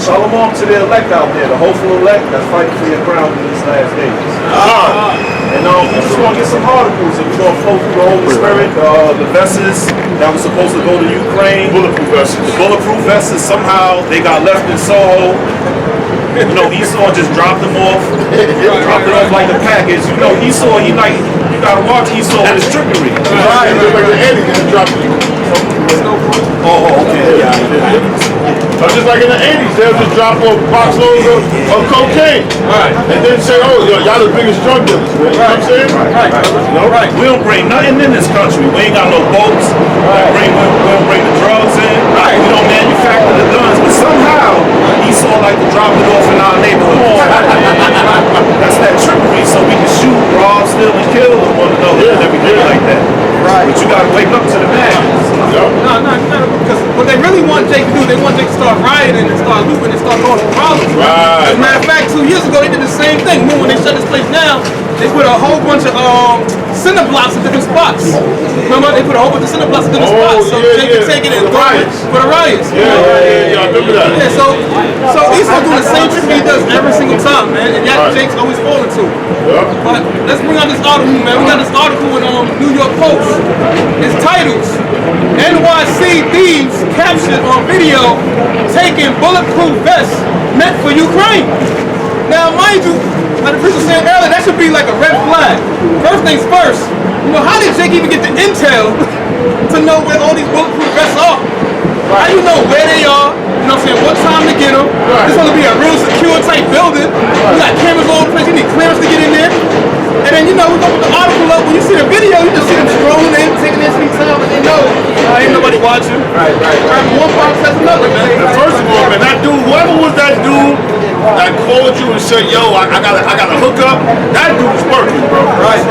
Shalom to the elect out there, the hopeful elect that's fighting for your crown in these last days. And we just want to get some articles and we're going to flow through the Holy Spirit. The vessels that were supposed to go to Ukraine, bulletproof vessels. The bulletproof vessels, somehow they got left in Soho. You know, Esau just dropped them off, dropped it off like a package. You know, Esau, you gotta watch Esau with his trickery. Right, like the Eddie just dropped it. Oh, okay, yeah. So just like in the 80s, they'll just drop off box loads of cocaine. Right. And then say, oh, y'all the biggest drug dealers. You know what I'm saying? Right. No, right. We don't bring nothing in this country. We ain't got no boats. We don't bring the drugs in. Right. We don't manufacture the guns. But somehow, Esau like to drop it off in our neighborhood. That's that trickery, so we can shoot, rob, steal, and kill one another and everything like that. Right. But you gotta wake up to the madness. No, because what they really want Jake to do, they want Jake to start rioting and start looting and start causing problems. Right. As a matter of fact, 2 years ago, they did the same thing. When they shut this place down, they put a whole bunch of cinder blocks in different spots. Remember, they put a whole bunch of cinder blocks in different spots, so they could take it and throw it for the riots. Yeah, I remember that. Yeah, so Esau doing the same trick he does every single time, man, and yet Jake's always falling to it. Yeah. But let's bring out this article, man. We got this article in New York Post. It's titled, NYC thieves captured on video taking bulletproof vests meant for Ukraine. Now, mind you, like the preacher said earlier, that should be like a red flag. First things first, you know, how did Jake even get the intel to know where all these bulletproof vests are? How do you know where they are? You know what I'm saying? What time to get them? This is going to be a real secure type building. You got cameras all over the place. You need clearance to get in there. And then, you know, we go with the article up. When you see the video, you just see them strolling in, taking their sweet time, and they know ain't nobody watching. Right. One box, that's another, man. And first of all, man, that dude, whoever was that dude that called you and said, yo, I got a hookup, that dude was working, bro. Right.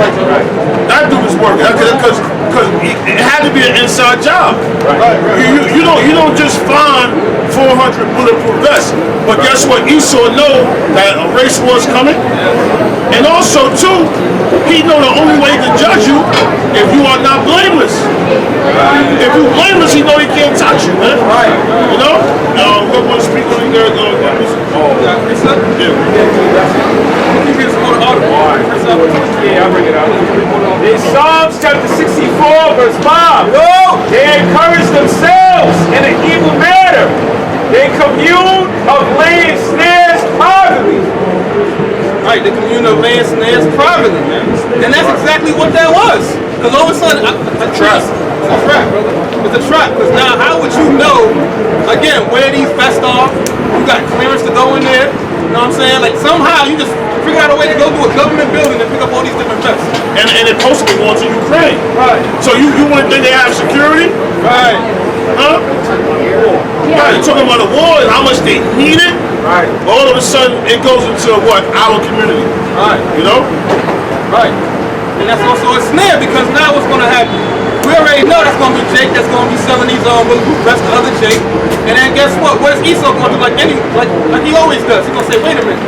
That dude was working. Because it had to be an inside job. Right. You don't just find 400 bulletproof vests. But guess what? Esau know that a race war's coming. And also, too, he know the only way to judge you if you are not blameless. If you blameless, he know he can't touch you, man. Right. You know? Who wants to speak on there? Yeah. Yeah, I'll bring it out. In Psalms chapter 64, verse 5, they encourage themselves in an evil manner. They commune of laying snares privately. Right, the commune of laying snares privately, man. And that's exactly what that was. Because all of a sudden, a trap. It's a trap, brother. It's a trap. Because now, how would you know, again, where these vests are? You got clearance to go in there. You know what I'm saying? Like, somehow you just figure out a way to go to a government building and pick up all these different vests. And they're supposed to be going to Ukraine. Right. So you wouldn't think they have security? Right. Huh? Yeah. You're talking about a war and how much they need it? Right. All of a sudden, it goes into what? Our community. Right. You know? Right. And that's also a snare because now what's going to happen? We already know that's going to be Jake that's going to be selling these bulletproof vests to other Jake. And then guess what? What is Esau going to do like he always does? He's going to say, wait a minute.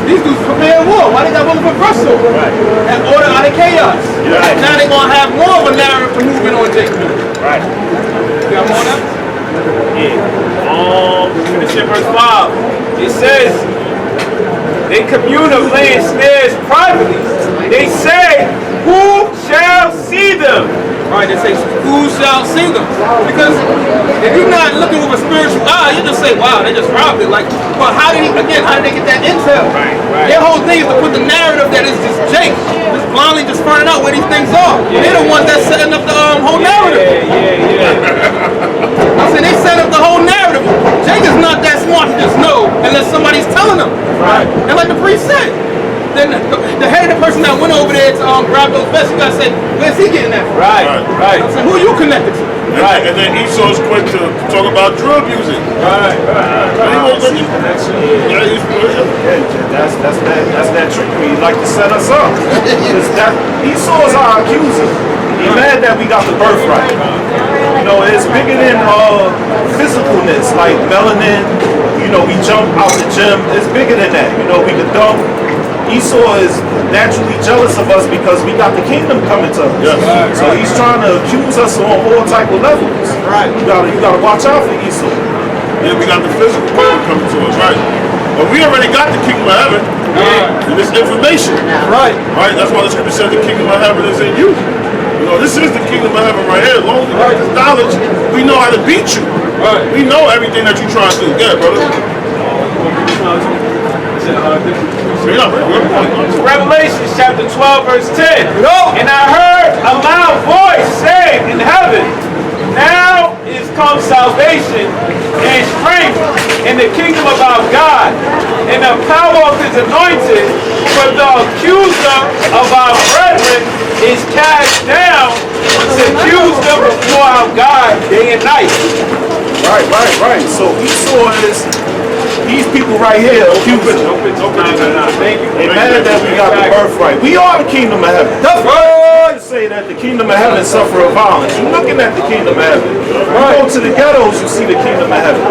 These dudes prepare war. Why they got bulletproof vests on? Right. And order out of chaos. Right. Now they're going to have more of a narrative to move in on Jake. Right. You got more of that? Yeah. Finish in verse 5. It says, they commune of laying snares privately. They say, who shall see them? Right, they say, who shall see them? Because if you're not looking with a spiritual eye, you just say, wow, they just robbed it. Like, but how did they get that intel? Right. Their whole thing is to put the narrative that it's just Jake, just blindly just finding out where these things are. Yeah. They're the ones that's setting up the whole narrative. I said, they set up the whole narrative. Jake is not that smart to just know unless somebody's telling him. Right. And like the priest said, then the head of the person that went over there to grab those vests, you gotta say, where's he getting that from? Right. I'm saying, who are you connected to? Right. And then Esau's quick to talk about drug music. Right. He won't let you. Yeah, That's that trickery. He like to set us up. Esau is our accuser. He's mad that we got the birthright. You know, it's bigger than physicalness, like melanin. You know, we jump out the gym. It's bigger than that. You know, we can dunk. Esau is naturally jealous of us because we got the kingdom coming to us. Yes. So he's trying to accuse us on all type of levels. Right. You gotta watch out for Esau. Yeah, we got the physical kingdom coming to us, right? But we already got the kingdom of heaven. And this information. Right. Right? That's why the scripture says the kingdom of heaven is in you. You know, this is the kingdom of heaven right here. As long as we got this knowledge, we know how to beat you. Right. We know everything that you're trying to do. Yeah, brother. Revelation chapter 12, verse 10. And I heard a loud voice saying in heaven, now is come salvation and strength in the kingdom of our God and the power of his anointed, for the accuser of our brethren is cast down to accuse them before our God day and night. Right. So Esau is these people right here accusing. Thank you. They mad that we got the birthright. We are the kingdom of heaven. That's right. Say that the kingdom of heaven suffer violence. You're looking at the kingdom of heaven. You go to the ghettos, you see the kingdom of heaven.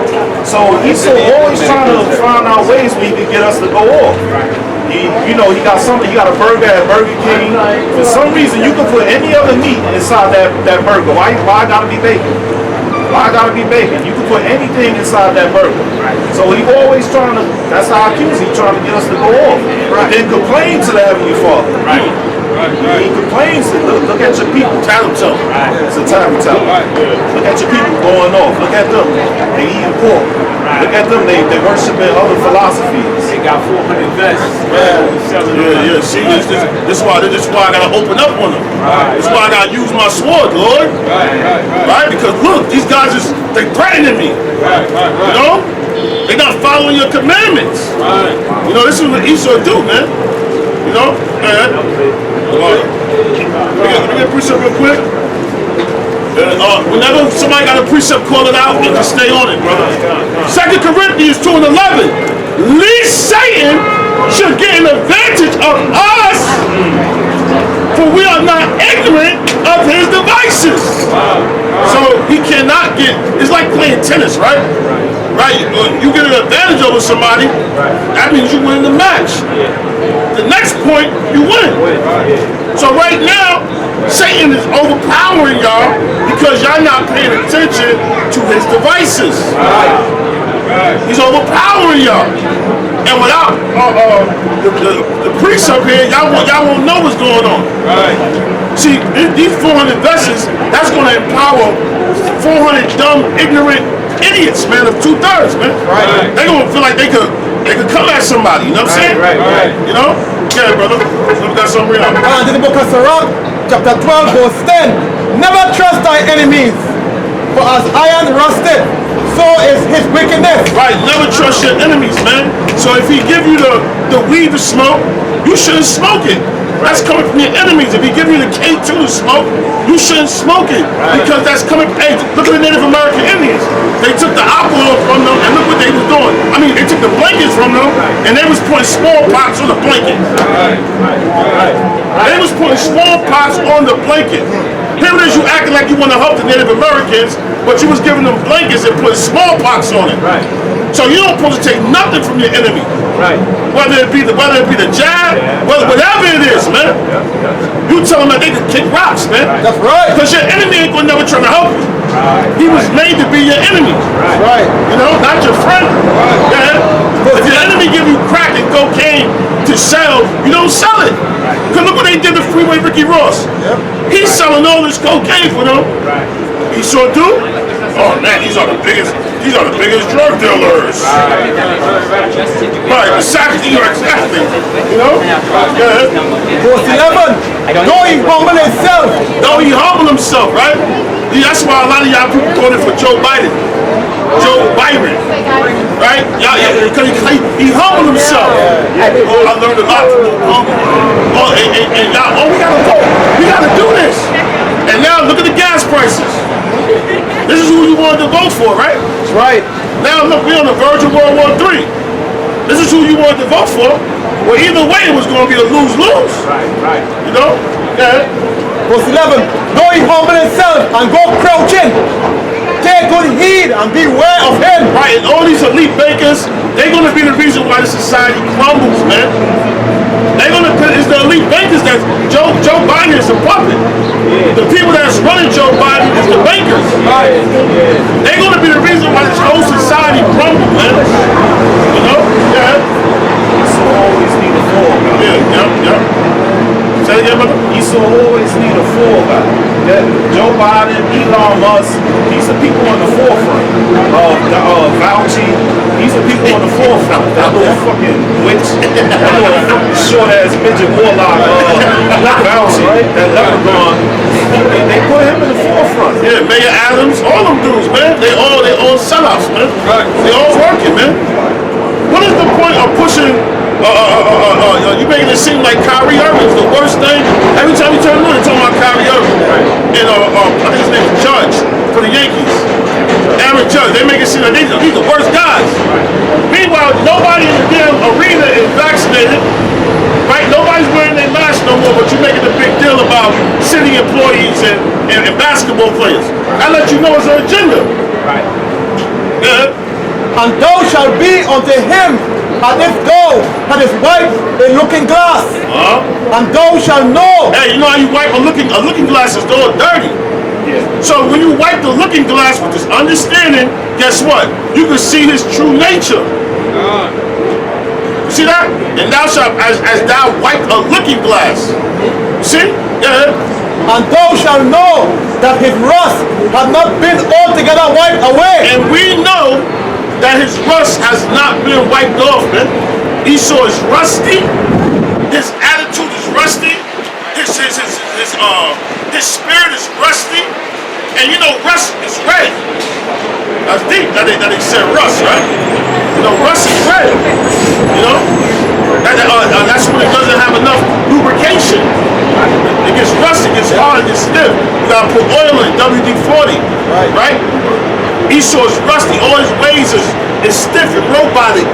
So Esau always trying to find out ways where he can get us to go off. You know, he got a burger at Burger King. For some reason, you can put any other meat inside that burger. Why gotta be bacon? Why gotta be bacon? You can put anything inside that burger. So he always trying to, that's how I accuse him, trying to get us to go off. And then complain to the Heavenly Father. He complains, look at your people, tattletale. It's a tattletale. Look at your people going off. Look at them. They eating pork. Look at them. They worshiping other philosophies. They got 400 vests. Yeah. See, this is why I gotta open up on them. This is why I gotta use my sword, Lord. Right? Because look, these guys they threatening me. You know? They not following your commandments. You know, this is what Esau do, man. You know? Let me get a precept real quick. Whenever somebody got a precept, call it out and just stay on it, brother. 2 Corinthians 2:11. Least Satan should get an advantage of us, for we are not ignorant of his devices. So he cannot get, it's like playing tennis, right? Right? You get an advantage over somebody, that means you win the match. The next point, you win. So right now, Satan is overpowering y'all because y'all not paying attention to his devices. He's overpowering y'all. And without the priests up here, y'all won't know what's going on. See, these 400 vessels, that's going to empower 400 dumb, ignorant idiots, man, of 2/3, man. They're going to feel like they could come at somebody, you know what I'm saying? You know? Yeah, brother. Look at something real. And in the book of Sirach, chapter 12, verse 10. Never trust thy enemies, for as iron rusted, so is his wickedness. Right, never trust your enemies, man. So if he give you the weed to smoke, you shouldn't smoke it. That's coming from your enemies. If he give you the K2 to smoke, you shouldn't smoke it. Because that's coming, hey, look at the Native American Indians. They took the alcohol from them and look what they was doing. I mean, they took the blankets from them and they was putting smallpox on the blanket. They was putting smallpox on the blanket. Here it is, you acting like you want to help the Native Americans, but you was giving them blankets and putting smallpox on it. So you don't supposed to take nothing from your enemy. Whether it be the jab, whatever it is, man. You tell them that they can kick rocks, man. That's right. Because your enemy ain't gonna never try to help you. He was made to be your enemy. You know, not your friend. If your enemy give you crack and cocaine to sell, you don't sell it. Because look what they did to Freeway Ricky Ross. He's selling all this cocaine for them. He sure do. Oh man, these are the biggest drug dealers. Right, exactly. You know? Verse 11. Though he humble himself. Though he humble himself, right? That's why a lot of y'all people calling for Joe Biden. Joe Biden. Right? Because he humbled himself. Oh, I learned a lot from him. And y'all, we gotta vote. We gotta do this. And now look at the gas prices. This is who you wanted to vote for, right? That's right. Now look, we're on the verge of World War III. This is who you wanted to vote for. Well, either way, it was going to be a lose-lose. You know? Yeah. Verse 11. Though he humble himself and go crouching, take good heed and beware of him. Right, and all these elite bankers, they're going to be the reason why the society crumbles, man. It's the elite bankers that Joe Biden is a puppet. The people that's running Joe Biden is the bankers. They're going to be the reason why this whole society crumbles, man. You know? Esau always need a fall guy. Say it again, brother. Esau always need a fall guy. Joe Biden, Elon Musk, these are people on the forefront. Fauci, these are people on the forefront. That little fucking witch, that little fucking short-ass midget warlock, Fauci, that leprechaun, they put him in the forefront. Yeah, Mayor Adams, all them dudes, man. They all sellouts, man. They all working, man. What is the point of pushing? You making it seem like Kyrie Irving is the worst thing. Every time you turn around, you're talking about Kyrie Irving. And I think his name is Judge for the Yankees. Aaron Judge. They make it seem like these are the worst guys. Meanwhile, nobody in the damn arena is vaccinated. Right? Nobody's wearing their mask no more, but you're making a big deal about city employees and basketball players. I let you know it's an agenda. And thou shalt be unto him and if thou hadst wiped a looking glass, and thou shalt know. Hey, you know how you wipe a looking glass is all dirty. So when you wipe the looking glass with this understanding, guess what? You can see his true nature. See that? And thou shalt, as thou wipe a looking glass. See? Yeah. And thou shalt know that his rust hath not been altogether wiped away. And we know that his rust has not been wiped off, man. Esau is rusty. His attitude is rusty. His spirit is rusty. And you know, rust is red. That's deep that they said rust, right? You know, rust is red. You know? That's when it doesn't have enough lubrication. It gets rusty, it gets hard, it gets stiff. You gotta put oil in, WD-40, right? Esau is rusty, all his ways is stiff and robotic.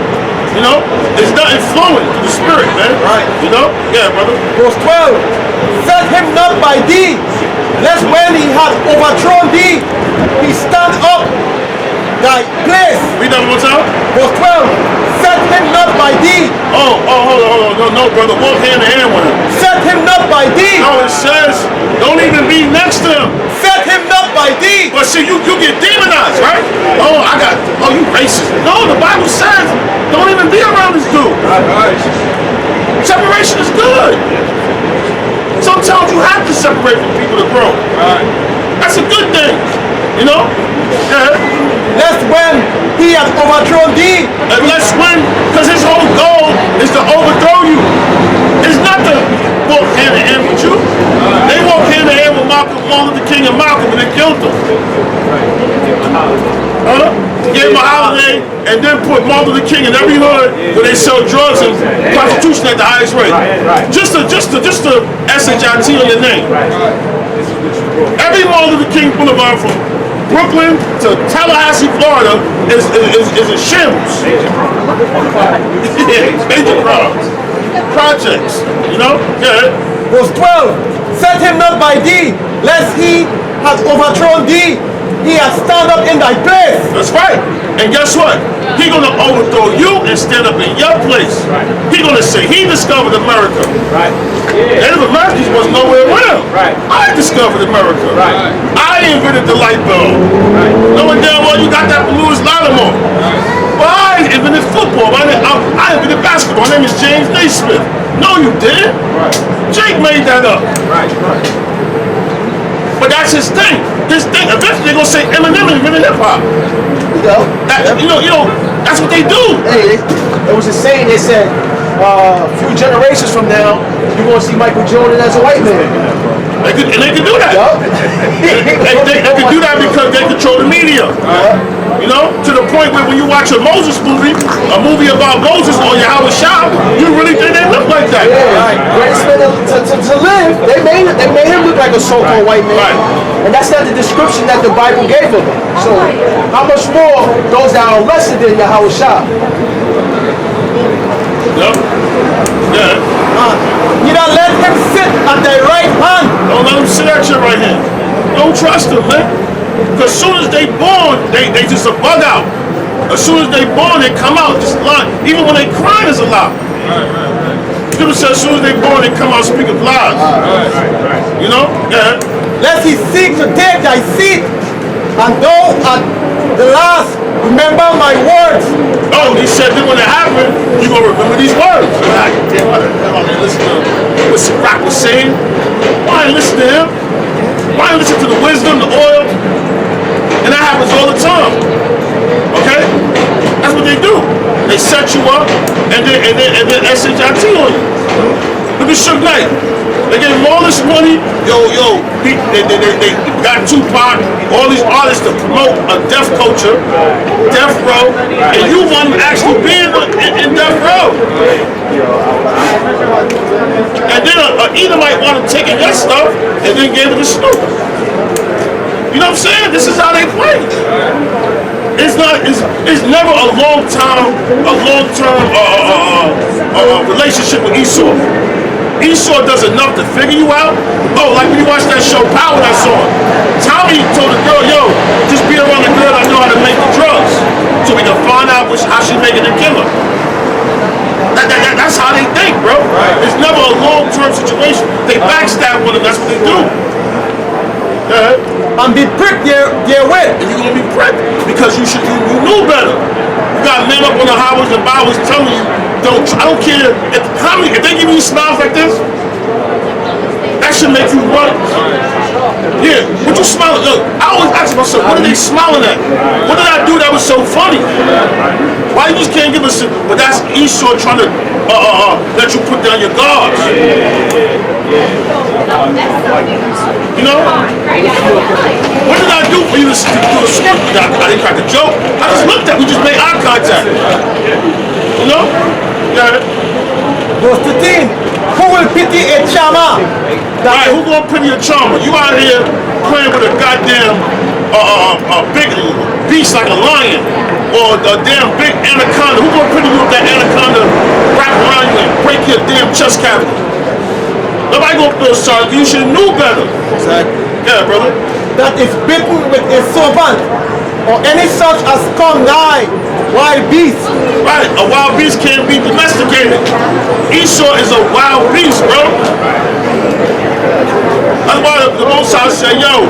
You know? There's nothing flowing through the spirit, man. Right. You know? Yeah, brother. Verse 12. Set him not by thee, lest when he had overthrown thee, he stand up thy place. Read that one more time. Verse 12. Set him not by thee. Hold on. No, brother. Walk hand in hand with him. Set him not by thee. No, it says, don't even be next to him. Set him not by thee. But see, you get demonized, right? You racist. No, the Bible says, don't even be around this dude. Separation is good. Sometimes you have to separate from people to grow. That's a good thing. You know? Yeah. Lest when he has overthrown thee. Unless when, because his whole goal is to overthrow you. It's not to walk hand in hand with you. They walk hand in hand with Martin Luther King and Malcolm, and they killed them. Gave him a holiday, and then put Martin Luther King in every hood where they sell drugs and prostitution at the highest rate. Just to SHIT on your name. Every Martin Luther King Boulevard from Brooklyn to Tallahassee, Florida is a shambles. Major crimes. Projects. You know? Yeah. Verse 12. Set him not by thee, lest he hath overthrown thee. He hath stand up in thy place. That's right. And guess what? He gonna overthrow you and stand up in your place. He gonna say he discovered America. Native Americans was nowhere around. I discovered America. I invented the light bulb. Knowing damn well you got that from Louis Lattimore. Well, I invented football. I invented basketball. My name is James Naismith. No, you didn't. Jake made that up. But that's his thing. His thing. Eventually they're gonna say Eminem invented hip hop. You know, that's what they do. Hey, it was a saying. They said a few generations from now, you're gonna see Michael Jordan as a white man. They can do that. They can do that because they control the media. You know, to the point where when you watch a Moses movie, a movie about Moses or Yahweh Shah, you really think they look like that. Greatest man to live. They made him look like a so-called white man, and that's not the description that the Bible gave of him. So, how much more those that are lesser than Yahweh Shah? Neither let him sit at thy right hand. Don't let him sit at your right hand. Don't trust him, man. Because as soon as they born, they just a bug out. As soon as they born, they come out just lying. Even when they crying is a lie. People say as soon as they born, they come out speaking lies. You know? Yeah. Lest he seek to take thy seat, and thou at the last remember my words. Oh, he said that when it happened, you're going to remember these words. Like, damn, why the hell I didn't listen to what Sirach was saying? Why didn't listen to him? Why didn't listen to the wisdom, the oil? And that happens all the time. Okay? That's what they do. They set you up and then SHIT on you. Look at Suge Knight. They gave him all this money. They got Tupac, all these artists to promote a deaf culture, death row, and you want them actually being in death row. And then an Edomite wanted to take your stuff and then gave it to Snoop. You know what I'm saying? This is how they play. It's never a long-term relationship with Esau. Esau does enough to figure you out. Oh, like when you watch that show Power that's on. Tommy told the girl, yo, just be around the girl I know how to make the drugs. So we can find out how she making the killer. That's how they think, bro. It's never a long-term situation. They backstab one another. That's what they do. And be pricked therewith. And you're gonna be pricked because you knew better. You got men up on the highways and byways telling you, I don't care if they give you smiles like this, that should make you run. Yeah, what you smiling? Look, I always ask myself, what are they smiling at? What did I do that was so funny? Why you just can't give us? But that's Esau trying to let you put down your guards. You know? What did I do for you to do a script? I didn't crack a joke. I just looked at. We just made eye contact. You know? Yeah. Verse 13. Who will pity a charmer? Right, who gonna pity a charmer? You out here playing with a goddamn big beast like a lion or a damn big anaconda. Who gonna pity you if that anaconda wrap around you and break your damn chest cavity? Nobody gonna feel sorry. You should have knew better. Exactly. Yeah, brother. That is bitten with a serpent, or any such as come nigh wild beast. Right, a wild beast can't be domesticated. Esau is a wild beast, bro. That's why the Most High said, yo,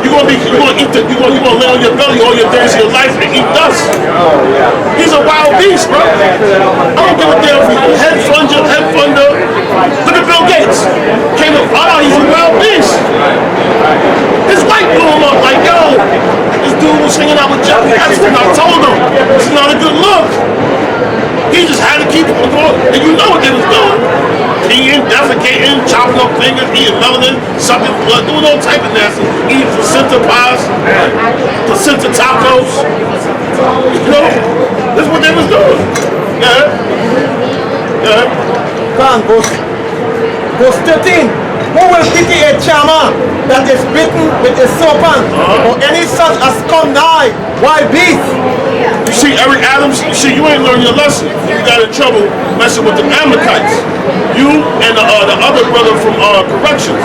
you're gonna lay on your belly all your days of your life and eat dust. He's a wild beast, bro. I don't give a damn if he's head funder. Look at Bill Gates. He's a wild beast. His wife blew him up like, yo, this dude was hanging out with Jeffrey Epstein. I told him, it's not a good look. He just had to keep on going, and you know what they was doing. Eating, defecating, chopping up fingers, eating melanin, sucking blood, doing all type of nasty, eating placenta pies, placenta tacos. You know, that's what they was doing. Verse 13. Who will pity a charmer that is bitten with a serpent, or any such as come nigh wild beast? You see, Eric Adams, you ain't learned your lesson. You got in trouble messing with the Amalekites. You and the other brother from Corrections.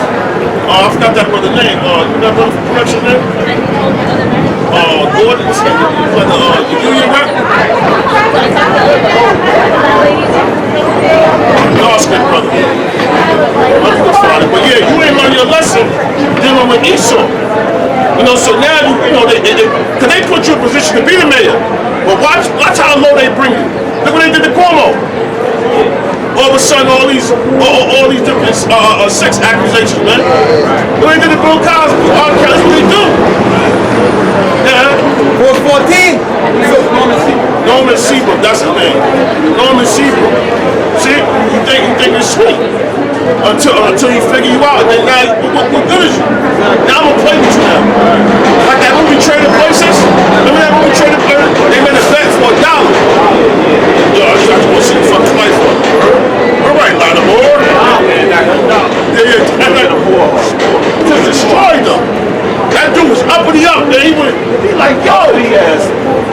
I forgot that brother's name. That brother from Corrections name? Gordon. The union rep? Dark-skinned brother. But yeah, you ain't learned your lesson dealing with Esau. You know, so now cause they put you in position to be the mayor. But watch how low they bring you. Look what they did to Cuomo. All of a sudden, all these different sex accusations, man. Look what they did to Bill Cosby. R. Kelly, that's what they do. Yeah. Verse 14. Norman Seabrook, that's his name. Norman Seabrook. See, you think it's sweet until he figure you out. Then now, what good is you? Now I'm gonna play with you now. Like that movie Trading Places. Remember that movie Trading Places? They made a bet for $1. Yo, I just want to see the fucking wife for it. All right, Lattimore. Just destroyed them. That dude was uppity up there. He like, yo, he has.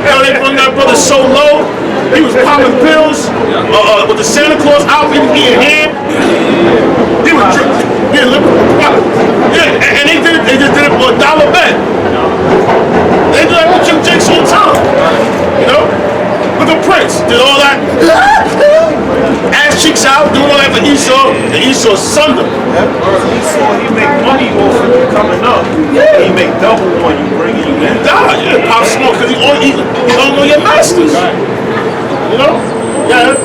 Hell, they brought that brother so low. He was popping pills with the Santa Claus outfit in hand. He was drinking. And they just did it for $1 bet. They do that with Jim Jakes all the time. You know? Look at Prince. Did all that. Ass cheeks out, doing all that for Esau, and Esau sunned him. Esau, he make money off of you coming up. Yeah. He make double when you bring it in. Die, yeah, pop smoke, because he don't know your masters. You know? Yeah.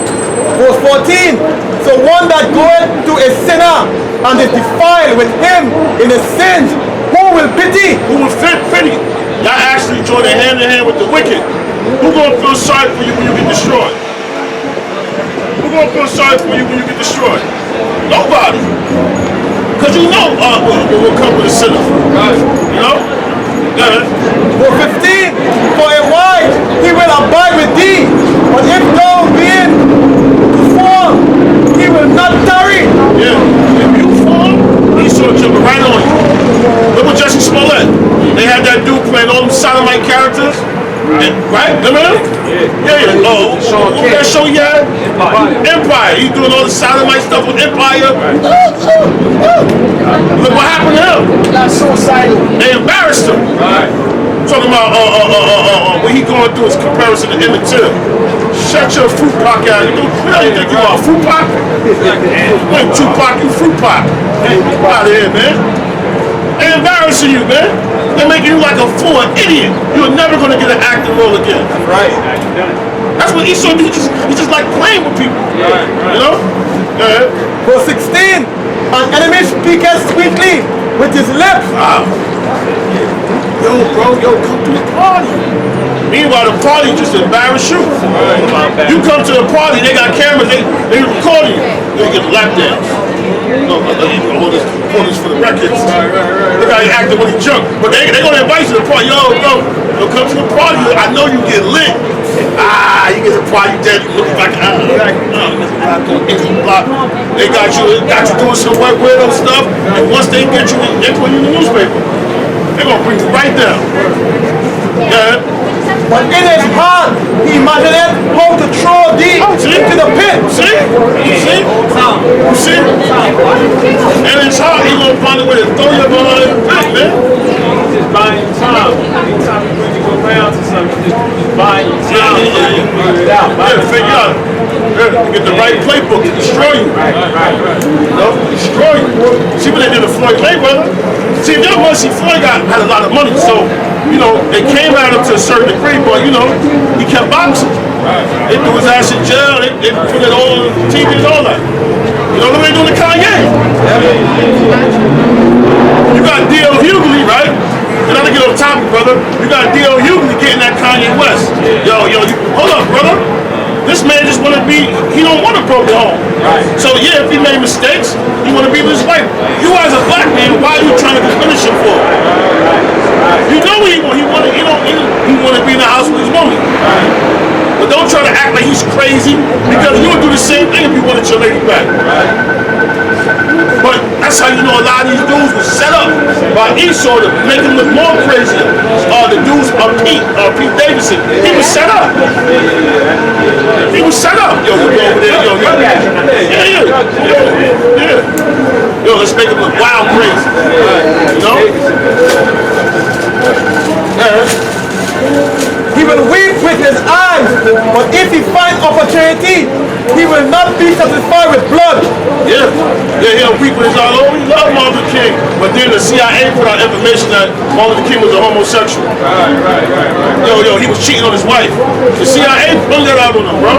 Verse 14. So one that goeth to a sinner and is defiled with him in his sins, who will pity? Who will pity? Y'all actually join hand in hand with the wicked. Who gonna feel sorry for you when you get destroyed? Who gonna feel sorry for you when you get destroyed? Nobody. Because you know what will come with a sinner. You know? Yeah. Verse 15. For a while he will abide with thee, but if thou being formed, he will not tarry. Yeah. If you fall, Esau jumping right on you. Look at Jesse Smollett. They had that dude playing all them sodomite characters. Right? Remember him? Yeah. Oh, what that show he had? Empire. He's doing all the sodomite stuff with Empire. Look what happened to him. Got suicidal. They embarrassed him. So talking about what he going through is comparison to Emmett Till. Shut your fruit pop out. You think you are fruit pop? You ain't Tupac, you fruit pop. Get out of here, man. They're embarrassing you, man. They're making you like a fool, an idiot. You're never gonna get an acting role again. Right. That's what Esau do. He just like playing with people. Right. You know? Verse 16. An enemy speaketh sweetly with his lips. Wow. Yo, bro, come to the party. Meanwhile, the party just embarrass you. You come to the party, they got cameras, they recording you. You get lap dance. No, hold this for the records. Look how he acted when he jumped. But they gonna invite you to the party. Yo, come to the party. I know you get lit. You get to the party, dead. You look like they got you doing some weirdo stuff. And once they get you, they put you in the newspaper. They're gonna bring you right down. Yeah. But in his heart, he imagined how to throw thee into the pit. See? You see? And in his heart, he gonna find a way to throw you behind the pit, man. He's just buying time. Anytime he brings you around to something, just buying time. Figure it out. Figure out. Get the right playbook to destroy you. Right. You know, destroy you. See what they did to Floyd Mayweather? See, if y'all want to see, Floyd had a lot of money, so, you know, they came at him to a certain degree, but, you know, he kept boxing. They threw his ass in jail, they put it all on TV and all that. You know what they doing to Kanye? You got D.L. Hughley, right? And not to get off topic, brother, you got D.L. Hughley getting that Kanye West. Yo, hold up, brother. This man just want to be, he don't want a broken home. Right. So yeah, if he made mistakes, he want to be with his wife. You as a black man, why are you trying to diminish him for? You know what he want. He want to be in the house with his woman. But don't try to act like he's crazy, because you would do the same thing if you wanted your lady back. But that's how you know a lot of these dudes were set up by Esau to make him look more crazy. The dudes Pete Davidson, he was set up. He was set up. Yo, we go over there. Yeah. Yo, let's make him look wild crazy. You know? He will weep with his eyes, but if he finds opportunity, he will not be satisfied with blood. Yeah, he'll weep with his eyes. Oh, we love Martin Luther King. But then the CIA put out information that Martin Luther King was a homosexual. Right. Yo, he was cheating on his wife. The CIA put that out on him, bro.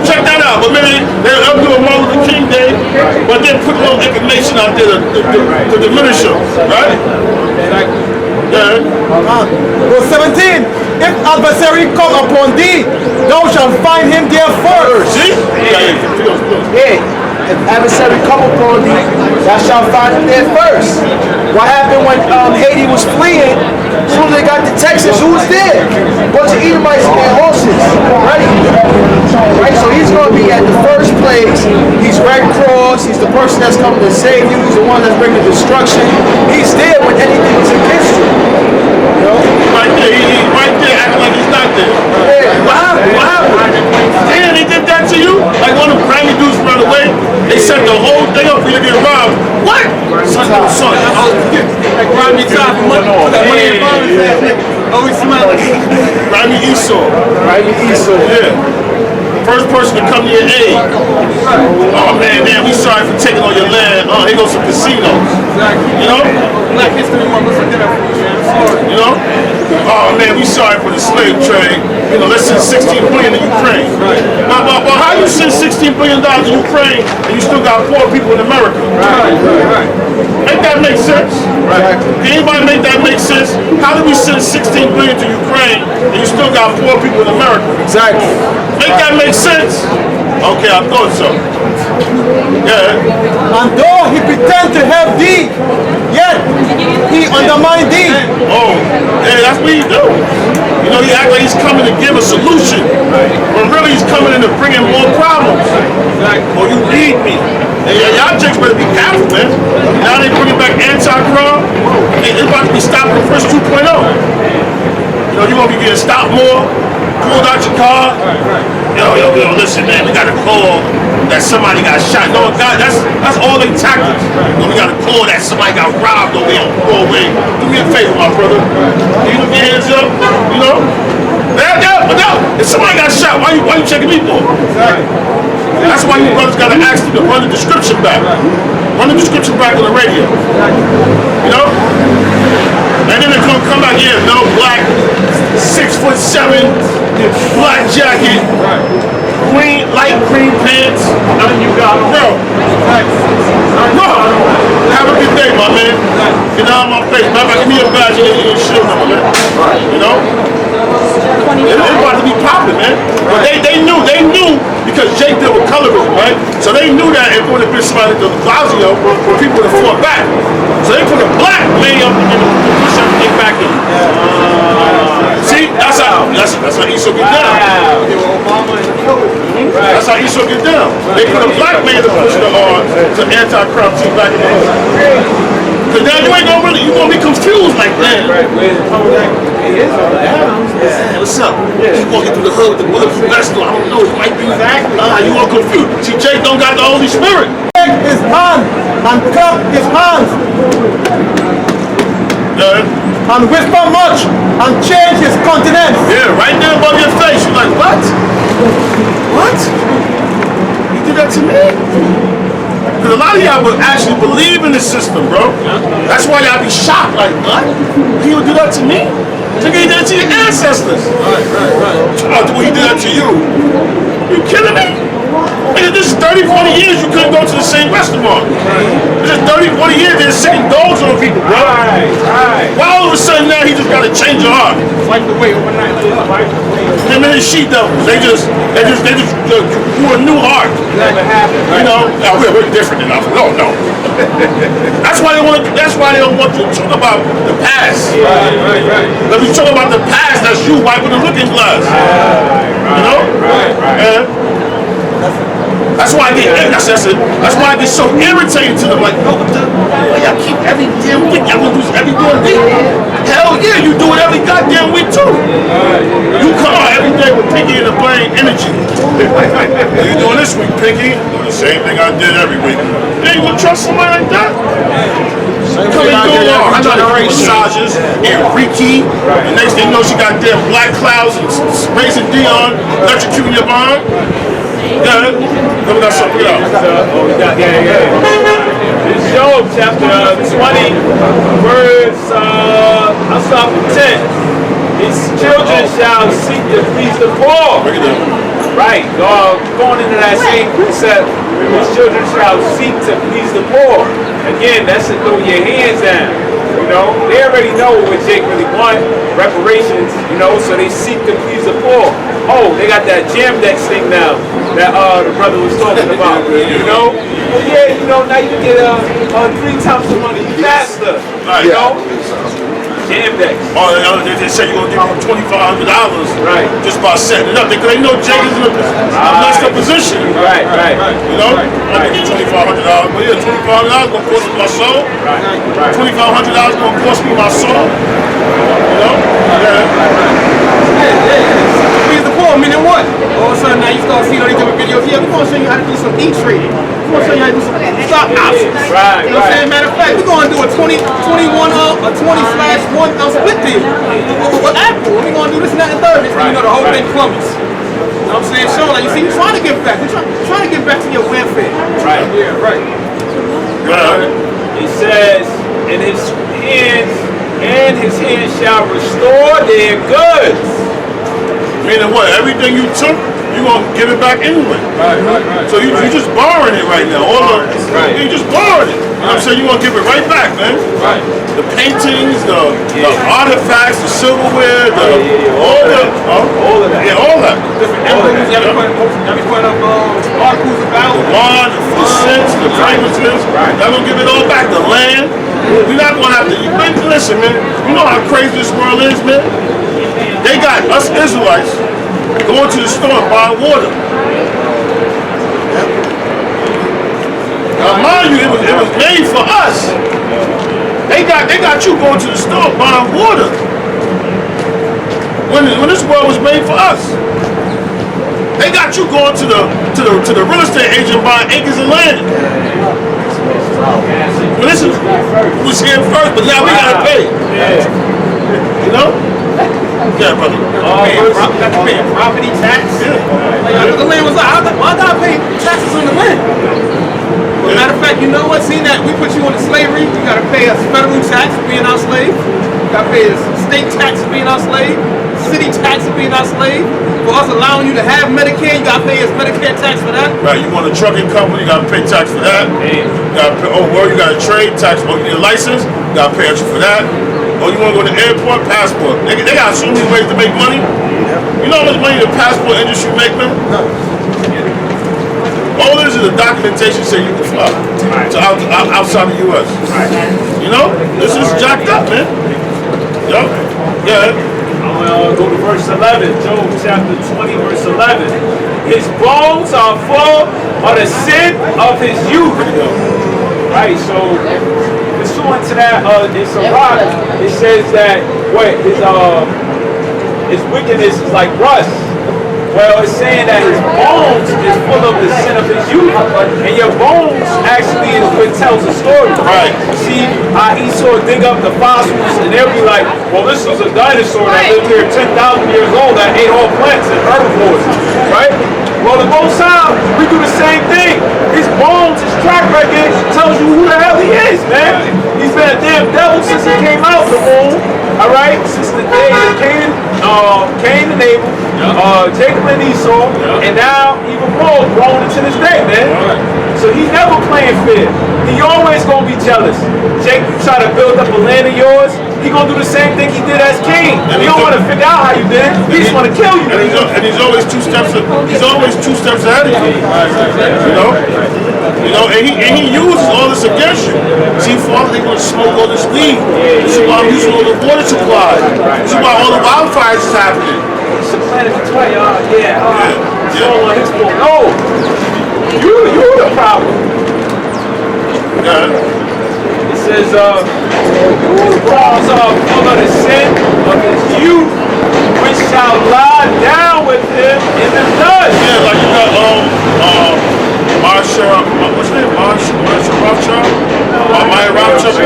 Check that out. But maybe they'll do a Martin Luther King Day, but then put no information out there to diminish him, right? Yeah. Verse 17. If adversary come upon thee, thou shalt find him there first. See? Yeah. If adversary come upon thee, thou shalt find him there first. What happened when Haiti was fleeing? As soon as they got to Texas, who was there? A bunch of Edomites and their horses. Right? So he's going to be at the first place. He's Red Cross. He's the person that's coming to save you. He's the one that's bringing destruction. He's there when anything is against you. You know? He's right there acting like he's not there. Yeah. What happened? Yeah, they did that to you? Like one of the Grammy dudes run away? They set the whole thing up for you to get robbed. What? Son. Like Rodney Top, that money in the always smell like Grammy Esau. Yeah. First person to come to your aid. Oh man, we sorry for taking all your land. Here goes some casinos. Exactly. You know? Black History Month, let's get that for you, man. I'm sorry. You know? Oh man, we sorry for the slave trade. You know, let's send $16 billion to Ukraine. But how you send $16 billion to Ukraine and you still got poor people in America? Right. Make that make sense? Right. Can anybody make that make sense? How do we send $16 billion to Ukraine and you still got poor people in America? Exactly. Make that make sense? Okay, I thought so. Yeah. And though he pretend to help thee, yet he undermine thee. Oh, yeah, that's what he do. You know, he act like he's coming to give a solution, but really he's coming in to bring in more problems. Or you need me. And y'all chicks better be careful, man. Now they bringing back anti-crime. It's about to be stopping the first 2.0. You know, you're gonna be getting stopped more, pulled out your car. Yo, listen, man, we got a call that somebody got shot. No, God, that's all they tactics. You know, we got a call that somebody got robbed over there on Broadway. Do me a favor, my brother. You put your hands up, you know? No. If somebody got shot, why you checking me for? That's why you brothers gotta ask them to run the description back. Run the description back on the radio. You know? And then they're gonna come back here, no black, 6'7", black jacket, light green pants. You got them. Bro. Have a good day, my man. Get out of my face. Give me a badge and your shield number, man. You know? It was about to be popping, man. But they knew because Jake dealt with colorism, right? So they knew that it would have been somebody to Blasio for people to fall back. So they put a black lady up and push everything back in. See, that's how Esau get down. That's how Esau get down. They put a black man to push the anti-corrupt team back in. Because now you ain't gonna be confused like that. What's up? You walking through the hood with the bulletproof vest on. I don't know. It might be you all confused. See, Jake don't got the Holy Spirit. Take his hand and clap his hands. And whisper much and change his countenance. Yeah, right there above your face. You're like, what? What? You did that to me? Because a lot of y'all would actually believe in the system, bro. That's why y'all be shocked, like, what? He would do that to me? Think he did that to your ancestors. Right. He did that to you. You kidding me? And this is 30, 40 years you couldn't go to the same restaurant. This is 30, 40 years they're sitting dogs on people, bro. Right. Why all of a sudden now he just got to change your heart? Like the way overnight. Him and his she devils, they just grew a new heart. Never happened. You know, we're different enough. No. That's why they don't want you to talk about the past. Right. If you talk about the past, that's you wiping the looking glass. You know? Right. That's why I get so irritated to them. Like, no, y'all keep every damn week. Y'all gonna do this every damn week? Hell yeah, you do it every goddamn week too. You come out every day with Pinky in the brain energy. What you doing this week, Pinky? Doing the same thing I did every week. You ain't gonna trust somebody like that? Come and do massages, Enrique. The next thing you know, she got damn black clouds and raising Dion, electrocuting your mind. Yeah, we got something else. This Job chapter 20, verse, I'll start from 10. His children shall seek to please the poor. Right, going into that same precept, his children shall seek to please the poor. Again, that's to throw your hands down. You know, they already know what Jake really want, reparations, you know, so they seek to please the poor. Oh, they got that Jamdex thing now that the brother was talking about, you know? Well, yeah, you know, now you can get 3 times the money faster, you know? Jamdex. Oh, they say you're going to give them $2,500 just by setting it up. Because they know Jake is in a messed up position. Right. You know? I'm going to get $2,500. But yeah, $2,500 going to cost me my soul. $2,500 going to cost me my soul. You know? Please the poor, meaning what? All of a sudden now you start seeing all these different videos. Yeah, we're going to show you how to do some e-trading. We're going to show you how to do some stock options. You know what I'm saying? Matter of fact, we're going to do a 20/1 split deal with Apple. We're going to do this and that and third. You know, the whole thing plummets. You know what I'm saying? Show like, you see, you're trying to give back. You're trying to give back to your welfare. Right. Yeah, right. It says, and his hands shall restore their goods. Meaning what? Everything you took, you're going to give it back anyway. Right. So you're just borrowing it right now. You're just borrowing it. You know what I'm saying? You're going to give it right back, man. Right. The paintings, the artifacts, the silverware, all of that. Yeah, all that. Different emblems, every point of articles about The wine, the scents, the fragrances. They're going to give it all back. The land. We're not going to have to. Listen, man. You know how crazy this world is, man? They got us Israelites going to the store and buying water. Now, mind you, it was made for us. They got you going to the store buying water. When this world was made for us. They got you going to the real estate agent buying acres of land. But listen, We was here first, but now we gotta pay. Yeah. You know? Yeah, brother. Got to pay a property tax. Like, the land was like, I gotta pay taxes on the land. Well, matter of fact, you know what? Seeing that we put you into slavery, you gotta pay a federal tax for being our slave. You gotta pay a state tax for being our slave. City tax for being our slave. For us allowing you to have Medicare, you gotta pay us Medicare tax for that. Right, you want a trucking company, you gotta pay tax for that. You gotta pay, you got a trade tax, you need a license, you gotta pay extra for that. You wanna go to the airport, passport. They got so many ways to make money. You know how much money the passport industry make, man? All this is a documentation saying you can fly to outside the U.S. You know? This is jacked up, man. Yup. Yeah. I'm gonna go to verse 11, Job chapter 20, verse 11. His bones are full of the sin of his youth. Right, so pursuant to that, it's a rock. It says that his wickedness is like rust. Well, it's saying that his bones is full of the sin of his youth, and your bones actually is what tells the story. Right. See, Esau dig up the fossils, and they'll be like, well, this was a dinosaur that lived here 10,000 years old that ate all plants and herbivores, right? Well, the Most High, we do the same thing. His bones, his track record tells you who the hell he is, man. He's been a damn devil since he came out the womb, all right? Since the day of Cain and Abel, Jacob and Esau, and now even more growing into this day, man. So he's never playing fair. He always gonna be jealous. Jacob try to build up a land of yours, he gonna do the same thing he did as king. He don't want to figure out how you did it. He just want to kill you. And he's always two steps ahead of you. You know, and he uses all this against you. See, Father, they gonna smoke all this weed. See why I'm using all the water supply. See why all the wildfires is happening. It's a planet of 20, it's all on his fault. No, you the problem. It says, his bones are full of the sin of his youth, which shall lie down with him in the dust. Yeah, like you got Marsha, what's his name? Marsha Rothschild? Maya Rothschild?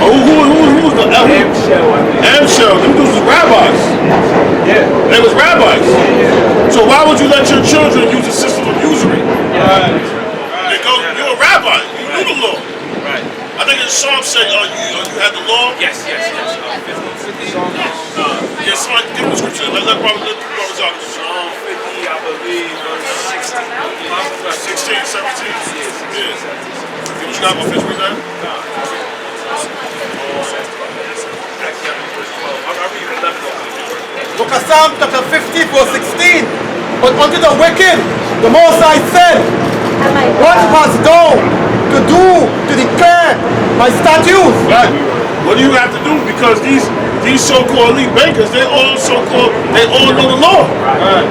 Who's the Amshel? Them dudes was rabbis. Yeah. They was rabbis. So why would you let your children use a system of usury? You're a rabbi. You knew the law. Right. I think in Psalm said, you had the law? Yes. Yes, somebody give him the scripture. Let Robert talk. Psalm 50, I believe, verse 16, 16. 17. Yeah. What you got about fish read that? Book of Psalm chapter 50 verse 16. But unto the wicked, the Most High said, what hast thou to do to declare my statutes? Right. What do you have to do? Because these so-called elite bankers, they all know the law. Right.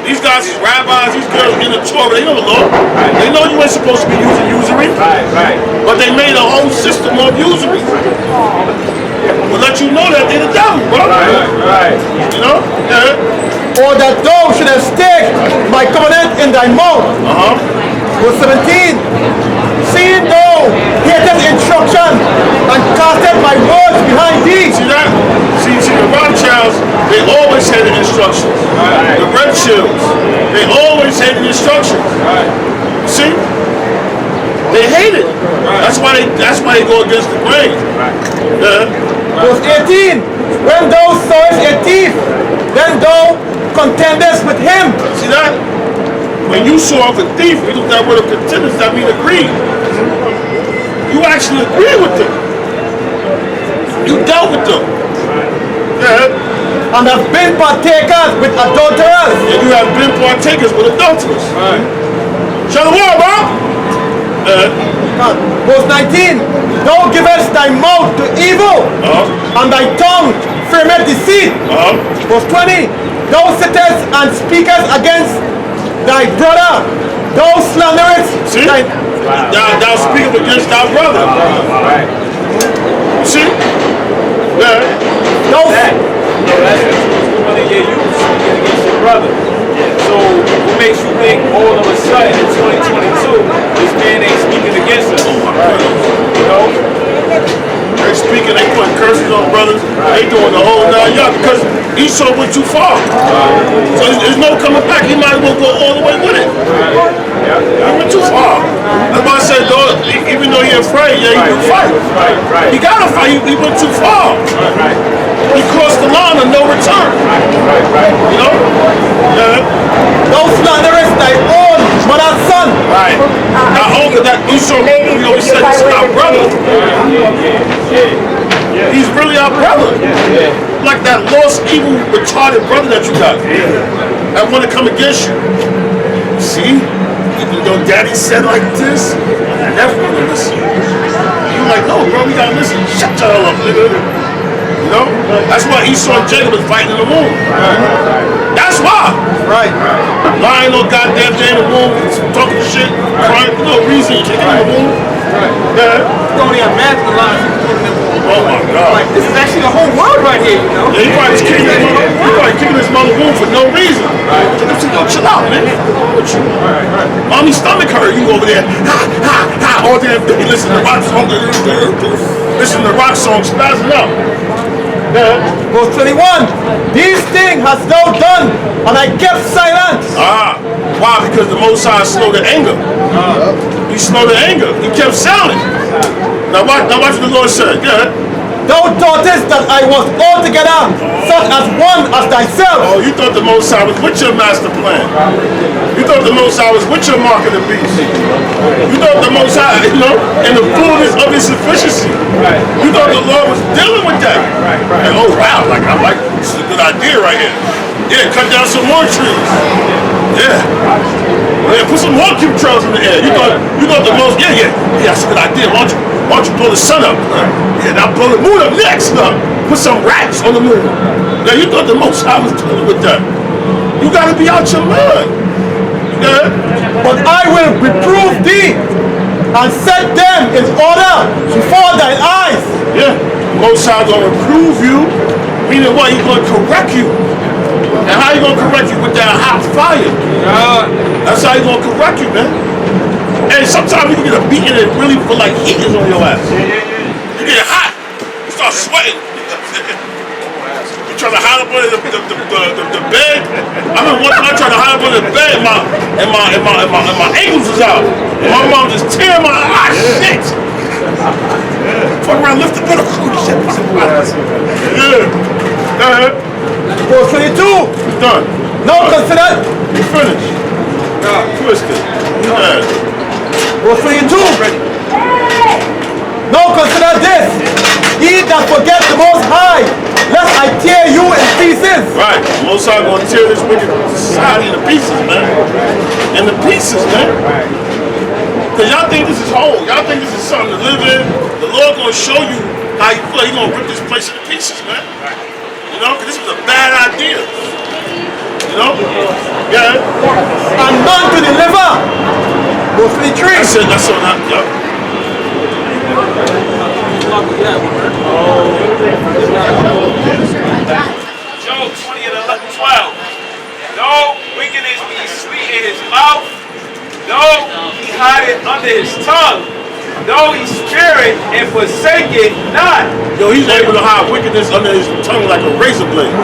These guys is rabbis, these girls in the Torah, they know the law. Right. They know you ain't supposed to be using usury. Right. But they made a whole system of usury. We'll let you know that they're the devil, bro. Right. You know? Yeah. Or that thou shouldest take my covenant in thy mouth. Verse 17. Seeing thou hatest instruction and casteth my words behind thee. See that? See the Rothschilds, they always had the instructions. Right. The Red Shields, they always had the instructions. Right. See? They hate it. Right. That's why they go against the grain. Right. Verse 18. When thou sawest a thief, then thou contendest with him. See that? When you saw a thief, we look that word of contenders, that means agree. You actually agree with them. You dealt with them. Yeah. And have been partakers with adulterers. And you have been partakers with adulterers. Right. Show the war, bro. Verse 19. Thou givest thy mouth to evil, and thy tongue frameth deceit. Verse 20. Thou sittest and speakest against thy brother. Thou slanderest. See? Thou speakest against thy brother. Right. See? Yeah. Thou that's what you speaking against your brother. So what makes you think all of a sudden in 2022 this man ain't speaking against us? You know? speaking, they putting curses on brothers. They doing the whole 9 yards because Esau went too far. So there's no coming back. He might as well go all the way with it. He went too far. That's why I said, though, even though he's afraid, yeah, he can fight. He gotta fight. He went too far. He crossed the line of no return. You know? Yeah. Thou slanderest thy own mother's son. Right. Not only that, Esau, we always said, this is our brother. He's really our brother. Like that lost, evil, retarded brother that you got. That want to come against you. See? You know, daddy said like this. I never want to listen. You like, no, bro, we gotta listen. Shut your hell up, nigga. You know? That's why Esau and Jacob was fighting in the womb. That's why. Right. Lying on goddamn day in the womb, talking shit, crying for no reason, kicking in the womb. Yeah. Throwing their mask in the line. Oh my God. Like, this is actually the whole world right here, you know? Yeah, he probably was kicking his mother womb for no reason. Yo, chill out, man. What's wrong with you? Mommy's stomach hurt. You go over there, ha, all damn day. Listen to rock song. Listen to rock song, spazzing out. Yeah. Verse 21. These things hast thou done, and I kept silent. Why? Because the Most High slowed the anger. He slowed the anger. He kept silent. Now watch what the Lord said. Go ahead. Thou thoughtest that I was altogether such as one as thyself. Oh, you thought the Most High was with your master plan. You thought the Most High was with your mark of the beast. You thought the Most High, you know, in the fullness of his sufficiency. You thought the Lord was dealing with that. And oh wow, like I like this is a good idea right here. Yeah, cut down some more trees. Yeah, put some more chemtrails in the air. You thought the most, yeah, that's a good idea. Why don't you blow the sun up? Yeah, now blow the moon up next. Put some rats on the moon. Yeah, you thought the Most High was dealing with that. You gotta be out your mind. Yeah. But I will reprove thee and set them in order before thine eyes. Yeah, Most High gonna reprove you, meaning what? He's gonna correct you. And how you gonna correct you? With that hot fire. That's how you gonna correct you, man. And sometimes you can get a beating and really feel like heat is on your ass. You get hot, you start sweating. You try to hide up under the bed. I remember one time I tried to hide up under the bed and my ankles was out. And my mom just tearing my shit. Fuck around, lift the bed up. Shit. Yeah. Go ahead. Verse 22. Done. Now consider. You finished. Twisted. Yeah. Verse 22. Now consider this. Ye that forget the Most High, lest I tear you in pieces. Right. Most High gonna tear this wicked society into pieces, man. In the pieces, man. Cause y'all think this is whole. Y'all think this is something to live in. The Lord gonna show you how you feel. He gonna rip this place into pieces, man. You know, cause this was a bad idea. You know? Yeah. And none to deliver. Verse 23. That's so not, yep. Job 20 and 12. Though wickedness be sweet in his mouth, though he hide it under his tongue, though he spirit and forsake it not. Yo, he's able to hide wickedness under his tongue like a razor blade.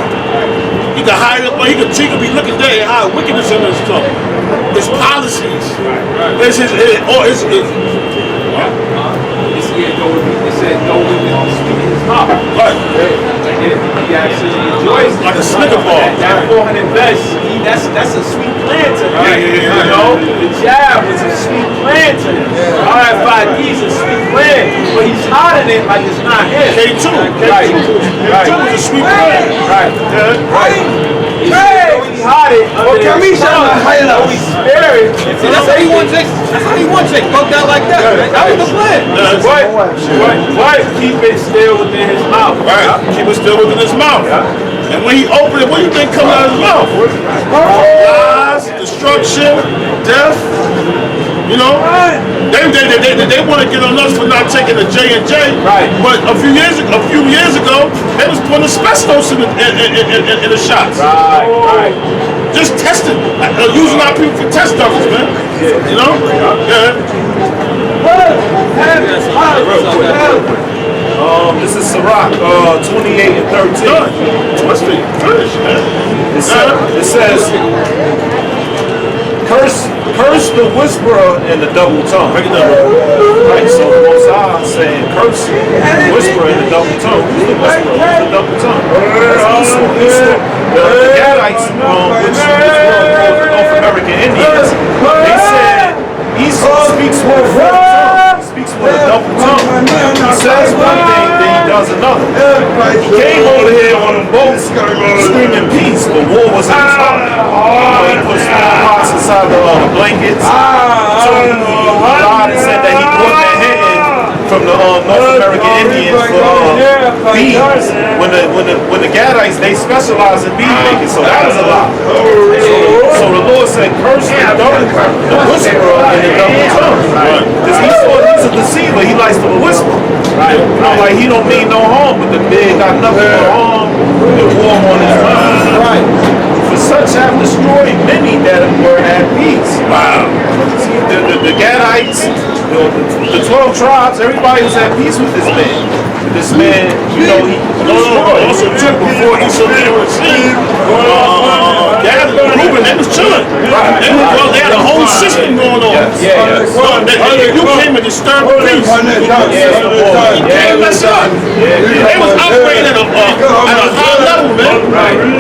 He can hide it, but he could be looking there and hide wickedness under his tongue. His policies. It's his It said, though wickedness be sweet in his mouth. right. He actually enjoys Like a Snicker bar. That 400 vest, that's a sweet plan to him. Yeah. You know, the jab was a sweet plan to him. RFID is a sweet plan, but he's hiding it like it's not him. K2. Right. K2 was a sweet plan. Right. He hide it under his tongue. Holy Spirit. See, that's how he won Jake. That's how he won Jake. Bugged out like that. Man. That was the plan. But keep it still within his mouth. Right. Keep it still within his mouth. And when he opened it, what do you think comes out of his mouth? Lies, destruction, death. You know, they want to get on us for not taking the J&J. Right. But a few years ago, they was putting asbestos in the shots. Right. Just testing, using our people for test dummies, man. You know? Yeah. This is Sirach 28 and 13. Twisted. Finish, man. It says, curse the whisperer and the double tongue. Right, so the Most High is saying, curse the whisperer and the double tongue. Who's the whisperer? Who's the double tongue? That's Esau. The Gadites, which were North American Indians, they said Esau speaks with a tongue. He speaks with a double tongue. He says one thing, then he does another. He came over here on a boat screaming peace, but war was in his heart. He put small pots inside the blankets. So he lied and said that he brought Manhattan from the North American Indians for beads. When the Gadites, they specialize in bead making, so that was a lie. So the Lord said, curse the whisperer and the double tongue. Because he's a deceiver, he likes to whisper. You know, like he don't mean no harm, but the big got nothing but harm and war on his mind. For such have destroyed many that were at peace. Wow. See, the Gadites, the 12 tribes, everybody was at peace with this man. This man, you know, he also too, before Esau came on the scene, Gad and Reuben, they was chilling. They had a whole system going on. You came and disturbed the peace. You came and messed up. They was operating at a high level, man.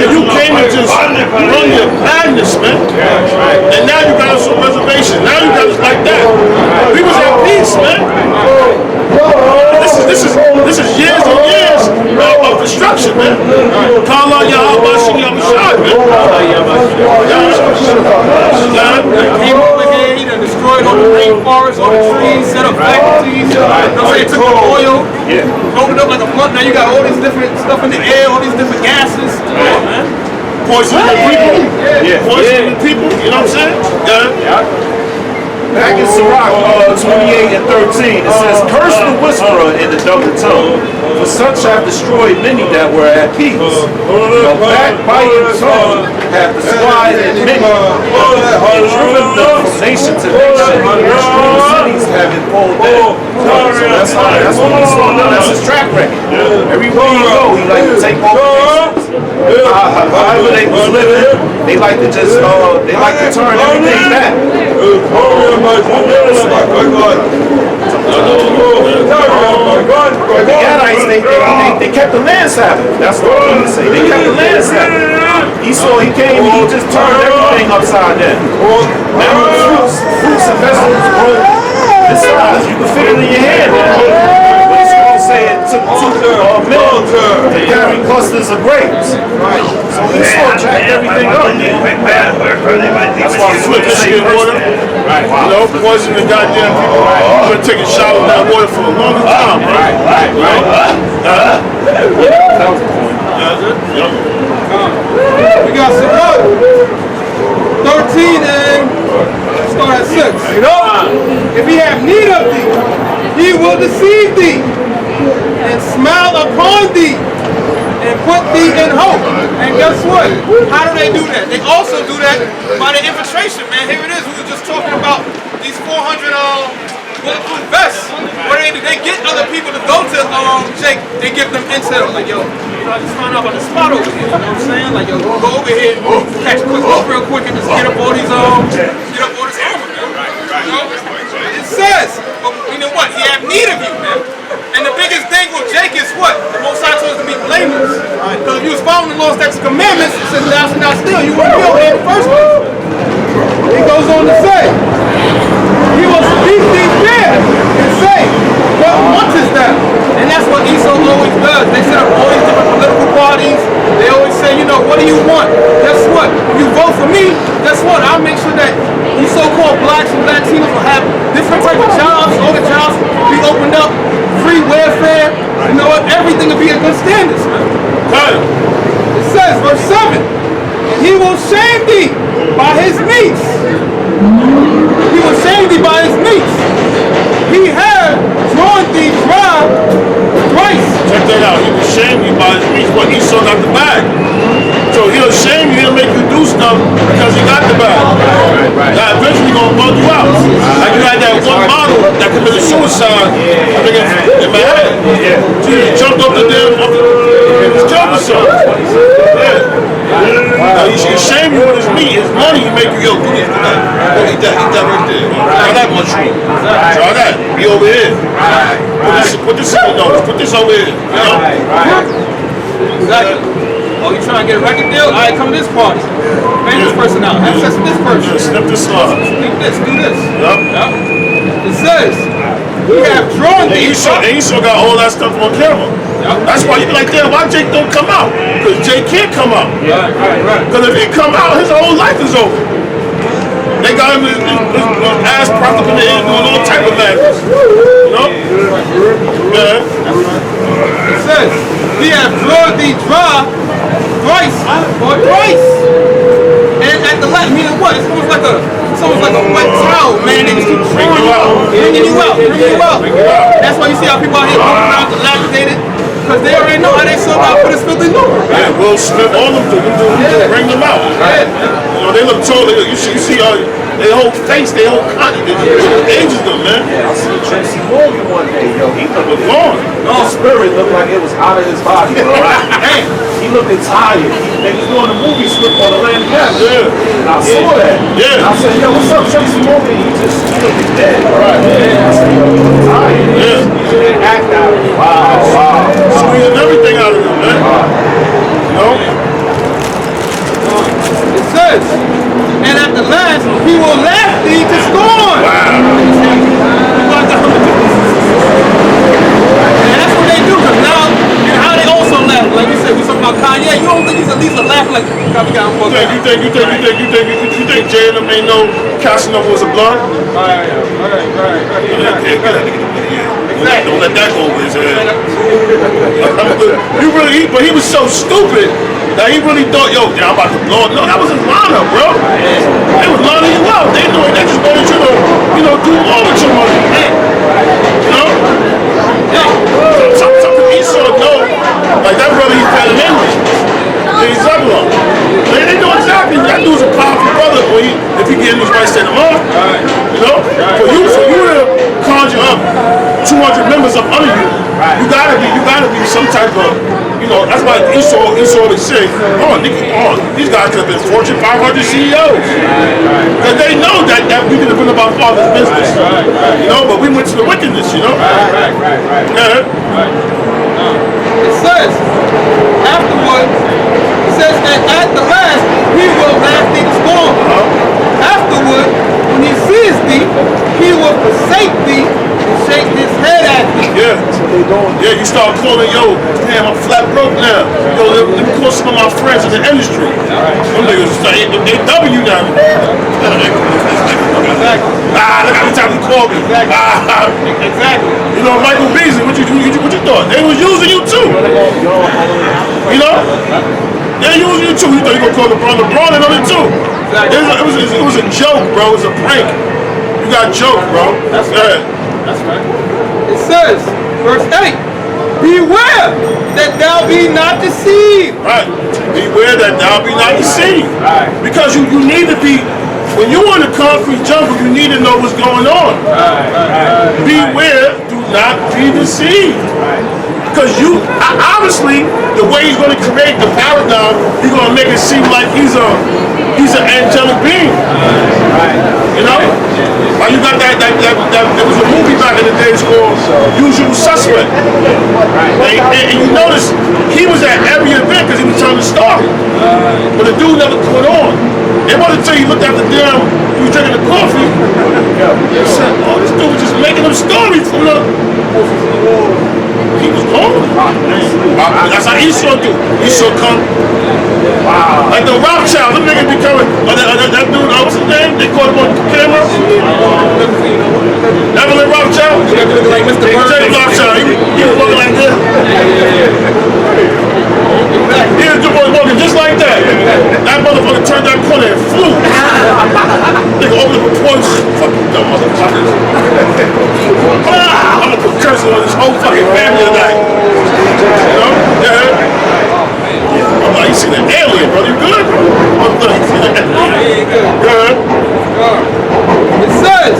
And you came and just run your madness, man. And now you got us on reservation. Now you got us like that. We was at peace, man. This is years and years of destruction, man. Call out Yahweh Shad, man. Came over here, he done destroyed all the rainforests, all the trees, set up factories. They took the oil, opened up like a blunt. Now you got all this different stuff in the air, all these different gases. Man. Poisoning the people. Poisoning the people, you know what I'm saying? Back in Sirach 28 and 13, it says, curse the whisperer and the double tongue, for such have destroyed many that were at peace. The backbiting tongue hath destroyed many, and driven them from nation to nation, and strong cities have been pulled down. So that's what he's doing. That's his track record. Everywhere you go, he like to take over nations. However they was living, they like to just they like to turn everything back. The Gadites, they kept the land Sabbath. That's what I'm going to say. They kept the land Sabbath. Esau, he came and he just turned everything upside down. Now fruits and vegetables grow this size. You can fit it in your hand now. But it's going to say it took milk to carry clusters of grapes. So Esau jacked everything up. That's why I'm Flip this shit in water. You know, poison the goddamn people. You've been taking shower in that water for a long time, bro. That was the point. We got some more. 13 and start at 6. If he have need of thee, he will deceive thee and smile upon thee and put thee in hope. And guess what? How do they do that? They also do that by the infiltration, man. Here it is. We were just talking about these 400 bulletproof vests. Where they get other people to go to Jake and give them intel. Like, yo, I just found out about the spot over here. You know what I'm saying? Like, yo, go over here, catch a quick look real quick, and just get up all these armor, man. You know? It says, but you know what? He have need of you, man. And the biggest thing with Jake is what? The Most High told us to be blameless. Because if you was following the law, statutes, commandments, it says thou shalt not steal. You wouldn't be over here in the first place. He goes on to say, he will speak thee fair and say, what wantest thou? And that's what Esau always does. They set up all these different political parties. They always say, you know, what do you want? Guess what? If you vote for me, guess what? I'll make sure that these so-called blacks and Latinos will have different type of jobs. All the jobs will be opened up. Free welfare. You know what? Everything will be at good standards, man. It says, verse 7, he will shame thee by his meats. He will shame thee by his meats. He had drawn thee dry thrice. Check that out. He will shame you by his meats, but Esau got the bag. So he'll shame you, he'll make you do stuff. stuff because he got the bag. That eventually gonna bug you out. Like you had that one model that committed suicide, I think in Manhattan. She just jumped up the damn, just killed herself. He shame you with his meat, his money, he make you, yo, do this, do that. Eat that right there. Try that mushroom. Try that. Be over here. Put this in the nose. Put this over here. You know? Exactly. Oh, you trying to get a record deal? All right, come to this party. Bang this person out. Have sex with this person. Snip this slide. Do this, do this. Yep. It says, we have drawn these. And Esau got all that stuff on camera. That's why you be like, damn, why Jake don't come out? Because Jake can't come out. Because if he come out, his whole life is over. They got him his ass propped up in the air doing all type of madness. You know? Yeah. It says, we have drawn thee dry thrice or thrice. And at the last, meaning what? It's almost like a wet towel, man. They just keep bringing you out. That's why you see how people out here walking around dilapidated. Because they already know how they sold out for this filthy lucre. Yeah, Will Smith, all of them bring them out. You know, they look tall. You see their whole face, their whole content, it ages them, man. I seen Tracy Morgan one day, yo. He looked gone. His spirit looked like it was out of his body, bro. He looked tired. They was doing a movie script on the land path. Yeah. And I saw that. Yeah. And I said, yo, what's up, Tracy Morgan? He looked dead. Right. I said, yo, he looked tired. Yeah. He didn't act out. Wow. Squeezing everything out of them, man. You know? It says, and at the last, he will laugh thee to scorn. And that's what they do, because now, and how they also laugh. Like we said, we talking about Kanye. You don't think he's at least a laugh like, You think Jay and them ain't know Casanova was a blunt? Right. Don't let that go over his head. But he was so stupid that he really thought, yo, I'm about to blow it. No, that was his lineup, bro. They was lining you up. They knew it. They just wanted you to, do all with your money. You know? Something Esau know. Like that brother, he fell in with. He's Zebulon. They know exactly. That dude's a powerful brother if he get in his right state of mind. You know? For you to conjure up 200 members up under you, you gotta be some type of, that's why Esau always say, these guys could have been Fortune 500 CEOs. Because they know that we could have been about Father's business. But we went to the wickedness, Right. Yeah. It says, afterward, it says that at the last, he will laugh thee to scorn. Afterward, when he sees thee, he will forsake thee and shake his head at thee. Yeah. Yeah, you start calling, damn, I'm flat broke now. Let me call some of my friends in the industry. Them niggas say, they W now. Exactly. Every time you call me. Exactly. Michael Beasley, what you thought? They was using you too. They using you too. You thought you gonna call LeBron and them too. Exactly. It was a joke, bro. It was a prank. You got joked, bro. That's right. That's right. It says, verse 8, beware that thou be not deceived. Right. Beware that thou be not deceived. Right. Because you need to be, when you're in the concrete jungle, you need to know what's going on. Right. Beware, do not be deceived. Because obviously, the way he's going to create the paradigm, he's going to make it seem like he's an angelic being. Like you got that there was a movie back in the days called Usual Suspect. And you notice he was at every event because he was telling the story. But the dude never caught on. They wanted to tell you he looked at the damn, he was drinking the coffee. He said, this dude was just making up stories from the... He was gone. That's how Esau do. Esau come. Wow. Like the Rothschild, them niggas be coming. That dude, what's his name? They caught him on camera. Evelyn Rothschild? Like Mr. James Rothschild. He was walking like this. He was walking just like that. That motherfucker turned that corner and flew. Nigga opened up a porch. Fucking dumb motherfuckers. I'm gonna put curses on this whole fucking family tonight. Yeah. I'm like, you see the alien, bro. You good? Good. It says,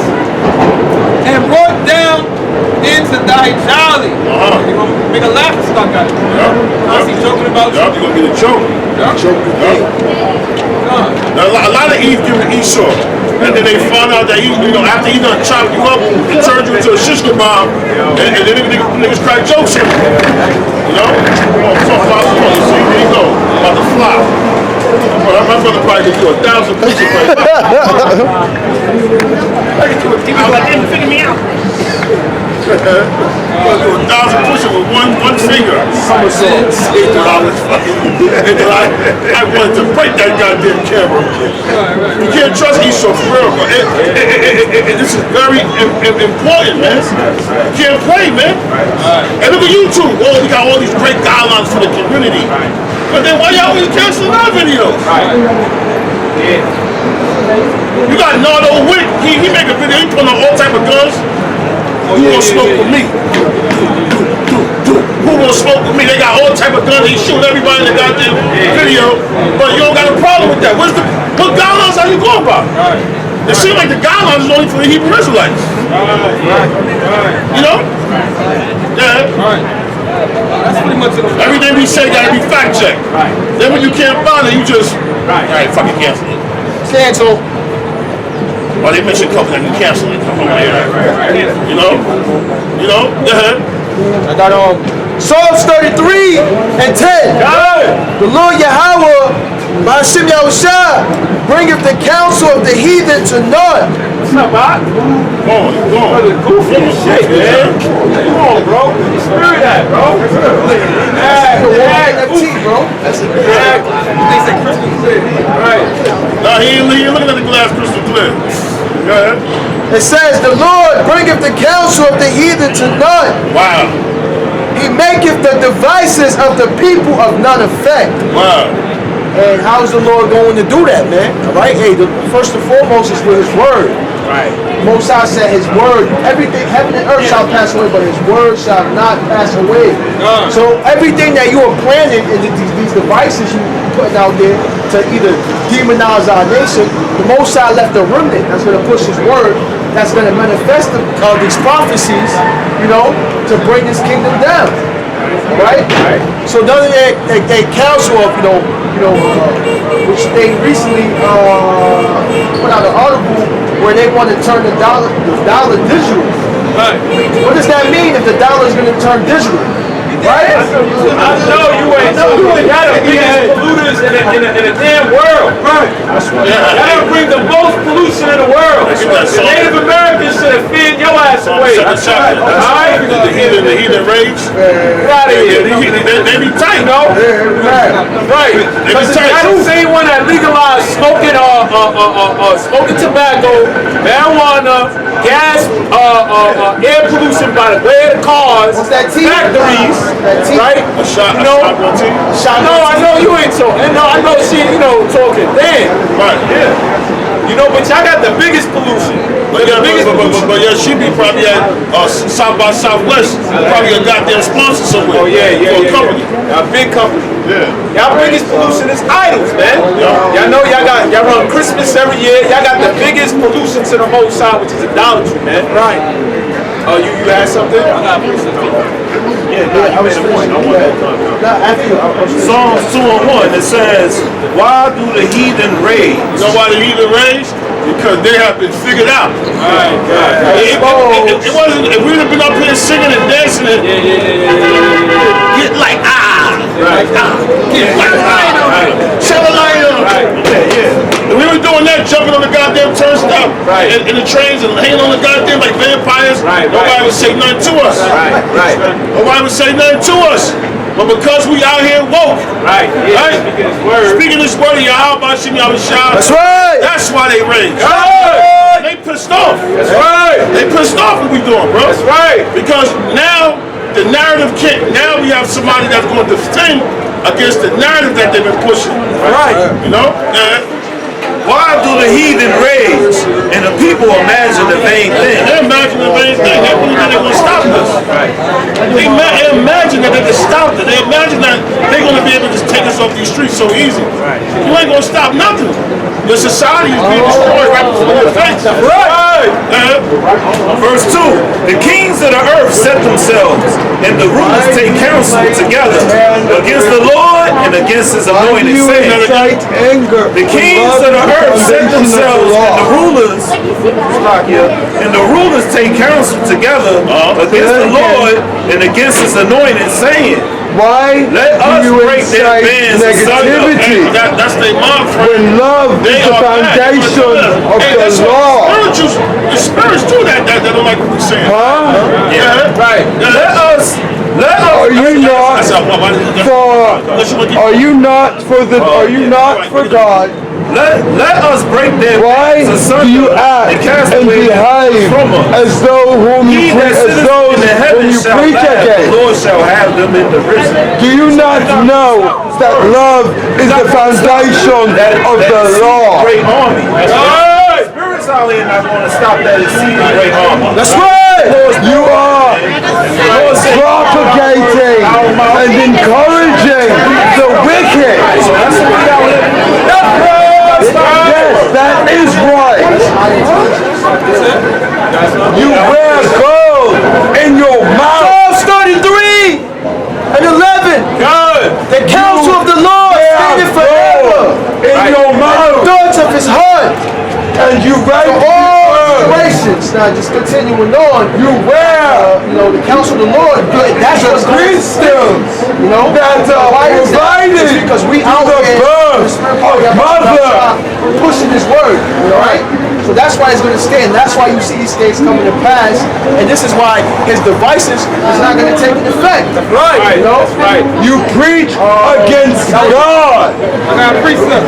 and brought down into thy jolly. You gonna make a laugh stuck at it. I see joking about you. You're gonna get a joke. A lot of Eve give Esau, and then they found out that after he done chopped you up and turned you into a shish kebab, and then niggas crack jokes on you. You know? Talk about see, there you go, about the fly. My brother probably could do 1,000 push-ups right now. I didn't figure me out. Do 1,000 push-ups with one finger. Somersault. I wanted to break that goddamn camera. You can't trust Esau for real, bro. This is very important, man. You can't play, man. And look at YouTube. Oh, we got all these great guidelines for the community. But then why y'all always canceling our videos? You got Nardo Wick. He make a video. He put on all type of guns. Who gonna smoke with me? Who gonna smoke with me? They got all type of guns. He shoot everybody in the goddamn video. But you don't got a problem with that. What guidelines are you going by? It seems like the guidelines is only for the Hebrew Israelites. You know? Yeah. That's pretty much it. Everything we say gotta be fact checked. Then when you can't find it, you just fucking cancel it. Cancel. Well, they mentioned company, you cancel it. You know? Go ahead. I got Psalms 33 and 10. The Lord Yahweh, Ba'ashim Yahushua, bringeth the counsel of the heathen to naught. What's up, Bob? Go on. Goofy as shit, man. Come on, bro. You spirit that, bro. Bro. That's a They say crystal clear. Right. Nah, he ain't looking at the glass crystal clear. Go ahead. It says, the Lord bringeth the counsel of the heathen to naught. Wow. He maketh the devices of the people of none effect. Wow. And how is the Lord going to do that, man? All right? Hey, first and foremost is with his word. Right. Most High said his word, everything, heaven and earth shall pass away, but his word shall not pass away. So everything that you are planning in these devices you putting out there to either demonize our nation, the Most High left a remnant that's going to push his word, that's going to manifest these prophecies, to bring his kingdom down. Right? So none of that council of, which they recently put out an article where they want to turn the dollar digital. Right. What does that mean if the dollar is going to turn digital? Right? I know you ain't. Y'all the biggest polluters in the damn world. Right. Y'all bring the most pollution in the world. The Native Americans should have fed your ass away. Alright? The heathen rage. Get out of here. They be tight. Right. Because it's not the same one that legalized smoking smoking tobacco, marijuana, gas, air pollution by the way of the cars, What's that tea? factories, right? A shot. No, I know you ain't talking. No, I know she, talking. Damn. Right. Yeah. But y'all got the biggest pollution. But yeah, she be probably at South by Southwest, probably a goddamn sponsor somewhere. Oh yeah. For a company. A big company. Yeah. Y'all biggest pollution is idols, man. Y'all know y'all run Christmas every year. Y'all got the biggest pollution to the Most High, which is idolatry, man. Right. Oh, you had something? I got something. I made a point. I want that. Psalms 2:1, it says, why do the heathen rage? You know why the heathen rage? Because they have been figured out. It wasn't, if we'd have been up here singing and dancing it, get like, get like, Shabalaya. And we were doing that, jumping on the goddamn turnstile in the trains and hanging on the goddamn like vampires. Nobody would say nothing to us. Nobody would say nothing to us. But because we out here woke, speaking this word, Yahweh Ba'ashim Yahushua, That's right. That's why they rage. They pissed off. That's right. They pissed off what we doing, bro. That's right. Because now the narrative can't. Now we have somebody that's going to defend against the narrative that they've been pushing. Right. Why do the heathen rage and the people imagine the vain thing? They imagine the vain thing. They believe that they're going to stop us. They imagine that they can stop it. They imagine that they're going to be able to just take us off these streets so easy. You ain't going to stop nothing. Your society is being destroyed right before your face. Right. Verse 2, the kings of the earth set themselves, and the rulers take counsel together against the Lord and against his anointed, saying, the kings of the earth set themselves, and the rulers take counsel together against the Lord and against his anointed, saying, why let us do you break their incite bands asunder. negativity That's their mind frame. when love is the foundation of the law? The spirits do that don't like what we're saying. Huh? Yeah, right. Are you not for God? Let us break their Why bands asunder. do you act and behave as though whom you preach against? The Lord shall have them in derision. Do you not know that love is the foundation of the law? Great army. Spirits out here not going to stop that exceeding great army. That's right. You are propagating and encouraging the wicked. Yes, that is right. You wear gold in your mouth. Psalms 33 and 11. Good. The counsel of the Lord standeth forever In your mouth. thoughts of his heart. And you write All generations. Now just continuing on. You wear The counsel of the Lord. That's the what's wisdoms That why is provided it's because we to out the here birth of mother. pushing his word, right? So that's why it's going to stand. That's why you see these things coming to pass, and this is why his devices is not going to take effect. Right. Right. You preach against God. I got a precept.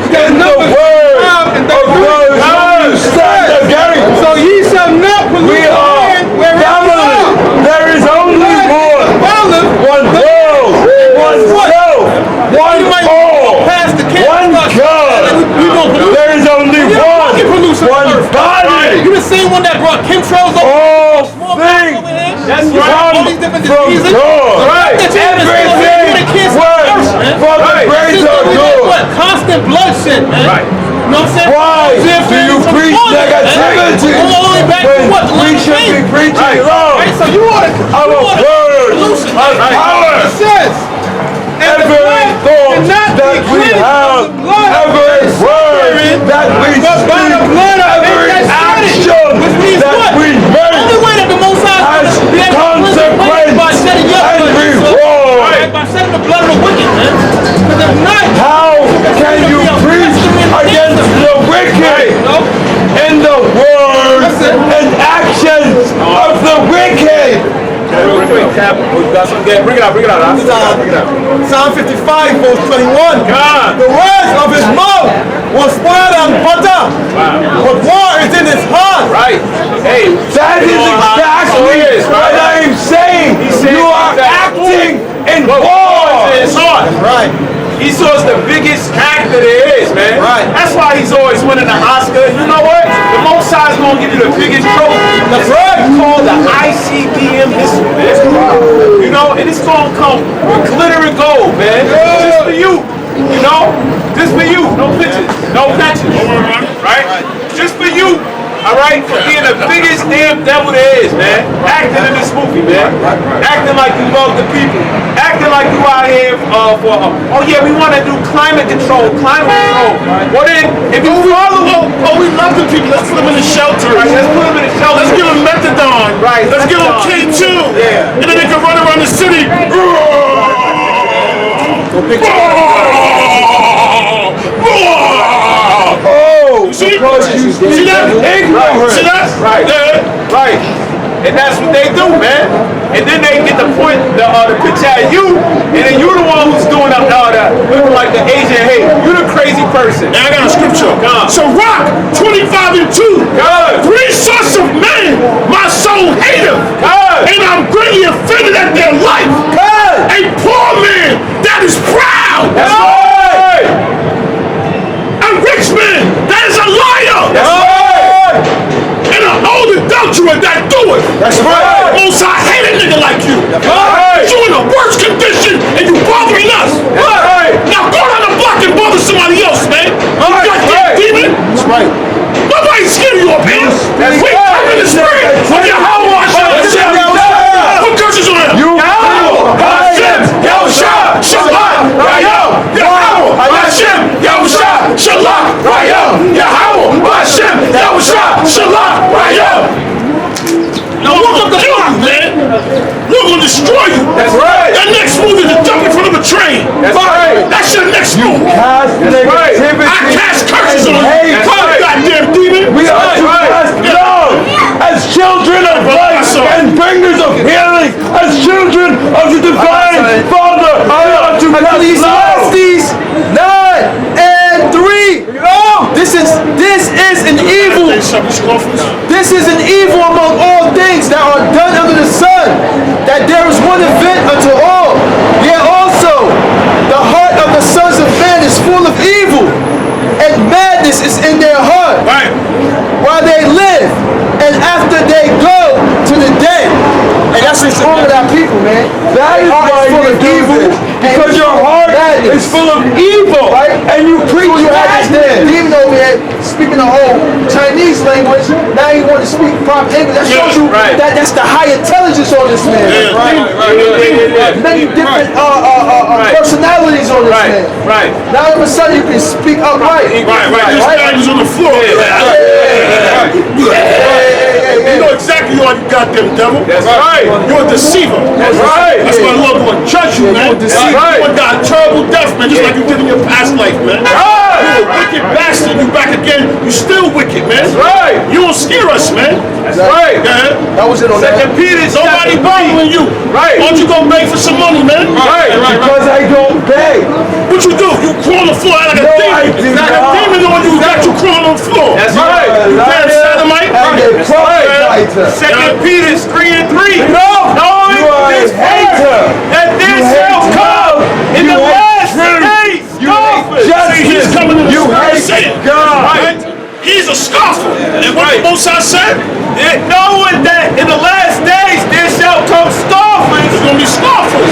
In the word of those who stand against. So ye shall not pollute We the are land wherein family. There is only one world, one self, one all, one God. There is only one body. You the same one that brought chemtrails over All things That's come all these different from diseases. God. Right. Everything works for the grace of God. What? Constant bloodshed, man. Right. You know what I'm saying? Why do you preach negativity when we should be preaching love? Right, so you want to Our words are power. It says, Every thought that we have, every word that we speak, every action that we make has consequence and reward. by shedding the blood of the wicked, man. Because if not, How can you preach against the wicked in the words and actions of the wicked? Real quick, Cap. Bring it out. Psalm 55 verse 21. God. The words of his mouth was sweeter than butter, but war is in his heart. Right. Hey, That is exactly what I am saying. You are acting in war. It's hard. Right. Esau's the biggest actor there is, man. Right. That's why he's always winning the Oscar. You know what? The Most High is gonna give you the biggest trophy. That's right. It's called the ICBM history, man. You know, and it's gonna come with glitter and gold, man. Just for you. You know? Just for you. No pictures. No pictures. Right? Just for you. All right, for being the biggest damn devil there is, man. Acting in this movie, man. Acting like you love the people. Acting like you out here for, oh yeah, we want to do climate control. Well then, if you follow, we love the people. Let's put them in the shelter. right, let's put them in the shelter. Let's give them methadone. Right, Let's give them methadone. K2. Yeah. And then they can run around the city. Oh, See? because you See that? ignorant. See that? Right. Yeah. Right. And that's what they do, man. And then they get the picture at you, and then you're the one who's doing looking like the Asian hate. You're the crazy person. And I got a scripture. God. So Rock 25:2. God. 3 sorts of men my soul hateth. God. And I'm greatly offended at their life. God. A poor man that is proud. That's right. A rich man that is a liar. That's right. And an old adulterer that do it. That's right. Most I hate a nigga like you. Right. You in in a worse condition and you bothering us. Right. Now go down the block and bother somebody else, man. You goddamn demon. That's right. Nobody's scaring you up here. We come in the spirit of Yahweh Hashem. Put curses on him. Yahweh Hashem. Yahushua. Shalom. Rayam. Yahweh Hashem. Yahushua. Shalom. Rayam. Yahweh Hashem. Yahushua. Shalom. Rayam. Now we're gonna kill you, man. We're gonna destroy you. That's right. That next move is to jump in front of a train. That's right. That's your next move. Cast negativity. I cast curses on you. That's Come, right. goddamn demon. We are to cast love as children of light and bringers of healing, as children of the divine Father. We are to cast love. Ecclesiastes 9:3. This is an evil. This is an evil among all things that are done under the sun, that there is one event unto all. Yet also the heart of the sons of man is full of evil, and madness is in their heart. Right. While they live, and after they go to the dead. And that's what's wrong with our people, man. That is why you do this. Because your heart is full of evil, right? And you preach You have this madness. demon over here speaking the whole Chinese language. Now he want to speak proper English. That shows you that's the high intelligence on this man. Many different personalities on this man. Right. Now all of a sudden you can speak upright. Right. This guy was on the floor. You know exactly who you goddamn devil. That's right. You're a deceiver. That's right. That's why the Lord will judge you, man. You're a deceiver. You would die a terrible death, man, just like you did in your past life, man. You're a wicked bastard. You back again. You still wicked, man. That's right. You don't scare us, man. That's right. Yeah. That was it on that. Second Peter Nobody bothering you. Right. Why don't you go beg for some money, man? Right. Because I don't beg. What you do? You crawl on the floor like a No, demon. I do Like a not. demon on you got you crawling on the floor. That's right. You damn sodomite. And a proprietor. Second Peter 3:3. No. Knowing You are a this hater. that there You shall hate come in the You hate last truth. days. You hate justice. See, he's coming in the You spirit hate saying, God. right? He's a scoffer. And what the Most High said? Knowing that in the last days there shall come scoffers. There's going to be scoffers.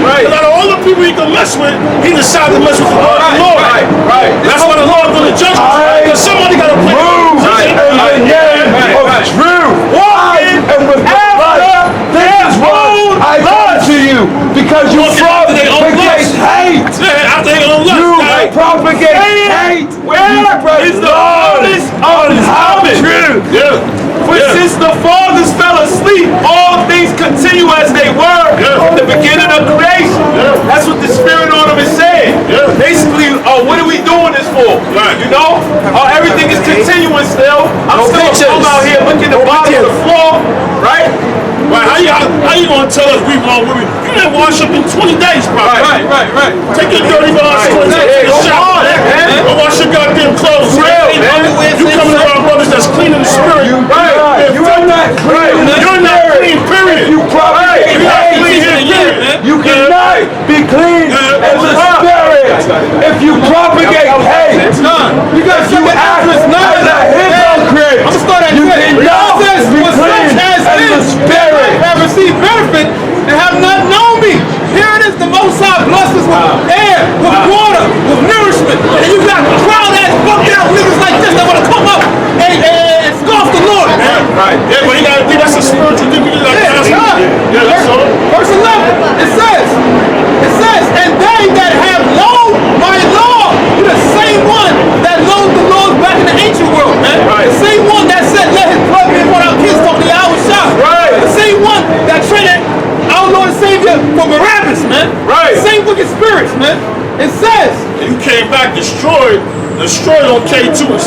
Right. Out of all the people he can mess with, he decided to mess with the Lord. Right. That's why the Lord going to judge us. Because somebody got to play Move in the name of truth. Walking And with the light. This is what I come to you. Because you propagate hate. After they don't You propagate hate. Where is the honest of his homage? For since the fathers fell asleep, all things continue as they were from the beginning of creation. That's what the Spirit on them is saying. Basically, what are we doing this for? You know? Everything is continuing still. I'm still out here looking at the bottom of the floor, right? Right, how you gonna tell us we wrong women? You didn't wash up in 20 days, probably. Right. Take your dirty ass to the shop. Go wash your goddamn clothes. You coming around brothers that's clean in the spirit. You are not clean. You're not clean, period. You propagate You're not clean here, hate. period. You cannot be clean in the spirit if you propagate hate. Because you act as a hypocrite. I'm start at You this. cannot It says, be "For clean such as in the this spirit." have received benefit and have not known me." Here it is, the Most High blessed us with air, with water, with nourishment. And you got crowd ass, bumped out niggas like this that want to come up and scoff the Lord. Right. Yeah, but you gotta think that's a spiritual thing. Yeah, that's all. Verse 11, it says, "And they that have known my law," you're the same one that loathed the laws back in the ancient world, man. The same one that said, "Let his blood be upon our kids," talking to our shop. The same one that traded our Lord and Savior for Barabbas, man. Same wicked spirits, man. It says, And you came back destroyed on K2 and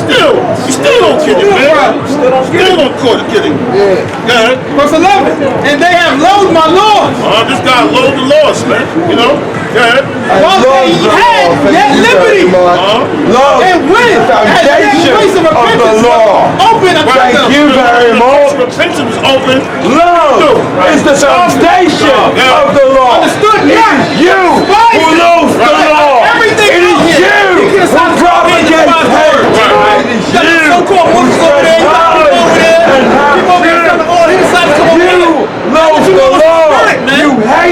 you still don't get it, man. Still don't get it. Yeah. verse 11, "And they have loathed my laws." This guy loathed the laws, man. You know? Yeah. While they had yet liberty Love and when the at that foundation place of of the repentance law. open unto Thank them. you very much. Repentance is open. Love is the foundation of the law. Understood? It Yeah. is you who loves the law. Everything It is out here. you He who propagates hate. Right. It is Got the you so-called who Muslims over there, spread you got people over knowledge there. and People over there have telling all his sides come over You here. love You the know the law. spirit, man. You hate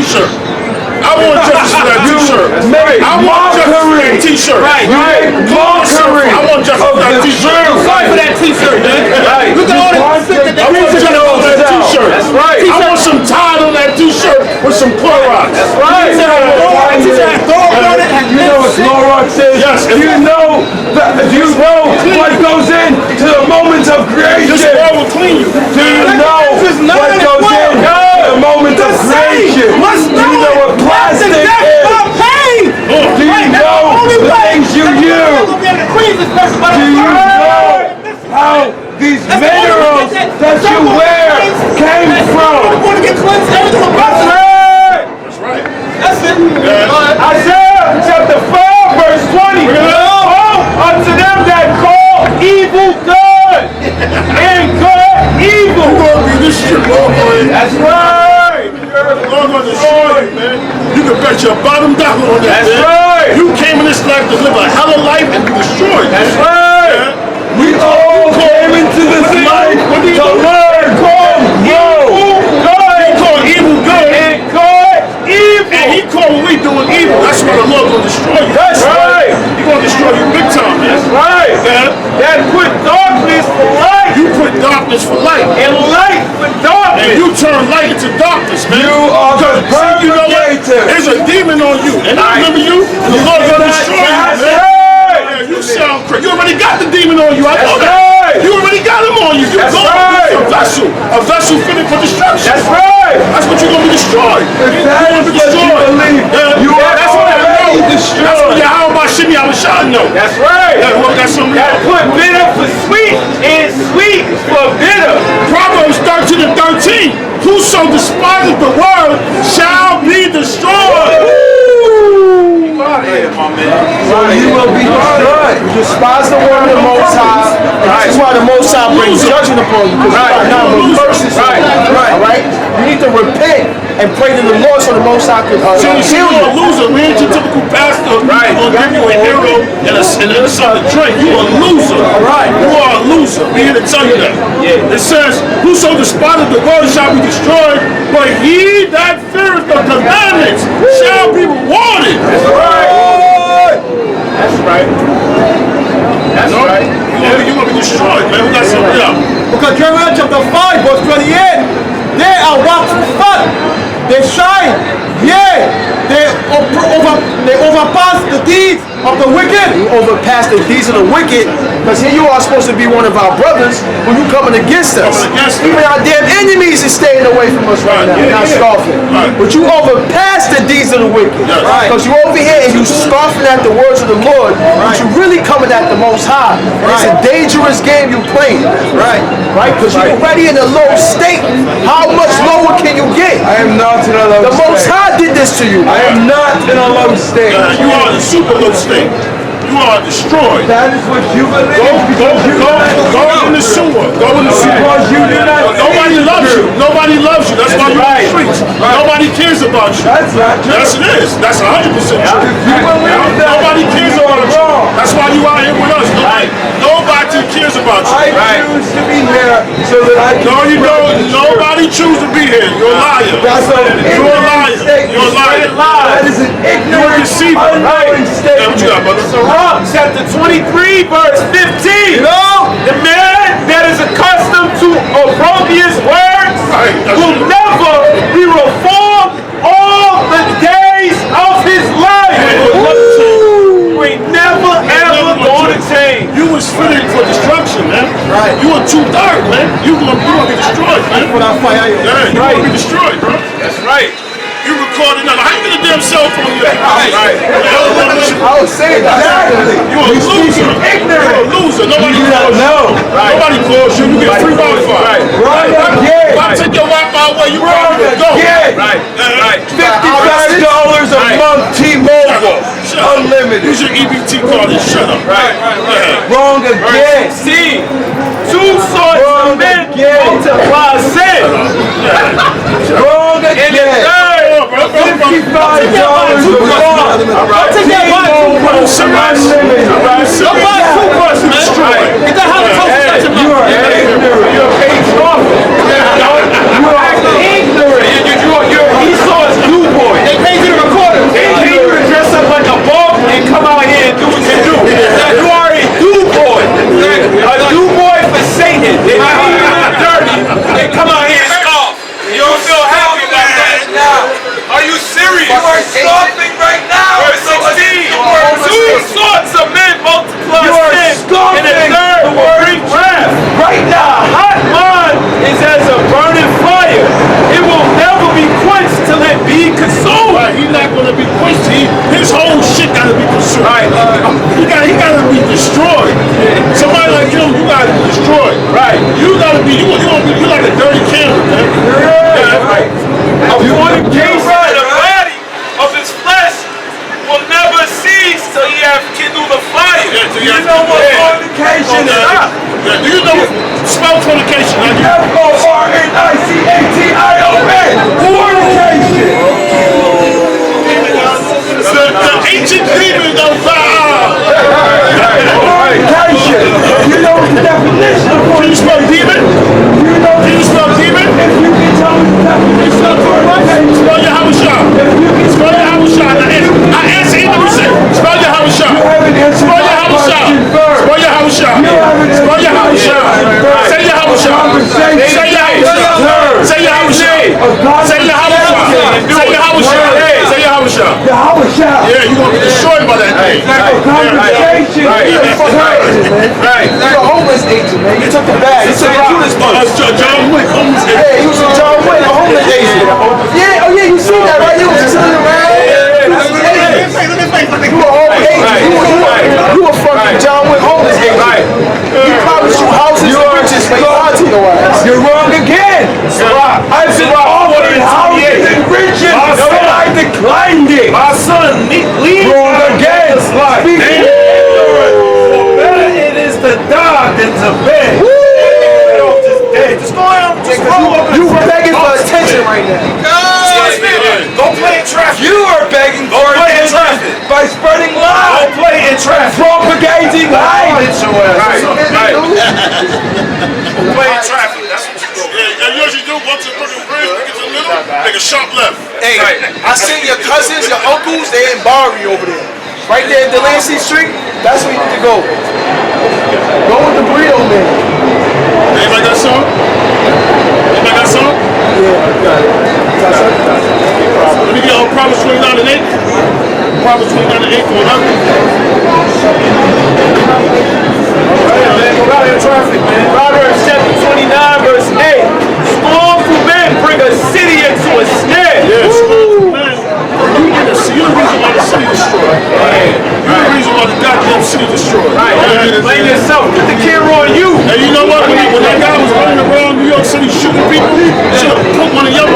t-shirt. I want justice for that t-shirt. I want justice for that t-shirt. Right. Mockery. I want justice for that t-shirt. Sorry for that t-shirt, man. Right. Look at all that shit that I want justice for that t-shirt. That's right. I want some Tide on that t-shirt with some Clorox. That's right. You know what Clorox is? Yes. Do you know what goes into the moments of creation? This oil will clean you. Do you know what goes into the moment of creation? Do you know what plastic is? Do you know the things you use? Do you know how these minerals that you wear came from? That's right. That's it. Isaiah chapter 4, verse 20. Unto them that call evil good and good evil. You're going to be this shit, boy. That's right. The Lord going to destroy you, man. You can bet your bottom dollar on that, That's man. right. You came in this life to live a hell of life and be destroyed. That's right. We all came into this life to learn from He called evil good. And good evil. And he called what we doing evil. That's why the Lord going to destroy you. That's right. He's going to destroy you big time, man. That's right. Man. That put darkness for light You put darkness for light. and light for darkness. And you turn light into darkness, man. You are the See, you know what? perpetrator. There's a demon on you. And I remember you. And the Lord going to destroy you, That's man. right. Yeah, you sound crazy. You already got the demon on you. I know That's that. right. You already got him on you. You're That's going to right. be a vessel fitted for destruction. That's right. That's what you're going to be destroyed. If that is what you believe, you are That's what I already know. destroyed. That's what Yahweh Shimmy Abishai know. That's right. That's something That else. put bitter for sweet and sweet for bitter. Proverbs 13 and 13. Whoso despises the word shall be destroyed. You will be destroyed. You despise the word of the Most High. And this is why the Most High brings judgment upon you. Because you are not reversing something. All right? You need to repent and pray to the Lord so the Most High can See, heal you're a you. loser. We ain't your typical pastor. Right. Gonna give you a hero and a side of drink. You a loser. Right. You are a loser. We here to tell you that. Yeah. It says, whoso despises the word shall be destroyed, but he that feareth the commandments shall be rewarded. That's right. That's right. That's right. You're gonna be destroyed, man. We got something else. Because Jeremiah chapter 5 verse 28, they are waxed fat, they shine, yea, they overpass the deeds of the wicked. You overpass the deeds of the wicked, because here you are supposed to be one of our brothers when you coming against us. Coming against us. Even our damn enemies is staying away from us right now, not scoffing. Right. But you overpass the deeds of the wicked. Yes. Because you over here and you scoffing at the words of the Lord, but you really coming at the Most High. And it's a dangerous game you playing. Right. Because you're already in a low state. How much lower can you get? I am not in a low The Most state. High did this to you. I am not in a low state. You are in a super low state. You are destroyed. That is what you believe. Go in the sewer. Go in the sewer. Because you did not. Nobody loves you. Nobody loves you. That's why you're in the streets. Nobody cares about you. That's not true. Yes, it is. That's 100% true. You believe that. Nobody cares about you. That's why you out here with us. Nobody cares about you. I choose to be here so that I can. No, you don't. Nobody choose to be here. You're a liar. That's an You're a liar. statement. You're a liar. That is an ignorant, deceiver. unknowing Yeah, what you got, statement. brother? Psalm chapter 23, verse 15. You know? The man that is accustomed to opprobrious words Right, that's will it. never be reformed all the days of his life. You ain't never ever gonna change. You was fitted for destruction, man. Right. You were too dark, man. You gonna be destroyed, man. Yeah, you gonna be destroyed, bro. That's right. You recording now. How you get a damn cell phone yet? Right. I was saying that. Exactly. You a loser. ignorant. You're a loser. Nobody You calls don't you. know. Nobody calls you. You get free Wi-Fi. Right. Wrong again. If I take your Wi-Fi away, you Wrong probably go. again. Right. Right. $55 a month T-Mobile. Shut up. Unlimited. Use your EBT card and shut up. Right. Wrong again. See, two sorts of men multiply sin. Wrong And the again. third, $55 a month. Take that Put some rest. Don't buy a toothbrush, man. Get that house conversation, You are man. ignorant. you're a paid scoffer. You are ignorant. You're Esau's newborn. destroyed. Somebody like him, you gotta be destroyed. Right. You gotta be, you like a dirty candle, man. Yeah, right. A fornication of the body of his flesh will never cease till he have kindled the fire. Yeah, Do you know what fornication is? Yeah, do you know what spell fornication? F-O-R-N-I-C-A-T-I-O-N. Fornication. The ancient demon of Fornication. You know the definition of Can you spell fornication? demon? You know Can you spell demon? if you can tell me the definition of fornication. Spell your Habashah. Spell your Habashah. I asked him to say, spell your Habashah. You haven't answered Spell your my Habashah. question first. Spell your Habashah. You haven't Spell your answered Habashah. my question. Say your Habashah. Conversation. Say your Habashah. Say your Habashah. Say your Habashah. Say your Habashah. Say your Habashah. The Habashah. Yeah, you're going to be destroyed by that thing. Conversation. Right. You're a homeless agent, man. You took the bag. You took the Judas bus. John Wick, homeless agent. Yeah, you was a John Wick, a homeless agent. Yeah, oh yeah, you see that, right? You was chilling around. You was an agent. You were a homeless agent. You were fucking John Wick homeless agent. You promised you houses and riches, but you lied to your ass. You're wrong again. I've been offered houses and riches, and I declined it. My son, leave Wrong again. Speak better it is to die than to beg. Just go out, just roll up. You begging for attention right now. Go play in traffic. You are begging for attention by spreading Go lies, play in traffic. propagating lies. Right. Play in traffic. That's what you do. Yeah, you usually do once you put the bridge, you get to the middle, make a sharp left. Hey, I seen your cousins, your uncles, they in Bari over there. Right there at Delancey Street, that's where you need to go. Go with the burrito man. Anybody got some? Anybody got some? Let me get on Proverbs 29 and 8. Proverbs 29 and 8 going up. Go out in traffic, man. Proverbs chapter 29, verse 8. Scornful men bring a city into a snare. Yeah, man. You're the reason why the city destroyed. You're the reason why the goddamn city destroyed. Right. Blame yourself. Put the camera on you. And you know what? When that guy was running around New York City shooting people, should have put one of your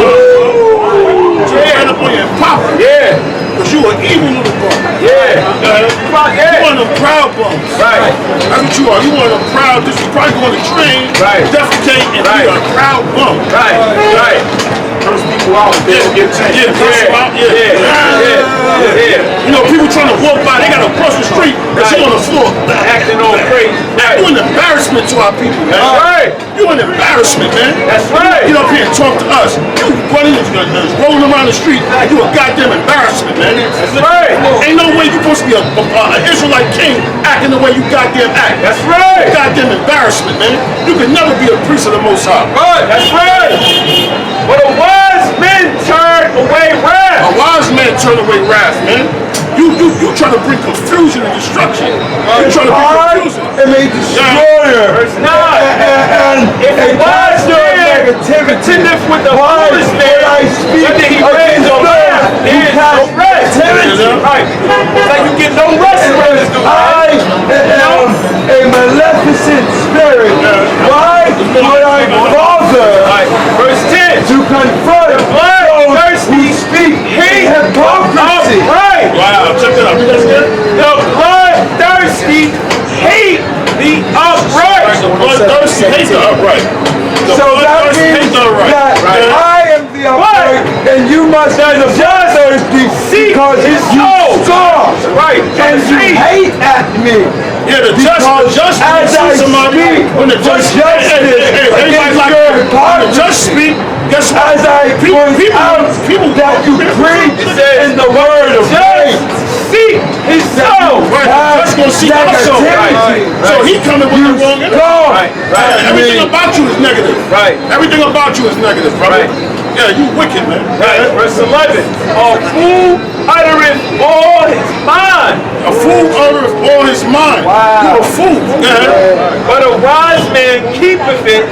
should have ran up on you and popped it. Yeah. Because you an evil little bum. Yeah. You one of them proud bums. Right. That's what you are. You one of them proud. This you probably go on the train, Right. defecate, and be a proud bum. Right. Right. Curse people out, they don't get changed. Yeah, curse them out. Yeah. You know, people trying to walk by, they got to cross the street, but you on the floor. Acting all crazy. You an embarrassment to our people, man. That's right. You an embarrassment, man. That's right. Get up here and talk to us. You running, rolling around the street, you a goddamn embarrassment, man. That's right. Ain't no way you supposed to be an Israelite king acting the way you goddamn act. That's right. Goddamn embarrassment, man. You could never be a priest of the Most High. Right. That's right. But a wise man turn away wrath. A wise man turn away wrath, man. You trying to bring confusion and destruction. You trying to bring confusion. And a destroyer. Verse 9. And If a wise man contendeth with the foolish man, whether he reigns or laugh, there is no rest. Right. It's like you get no rest from this dude. I am a maleficent spirit. Why would I bother Right. Verse 10. to confront those who speak hypocrisy? Right. Wow, check that out. You guys get it? The bloodthirsty hate the upright. The bloodthirsty hate the upright. The So that bloodthirsty hate means the upright. that I am the upright, and you must be the bloodthirsty because you saw Right. and you hate at me. Yeah, the just as I speak, when the just speak, guess what? As I point out that you preach in the word of faith, Seek his soul. Right, that's gonna see also. negativity. So he coming with the wrong energy. Right. Everything about you is negative. Right. Everything about you is negative, brother. Right. Yeah, you wicked, man. Right. Verse 11. A fool uttereth all his mind. A fool uttereth all his mind. Wow. You a fool. But a wise man keepeth it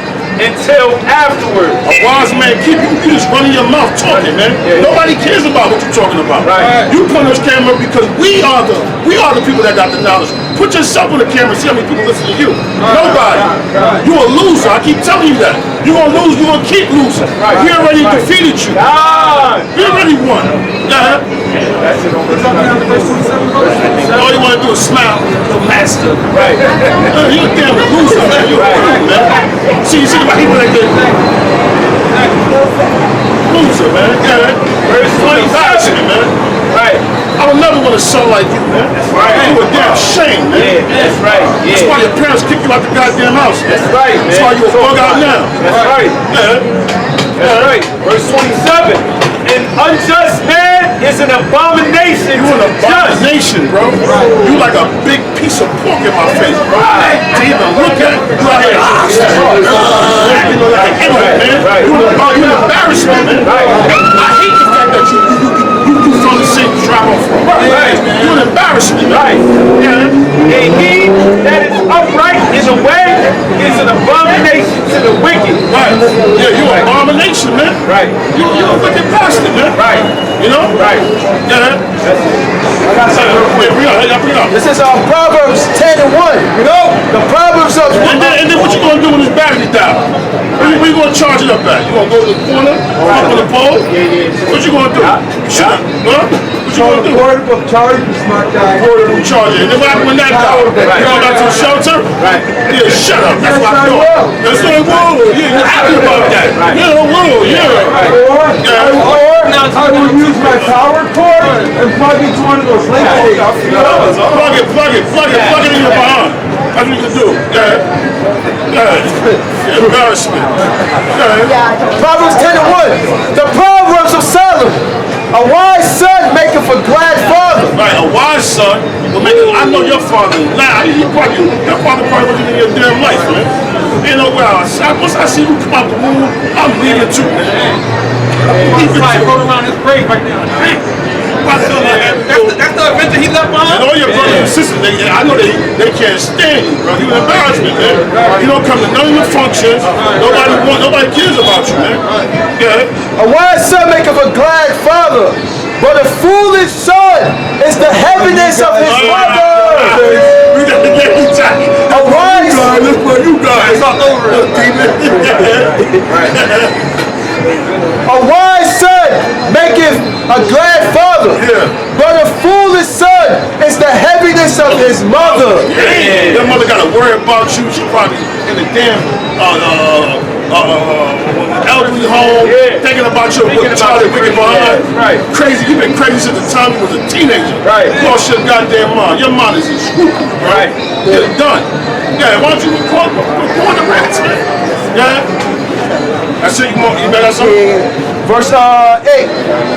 until afterwards. A wise man keep you just running your mouth talking, man. Nobody cares about what you're talking about. Right. You put on this camera because we are the people that got the knowledge. Put yourself on the camera and see how many people listen to you. Nobody. You a loser. I keep telling you that. You're gonna lose, you're gonna keep losing. He already defeated you. He already won. Yeah. All you wanna do is smile, your master. Right. You're a damn loser, man. You're a loser, man. See the people like that. Loser, man. Yeah. Verse 27. Man. Right. I would never want a son like you, man. That's right. You a damn shame, man. Yeah, that's right. That's why Yeah. your parents kicked you out the goddamn house. That's right, man. That's why you a bug out now. That's right. Yeah. That's right. Verse 27. An unjust man is an abomination. You an to the just. abomination, bro. You like a big piece of pork in my face, bro. To even look at. You out here. You know, like an idiot, man. You an embarrassment, man. I hate the fact that you from the same tribe I'm from. Right. You an embarrassment, Right. Yeah. And he that is upright in the way is an abomination to the wicked. Right. Yeah, you an abomination, man. Right. You a wicked bastard, man. Right. You know? Right. Yeah. I got something real quick. Bring it up. This is Proverbs 10 and 1. You know? The Proverbs of... And then what you gonna do when this battery die? Where you gonna charge it up at? You gonna go to the corner, up on the pole? What you gonna do? Shut up, huh? What you gonna do? Portable charger, smart guy. Portable charger. And then what happened when that died? You going back to the shelter? Right. Yeah, shut up. That's what I'm doing. That's what I'm doing. Yeah, you're happy about that. Yeah, I will. Yeah. I will use my power cord and plug into one of those link stations. Plug it in your behind. That's what you can do. Yeah. Embarrassment. Proverbs 10 and 1. The Proverbs of Solomon. A wise son maketh a glad father. Right, a wise son will make it. I know your father. Nah, your father probably wasn't in your damn life, man. Ain't no way. Once I see you come out the womb, I'm leaving too, man. He's probably rolling around his grave right now. That's the adventure he left behind. And all your brothers and sisters, I know they can't stand you, bro. You an embarrassment, man. You don't come to none of your functions. Nobody cares about you, man. Yeah. A wise son maketh a glad father, but a foolish son is the heaviness of his mother. We got to get you tight. A wise son. Look where you guys. It's all over. A wise son maketh a glad father, but a foolish son is the heaviness of his mother. Yeah. Your mother got to worry about you. She probably in the damn elderly home, thinking about your child wicked behind. Right. Crazy. You've been crazy since the time you was a teenager. Right. You lost your goddamn mind. Your mind is in scruples, bro. Right. Get it done. Yeah, why don't you record the rats, man? Yeah. That's it. You better have something? Verse 8,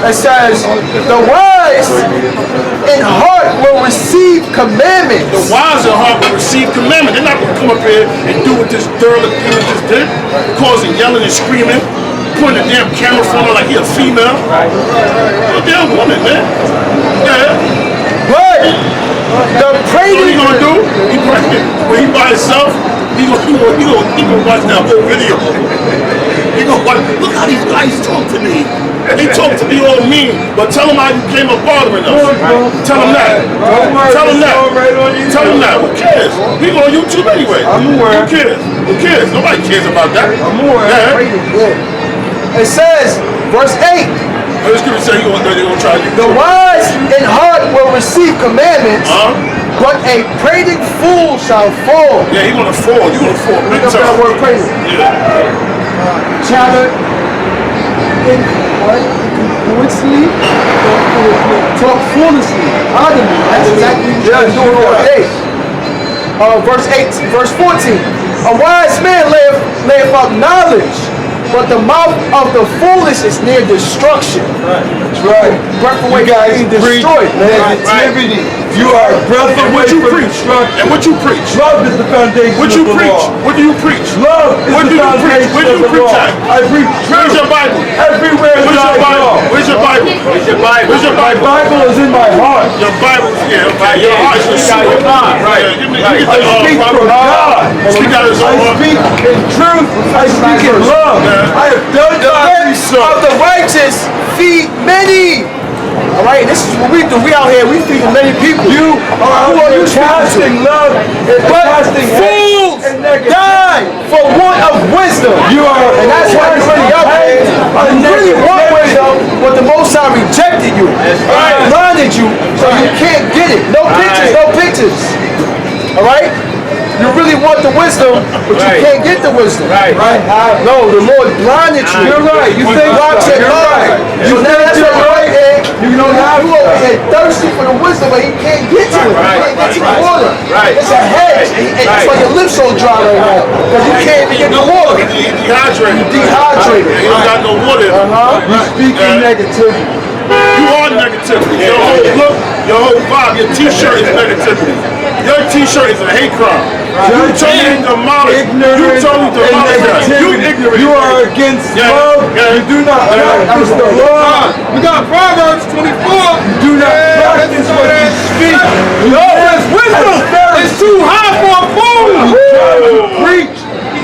it says, the wise in heart will receive commandments. The wise in heart will receive commandments. They're not going to come up here and do what this derelict demon just did, causing yelling and screaming, putting a damn camera phone on like he a female. You're a damn woman, man. Yeah. But the What he gonna do? When he by himself, he gonna watch that whole video. He gonna watch. Look how these guys talk to me. They talk to me all mean, but tell them how you came up bothering us. Tell them that. Tell them that. Tell them that. Who cares? We go on YouTube anyway. I'm aware. Who cares? Who cares? Nobody cares about that. I'm aware. Yeah. It says, verse 8, This scripture say they're gonna try to. the wise in heart will receive commandments, but a prating fool shall fall. Yeah, he gonna fall. You gonna fall. Look up that word prating. Yeah. Chatter in what? Foolishly? Talk foolishly. Audibly. That's exactly what you're doing on 8. Verse 14. A wise man layeth up knowledge, but the mouth of the foolish is near destruction. That's right. Breath You away guys being preach destroyed. negativity. You are a breath And away what you from preach? destruction. And what you preach? Love is the foundation What you of the preach? law. What do you preach? Love is What the do you preach? foundation Where do of you the preach law. at? I preach Where's truth your Bible? everywhere Where's that your I Bible? go. Where's your Bible? Where's your Bible? Where's your My Bible? Bible is in my heart. Your Bible, yeah, okay. Your heart is You got your mind, right. Yeah, give me I the speak from Proverbs. God. Speak out his I own heart. speak in truth. I speak in love. I have done The not men Esau. of the righteous feed many. All right, this is what we do. We out here, we feed many people. You are Who are you casting love and But casting fools hate and negativity. die for want of wisdom. You are And that's why you're really up here. You really want wisdom, but the Most High rejected you. Blinded you, so you can't get it. No pictures, no pictures. All right? You really want the wisdom, but you can't get the wisdom. Right. No, the Lord blinded you. You're right. You think God said you're blind. right. So now that's you're what right here. You don't have You over here thirsty for the wisdom, but he can't get to it. He can't get to the water. It's a hedge. And that's why your lips so dry right now. Because you can't even get the water. He dehydrated. Dehydrated. He don't got no water. You speak in negativity. You are negativity. Your whole look, your whole vibe, your t-shirt is negativity. Your t-shirt is a hate crime. You totally demolish. You totally demolish that. You ignorant. You are against love. You do not practice the law. We got Proverbs 24. Do not practice what you speak. His wisdom is too high for a fool. Preach.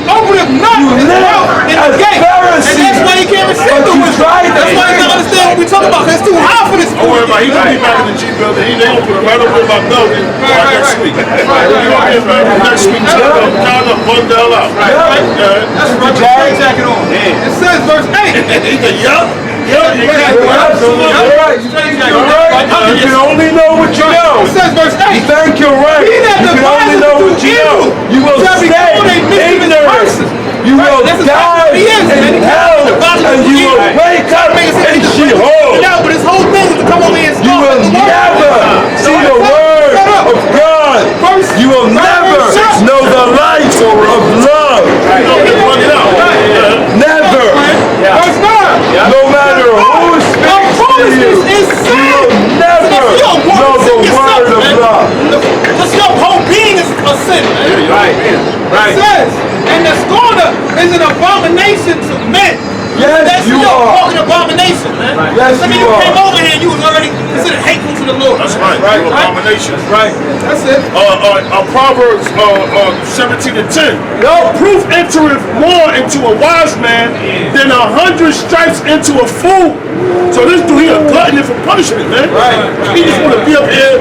Openeth not his mouth in the gate. And that's why he can't receive the wisdom. That's why he doesn't understand what we talking about. It's too high for this Don't fool. worry about it. He's going to be back in the G building. They going to put him right over in my building next week. Next week, kind of bug the hell out. That's right. Straight jacket on. It says verse 8. He's a yup. Yup. You're right. Straight You're jacket. right. You can only know what you know. It says verse 8. You think you're right. He that You can only devises know to what do you know. evil You will shall be stay called a mischievous ignorant. person. You will This is die what he is, man. in He hell, can't devise and to you do will evil. wake up in Sheol. Yeah, but his whole thing is to come over here and You stop will the word. never see the word of God. You will never know the light of love. Never. Verse 9. No matter who speaks to you, Is you will never know the word of love. Just your whole being is a sin, man. It says, and the scorner is an abomination to men. Yes, That's you your are. fucking abomination, man. Yes, I mean, you you are. came over here and you was already considered hateful to the Lord. That's right. You're an abomination. Right. That's it. Proverbs 17:10. No proof entereth more into a wise man than 100 stripes into a fool. So this dude, he a glutton for punishment, man. Right. He just want to be up here.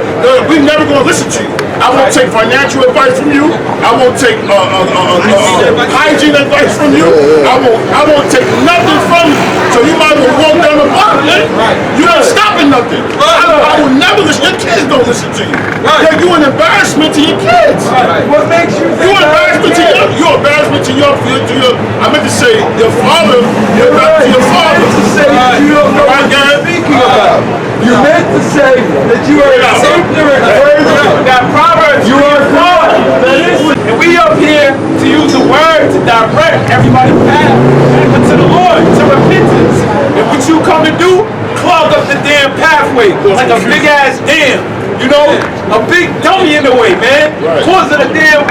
We never gonna listen to you. I won't take financial advice from you. I won't take hygiene advice from you. I won't take nothing from you. So you might as well walk down the block, man. You ain't stopping nothing. I will never listen. Your kids don't listen to you. Yeah, you an embarrassment to your kids. What makes you You think embarrassment to your, you embarrassment to your, I meant to say your father. You're embarrassment to your father. to say that you don't know what you're speaking about. You meant to say that you are an ignorant person. Got Proverbs. You are God. And we up here to use the word to direct everybody's path to the Lord, to repentance. And what you come to do, clog up the damn pathway like a big ass dam. You know, a big dummy in the way, man. Causing a damn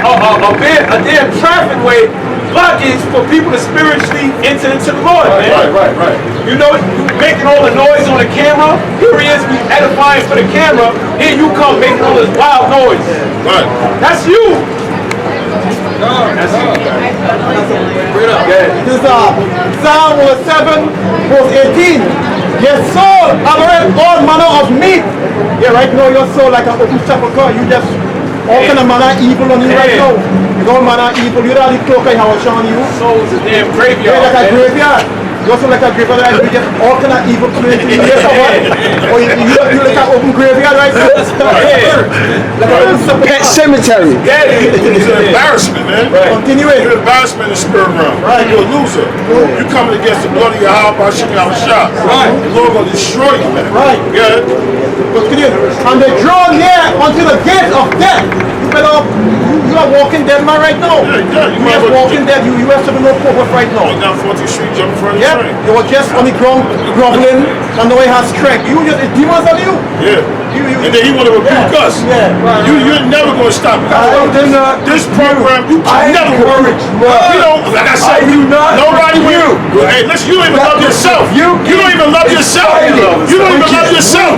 traffic way blockage for people to spiritually enter into the Lord, man. Right. You know, you making all the noise on the camera. Here he is, we edifying for the camera. Here you come making all this wild noise. Right. That's you. This is Psalm 7, verse 18. Your soul abhorreth all manner of meat. Yeah, right now your soul like an open sepulchre. You just all kind of manner of evil on you right now. You all manner of evil. You know the cloak I have on you. Soul's a damn Yeah, graveyard. like a man. graveyard. You also like a graveyard, right? You get all kind of evil coming into you. Yes, or what? Or you like an open graveyard, right? Like an open sepulchre. Pet cemetery. It's an embarrassment, man. Continue it. You're an embarrassment in the spirit realm. Right. You're a loser. You coming against the blood of your house by shooting out a shot. Right. The Lord gonna destroy you, man. Right. Yeah. Continue. And they draw near unto the gate of death. You are walking dead man right now. Yeah, you You might are as well- walking dead. You have to be no purpose right now. Walk down 14th Street, jumping for the Yep. train. You were just on the ground groveling and now he has strength. You just demons on you. Yeah. And then he want to rebuke us. Yeah. You're never going to stop it. This program, you can never work. You don't, like I said, nobody will. Hey, listen, you don't even love yourself. You don't even love yourself. You don't even love yourself.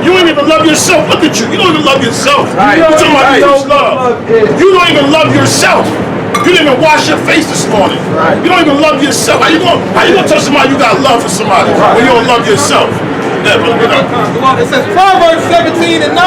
You don't even love yourself. Look at you. You don't even love yourself. You talking about love. You don't even love yourself. You didn't even wash your face this morning. Right. You don't even love yourself. How you gonna tell somebody you got love for somebody when you don't love yourself? Yeah, but it says Proverbs 17 and 9.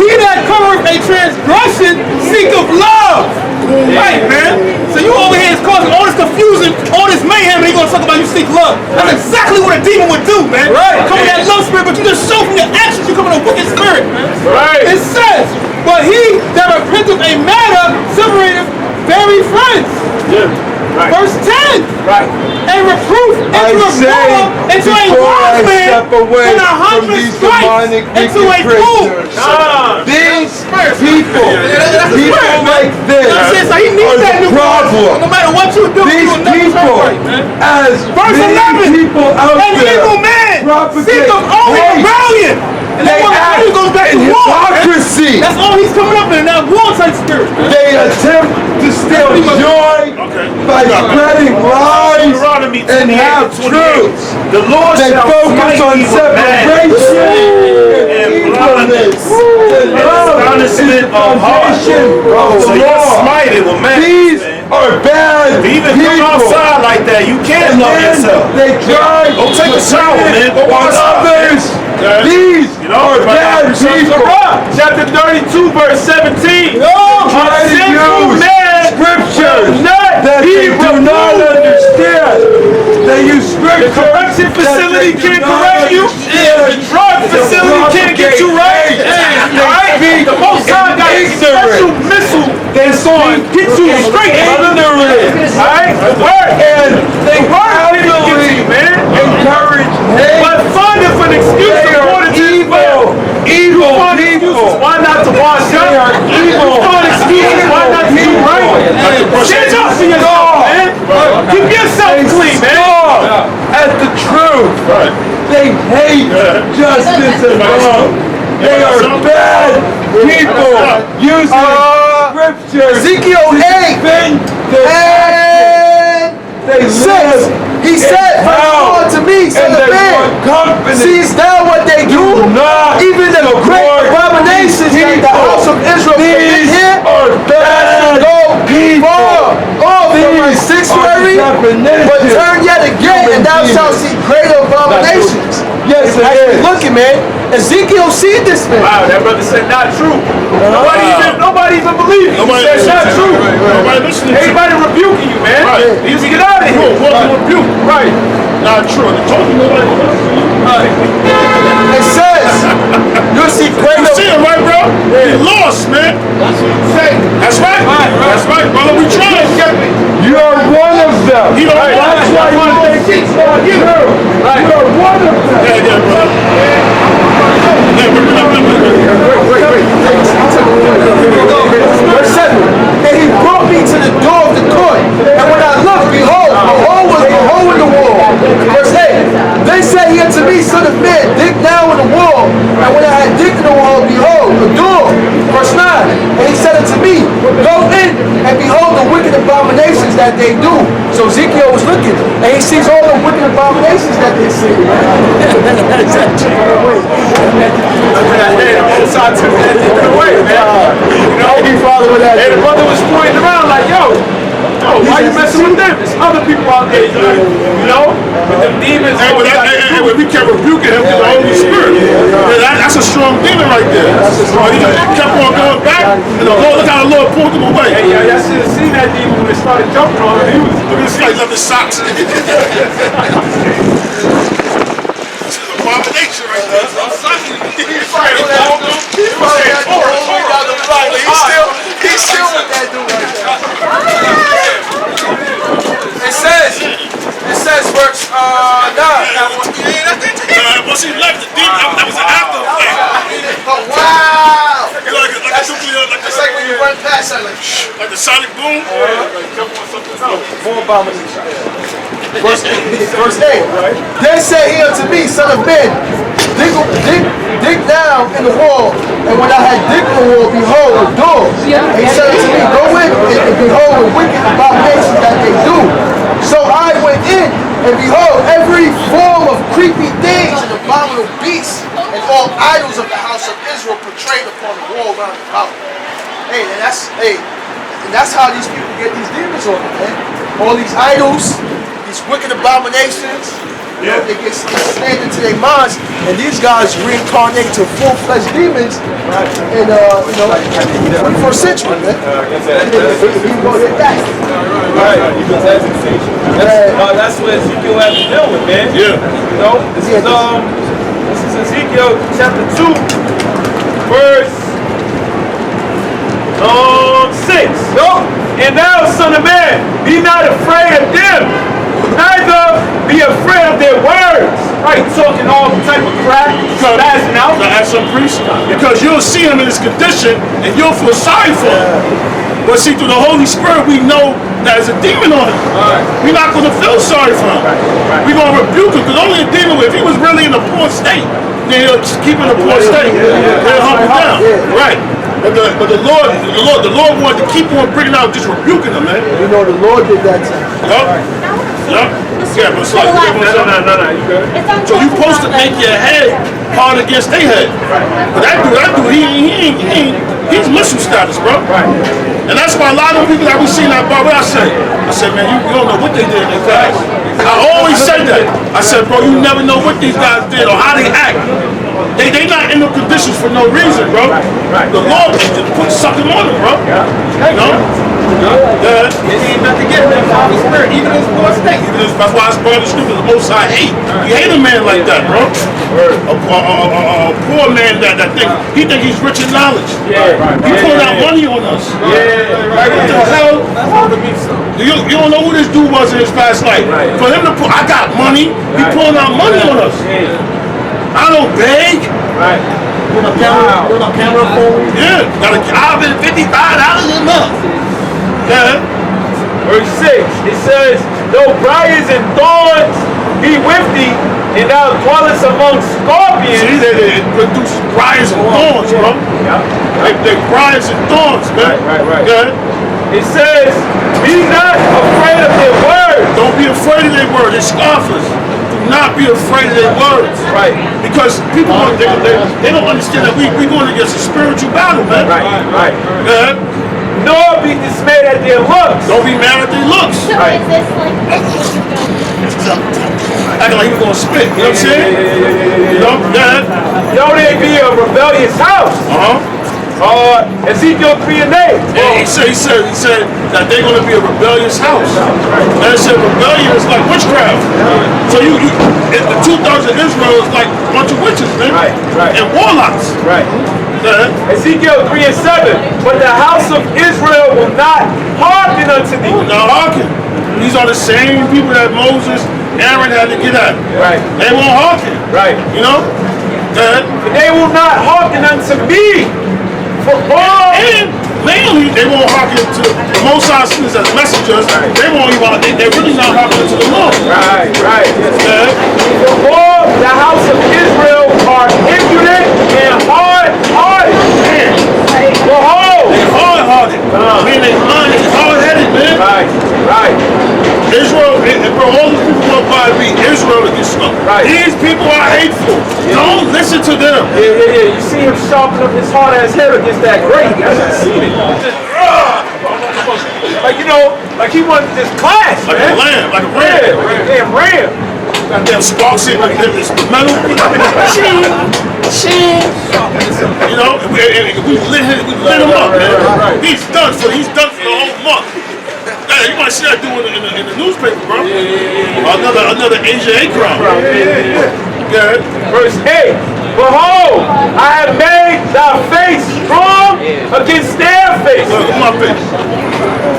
He that covereth a transgression seeketh love. Right, man. So you over here is causing all this confusion, all this mayhem, and you gonna talk about you seek love. That's exactly what a demon would do, man. Right. Come with that love spirit, but you just show from your actions you come in a wicked spirit, man. Right. It says, but he that repenteth a matter separateth very friends. Yeah. Right. Verse 10. Right. And reproof into a fool, into a wise man, and 100 stripes into a fool. These people like this so he needs that new problem. No matter what you do, these people, as Verse 11, people out an there, evil man seek of only rebellion. And they act goes back in to war. hypocrisy. That's all he's coming up in, that war type spirit. They attempt to steal joy by spreading lies and half truths. The Lord they shall focus on separation and evilness. Astonishment of heart. So you're smited with man. These are bad people. Even come outside like that, you can't love yourself. They try go take a shower, man. Go on others. These are bad people. Chapter 32, verse 17. Try to use scriptures that they do not understand. They use scriptures. The correction facility can't correct you. The drug facility can't get you right. The Most High got a special missile that's on get you straight. Alright? The word. And they actually encourage hate. But find it for an excuse according to evil people. Why not to wash up? Evil. Find excuses why not to do right. Stand up for yourself, man. Keep yourself clean, man. At the truth. They hate justice and love. They are bad people using scriptures. Ezekiel 8 and 6. He said, "Come to me, son of man. Seest thou what they do? Even the great abominations that the house of Israel commit here are bad people. All from my sanctuary, but turn yet again, and thou shalt see greater abominations." Yes, it is. Looking, man. Ezekiel see this, man. Wow, that brother said not true. Nobody even believed you. He said not true. Nobody listening. Everybody rebuking you, man. You need to get out of here. Rebuke. Right. Not true. They told you nobody listening. It says, you'll see greater. You see it, right, bro? You lost, man. That's what I'm saying. That's right. That's right, brother. We tried. You are one of them. You don't That's why you think it's not true. You are one of them. Yeah, brother. Verse 7. And he brought me to the door of the court, and when I looked, behold, a hole was a hole in the wall. Verse 8. Then said he unto me, Son of man, dig now in the wall. And when I had digged in the wall, behold, a door. Verse 9. And he said unto me, Go in, and behold the wicked abominations that they do. So Ezekiel was looking, and he sees all the wicked abominations that they see. And the brother was pointing around like, yo, why you messing with them? There's other people out there, you know? But them demons. Hey, we kept rebuking him with the Holy Spirit. That's a strong demon right there. He kept on going back, and the Lord, look how the Lord pulled him away. Hey, y'all should have seen that demon when they started jumping on him. He was like left his socks. This is abomination right there. He's still with that dude. It says verse 9. Once he left the demon, that was an after effect. Oh, wow. It's like when you run past that, like the sonic boom. More abomination. Verse 8. Then said he unto me, Son of man, dig down in the wall. And when I had digged in the wall, behold, a door. And he said unto me, Go in, and behold the wicked abominations that they do. So I went in, and behold, every form of creepy things and abominable beasts, and all idols of the house of Israel portrayed upon the wall round about. And that's how these people get these demons on them, man. All these idols, these wicked abominations, you know, they get slammed into their minds, and these guys reincarnate to full-fledged demons in, you know, 21st century, man. That's what Ezekiel has to deal with, man. Yeah. You know, this is Ezekiel Chapter 2, verse 6. And thou, son of man, be not afraid of them, neither be afraid of their words. Right, talking all type of crap, spazzing out. As some priest, because you'll see him in his condition and you'll feel sorry for him. But see, through the Holy Spirit, we know that there's a demon on him. We're not going to feel sorry for him. We're going to rebuke him, because only a demon, if he was really in a poor state, then he'll keep in a poor state. He'll humble down. Right. But the Lord wanted to keep on bringing out, just rebuking them, man. You know, the Lord did that to Yup. Yeah, but so No, you good. So you supposed to make your head hard against their head. But that dude, he's missile status, bro. And that's why a lot of people that we see in that bar, what I said, man, you don't know what they did in their class. I always said that. I said, bro, you never know what these guys did or how they act. They not in the conditions for no reason, bro. The Lord just put something on them, bro. You know? It ain't nothing to get him from the Spirit, even in his poor state. That's why it's part of the scripture, the Most High hate. He hate a man like that, bro. A poor man that he think he's rich in knowledge. He pulling out money on us. Like, what the hell? You don't know who this dude was in his past life. For him to put, I got money, he pulling out money on us. I don't beg. With a camera phone. Yeah, I've been $55 a month. Yeah. Verse 6, it says, though briars and thorns be with thee, and thou dwellest among scorpions. See, they produce briars and thorns, bro. They briars and thorns, man. Right. Yeah. It says, be not afraid of their words. Don't be afraid of their words. They're scoffers. Do not be afraid of their words. Right. Because people, they don't understand that we're going against a spiritual battle, man. Right. Yeah. Nor be dismayed at their looks. Don't be mad at their looks. So is this like Acting like he was going to spit. You know what I'm saying? You know? Yeah. Though they be a rebellious house. Ezekiel 3 and 8. Yeah, he said that they're going to be a rebellious house. And it said rebellion is like witchcraft. So the 2/3 of Israel is like a bunch of witches, man. Right. And warlocks. Right. Yeah. Ezekiel 3 and 7. But the house of Israel will not hearken unto thee. Now hearken. These are the same people that Moses, Aaron had to get at. Right. They won't hearken. Right. You know? Yeah. They will not hearken unto me. And mainly, they won't hearken to the Most High senders as messengers. They won't even. They're really not hearkening to the Lord. Right. Yeah. For the house of Israel are impudent and hard-hearted. Behold, They're hard-hearted. I mean, their mind is hard-headed, man. Right. Israel, bro, all these people want to be Israel against them. Right. These people are hateful. Don't listen to them. Yeah. You see him sharpen up his hard-ass head against that grate. I just seen it. Like, you know, like he wanted to just clash, Like man. a lamb, like a ram. Yeah, like a damn ram. Goddamn sparks in like this metal. You know, we lit him up, man. He's done for the whole month. Hey, you might see that dude in the newspaper, bro. Another Asia A crowd. Yeah. Verse 8. Behold, I have made thy face strong against their face. Look at my face.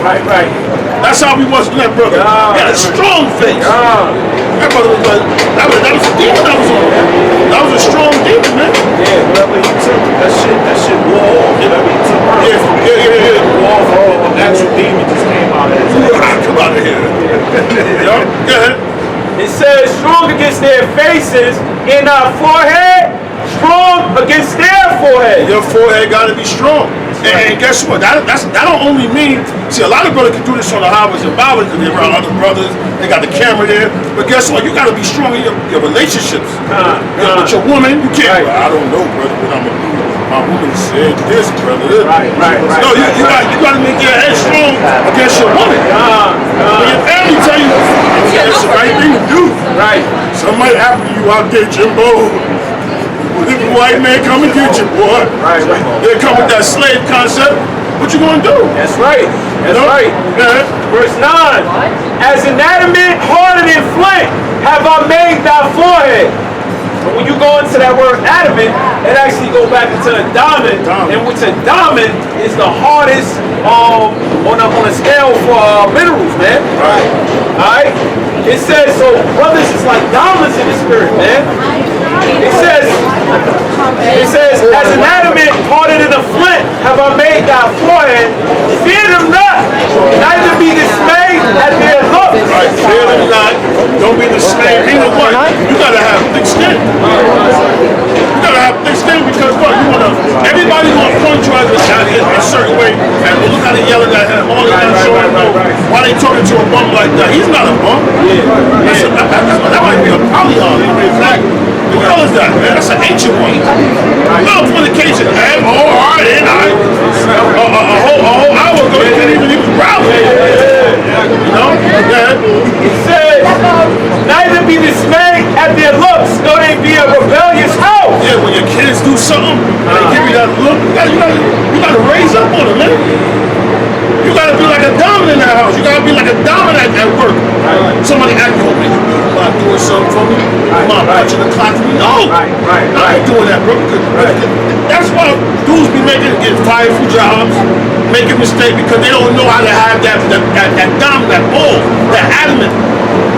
Right. That's how we was with that brother. He had a strong face. That brother was like, that was a demon that was on him. That was a strong demon, man. Whatever he took, that shit wore off. Whatever he took, Yeah. wore off. The natural demon just came out of his head. Come out of here. Yeah. It says strong against their faces, in our forehead, strong against their forehead. Your forehead got to be strong. And guess what? That don't only mean, see, a lot of brothers can do this on the highways and byways because they're around other brothers, they got the camera there. But guess what? You got to be strong in your relationships. With your woman, you can't. Well, I don't know, brother, what I'm going to do. My woman said this, brother. Right. No, you got to make your head strong against your go out there, Jimbo. If the white man come and get you, boy. Right. They come with that slave concept. What you gonna do? That's right. That's right. Yeah. Verse 9. As an adamant harder than flint have I made thy forehead. But when you go into that word adamant, it actually goes back into a diamond. And which a diamond is the hardest on a scale for minerals, man. Right. Alright? It says, so brothers is like diamonds in the spirit, man. It says, as an adamant harder than a flint have I made thy forehead. Fear them not, neither be dismayed at their looks. Right, fear them not. Don't be dismayed. Either one. You gotta have thick skin. You gotta have thick skin because what? You wanna. Everybody's gonna point you out in a certain way, and look how they yelling at him. All that showing why they talking to a bum like that? He's not a bum. That might be a polygon. What the hell is that, man? That's an ancient one. No fornication. A whole hour ago, he couldn't even growl. You know? It says, neither be dismayed at their looks, though they be a rebellious house. Yeah, when your kids do something, they give you that look. You gotta raise up on them, man. You gotta be like a dominant in that house. You gotta be like a dominant at work. Somebody asking you, man, you mind doing something for me? You mind punching the clock for me? No. I ain't doing that, bro. That's why dudes be get fired from jobs, make a mistake because they don't know how to have that dominant, that ball, that adamant.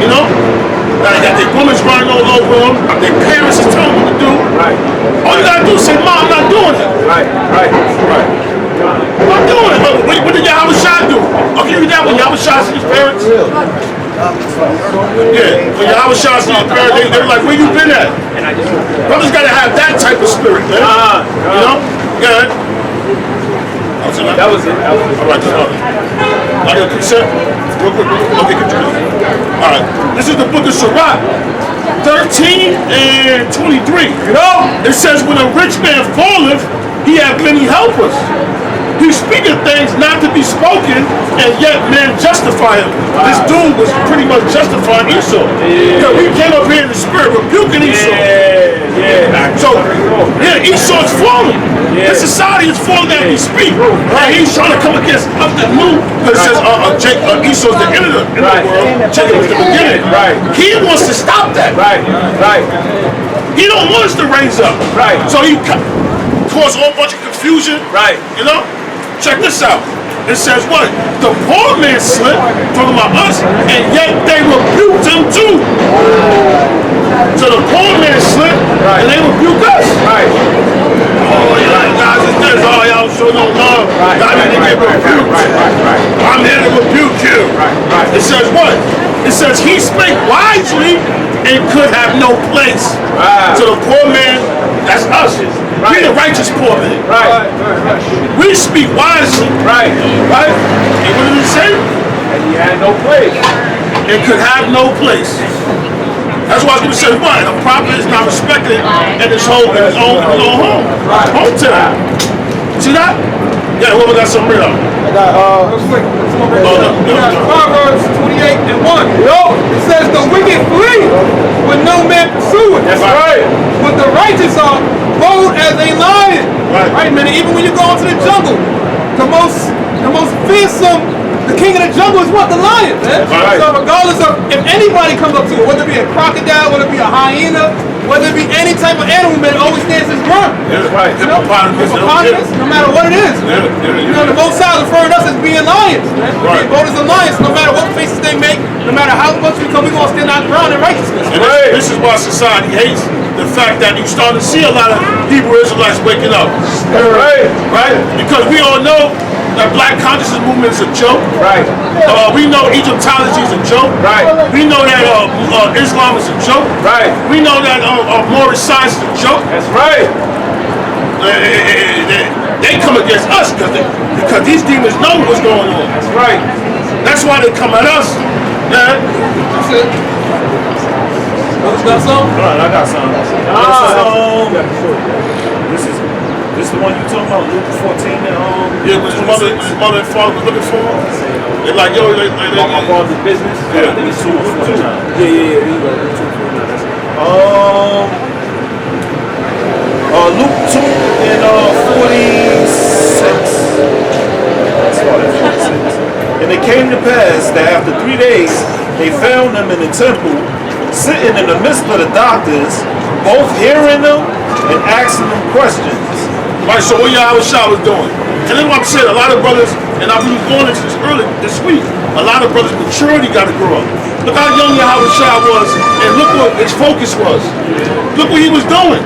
You know? That their women's running all over them, their parents is telling them what to do. All you gotta do is say, Mom, I'm not doing it. I'm not doing it. What did Yahweh Shah do? I'll give you that when Yahweh Shah sees his parents. Yeah, when Yahweh Shah sees his parents, they're like, where you been at? Brothers gotta have that type of spirit, man. You know? Yeah. That was it. All right, I got consent. Real quick. Okay, continue. All right. This is the book of Sirach, 13 and 23. You know, it says, when a rich man falleth, he hath many helpers. He speaketh things not to be spoken, and yet men justify him. This dude was pretty much justifying Esau. Because he came up here in the spirit rebuking Esau. So, Esau's falling. The society is falling as we speak. And he's trying to come against something new. Because it says Esau's the end of the world. Jacob is the beginning. He wants to stop that. He don't want us to raise up. So he caused a whole bunch of confusion. You know? Check this out. It says what? The poor man slipped, talking about us, and yet they rebuked him too. So the poor man slipped, and they rebuked us. Oh, guys, it's this. Oh, y'all show no love. Y'all need to get rebuked. I'm here to rebuke you. It says what? It says he spake wisely and could have no place. So the poor man, that's us. We the righteous poor man. We speak wisely. And what did he say? And he had no place. It could have no place. That's why I was going to say, what? A prophet is not respected in his own home. Hometown. See that? Yeah, what was that some real? Proverbs 28 and 1. It says the wicked flee when no man pursueth. That's right. But the righteous are bold as a lion. Right, man. Even when you go into the jungle, the most fearsome, the king of the jungle is what? The lion, man. So regardless of if anybody comes up to you, whether it be a crocodile, whether it be a hyena, whether it be any type of animal, man, it always stands his ground. You know? Hippopotamus, no matter what it is. You know, the Most High is referring to us as being lions, man. Being bold as a lion, so no matter what faces they make, no matter how much we come, we're going to stand our ground in righteousness. And this is why society hates the fact that you start to see a lot of Hebrew Israelites waking up. Right? Because we all know that black consciousness movement is a joke. We know Egyptology is a joke. We know that Islam is a joke. We know that Moorish science is a joke. That's right. They come against us because these demons know what's going on. That's right. That's why they come at us. That's it. Got some? I got some. This is the one you talking about, Luke 14 and yeah, when his mother and father was looking for him. They're like, yo, My father's business. I think it's 2 or 4 times. Yeah. Luke 2 and 46. Start at 46. And it came to pass that after 3 days they found him in the temple, sitting in the midst of the doctors, both hearing them and asking them questions. Right, so what Yahweh was doing. And then what I'm saying, a lot of brothers, and I was going into this early this week, a lot of brothers' maturity got to grow up. Look how young Yahweh was, and look what his focus was. Look what he was doing.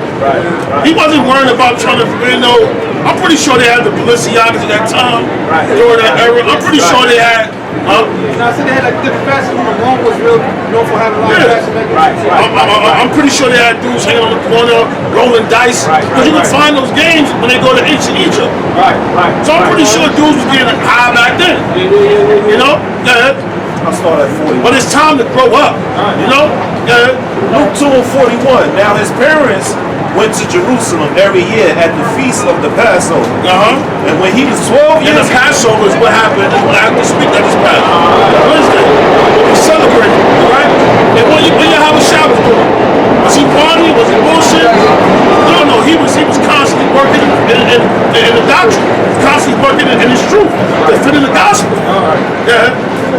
He wasn't worrying about trying to, I'm pretty sure they had the Balenciagas at that time, during that era. I'm pretty sure they had, I said they had like different fashion. Rome was real known for having a lot of fashion makers. I'm pretty sure they had dudes hanging on the corner, rolling dice. Because you can find those games when they go to ancient Egypt. So I'm pretty sure dudes was getting high back then. You know? Yeah. I'll start at 40. But it's time to grow up. You know? Yeah. Luke 2 and 41. Now his parents went to Jerusalem every year at the feast of the Passover. And when he was 12 years old. And the Passover is what happened when I have to speak that is past. Wednesday. We celebrated, right? And when Yahweh was doing, was he partying? Was he bullshit? No, he was constantly working in the doctrine, constantly working in his truth to fit in the gospel. Yeah.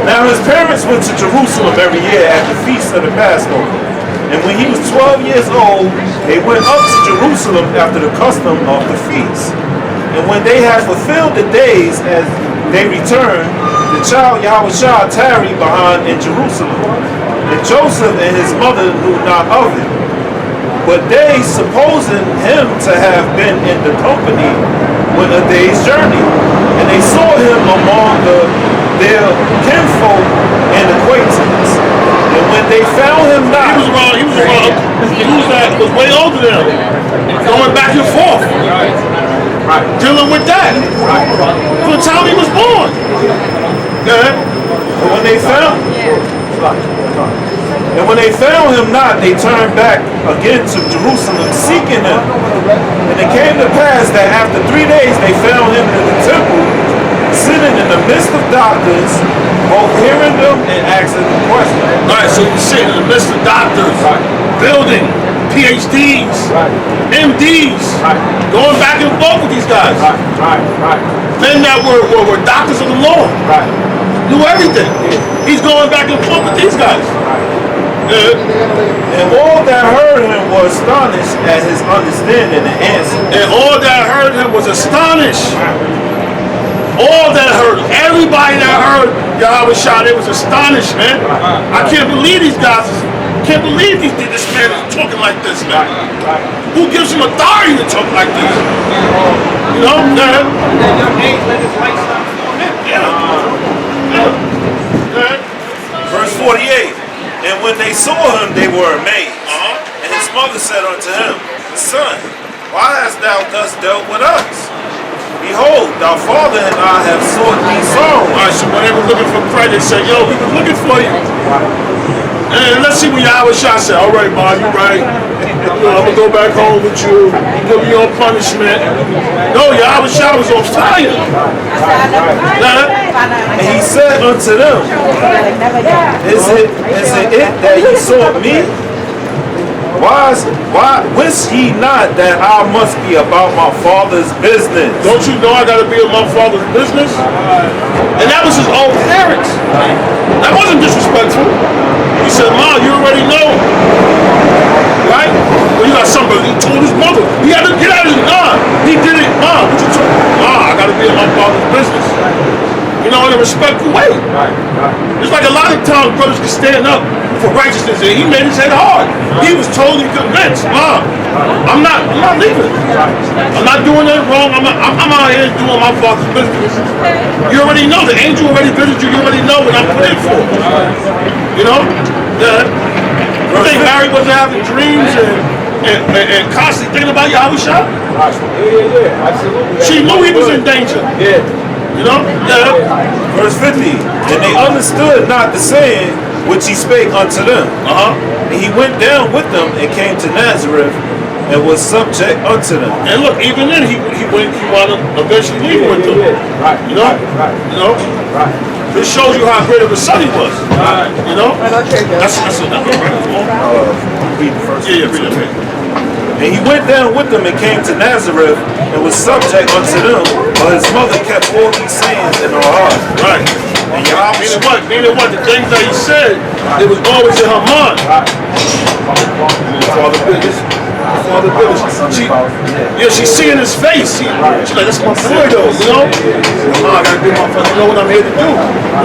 Now his parents went to Jerusalem every year at the feast of the Passover. And when he was 12 years old, they went up to Jerusalem after the custom of the feast. And when they had fulfilled the days as they returned, the child Yahushua tarried behind in Jerusalem. And Joseph and his mother knew not of it. But they, supposing him to have been in the company, went a day's journey. And they saw him among their kinfolk and acquaintances. And when they found him not, he was way older than him, going back and forth, dealing with that from the time he was born. And when they found him not, they turned back again to Jerusalem, seeking him. And it came to pass that after 3 days they found him in the temple, sitting in the midst of doctors, both hearing them and asking them questions. All right, so you're sitting in the midst of doctors, building PhDs, MDs, going back and forth with these guys. Men that were doctors of the law, knew everything. He's going back and forth with these guys. And all that heard him were astonished at his understanding and answer. And all that heard him was astonished. All that heard, everybody that heard Yahweh Shah, they was astonished, man. I can't believe these guys, can't believe this man is talking like this, man. Who gives him authority to talk like this? You know? Verse 48. And when they saw him, they were amazed. And his mother said unto him, Son, why hast thou thus dealt with us? Behold, thy father and I have sought thee sorrow. All right, so when they were looking for credit, they said, yo, we were looking for you. And let's see what Yahweh Shah said. All right, Ma, you right. I'm going to go back home with you. Give me your punishment. No, Yahweh Shah was on fire. And he said unto them, Is it that ye sought me? Why wist ye not that I must be about my father's business? Don't you know I gotta be about my father's business? And that was his own parents. That wasn't disrespectful. He said, Ma, you already know. Right? Well, you got somebody, he told his mother. He had to get out of his he did it. Ma, what you told? Ma, I gotta be about my father's business. You know, in a respectful way. It's like a lot of times brothers can stand up for righteousness, and he made his head hard. He was totally convinced, Mom, I'm not leaving. I'm not doing anything wrong. I'm out here doing my father's business. You already know. The angel already visited you. You already know what I'm put in for. You know? You think Mary wasn't having dreams and constantly thinking about Yahweh Shah? Yeah, absolutely. She knew he was in danger. Yeah. You know? Verse 50. And they understood not the saying which he spake unto them. And he went down with them and came to Nazareth, and was subject unto them. And look, even then he wound up eventually leaving with them. Right. You know? You know? Right. This shows you how great of a son he was. Right. You know? That's enough. Read the first. Yeah, read it. And he went down with them and came to Nazareth and was subject unto them, but his mother kept all these sayings in her heart. Right. And Yahweh, meaning what? The things that he said, it was always in her mind. Father Business. She's seeing his face. She's like, that's my boy though, you know? I gotta do my fucking, you know what I'm here to do.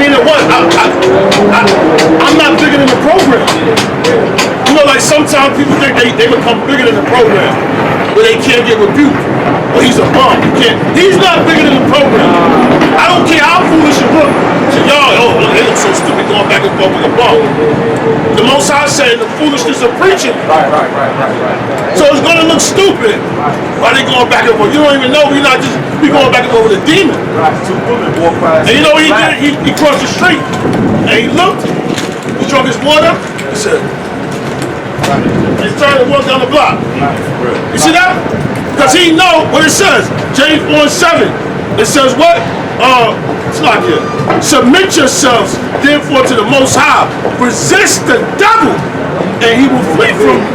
Meaning what? I'm not bigger than the program. You know, like sometimes people think they become bigger than the program, where they can't get rebuked. Well, he's a bum. He's not bigger than the program. I don't care how foolish you look. So y'all, they look so stupid going back and forth with a bum. The Most High said the foolishness of preaching. Right. So it's gonna look stupid. Why they going back and forth? You don't even know we going back and forth with a demon. Right. Two women walk past. And you know what he did? He crossed the street and he looked. He drank his water. He said, he started to walk down the block. You see that? Because he know what it says. James 1:7. It says what? It's not here. Submit yourselves therefore to the Most High. Resist the devil, and he will flee from you.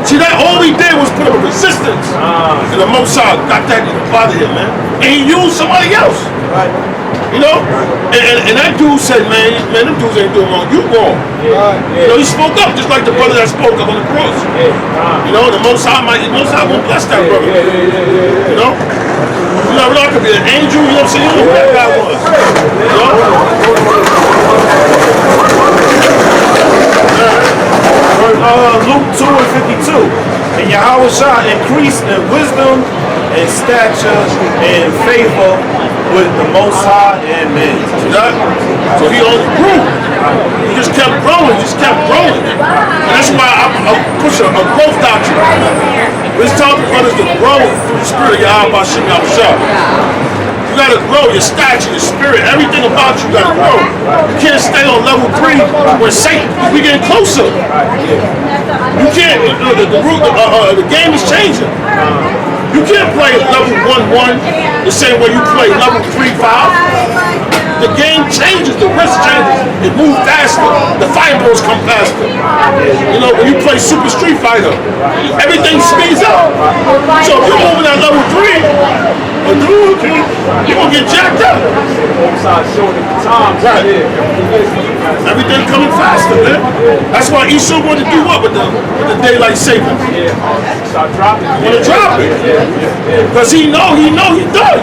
See that? All he did was put up a resistance. And the Most High got that didn't bother him, man. And he used somebody else. Right. You know? And that dude said, man, them dudes ain't doing wrong. You wrong. You know, he spoke up just like the brother that spoke up on the cross. You know, the Most High will bless that brother. You know? You never know, I could be an angel, you know what I'm saying? You don't know who that guy was. You know? Luke 2:52. And Yahweh increased in wisdom and stature and favor with the Most High and men. See that? So he only grew. He just kept growing, And that's why I push a growth doctrine. It's time for brothers to grow through the spirit of Yahweh Shem Yahushua. You gotta grow your stature, your spirit, everything about you gotta grow. You can't stay on level 3 where Satan, we getting closer. You can't, the game is changing. You can't play level 1-1 the same way you play level 3-5. The game changes, the risk changes. It moves faster. The fireballs come faster. You know, when you play Super Street Fighter, everything speeds up. So if you're moving at level 3, you're gonna get jacked up. Right. Everything coming faster, man. That's why Esau wanted to do what with the daylight savings? Start dropping. Want to drop it. Because he know he done.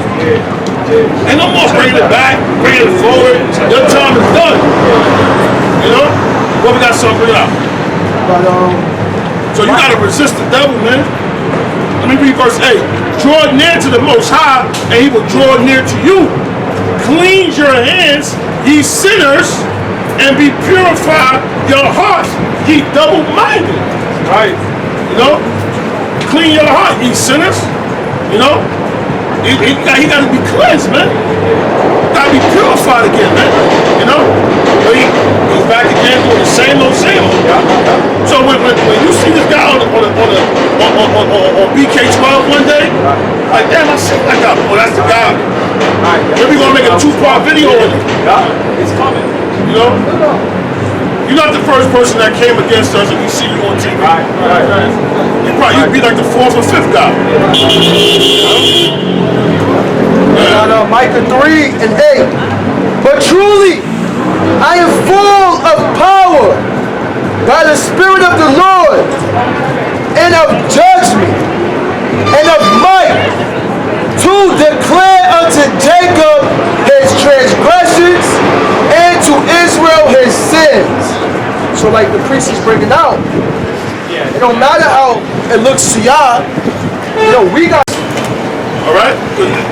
Ain't no more bringing it back, bringing it forward. Your time is done. You know? What we got something bring it out? So you gotta resist the devil, man. Let me read verse 8. Draw near to the Most High, and he will draw near to you. Cleanse your hands, ye sinners, and be purified your hearts, ye double-minded. Right. You know? Clean your heart, ye sinners. You know? He got to be cleansed, man. Got to be purified again, man. You know? But he's back again doing the same old. So when you see this guy on BK12 one day, like, damn, I see that guy. Oh, that's the guy. Then we're going to make a 2-part video on it. It's coming. You know? You're not the first person that came against us and we see you on TV. Right. You'd be like the 4th or 5th guy. Micah 3:8. But truly, I am full of power by the Spirit of the Lord, and of judgment, and of might, to declare unto Jacob his transgressions, and to Israel his sins. So like the priest is bringing out, it don't matter how it looks to y'all, you know, we got. All right?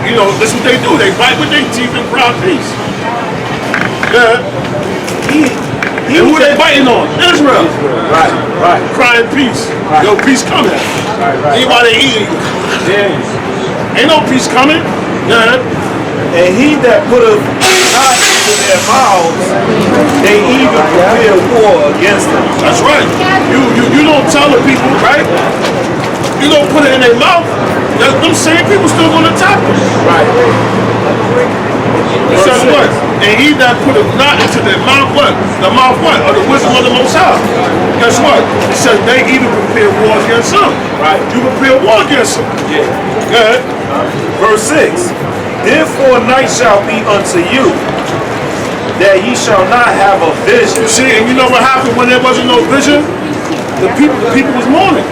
You know, that's what they do. They fight with their teeth and proud peace. Yeah. And who they fighting on? Israel. Right. Crying peace. Yo, peace coming. Anybody eating? Ain't no peace coming. Yeah. and he that putteth not into their mouths, they even prepare war against them. That's right. You don't tell the people, right? you don't put it in their mouth, them same people still gonna attack them. Right. He said what? And he that put it not into their mouth what? The mouth what? Or the wisdom of the Most High. Guess what? He said they even prepare war against them. Right. You prepare war against them. Yeah. Go ahead. Verse 6. Therefore night shall be unto you, that ye shall not have a vision. You see, and you know what happened when there wasn't no vision? The people was mourning.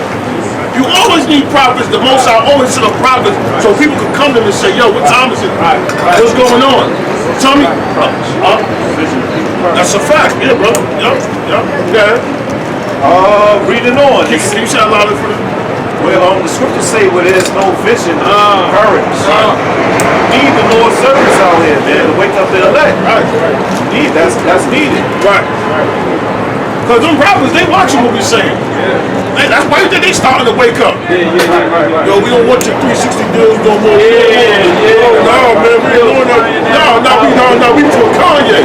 You always need prophets. The Most High always sent a prophet so people could come to him and say, yo, what time is it? What's going on? Tell me. That's a fact. Yeah, bro. Yeah. Reading on. Can you say a louder for them? Well, the scriptures say where there's no vision, courage. Need the Lord's servants out here, man, to wake up the elect. Right. That's needed. Right. Because them brothers, they watching what we saying. That's why you think they starting to wake up. Right. Yo, we don't want your 360 deals no more. No, man, we ain't doing that. We for Kanye.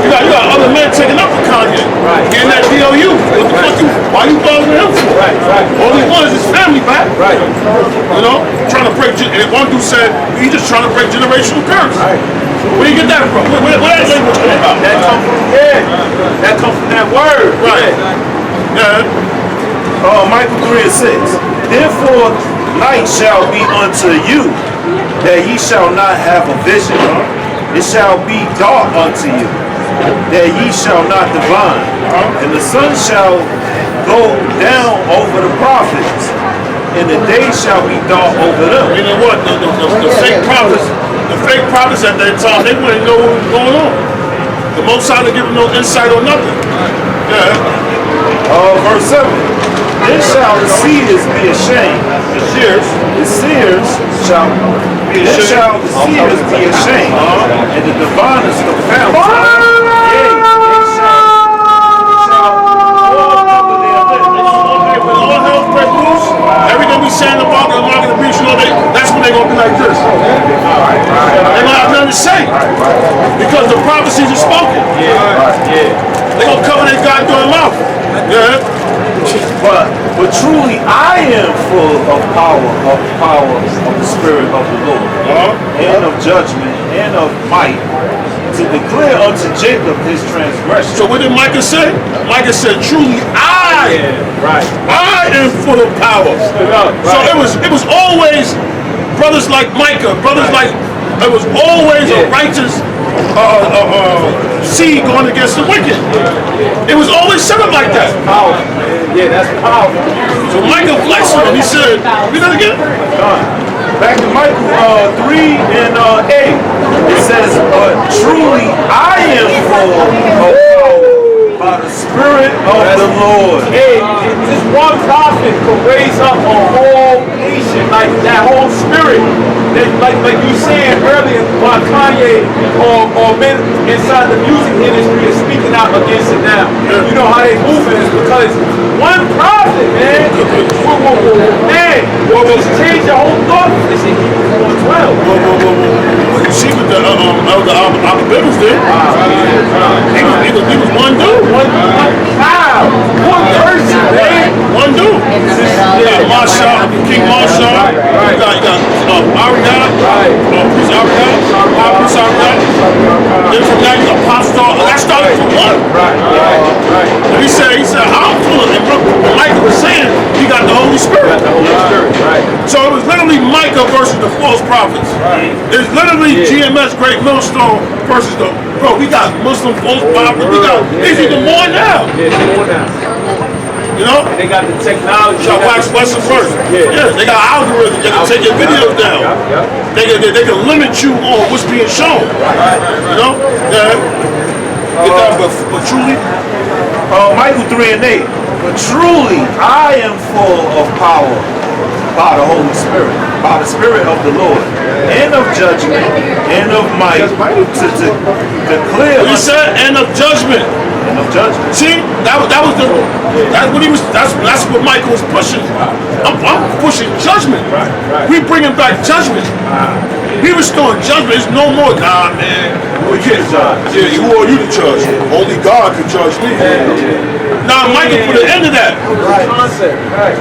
You got other men taking up for Kanye. Getting that DOU. What the fuck why you bothering him for? Right. All he wants is his family back. Right. You know? Trying to break, and one dude said, he's just trying to break generational curse. Right. Where you get that from? Where that language come about? That come from That come from that word. Right. Yeah. Michael 3:6. Therefore night shall be unto you, that ye shall not have a vision. It shall be dark unto you, that ye shall not divine. And the sun shall go down over the prophets, and the day shall be dark over them. Meaning what? The fake prophets at that time, they wouldn't know what was going on. The Most High didn't give them no insight or nothing. Yeah. Verse 7. Then shall the seers be ashamed. The seers shall be ashamed. And the diviners confounded. Yea, they shall walk over their lips. When all hell break loose, everything we saying about the mark of the beast, you know, that's when they're going to be like this. They're going to have nothing to say. Because the prophecies are spoken. They're going to cover their goddamn mouth. Yeah. But truly I am full of power of the Spirit of the Lord, and of judgment, and of might, to declare unto Jacob his transgression. So what did Micah say? Micah said, truly I am full of power. So it was always brothers like Micah, it was always a righteous seed going against the wicked. It was always set up like that. Yeah, that's powerful. So Micah flexed him. He said, read that again? Back to Michael 3 and 8. It says, truly I am full of power by the Spirit of the Lord. Hey, this one prophet could raise up a whole nation, like that whole spirit. That, like you saying earlier, while Kanye or men inside the music industry is speaking out against it now. You know how they moving is because one prophet, man, will change your whole thought. They say Hebrews 1:12. You see what the Abba Bibbers did? He was one dude. One person, man. One dude. You got Marshall, King Marshall. You got Ariana, Prince Ariana, Prince Ariana. Then from that you got Pop Star. That started from one. And he said, I'm full of it. When Micah was saying, he got the Holy Spirit. So it was literally Micah versus the false prophets. It's literally GMS Great Millstone versus the we got Muslim false prophets. There's even more now. Yeah, there's more now. You know? And they got the technology. Y'all watch Western first. Yeah, they got algorithms that can take your videos down. They can limit you on what's being shown. You know? Yeah. But truly, Michael 3 and 8. But truly I am full of power by the Holy Spirit, by the Spirit of the Lord, and of judgment, and of might, to declare. He said, and of judgment. And of judgment. See, that's what Michael was pushing. I'm pushing judgment. We bringing back judgment. We restoring judgment. It's no more, nah, man. We can't judge. Yeah, who are you to judge? Only God can judge me. Now Michael put an end to that.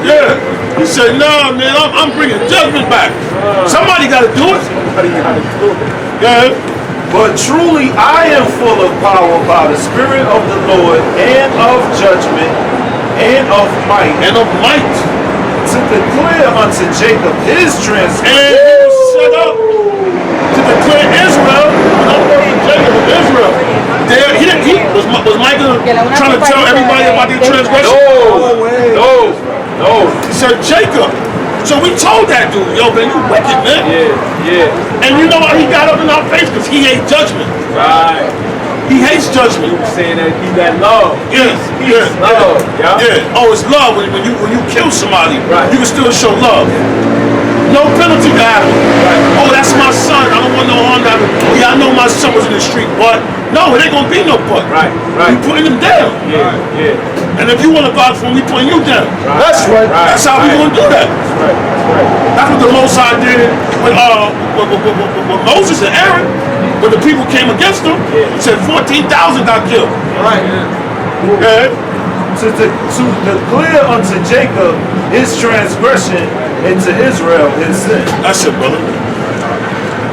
Yeah. He said, no, man, I'm bringing judgment back. Somebody got to do it. Yeah. But truly I am full of power by the Spirit of the Lord and of judgment and of might. And of might. To declare unto Jacob his transgression. And he was set up to declare Israel. Jacob of Israel. Was Micah trying to tell everybody about their transgression? No. He said Jacob. So we told that dude, yo, man, you wicked, man. Yeah. And you know why he got up in our face? Because he hates judgment. Right. He hates judgment. He was saying that he got love. Yeah. Love. Yeah. Oh, it's love when you kill somebody. Right. You can still show love. No penalty to Adam. Right. Oh, that's my son. I don't want no harm to happen. Yeah, I know my son was in the street, but no, it ain't gonna be no but. Right. We putting him down. Yeah. And if you want to God for him, we putting you down. Right. That's right. That's how we gonna do that. That's right. That's what the Most High did with Moses and Aaron. When the people came against them, he said 14,000 got killed. Right. Okay. To declare unto Jacob his transgression and to Israel his sin. That's it, brother.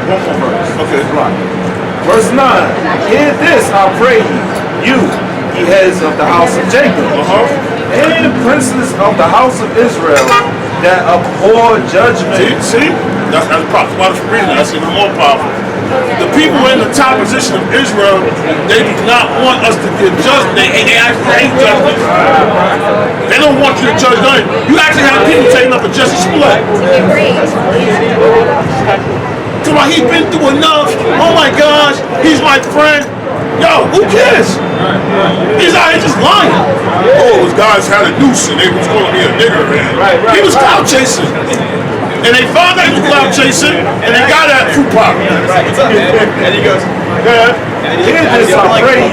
One more verse. Okay. Right. Verse 9. Hear this, I pray you, ye heads of the house of Jacob, and princes of the house of Israel, that abhor judgment. See? That's powerful. Why the reason that's even more powerful. The people in the top position of Israel, they do not want us to give judgment. They actually hate judgment. They don't want you to judge nothing. You actually have people taking up a Jesse Smollett. So like, he's been through enough. Oh my gosh, he's my friend. Yo, who cares? He's out here just lying. Oh, his guys had a noose and they was calling me a nigger, man. He was clout chasing. And they found out he was clout chasing, and they got that fruit pop. And he goes, Hear this, I pray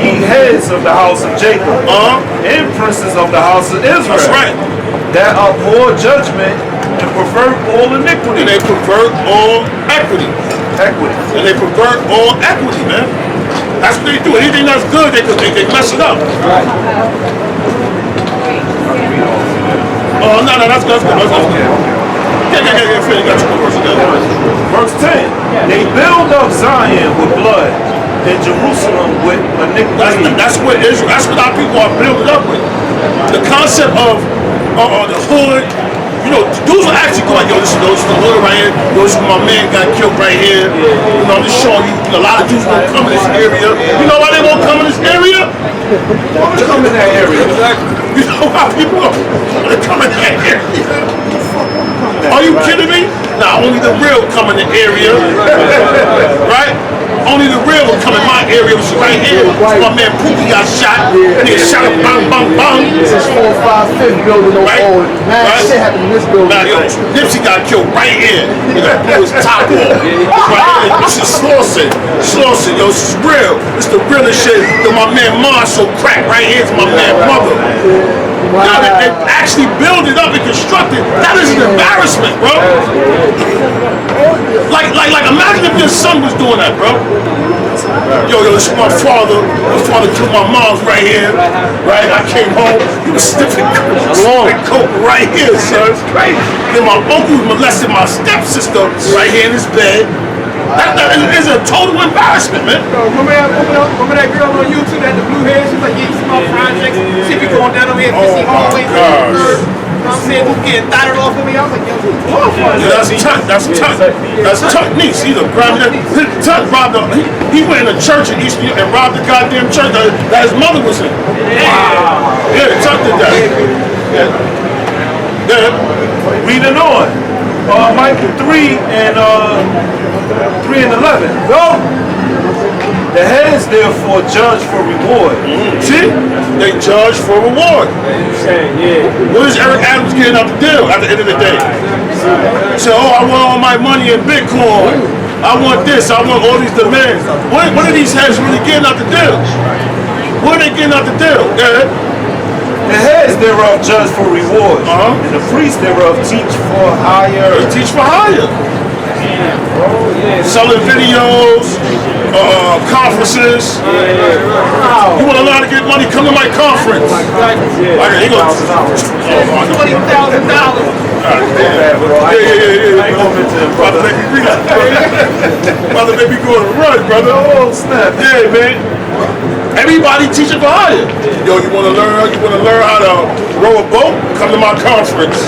ye heads of the house of Jacob, and princes of the house of Israel. That's right. That abhor judgment and pervert all iniquity. And they pervert all equity. And they pervert all equity, man. That's what they do. Anything that's good, they mess it up. Right. Oh, no, that's good. Verse 10. They build up Zion with blood and Jerusalem with iniquity. That's what Israel. That's what our people are building up with. The concept of the hood. You know, dudes will actually go like, yo, this is the hood right here. Yo, this is my man got killed right here. You know, I'm just showing you. A lot of dudes won't come in this area. You know why they won't come in this area? Come in that area. You know why people want to come in that area? Are you kidding me? Nah, only the real come in the area. Right? Only the real will come in my area, which is right here. My man Pookie got shot. And he shot him, bang, bang, bang. This is 4, 5, 5th building on old. Man, shit happened in this building. Now, yo, Nipsey got killed right here. You know, blew his top off. Right here. This is Slauson. Slauson, yo, this is real. This the realest shit. Yo, my man Mars so cracked right here to my man Mother. Now, they actually build it up and construct it. That is an embarrassment, bro. Like, imagine if your son was doing that, bro. Yo, this is my father. My father killed my mom right here. Right? I came home. He was sniffing coke right here, son. It's crazy. Then my uncle molested my stepsister right here in his bed. That is a total embarrassment, man. Remember that girl on YouTube that had the blue hair? She's like, yeah, you see my projects. She be going down over here, busy hallways. You know what I'm saying? Who's getting thotted off of me? I was like, yo, who's qualified? Yeah, that's Tuck niece. He's a Tuck robbed he went in a church in East New York and robbed the goddamn church that his mother was in. Wow. Yeah, Tuck did that. Yeah. Reading on. Micah 3 and 11. Go! The heads therefore judge for reward. See? They judge for reward. What is Eric Adams getting out the deal at the end of the day? Say, oh, I want all my money in Bitcoin. I want this. I want all these demands. What are these heads really getting out the deal? What are they getting out the deal? Yeah. The heads thereof judge for reward, and the priests thereof teach for hire. They teach for hire. Selling videos, offices. You want to learn how to get money? Come to my conference. He goes, $20,000. Brother, make me go on a run, brother. Oh, snap. Yeah, man. Everybody teaching for hire. Yo, you want to learn how to row a boat? Come to my conference.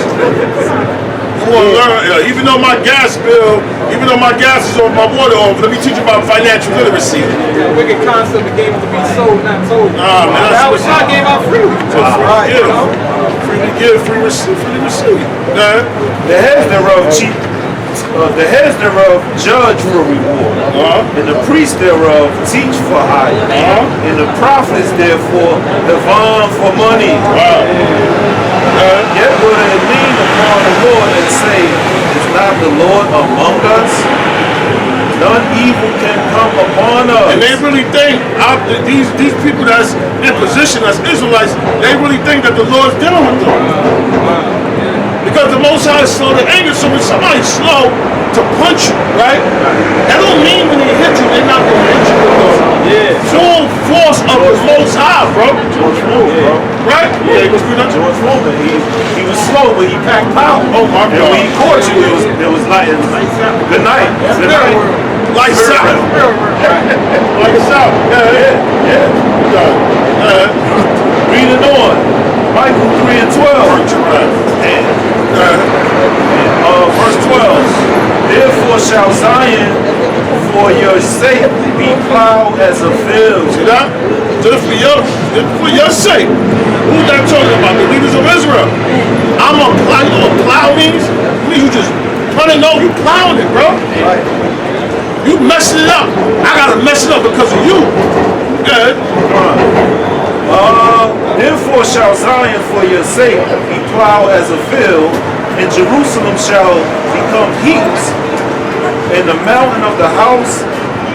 You want to learn, even though my gas is on, my water off, let me teach you about financial literacy. The wicked concept of games to be sold, not told. Man, that was shot gave out freely. Free to give, free to receive. The heads thereof judge for reward, and the priests thereof teach for hire, and the prophets therefore divine for money. Yet will they lean upon the Lord and say, is not the Lord among us? None evil can come upon us. And they really think, these people that's in position as Israelites, they really think that the Lord's dealing with them. Because the Most High is slow to anger, so when somebody's slow to punch you, right? That don't mean when they hit you, they're not going to hit you with the full force of the Most High, bro. George Floyd, bro. Right? Yeah, George Floyd, he was slow, but he packed power. Oh my God. And when he caught you, it was like, good night. Good night. Lights out. Lights out. Yeah. Reading on. Michael 3 and 12. Verse 12. Therefore shall Zion for your sake be plowed as a field. See that? Just for your sake. Who's that talking about? The leaders of Israel. I'm a plow these. You just running over, you plowing it, bro. Right. You messing it up. I gotta mess it up because of you. Good. Therefore shall Zion for your sake be plowed as a field, and Jerusalem shall become heaps, and the mountain of the house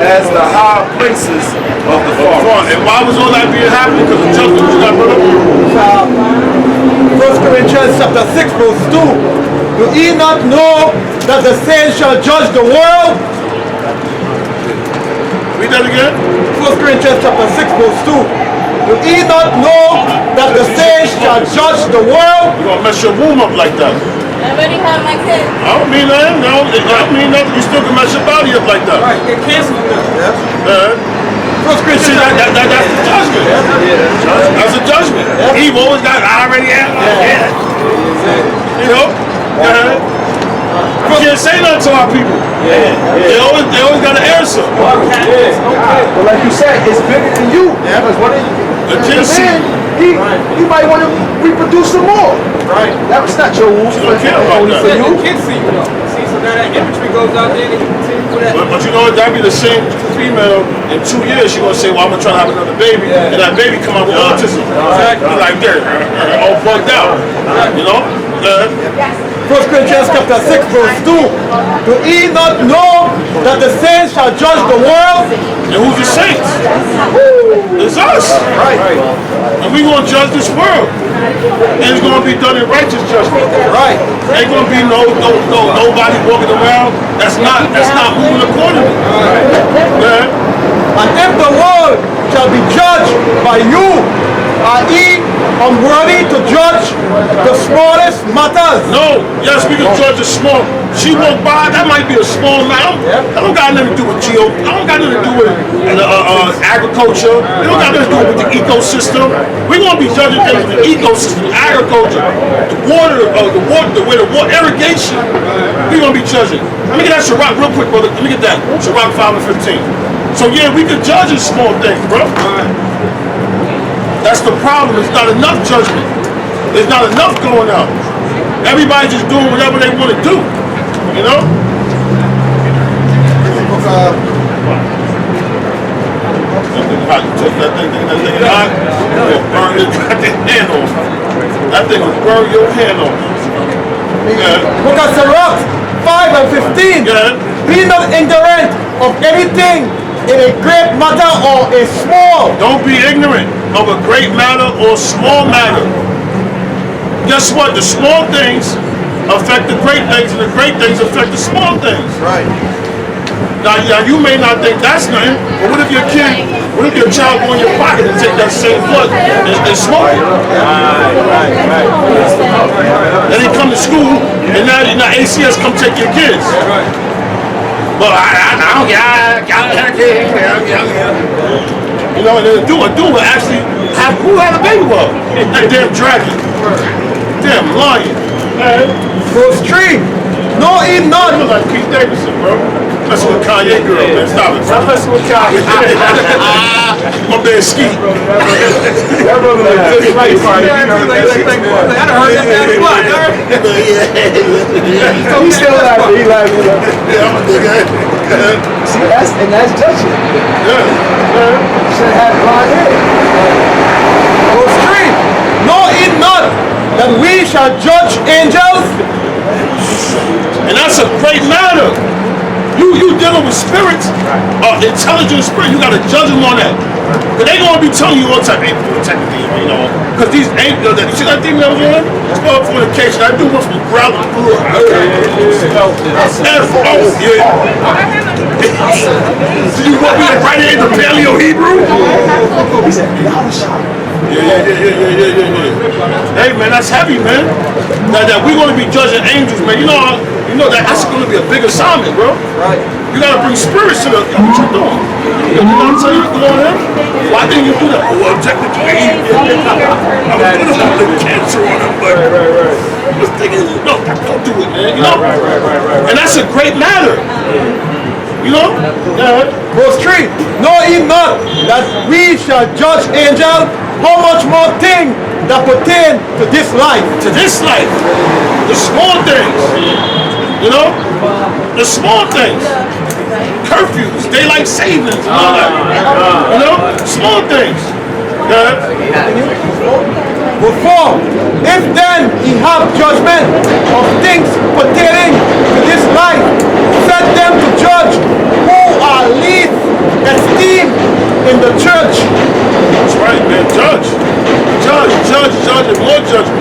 as the high places of the forest. And why was all that being happening? Because the judgment was got put up. 1 Corinthians chapter 6 verse 2. Do ye not know that the saints shall judge the world? Read that again. 1 Corinthians chapter 6 verse 2. Do ye not know that the saints shall judge the world? You're going to mess your womb up like that. I already have my kids. I don't mean nothing. No, I don't mean nothing. You still can mess your body up like that. Right, get canceled now. First Corinthians. See, that's the judgment. That's a judgment. Eve always got, I already have. You know? You can't say nothing to our people. They always got an answer. But like you said, it's bigger than you. Because what The man, he might want to reproduce some more. Right. That's not your womb. You don't care about that. The kids see you though. See, so now that imagery goes out there, they can continue for that. But you know what? That'd be the same female in 2 years. She's going to say, well, I'm going to try to have another baby. And that baby come out with autism. Be like, all bugged out. You know? 1 Corinthians chapter 6 verse 2. Do ye not know that the saints shall judge the world? And who's the saints? It's us. Right. And we're going to judge this world. And it's going to be done in righteous judgment. Right. Ain't going to be nobody walking around that's not moving accordingly. And if the world shall be judged by you, are ye unworthy to judge the smallest matters? No, yes, we can judge a small. She walked by, that might be a small amount. That don't got nothing to do with that don't got nothing to do with agriculture. It don't got nothing to do with the ecosystem. We're gonna be judging things with the ecosystem, agriculture, the water, irrigation. We're gonna be judging. Let me get that Sirach real quick, brother. Let me get that. Sirach 5 and 15. So yeah, we can judge in small things, bro. That's the problem. There's not enough judgment. There's not enough going out. Everybody just doing whatever they want to do. You know? That thing hot. Burn your hand off. That thing will burn your hand off. Look at Sirach 5 and 15. Be not ignorant of anything in a great matter or a small. Don't be ignorant of a great matter or small matter. Guess what? The small things affect the great things, and the great things affect the small things. Right. Now, you may not think that's nothing, but what if your child go in your pocket and take that same blood and smoke it? Then they come to school, and now ACS come take your kids. But I don't get kids. You know, and then do it actually who had a baby with? That damn dragon. Damn lion. Verse 3. No, eat not. You look like Pete Davidson, bro. Messing with Kanye girl, man. Stop it. Stop messing with Kanye. My man Ski. That brother like this right party. I done heard that man blood. He still laughing. He laughing. Yeah, I'm a nigga. See, that's judgment. Yeah. Should have blonde hair. Verse 3. No, eat not, that we shall judge angels. And that's a great matter. You dealing with spirits, intelligent spirits, you gotta judge them on that. But they gonna be telling you all the time, hey, technically, you know, because these angels, you see that thing that was on? It's called fornication. I do one from the ground. So you want me to write it in the Paleo Hebrew? He said, Yeah. Hey man, that's heavy, man. That we're gonna be judging angels, man. You know that's gonna be a big assignment, bro. right. You gotta bring spirits to the. What you doing? You know what I'm saying? You doing that? Why didn't you do that? Oh, well, technically, I'm gonna put the cancer on him, but I was thinking, no, don't do it, man. You know? And that's a great matter. You know? Yeah. Verse 3. No, eat not, that we shall judge angels. How much more thing that pertain to this life? To this life. The small things. You know? The small things. Curfews, daylight savings, and all that. You know? Small things. Yeah. Verse 4. If then ye have judgment of things pertaining to this life, set them to judge who are least esteemed in the church. That's right, man. Judge, and more judgment.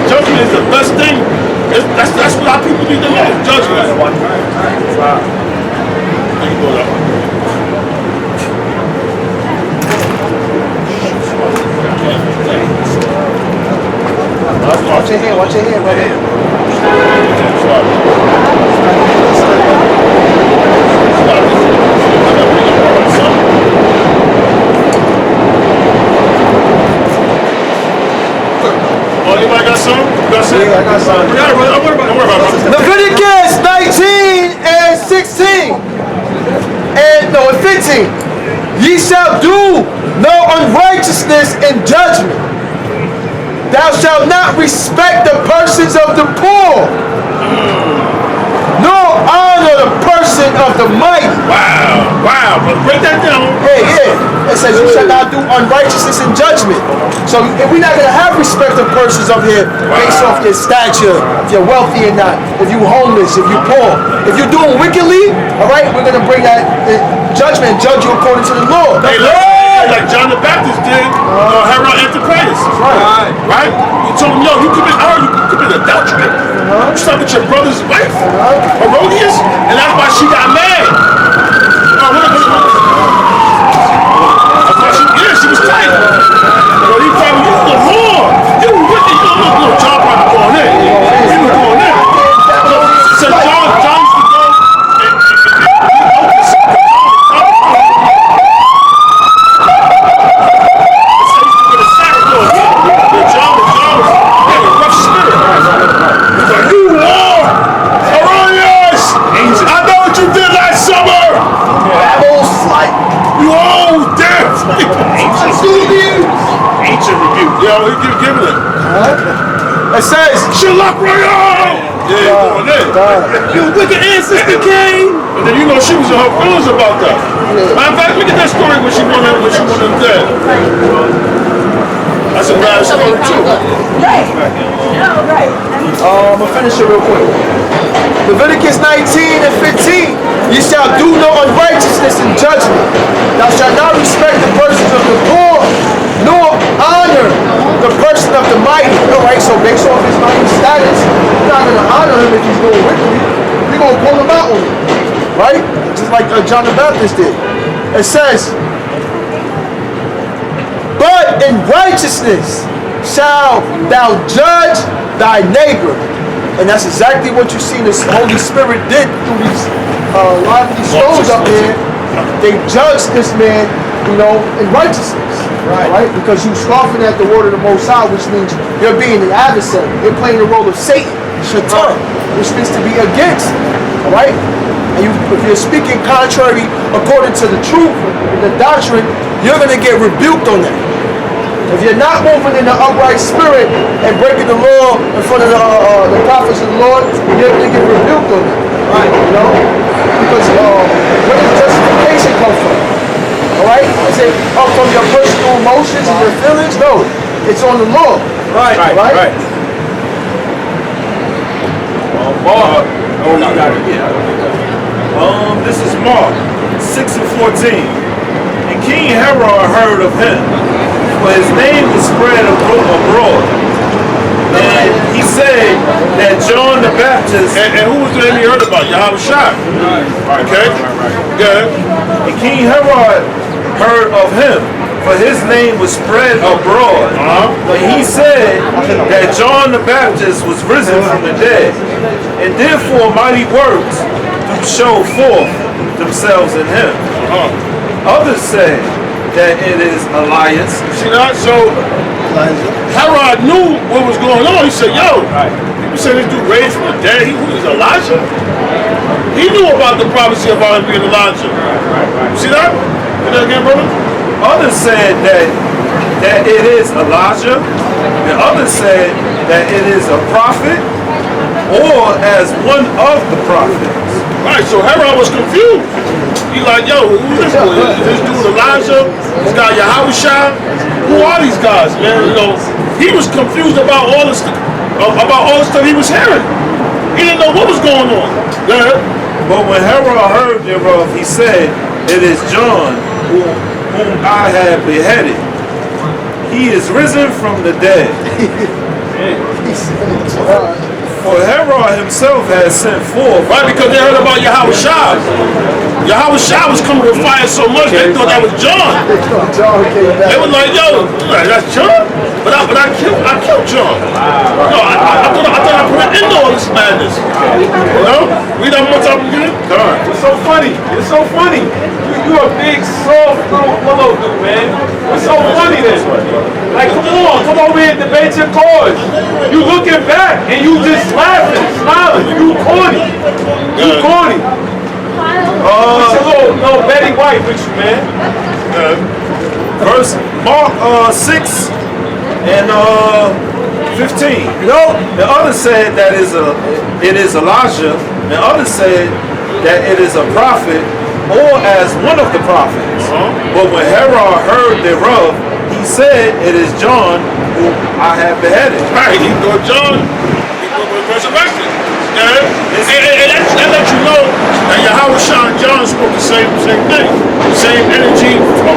Judgment is the best thing. That's what our people need the most. Judgment. How you doing, Watch your hand, brother. Anybody got some? Yeah, I got some. Don't worry about it. Leviticus 19 and 16. And 15. Ye shall do no unrighteousness in judgment. Thou shalt not respect the persons of the poor, nor honor the person of the mighty. Wow. But break that down. Yeah. It says you shall not do unrighteousness in judgment. So if we're not going to have respect of persons up here based off your stature, if you're wealthy or not, if you're homeless, if you're poor. If you're doing wickedly, all right, we're going to bring that judgment and judge you according to the law. Hey, look, like John the Baptist did, Herod Antipas. Right? You told him, yo, you commit adultery. You slept with your brother's wife, Herodias, and that's why she got mad. She was tight. But he probably used the whore. You were wicked. Look, John probably going in. He was going in. So John used to go John had a rough spirit. He's like, you whore! Herodias! I know what you did last summer! You old death! Ancient rebuke. Yeah, we give it. It says, Shalak Royale! Yeah, going in. you wicked ancestor king. And then you know she was in her feelings about that. Matter of fact, look at that story when she wanted him dead. That's a bad story too. I'm gonna finish it real quick. Leviticus 19 and 15. Ye shall do no unrighteousness in judgment. Thou shalt not respect the persons of the poor, nor honor the person of the mighty. Alright, so based off his mighty status, you're not going to honor him if he's doing wickedly. You're going to pull him out on him. Right? Just John the Baptist did. It says, but in righteousness shall thou judge thy neighbor. And that's exactly what you see the Holy Spirit did through these a lot of these stones up here. They judged this man, you know, in righteousness. Right? Because you scoffing at the word of the Most High, which means you're being an adversary. You're playing the role of Satan, Shaitan, which means to be against. Alright? And if you're speaking contrary according to the truth, the doctrine, you're going to get rebuked on that. If you're not moving in the upright spirit and breaking the law in front of the prophets of the Lord, you're going to get rebuked on that. Right? You know? Because where does justification come from? Alright? Is it come from your personal emotions and your feelings? No. It's on the law. Right? Mark. Oh, you got it. Yeah. This is Mark 6:14. And King Herod heard of him, for his name was spread abroad. And he said that John the Baptist. And who was the name he heard about? Yahweh Shai. Okay. Good. And King Herod heard of him, for his name was spread abroad. And he said that John the Baptist was risen from the dead, and therefore mighty works do show forth themselves in him. Others say that it is Elias. See that? So Herod knew what was going on. He said, yo, people say this dude raised from the dead. He was Elijah. He knew about the prophecy about him being Elijah. See that? Say that again, brother? Others said that it is Elijah, and others said that it is a prophet, or as one of the prophets. Right, so Herod was confused. He like, yo, who is this boy? Is this dude Elijah? This guy Yahweh Shai? Who are these guys, man? You know, he was confused about all the stuff he was hearing. He didn't know what was going on. Go ahead. But when Herod heard thereof, he said, it is John whom I have beheaded. He is risen from the dead. For Herod himself has sent forth. Right, because they heard about Yahweh Shai. Yahweh Shai was coming with fire so much they thought that was John. They were like, yo, that's John? But I killed John. No, I thought I put an end to all this madness. You know? Read that one more time again. It's so funny. It's so funny. You a big, soft little dude, man. What's so funny then? Like, come over here and debate your cause. You looking back and you just laughing, smiling. You corny. You corny. It's a little Betty White with you, man. Verse Mark 6 and 15. No. The others said that it is Elijah, and others said that it is a prophet, or as one of the prophets. But when Herod heard thereof, he said, it is John whom I have beheaded. Right, he thought John was resurrected. And that lets you know that Yahweh Shai and John spoke the same thing. The same energy from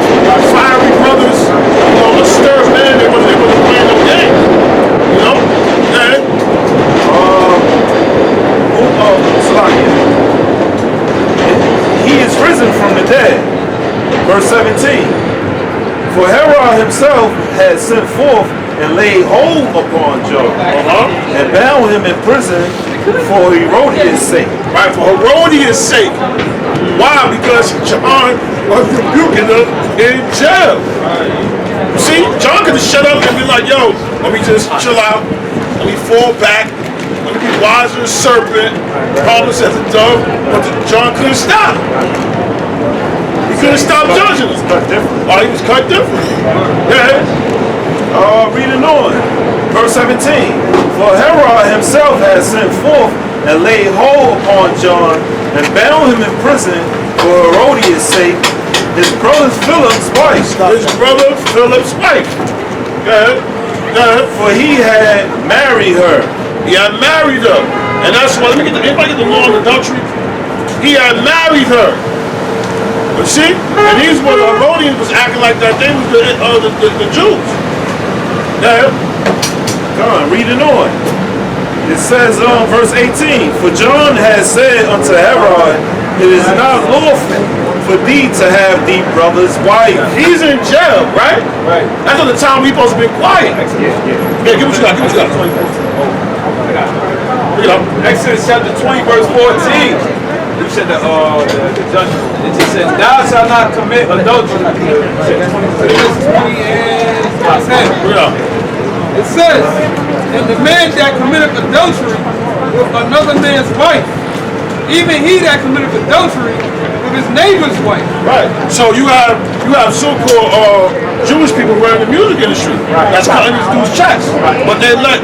fiery brothers, you know, a stir man. They wasn't playing no game. You know? He is risen from the dead. Verse 17. For Herod himself had sent forth and laid hold upon John, and bound him in prison for Herodias' sake. Right, for Herodias' sake. Why? Because John was rebuking them in jail. You see, John could have shut up and be like, yo, let me just chill out. Let me fall back. Let me be wise as a serpent, harmless as a dove. But John couldn't stop. He couldn't stop judging us. Cut different. Oh, he was cut different. Yeah. Reading on. Verse 17. For Herod himself had sent forth and laid hold upon John and bound him in prison for Herodias' sake, his brother Philip's wife. His brother Philip's wife. Yeah. For he had married her. He had married her. And that's why, anybody get the law on adultery? He had married her. But see, and these were the Herodians was acting like that. They was the Jews. Yeah. Come on, reading on. It says on verse 18, for John had said unto Herod, it is not lawful for thee to have thee brother's wife. He's in jail, right? Right. That's at the time we supposed to be quiet. Yeah, give what you got, give what you got. Bring it up. Exodus chapter 20, verse 14. You said the judgment. It just says, thou shalt not commit adultery. Exodus 20 and 10. Bring it up. It says, and the man that committeth adultery with another man's wife, even he that committeth adultery with his neighbor's wife. Right. So you have so-called Jewish people running the music industry. That's cutting these dudes checks. But they let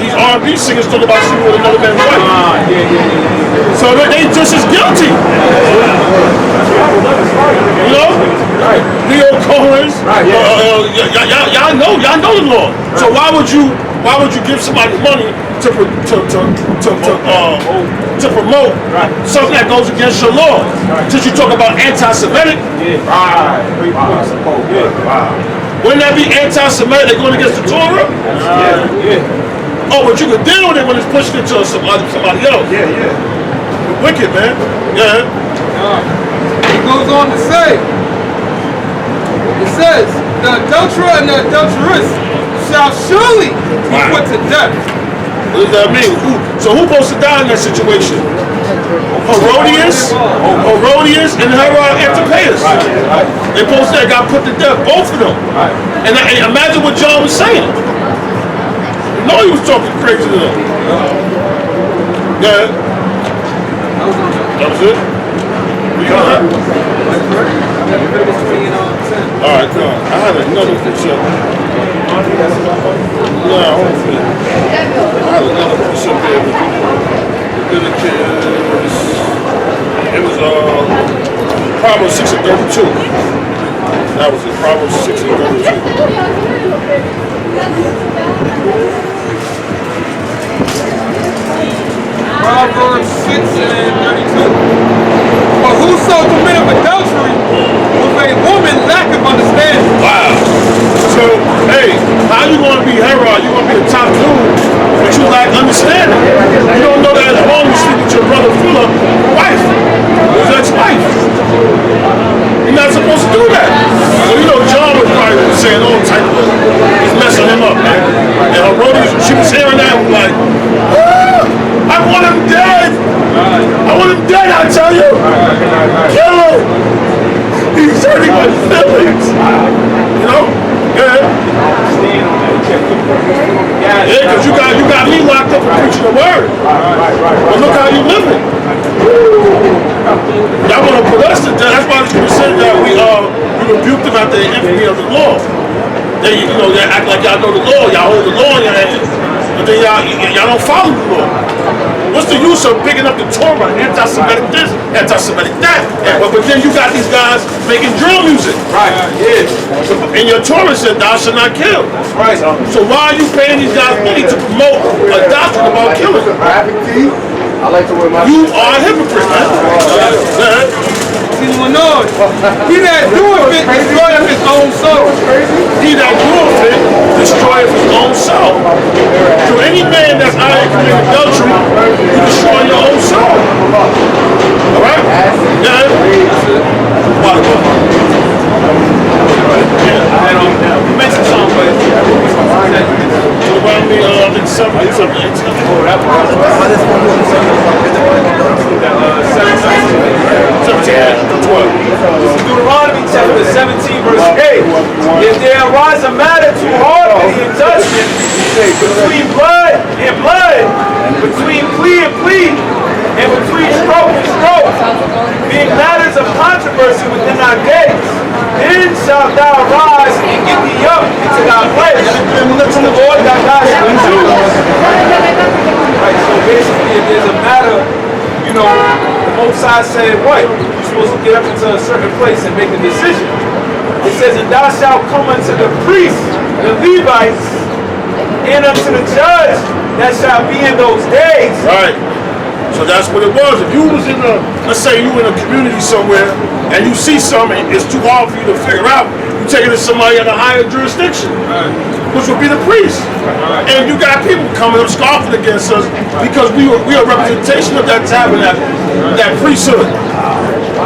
these R&B singers talk about sleeping with another man's wife. So they just as guilty. You know? Leo Cohen's. Y'all know the law. So why would you give somebody money to promote something that goes against your law? Since you talk about anti-Semitic, wouldn't that be anti-Semitic? They're going against the Torah? Oh, but you can deal with it when it's pushed into somebody else. Wicked, man. Yeah. It goes on to say, it says, the adulterer and the adulteress shall surely be put to death. What does that mean? So who's supposed to die in that situation? Herodias and her Antipas. They supposed to got put to death, both of them. And imagine what John was saying. You know he was talking crazy to them. Yeah. That was it? Alright, no. I had another picture. No, I had another picture there. Leviticus. It was Proverbs 6 and 32. That was it. Proverbs 6 and 32. Proverbs 6 and 32. But whoso committeth adultery with a woman lacketh understanding. Wow. So, hey, how you going to be Herod? You going to be a top dude, but you lack understanding. You don't know that as long as you sleep with your brother Philip, wife, his ex-wife. You're not supposed to do that. So, you know, John was probably saying all type of, he's messing him up, man. And Herodias, she was hearing that, was like, I want him dead. I want him dead, I tell you. Kill him. He's hurting my feelings. You know? Yeah. Yeah, because you got me locked up for preaching the word. But look how you living. Y'all want to put us to death. That's why the scripture said that we rebuked them at the infamy of the law. They act like y'all know the law. Y'all hold the law in your hand. But then y'all don't follow the law. What's the use of picking up the Torah, anti-Semitic this, anti-Semitic that? But then you got these guys making drill music. Right, yeah. And your Torah said, thou shalt not kill. That's right. So why are you paying these guys money to promote a doctrine about killing? I like to wear my. You are a hypocrite, man. He that doeth it destroyeth his own soul. He that doeth it destroyeth his own soul. So any man that's out here committing adultery, you destroy your own soul. All right? Yeah. You mentioned something, but around me, I think 17. Deuteronomy chapter 17, verse 8. If there arise a matter too hard for the judgment between blood and blood, between plea and plea, and between stroke and stroke, being matters of controversy within our gates, then shalt thou rise and get thee up into thy place, and look to the Lord thy God shall do. Right, so basically, if there's a matter, the Most High said, what? You're supposed to get up into a certain place and make a decision. It says, and thou shalt come unto the priests, the Levites, and unto the judge that shall be in those days. Right. So that's what it was. If you was let's say you in a community somewhere and you see something, it's too hard for you to figure out, you take it to somebody at a higher jurisdiction, which would be the priest. And you got people coming up scoffing against us because we are a representation of that tabernacle, that priesthood.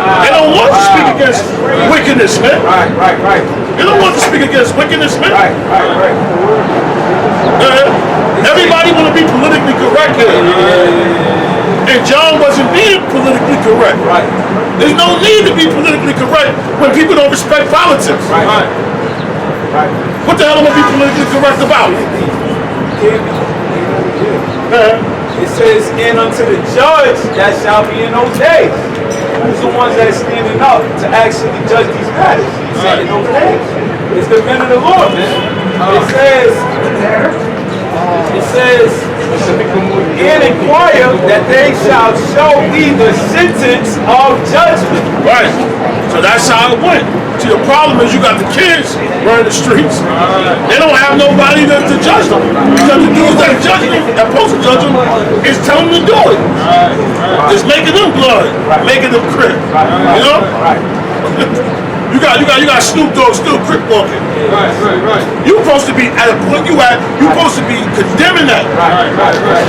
They don't want to speak against wickedness, man. Right. They don't want to speak against wickedness, man. Right. Everybody want to be politically correct here. And John wasn't being politically correct. Right. There's no need to be politically correct when people don't respect politics. Right. What the hell am I be politically correct about? It says, and unto the judge that shall be in those days. Who's the ones that are standing up to actually judge these matters? He said in those days. It's the men of the Lord, man. It says, and inquire that they shall show thee the sentence of judgment. Right. So that's how it went. See, the problem is you got the kids running the streets. They don't have nobody to judge them. Because the dudes that judge them, that supposed to judge them, is telling them to do it. It's making them blood, making them crip. You know? You got Snoop Dogg still crip walking. Right. You supposed to be at a point you supposed to be condemning that. Right.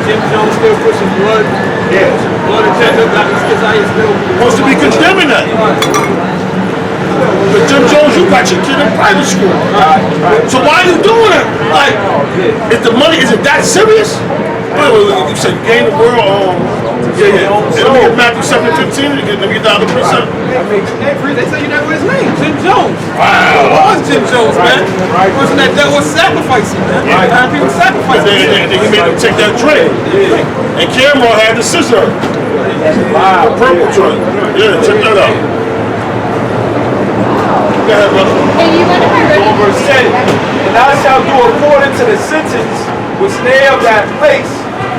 Jim Jones still pushing blood. Yeah. Blood agenda. Black Isaiah still Supposed to be condemning that. But Jim Jones, you got your kid in private school. So why are you doing it? Like, is the money, is it that serious? You said gain the world. Yeah. Let me get Matthew 7:15. Let me get down to precept. They say you never his name. Jim Jones. Wow. Who was Jim Jones, man? The person that was sacrificing, man. People sacrificing. And then he made them take that drink. And Cameron had the scissor. Wow. The purple joint. Yeah, check that out. Go ahead, brother. Verse 10, and thou shalt do according to the sentence which they of that place,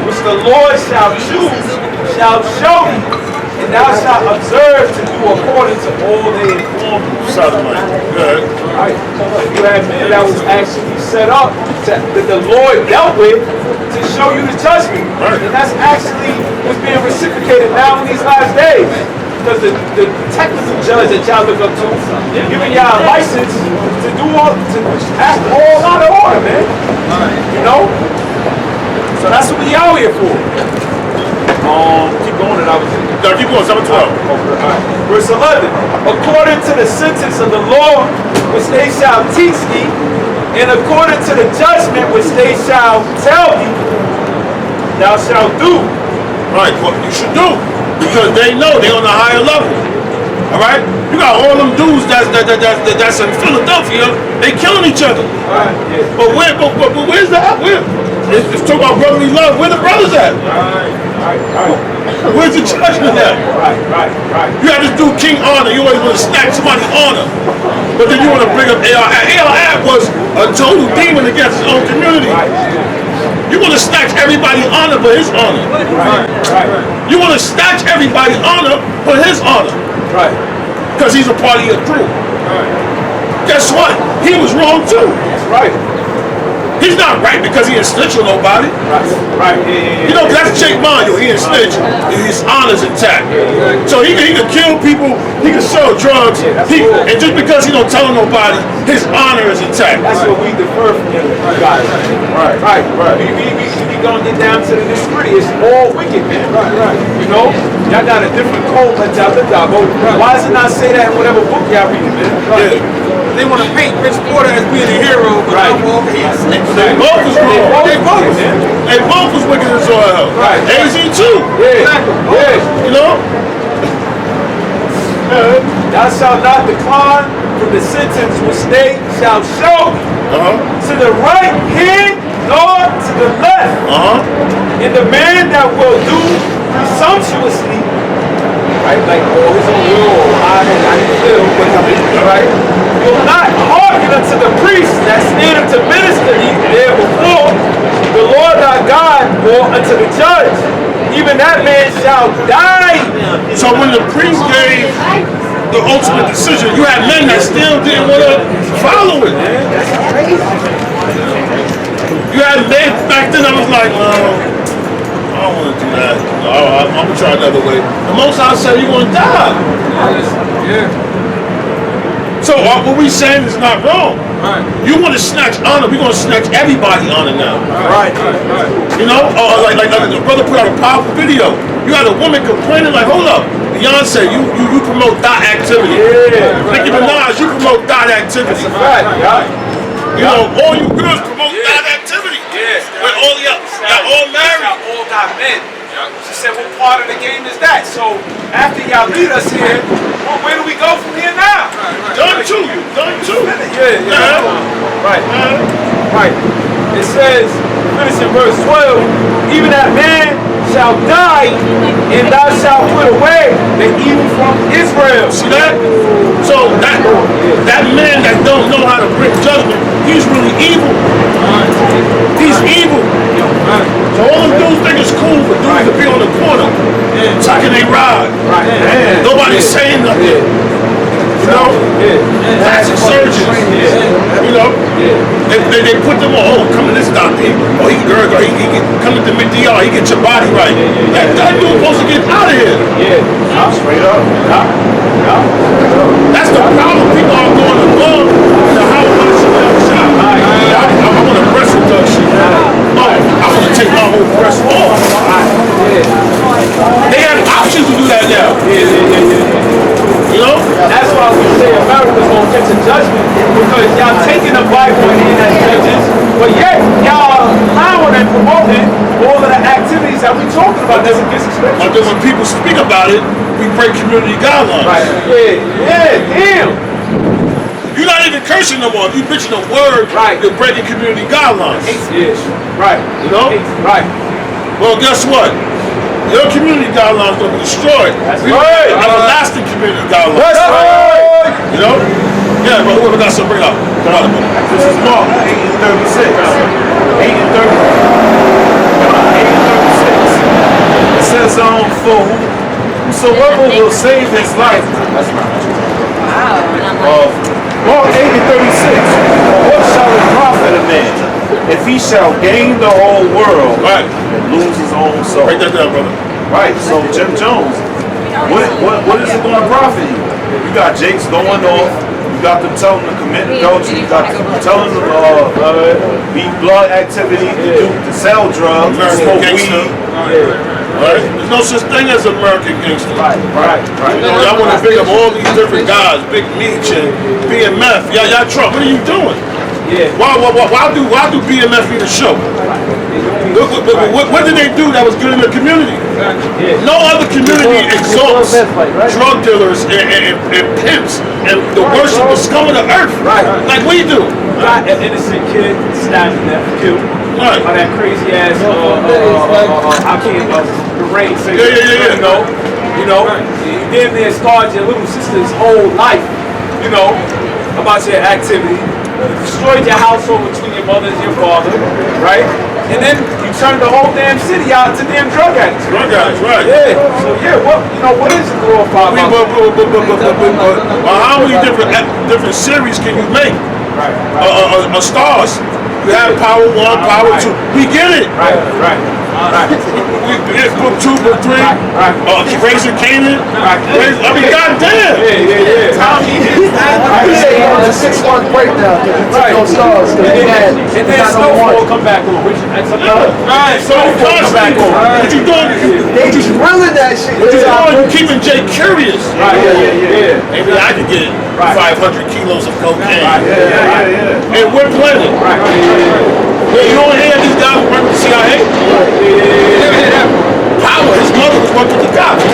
which the Lord shall choose, shall show thee, and thou shalt observe to do according to all they inform you. Good. Right. You had men that was actually set up that the Lord dealt with to show you the judgment. Right. And that's actually what's being reciprocated now in these last days. Because the technical judge that y'all look up to, giving y'all a license to do to act all out of order, man. You know? So that's what we out here for. Keep going, and I was Keep going, 7:12. Verse 11. According to the sentence of the law which they shall teach thee, and according to the judgment which they shall tell thee, thou shalt do. Right, what you should do. Because they know they're on a higher level. Alright? You got all them dudes that's in Philadelphia, they killing each other. But where's the it's talking about brotherly love. Where the brothers at? Where's the judgment at? You have this dude King Honor, you always want to snatch somebody's honor. But then you want to bring up Ahab. Ahab was a total demon against his own community. You want to snatch everybody's honor for his honor. You want to snatch everybody's honor for his honor. Because he's a part of your crew. Guess what? He was wrong too. He's not right because he ain't snitch on nobody. You know, that's Jake Manuel. He ain't snitch. His honor's intact. So he can kill people. He can sell drugs. And just because he don't tell nobody, his honor is intact. That's what we defer from him, guys. We gonna get down to the nitty-gritty. It's all wicked, man. You know, y'all got a different code that y'all live out. Why does it not say that in whatever book y'all reading, man? They want to paint Rich Porter as being a hero, but I'm over here. They both was wrong. They both was wicked as all. AZ too. You know? Thou shalt not decline from the sentence which they shall show to the right hand nor to the left. And the man that will do presumptuously, like all his own will, I didn't feel, right? Will not hearken unto the priest that standeth to minister there before the Lord thy God, or unto the judge. Even that man shall die. So when the priest gave the ultimate decision, you had men that still didn't want to follow it. You had men back then that was like, I don't want to do that. I'm going to try another way. The most I said, you're going to die. So what we saying is not wrong. You want to snatch honor, we're going to snatch everybody honor now. You know, like the brother put out a powerful video. You had a woman complaining like, hold up, Beyonce, you promote that activity. Yeah. Nicki Minaj, you promote that activity. That's a fact, yeah. You know, all you girls promote that activity. Yeah. But all y'all all married. Y'all all got men. She said, what part of the game is that? So after y'all lead us here, well, where do we go from here now? Done too. Yeah. Right. Right. It says, finish in verse 12, even that man shall die, and thou shalt put away the evil from Israel. See that? So that man that don't know how to bring judgment, he's really evil. He's evil. So all them dudes think it's cool for dudes to be on the corner, tucking they ride. Nobody's saying nothing. You know? Plastic surgeons. You know? They put them on, come to this doctor. He can come to the DR, he get your body right. That dude supposed to get out of here. Straight up. That's the problem. People are going above the how much shot. I want a breast reduction. I want to take my whole breast off. They have options to do that now. You know? That's why we say America's gonna catch a judgment, because y'all taking the Bible in as judges, but yet y'all allowing and promoting all of the activities that we talking about that's against the scripture. But then when people speak about it, we break community guidelines. Damn. You're not even cursing no more. If you bitching a word, you're breaking community guidelines. Right. You know? Right. Well, guess what? Your community guidelines gonna be destroyed. That's right. Everlasting community guidelines. That's right. You know? Yeah, but whoever got something, bring it up. Come on, brother. This is Mark 8:36. 8:36. It says, for whosoever will save his life. That's Mark 8:36. What shall it profit a man if he shall gain the whole world and lose his own soul? Break that down, brother. Right. So Jim Jones, what is it going to profit you? You got Jakes going off. You got them telling them to commit adultery. You got them telling them beat blood activity, to sell drugs, to smoke weed. Right? There's no such thing as American gangster. Right. You know, y'all want to bring up all these different guys, Big Meech and BMF. Y'all Trump, what are you doing? Why do BMF need a show? What did they do that was good in the community? No other community exalts drug dealers and pimps and the worst of the scum of the earth. Like, what do you do? An innocent kid stabbed to death, killed by that crazy ass I can't Lorraine say you know, you damn near scarred your little sister's whole life, you know, about your activity. You destroyed your household between your mother and your father, right? And then you turned the whole damn city out to damn drug addicts. Drug addicts, right? Yeah. So what is it glorified? How many different series can you make? Stars. You have Power 1, Power 2. We get it. Right. We get book 2, book 3. Raising Canaan. I mean, goddamn. Yeah. Tommy is that. You say it was a 6-month breakdown because you took those stars. And then Snowfall come back on. Right. So constantly. What you doing? They just drilling that shit. What you doing? You keeping Jay curious. Yeah. Maybe I could get 500 kilos of cocaine. Yeah. And we're planning. You don't hear these guys work with the CIA? Power, his mother was working with the cops.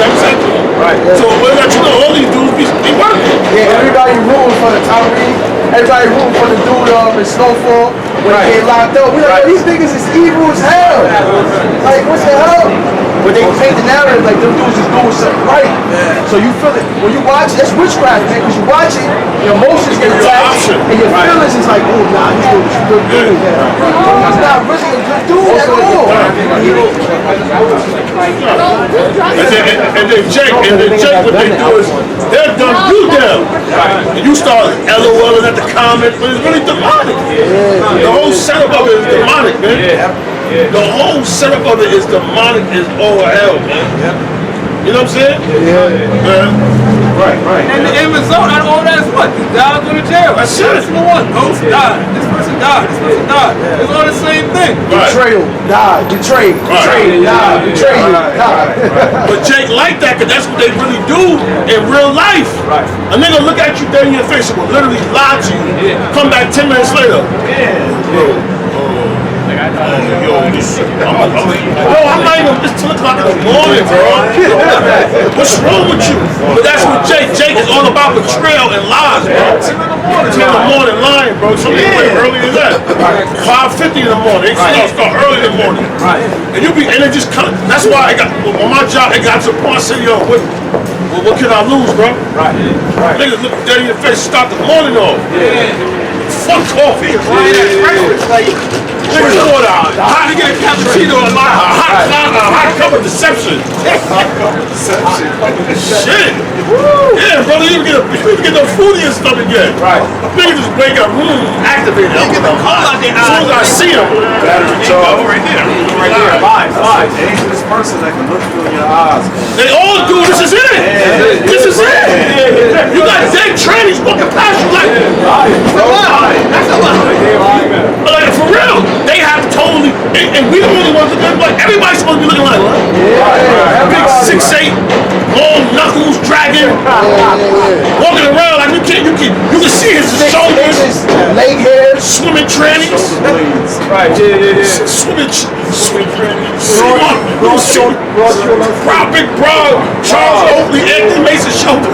So we'll let you know all these dudes be working. Yeah, everybody rooting for the Tyree. Everybody rooting for the dude in Snowfall when he get locked up. We like, these niggas is evil as hell. Like, what the hell? But they paint the narrative like them dudes is doing something right. So you feel it. When you watch it, that's witchcraft, man, because you watch it, your emotions get attached, and your feelings is like, oh, nah, this dude is a good dude. He's not really a good dude at all. And then Jake, what they do is, they're dumb you down. And you start LOLing at the comments, but it's really demonic. The whole setup of it is demonic, man. The whole setup of it is demonic as all hell, man. You know what I'm saying? Right. And the end result out of all that is what? You die on the jail. That's Every it. single one. Ghost died. This person died. This person died. It's all the same thing. Betrayal, died, betrayed, died, betrayed, died. But Jake like that because that's what they really do in real life. Right. A nigga look at you dead in your face and will literally lie to you. Come back 10 minutes later. I'm not even, it's 10 o'clock in the morning, bro. What's wrong with you? But that's what Jake is all about, betrayal and lies, bro. 10 in the morning lying, bro. Some people wake early as that. 5:50 in the morning. They start early in the morning. And it just kind of, that's why I got, on my job, it got to the point I said, yo, what can I lose, bro? Niggas look dead in your face, start the morning off. Fuck coffee. Breakfast, like, Niggas order how to get a cappuccino and a hot cup of deception. Shit. Yeah, brother, you can get no food in your stomach yet. Niggas just wake up, activated. As soon as I see them, Battery charge. right there. Lies. Dangerous person that can look through your eyes. They all do. This is it. This is it. You got dead trannies walking past you like, that's a lie. Like, for real, they have totally, and we the only ones that look like, everybody's supposed to be looking like what? Big 6'8", long knuckles, dragging, walking around like you can see his shoulders, leg hairs, swimming trannies, swimming trannies, brown, big broad, Charles Oakley, Anthony Mason shoulders.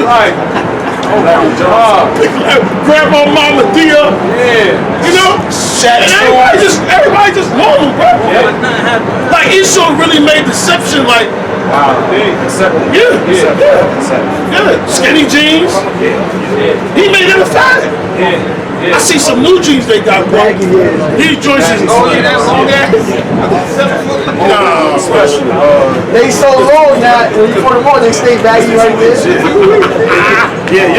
Grandma, Mama, Dia, you know, and everybody just normal, bro. Like Esau really made deception like, skinny jeans. He made it a fact. I see some new jeans they got, bro. These joints is that's long ass. nah, Especially, they so long that when you put them on, they stay baggy right there. yeah.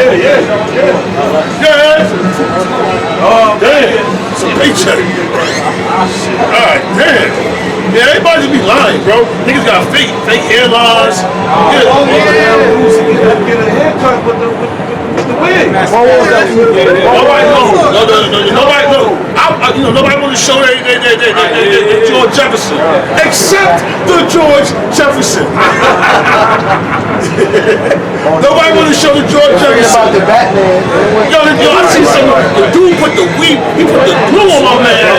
Damn, it's a paycheck. Alright, damn. Yeah, everybody just be lying, bro. Niggas got fake hairlines. get a haircut with the wig. Nobody knows. Nobody knows. Nobody want to show they George Jefferson, except the George Jefferson. Nobody want to show the George Jefferson. About the Batman. Yo, I see some. The dude put the weed. He put the glue on my man.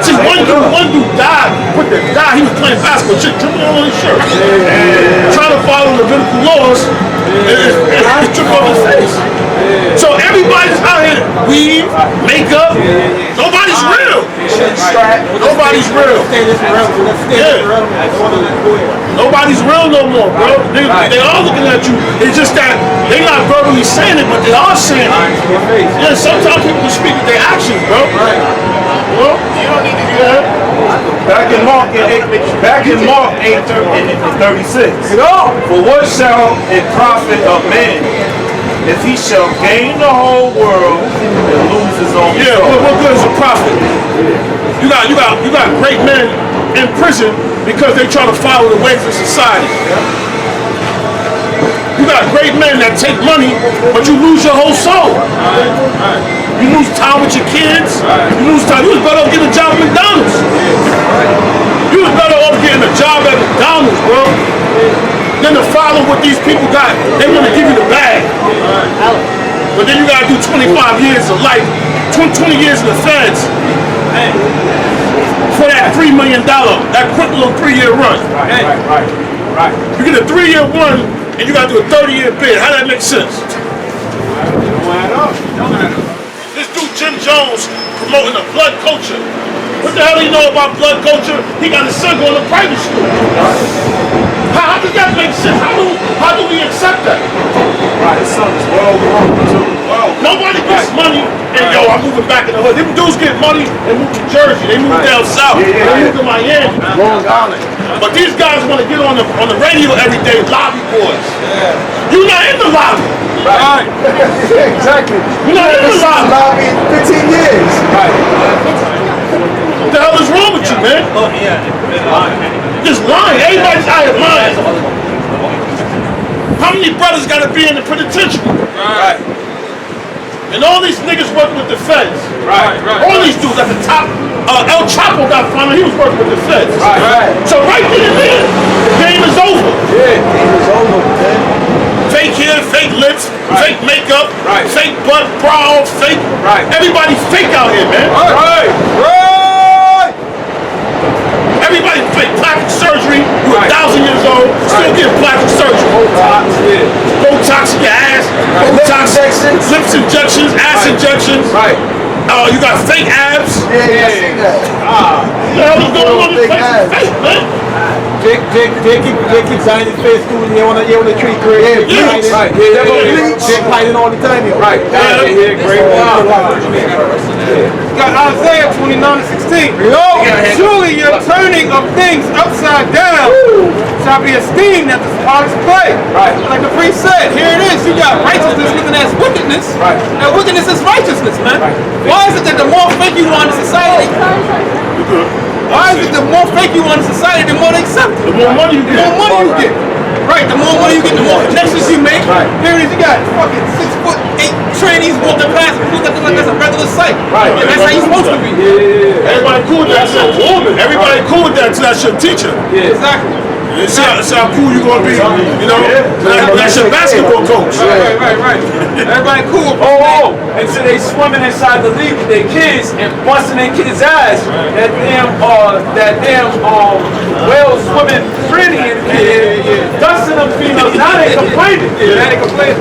See, one dude died. He was playing basketball. Shit dripping on his shirt. Trying to follow Levitical laws. And it dripped on his face. So everybody's out here, weed, makeup. Nobody's real. Nobody's real. Yeah. Nobody's real no more, bro. They are looking at you. It's just that they're not verbally saying it, but they are saying it. Yeah, sometimes people can speak with their actions, bro. Well, you don't need to do that. Back in Mark 8:36. For what shall it profit a man if he shall gain the whole world and lose his own soul? Yeah, what good is a prophet? You got great men in prison because they try to follow the ways of society. You got great men that take money, but you lose your whole soul. You lose time with your kids. You lose time. You was better off getting a job at McDonald's. You was better off getting a job at McDonald's, bro, than to follow what these people got. They want to give you the bag. But then you got to do 25 years of life, 20 years in the feds for that $3 million, that quick little 3-year run. Right. You get a 3-year run, and you got to do a 30-year bid. How that make sense? This dude Jim Jones promoting the blood culture. What the hell do you know about blood culture? He got his son going to private school. How does that make sense? How do we accept that? His son is well grown too. Nobody gets money and yo, I'm moving back in the hood. Them dudes get money and move to Jersey. They move down south. They move to Miami. Long Island. But these guys want to get on the radio every day, lobby boys. You're not in the lobby. Right. Exactly. You're not in the lobby. Lobby in 15 years. What the hell is wrong with you, man? Just lying. Everybody's out here lying. How many brothers got to be in the penitentiary? Right. And all these niggas work with the feds. Right. All these dudes at the top. El Chapo got fined. He was working with the feds. Right. So right then and there, the game is over. Yeah, game is over, man. Fake hair, fake lips, fake makeup, Right. fake butt, brows, fake. Right. Everybody fake out here, man. Right. Everybody fake. Plastic surgery. You Right. 1,000 years old, still getting plastic surgery. Botox in your ass. Botox, lips injections, ass injections. Right. You got fake abs. Yeah, I see that. What the hell is going on in this Fake place? abs. Fake, man. Jake keeps signing his face too when on the tree career. Yeah. Right. Yeah. Jake hiding all the time, yo. Right. Yeah. Great. You got Isaiah 29:16. Surely your turning of things upside down shall be esteemed at the potter's clay. Right. Like the priest said, here it is. You got righteousness looking as wickedness. Right. And wickedness is righteousness, man. Why is it that the more fake you are in society, why is it the more fake you are in society, the more they accept it? The more money you The get. more money you get. Right, the more money you get, the more connections you make. Right. Here it is, you got fucking 6'8" trainees walking past and people that look like that's a regular sight. Right. And that's how you're supposed to be. Everybody cool with that. That's a woman. Everybody cool with that till that's your teacher. Exactly. You see how cool you gonna be, you know? That's your basketball coach. Right. Everybody cool. And so they swimming inside the league with their kids and busting their kids' ass. That damn whale swimming pretty and dusting them females. Now they complaining.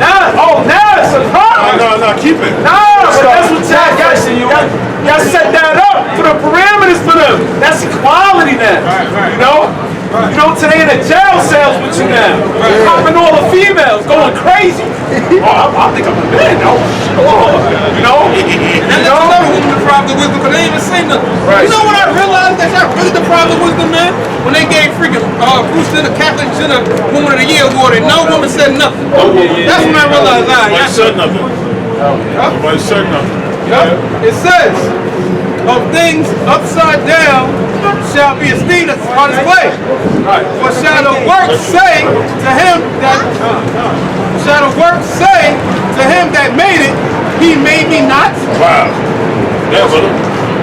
Now it's a problem. No, keep it. But that's what y'all set that up for the parameters for them. That's equality now. You know? You know, today in the jail cells with you now. Popping all the females, going crazy. I think I'm a man. You know? And that's another woman deprived of wisdom because they ain't even say nothing. Right. You know what I realized that y'all really deprived of wisdom, man? When they gave freaking Bruce Jenner, Kathleen Jenner Woman of the Year award and no woman said nothing. That's when I realized, Nobody said nothing. Nobody said nothing. It says, of things upside down shall be esteemed as on his way. For shall the work say to him that made it, he made me not? Wow. Yeah, brother.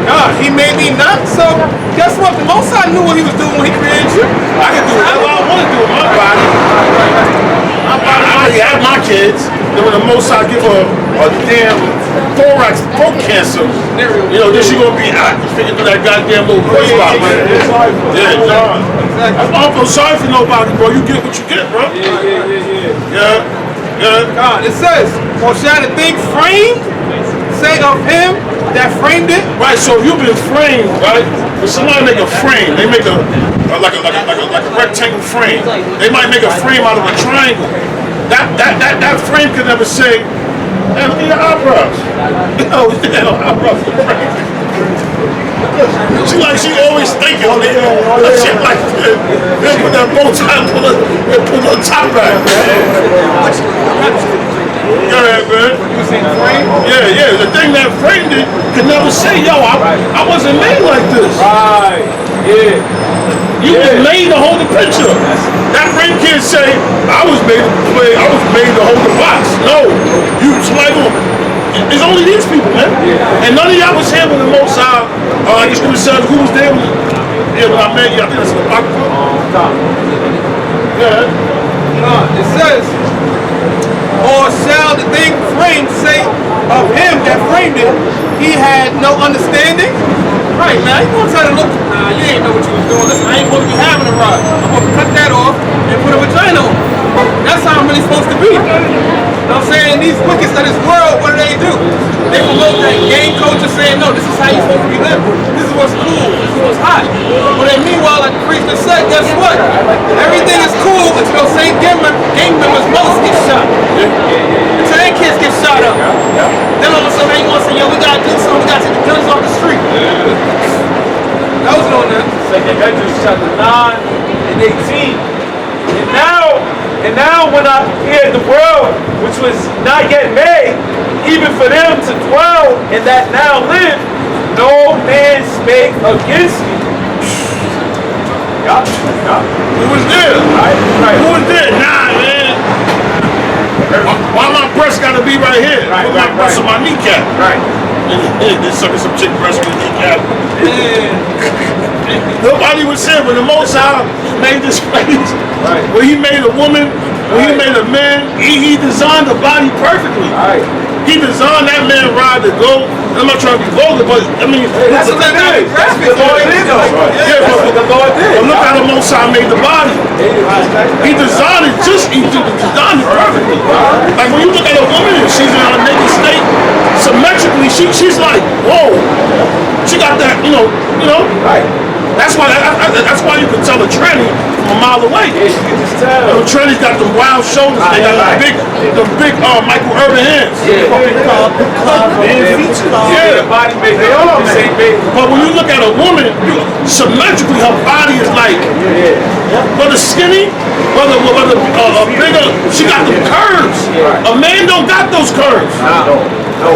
God, he made me not. So guess what? The Most High knew what he was doing when he created you. I can do whatever I want to do with my body. I already have my kids. Then when the Most High give her a damn thorax throat cancer, you know, then she gonna be out fitting through that goddamn little voice box. Yeah, John. I don't feel sorry for nobody, bro. You get what you get, bro. Yeah. God, it says, for shall the thing framed say of him that framed it? Right. So if you've been framed, right? If somebody make a frame, they make a like a rectangle frame. They might make a frame out of a triangle. That frame can never say, "Hey, look at your eyebrows." No, eyebrows. She always thinking on it. She like they put that bow tie, put a top back. Go ahead, man. Yeah. The thing that framed it can never say, "Yo, I wasn't made like this." Right. Yeah. You was made to hold the picture. That frame can't say, "I was made to play. I was made to hold the box." No, it's only these people, man. And none of y'all was here when the Most High. I just gonna say who was there. When I met you. I think that's the box. Yeah. It says, or shall the thing framed say of him that framed it, he had no understanding? Right, man. You gonna try to look, nah, you ain't know what you was doing. Listen, I ain't supposed to be having a rod. I'm supposed to cut that off and put a vagina on. That's how I'm really supposed to be. You know what I'm saying? These wickets of this world, what do? They promote that gang culture saying, no, this is how you're supposed to be living. This is what's cool. This is what's hot. But then meanwhile, like the priest just said, guess what? Everything is cool until those same gang members' mothers get shot. Until their kids get shot up. Then all of a sudden they want to say, yo, we gotta do something. We gotta take the guns off the street. That was on that. 2 Leviticus chapter 9 and 18. And now when I hear the world, which was not yet made, even for them to dwell and that now live, no man spake against me. Who was there? Who was there? Nah, man. Why my breast gotta be right here? Right, Put my breast on my kneecap. Right. They're sucking some chick breast with a kneecap. Nobody was saying when the Most High made this place, when he made a woman, when he made a man, he designed the body perfectly. He designed that man ride to go. I'm not trying to be vulgar, but I mean, That's what that is. That's what the Lord did, though. yeah, That's what the Lord did. but look how the Most High made the body. He designed it he designed it perfectly. Like when you look at a woman and she's in a naked state, symmetrically, she's like, whoa. She got that, you know. Right. That's why you can tell a tranny from a mile away. Yeah, you can just tell. The tranny's got the wild shoulders. They got the big Michael Urban hands. Yeah. Yeah. The body made they all the same baby. But when you look at a woman, symmetrically her body is like, whether skinny, whether bigger, she got the curves. A man don't got those curves. No.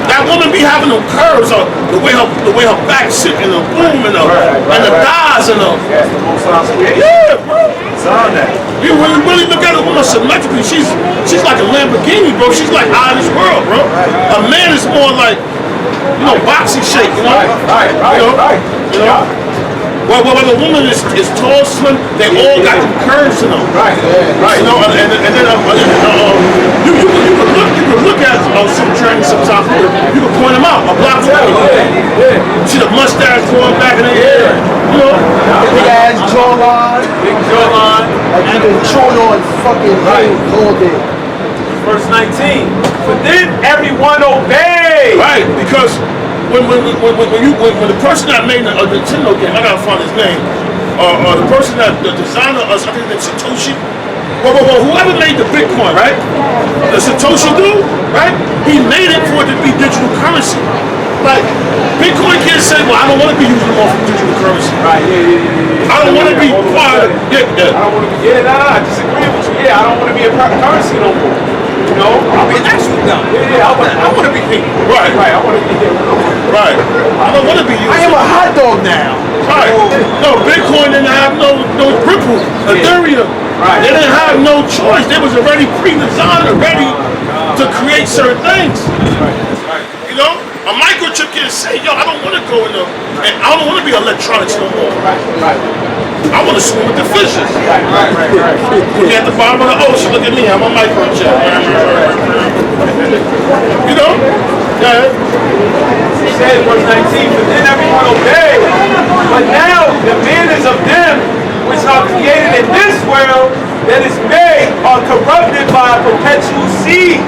That woman be having them curves, the way her back sit and the boom and the thighs and the. Yeah, bro. You really look at a woman symmetrically, she's like a Lamborghini, bro. She's like out of this world, bro. A man is more like, boxy shape, you know. Right. Well, when a woman is tall, slim, they all got them curves in them. Right. You know, and then you can look at some trannies sometimes. You can point them out. A block away. See the mustache going back in the air. You know. Big ass jawline. Big jawline. Like you've been chewing on fucking all day. Verse 19. But then everyone obeyed. Right, because when the person that made a Nintendo game, I gotta find his name. The person the designer, I think it's Satoshi. Well, whoever made the Bitcoin, right? The Satoshi dude, right? He made it for it to be digital currency. Like, Bitcoin can't say, well, I don't want to be using more for digital currency. Right, yeah. I don't want to be part of I don't want to be, I disagree with you. I don't want to be a currency no more. You know? I'll be actually done. Yeah, I want to be king. Right. I want to be king. Right. I don't want to be using. I am a hot dog now. Right. No, Bitcoin didn't have no Ripple, Ethereum. Right. They didn't have no choice. They was already pre-designed, ready to create certain things. Right. You know? A microchip can say, yo, I don't want to go in and I don't want to be electronics no more. Right. I want to swim with the fishes. Right. We at the bottom of the ocean. Look at me, I'm a microchip. You know? Yeah. He said, verse 19, but then everyone obeyed. But now the manners of them which are created in this world that is made are corrupted by a perpetual seed,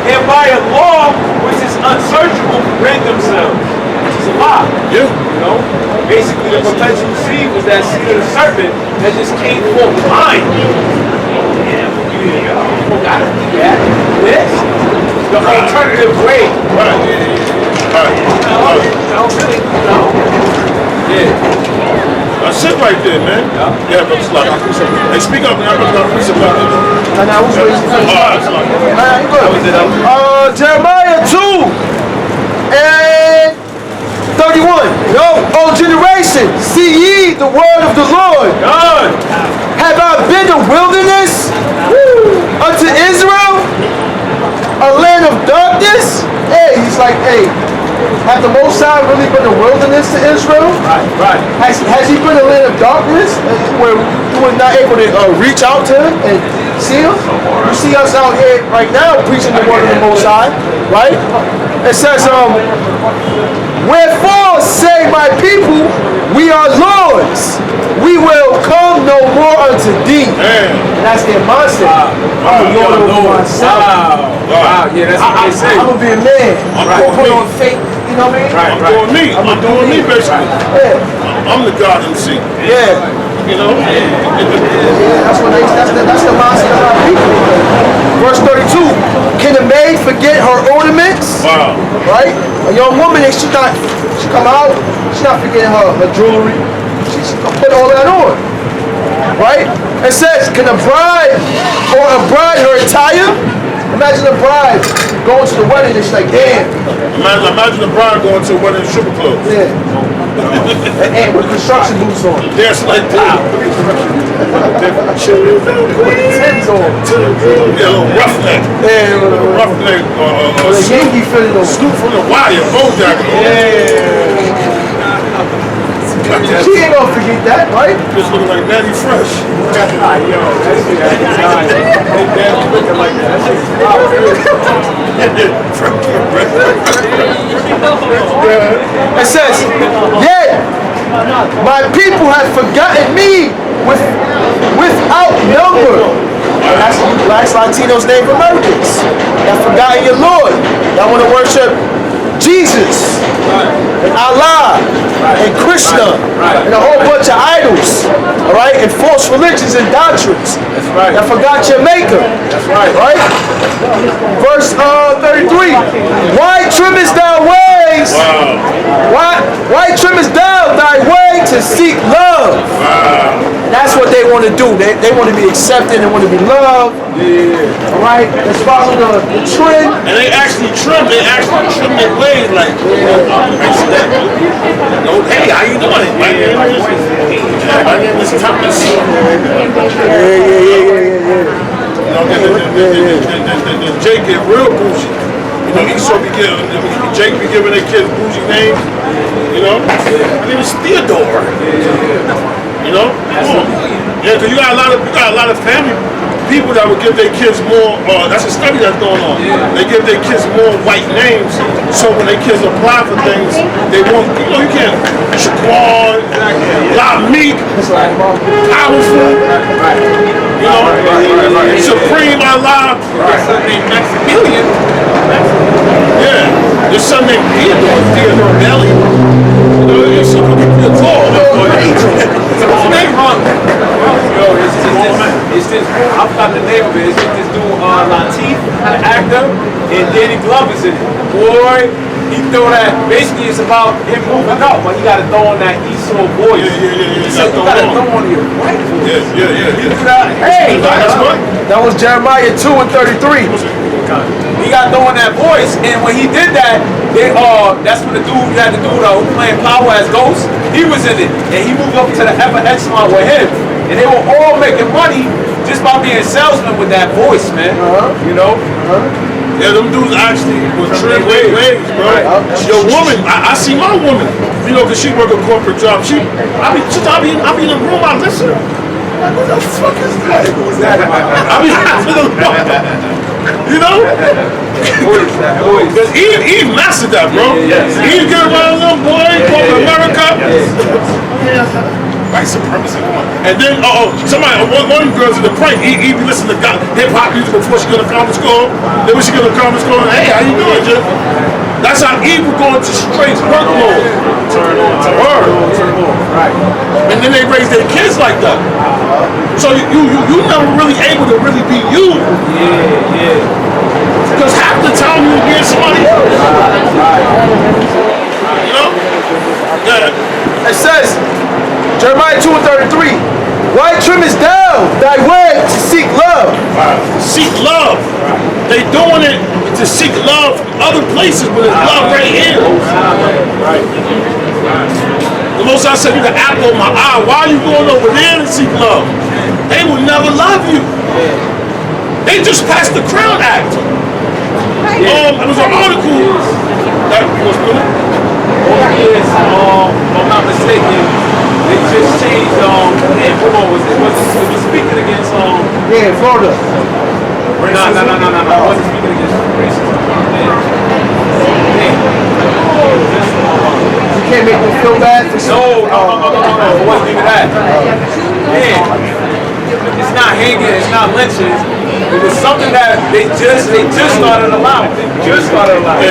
and by a law which is unsearchable rid themselves. Which is a lie. Yeah. You know? Basically the perpetual seed was that seed of the serpent that just came forth blind. You gotta do that. This. The alternative way. Right. Yeah. That's it right there, man. Yeah, but it's like, hey, speak up, man. I'm going to preach about it. And I was waiting for Jeremiah 2 and 31. O generation, see ye the word of the Lord. God. Have I been a wilderness unto Israel? A land of darkness? Hey, he's like, hey, have the Most High really been a wilderness to Israel? Right. Has he been a land of darkness where you were not able to reach out to him and see him? You see us out here right now preaching the word of the Most High, right? It says, wherefore say my people, we are lords. We will come no more unto thee. Man. And that's their mindset. I'm a lord over myself. Wow. Yeah, that's what they say. I'm gonna be a man. I'm gonna put on fake, you know what I mean? I'm doing me. I'm doing me, basically. Yeah. I'm the God MC. Yeah. You know? Yeah, that's the mindset of our people. Verse 32. Can a maid forget her ornaments? Wow. Right? A young woman, she come out, she's not forgetting her jewelry. She's gonna put all that on. Right? It says, can a bride her attire? Imagine a bride going to the wedding and she's like, damn. Imagine a bride going to a wedding in stripper club. Yeah. And with construction boots on. There's like that. Tens on. Yeah, a little roughneck. Yeah, Roughneck. with a Yankee fitted on. Scoop from the wire, Bojack. She ain't gonna forget that, right? Just looking like Natty Fresh. It says, "Yet my people have forgotten me without number." That's you blacks, Latinos, Native Americans. That forgotten your Lord. That want to worship Jesus and Allah and Krishna and a whole bunch of idols, all right, and false religions and doctrines. That's right. That forgot your Maker. That's right. Right. Verse 33. Why trimmest thou ways? Wow. Why trimmest thou thy way to seek love? Wow. That's what they want to do. They want to be accepted. They want to be loved. Yeah. All right. Let's follow the trend. And they actually trim their ways like, hey, how you doing? My name is Thomas. Then Jake get real bougie. You know, Esau be giving, Jake be giving their kids bougie names. You know, my name is Theodore. You know, yeah, because you got a lot of family people that would give their kids more. That's a study that's going on. They give their kids more white names, so when their kids apply for things, they want. You know, you can't. Shaquan, Lamik, powerful. You know, Supreme Allah. Maximilian. Yeah, there's son named Theodore Belly. You know, there's some people tall. Yo, it's this, I forgot the name of it. It's this dude, Latif, the actor, and Danny Glover's in it. Boy, he throw that, basically it's about him moving up, but he gotta throw on that Esau voice. Yeah. So you gotta throw on your white voice. Yeah. Hey, That's good. That was Jeremiah 2:33. he got throwing that voice, and when he did that, that's when the dude, you had the dude who playing Power as Ghost, he was in it, and he moved up to the upper echelon with him, and they were all making money just by being salesmen with that voice, man. You know? Yeah, them dudes actually will trim their ways, bro. Your woman, I see my woman, you know, because she work a corporate job. I be in the room, I listen. Like, what the fuck is that? Who's that? I be after the you know? Because Eve mastered that, bro. Eve get around them, boy, corporate America. White supremacy, come on. And then, one girl's in the prank. Eve be listening to hip-hop music before she go to conference call. Then when she go to conference call, hey, how you doing, Jim? That's how Eve would go into straight work mode. Turn on. Right. And then they raise their kids like that. So you never really able to really be you. Yeah. Because half the time you get somebody else. You know? Yeah. It says, Jeremiah 2:33, why trimmest thou thy way to seek love? Seek love. They doing it to seek love from other places, but it's love right here. Right. The Most High said, "You the apple of my eye. Why are you going over there to seek love? They will never love you." They just passed the Crown Act. There was an article that was good. If I'm not mistaken, they just changed, it was speaking against, Florida. No, it wasn't speaking against racism. You can't make them feel bad for No, it wasn't even that. It's not hanging, it's not lynching. It was something that they just started allowing. Yeah,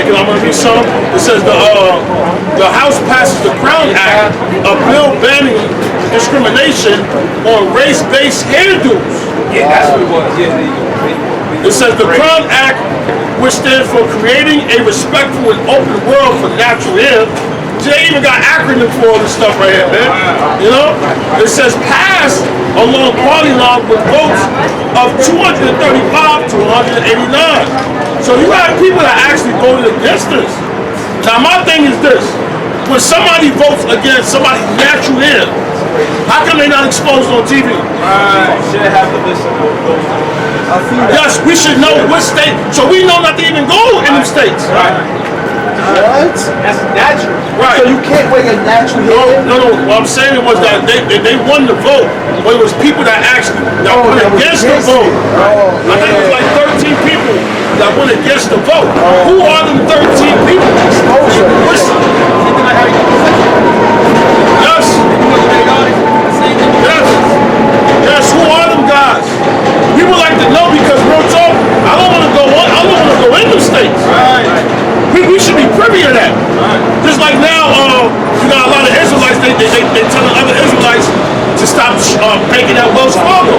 can I read some? It says the House passes the Crown Act, a bill banning discrimination on race-based hairdos. Yeah, that's what it was. Yeah, it says the Crown Act, which stands for Creating a Respectful and Open World for Natural Hair. They even got acronym for all this stuff right here, man. You know? It says pass along party line with votes of 235 to 189. So you got people that actually voted against this. Now my thing is this. when somebody votes against somebody's natural hair, how come they not exposed on TV? Right. Should have to listen to those. Yes, we should know what state, so we know not to even go in them states. Right. What? That's natural. Right. So you can't wear your natural hair? No. What I'm saying was that they won the vote, but it was people that actually went against the vote. I think it was like 13 people that went against the vote. Who are them 13 people? Yes, who are them guys? We would like to know because real talk, I don't want to go in them states. Right. We should be privy to that. Just like now, you got a lot of Israelites, they telling other Israelites to stop banking at Wells Fargo.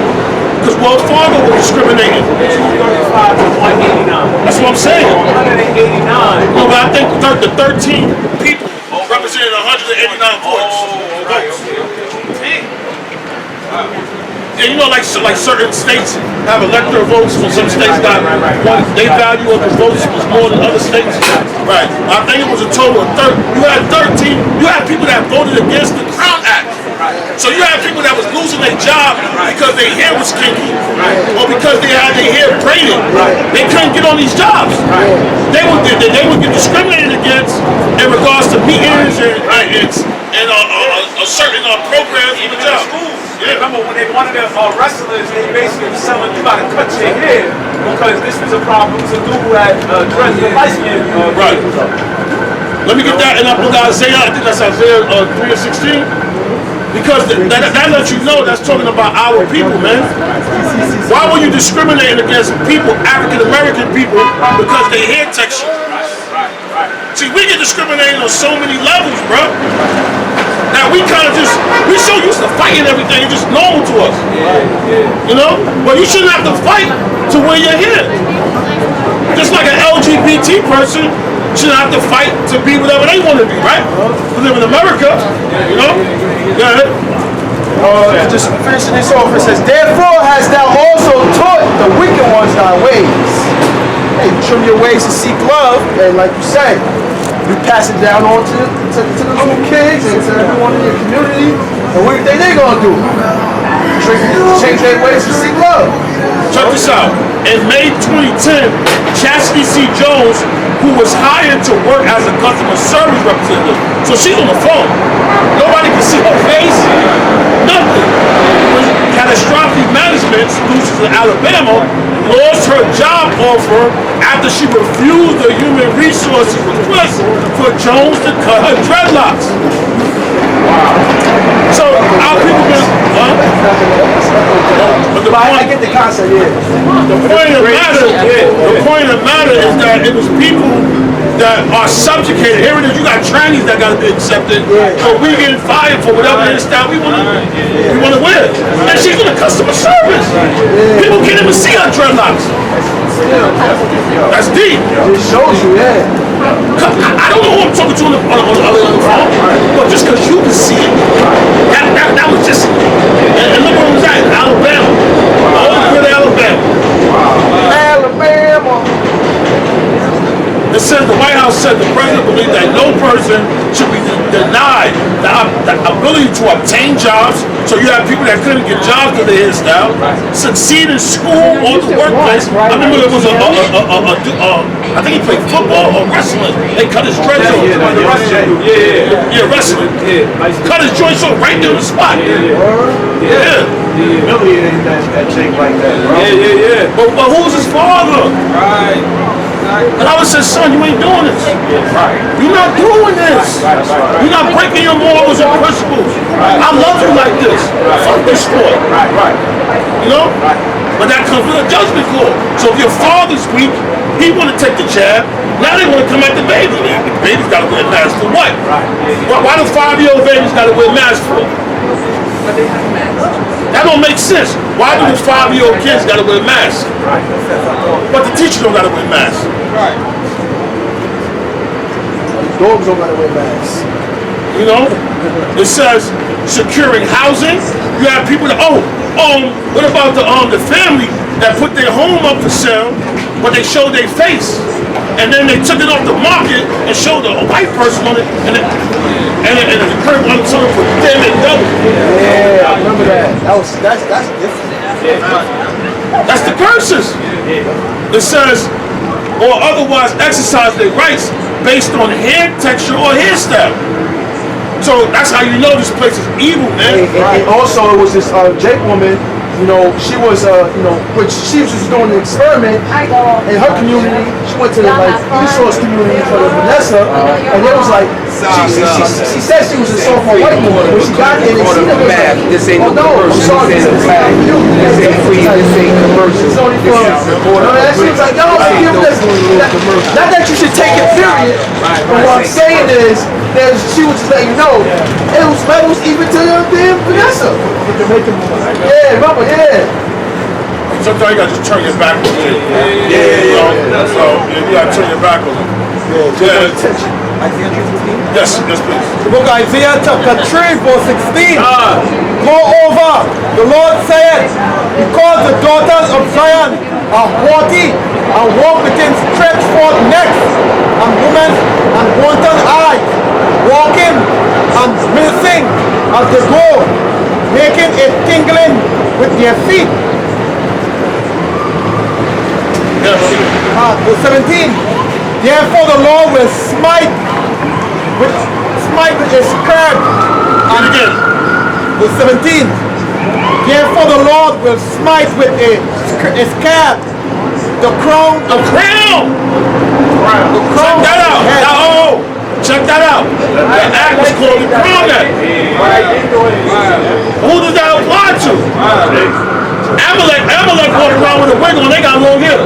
Because Wells Fargo was discriminating. 235 to 189. That's what I'm saying. 189. No, but I think the 13 people represented 189 votes. Yeah, you know, like certain states have electoral votes, when some states got one, they value of the votes was more than other states. Right. I think it was a total of 30. You had 13. You had people that voted against the Crown Act. So you had people that was losing their job because their hair was kinky, or because they had their hair braided. They couldn't get on these jobs. They would get discriminated against in regards to meetings and a certain programs in the job. Yeah. Remember when they wanted the wrestlers, they basically were selling you gotta cut your hair because this was a problem. It was a dude who had dreads with light skin. Right. Let me get that in up with Isaiah. I think that's Isaiah 3 and 16. Because that lets you know that's talking about our people, man. Why were you discriminating against people, African American people, because they hair texture? See, we get discriminated on so many levels, bro. Now we kind of we so used to fighting everything, it's just normal to us. You know? But you shouldn't have to fight to wear your hair. Just like an LGBT person shouldn't have to fight to be whatever they want to be, right? We live in America, you know? Yeah. Just finishing this off, it says, therefore hast thou also taught the wicked ones thy ways. Hey, trim your ways to seek love, and like you say, you pass it down on to the little kids and to everyone in your community. And what do you think they're gonna do? Change their ways to seek love. Check this out. In May 2010, Chastity C. Jones, who was hired to work as a customer service representative, so she's on the phone. Nobody can see her face. Nothing. When Catastrophic Management Solutions in Alabama lost her job offer after she refused the human resources request for Jones to cut her dreadlocks. So our people been, but I get the concept, yeah. The point of the matter is that it was people that are subjugated. Here it is, you got trannies that gotta be accepted, but we getting fired for whatever it is that we wanna wear. And she's in the customer service. People can't even see her dreadlocks. That's deep. It shows you, yeah. I don't know who I'm talking to on the other phone, but just because you can see it, that was just, and look where it was at, Alabama. All good Alabama. Alabama. It says the White House said the president believes that no person should be denied the ability to obtain jobs. So you have people that couldn't get jobs because of their hairstyle, succeed in school or the workplace. I remember there was I think he played football or wrestling. They cut his dreads off. Yeah, wrestling. Cut his joints off right there on the spot. Humiliated that chick like that, bro. Yeah. But who's his father? Right. And I would say, son, you ain't doing this. You're not doing this. You're not breaking your morals and principles. I love you like this. Fuck this sport. You know? But that comes with a judgment call. So if your father's weak, he want to take the jab. Now they want to come at the baby. The baby's got to wear a mask for what? Why do 5-year-old babies got to wear masks for? That don't make sense. Why do the 5-year-old kids got to wear masks? But the teacher don't got to wear masks. Dogs don't gotta wear masks. You know? It says securing housing. You have people that, what about the family that put their home up for sale, but they show their face? and then they took it off the market and showed a white person on it, and the current one sold it for damn it double. Yeah, I remember that. That's different. That's the curses. It says, or otherwise exercise their rights based on hair texture or hairstyle. So that's how you know this place is evil, man. And also, it was this Jake woman. You know, she was, which she was just doing an experiment in her community. She went to Esau's community for the Vanessa, and it was like, she said she was a so-called white woman, but she got there and she never was like, this ain't oh no, I'm sorry, this ain't free, this ain't commercial. It's only for, that she was like, yo, not that you should take it period, but what I'm saying is, she was just letting you know, it was levels even to the damn Vanessa. Yeah, remember, yeah. Sometimes you gotta just turn your back on it. So you gotta turn your back on it. Yes, please. The book of Isaiah chapter 3 verse 16. Moreover, the Lord said, because the daughters of Zion are haughty and walk within stretched forth necks, and women and wanton eyes, walking and missing as they go, making a tingling with their feet. Verse 17. Therefore the Lord will smite with a scourge. And again, verse 17. Therefore the Lord will smite with a scab the crown. The crown. Check that out. Check that out. The act was called the crown act. Who does that apply to? Amalek walked around with a wig on, they got long hair.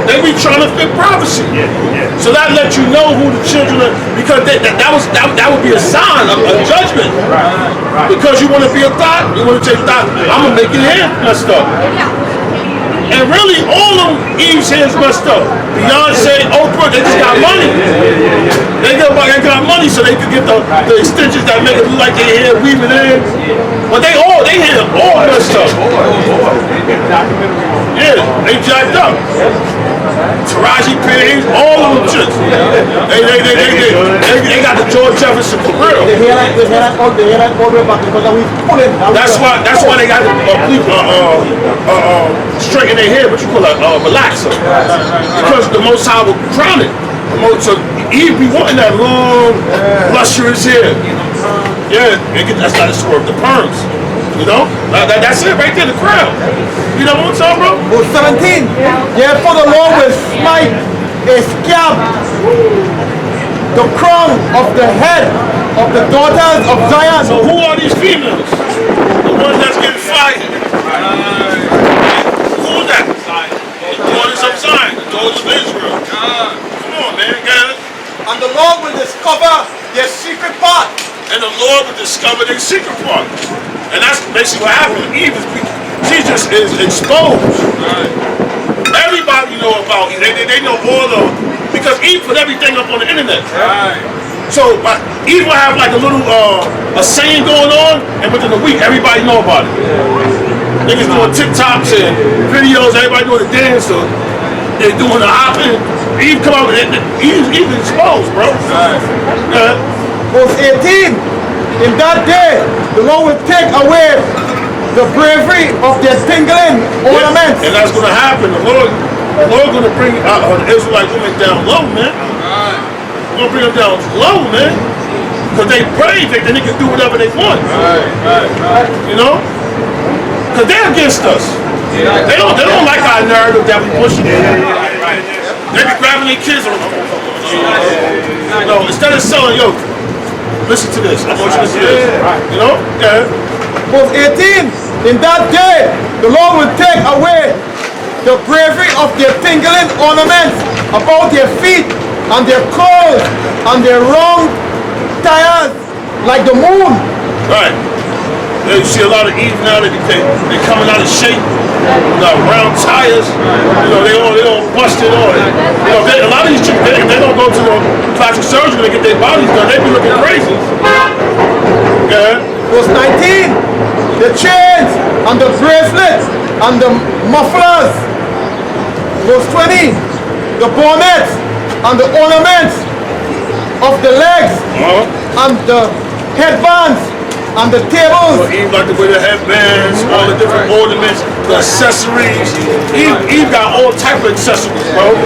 They be trying to fit prophecy. So that lets you know who the children are, because that would be a sign of a judgment. Because you want to be a thought, you want to take thought, I'm going to make your hair messed up. And really, all of Eve's hair's messed up. Beyonce, Oprah, they just got money. They got money so they could get the extensions that make it look like their hair weaving in. But they hair all messed up. Yeah, they jacked up. Taraji P, all of them chicks. They got the George Jefferson for real. That's why they got to straighten their hair, but you call it relaxer. Because the Most High will crown it. So Eve be wanting that long, lustrous hair. Yeah, that's how they swerve the perms. You know? That's it right there, the crown. You know what I'm talking about? Verse 17. Therefore the Lord will smite a scab the crown of the head of the daughters of Zion. So who are these females? The ones that's getting fired. Who is that? The daughters of Zion, the daughters of Israel. Come on, man, get it. And the Lord will discover their secret part. And the Lord will discover their secret part. And that's basically what happened. Eve Jesus is exposed. Everybody know about Eve. They know all of, because Eve put everything up on the internet. So Eve will have like a little a saying going on, and within a week everybody know about it. Niggas doing TikToks and videos, everybody doing the dance, or they doing the hopping. Eve come out with it. Eve exposed, bro. Verse 18. In that day, the Lord will take away the bravery of their tingling ornaments. And that's going to happen. The Lord going to bring the Israelite women down low, man. He's going to bring them down low, man. Because they brave, they can do whatever they want. You know? Because they're against us. They don't like our narrative that we pushing. They be grabbing their kids on them. No, instead of selling, yo, listen to this. I want you to listen to this. You know? Yeah. Verse 18. In that day, the Lord will take away the bravery of their tingling ornaments about their feet and their curls and their round tires like the moon. Right. Yeah, you see a lot of Eve now, they coming out of shape. Got round tires. You know, they all busted on. You know, a lot of these chicks, they don't go to the plastic surgery to get their bodies done. They be looking crazy. Yeah. Verse 19. The chains and the bracelets and the mufflers. Verse 20. the bonnets, and the ornaments of the legs, and the headbands, and the tables. So Eve like to wear the headbands, all the different ornaments, the accessories. Eve got all type of accessories, bro.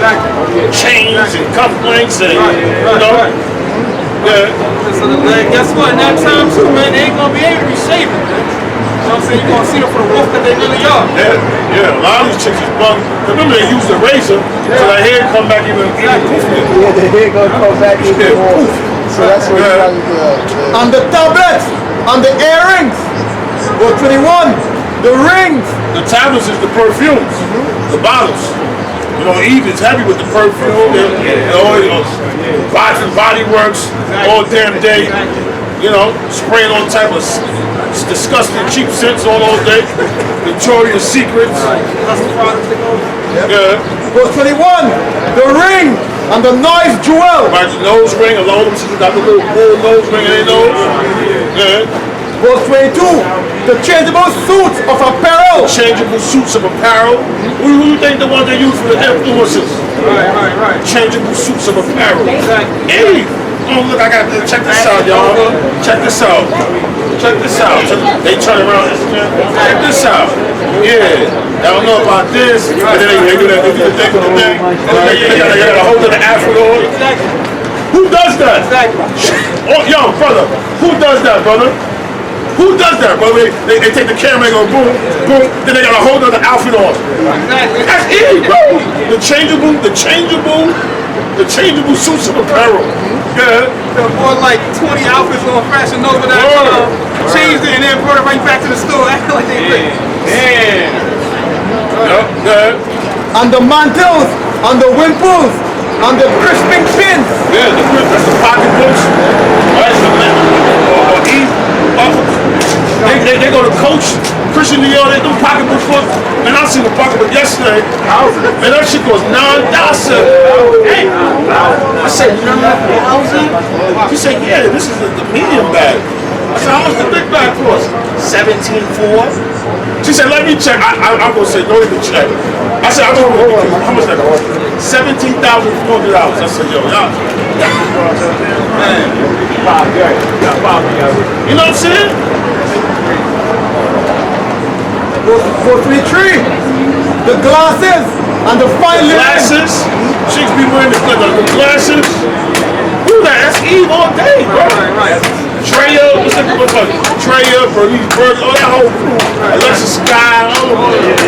Chains and cufflinks and, you know. Yeah. So guess what? In that time too, man, they ain't gonna be able to be shaving, man. You know what I'm saying? You're gonna see them for the wolf that they really are. Yeah, a lot of these chicks is bug. Remember they used the razor, so the hair come back even poofier. Yeah, the hair gonna come back even more. So that's what you gotta do. And the tablets, and the earrings. Verse 21, the rings. The tablets is the perfumes, the bottles. You know, Eve is heavy with the perfume, Bath and Body Works all damn day. You know, spraying all type of disgusting cheap scents on all day. Victoria's Secrets. Yeah. Verse 21, the ring and the noise jewel. Right, the nose ring. A lot of them sisters got the little bull nose ring in their nose. Yeah. Verse 22, the changeable suits of apparel. Changeable suits of apparel. Who do you think the ones they use for the influencers? Right. Changeable suits of apparel. Hey! Oh look, I got to check this out, y'all. Check this out. They turn around. Check this out. Yeah. I don't know about this. And then they do that. They do the thing. They got a hold of the afro on. Who does that? Oh, yo, brother. Who does that, brother? Who does that, brother? They take the camera and go boom, boom, then they got a whole other outfit on. That's it, bro. The changeable suits of apparel. Yeah. The boy like 20 outfits on Fashion Nova that changed it and then brought it right back to the store acting like they fit. Yeah. And the mantles, and the wimples, and the crisping pins. Yeah, that's the pocketbooks. Right, or Eve. They go to Coach, Christian Dior, they do pocketbook for. Man, I seen the pocketbook yesterday. Man, that shit goes $9,000. Hey, I said $9,000. She said, yeah, this is the medium bag. I said, how much the big bag cost? $17,400. She said, let me check. I'm gonna say, don't even check. I said, how much that cost? $17,400. I said, yo, y'all. You know what I'm saying? 433, the glasses and the fine linen. Glasses. Chicks be wearing the glasses. Who that? That's Eve all day, bro. Right. Treya, what's that motherfucker? Treya, Bernice Burke, all that whole crew. Alexis Sky, all of them.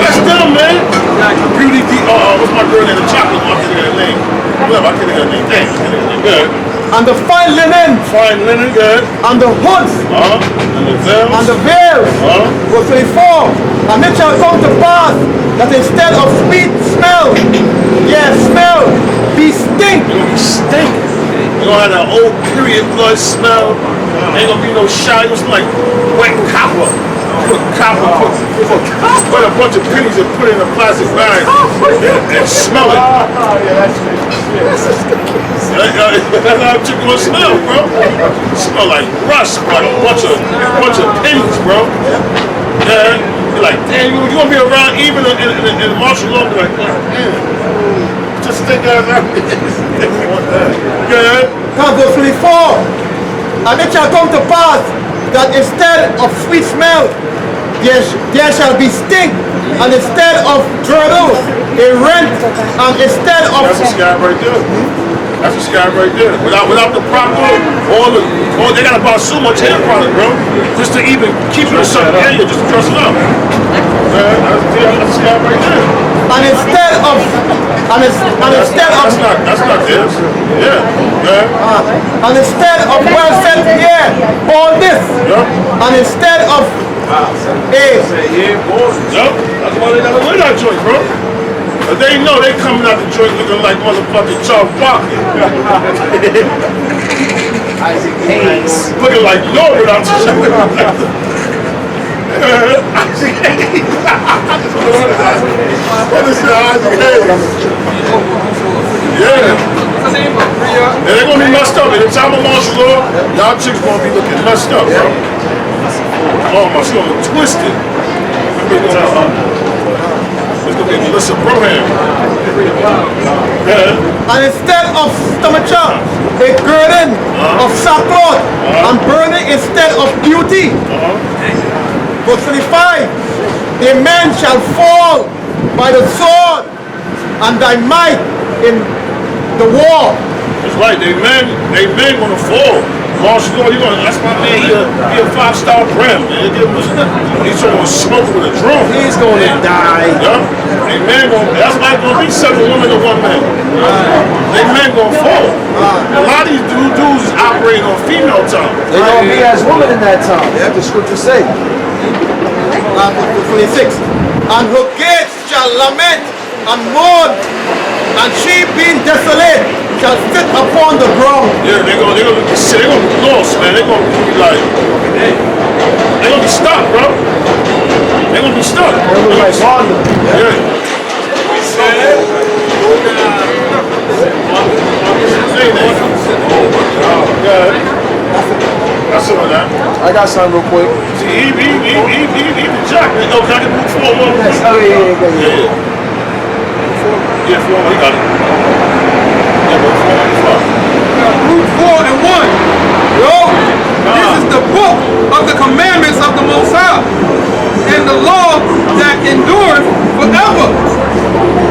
That's them, man. Beauty D. What's my girl name? The chocolate. I can't think of her name. Whatever, I can't think of her name. Dang, I can't think of her name. Good. And the fine linen. Fine linen, good. And the hoods. And the veils. And the veils. Verse 24. And it shall come to pass that instead of sweet smell, smell, be stink. You're gonna be stink. You're gonna have that old period blood smell. Ain't gonna be no shine. It's like wet copper. Put a bunch of pennies and put it in a plastic bag and smell it. That's how chicken will smell, bro. It smell like rust, bro. A bunch of pennies, bro. Yeah. You're like, damn, you gonna be around even in martial law, be like, damn. Just think that out. Yeah. Verse 24. And it shall come to pass that instead of sweet smell, there shall be stink, and instead of girdle, a rent, and instead of... That's a scab right there. That's a scab right there. Without the proper, they gotta buy so much hair product, bro, just to even keep it a certain area, just to dress it up. That's a scab right there. And instead of... That's not this. Yeah. And instead of well set hair, all this. Yeah. And instead of Yup. That's why they gotta wear that joint, bro. But they know they coming out the joint looking like motherfucking Charles Barkley. Isaac Hayes. Looking like Norbert out the joint. Isaac Hayes. What is that, Isaac Hayes? Yeah. And they're gonna be messed up. At the time of martial law, y'all chicks gonna be looking messed up, bro. Oh my, she gonna look twisted. Let's go get Melissa Broham. Yeah. And instead of stomacher, a girding of sackcloth, and burning instead of beauty. Verse 25, a man shall fall by the sword, and thy might in the war. That's right, they men gonna fall. That's my man, he a 5-star brand, man. He's gonna smoke with a drum. He's gonna die. Yeah. They men that's why gonna be 7 women to 1 man. They men gonna fall. A lot of these dudes is operating on female time. They're going to be as women in that time. That's the scripture say. 26. And her gates shall lament and mourn, and she being desolate shall sit upon the ground. Yeah, they're gonna be lost, man. They're gonna be like, they're gonna be stuck, bro. They're gonna be stuck. They're going to be like Wanda. Yeah. That's some of that. I got something real quick. See, he the jack. Oh, can I get move forward? Yes. Oh, yeah. Yeah, 4, he got it. Root 4 and 1. Yo, this is the book of the commandments of the Most High, and the law that endureth forever.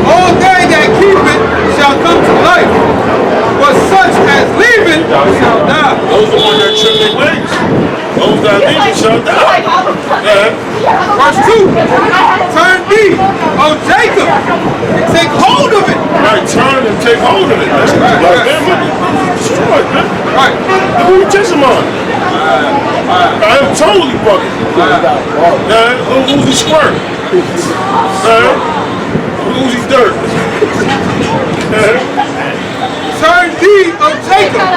All they that keep it shall come to life, but such as leave it shall die. Those the ones that trim their wings. Those that leave it shall die. Verse 2. Turn thee, O Jacob, and take hold of it. Right, turn and take hold of it. That's right. Man, destroyed, man. Right. Who you chasing on? I am totally bugging. Uzi squirt. Uzi dirt. Turn thee, O Jacob,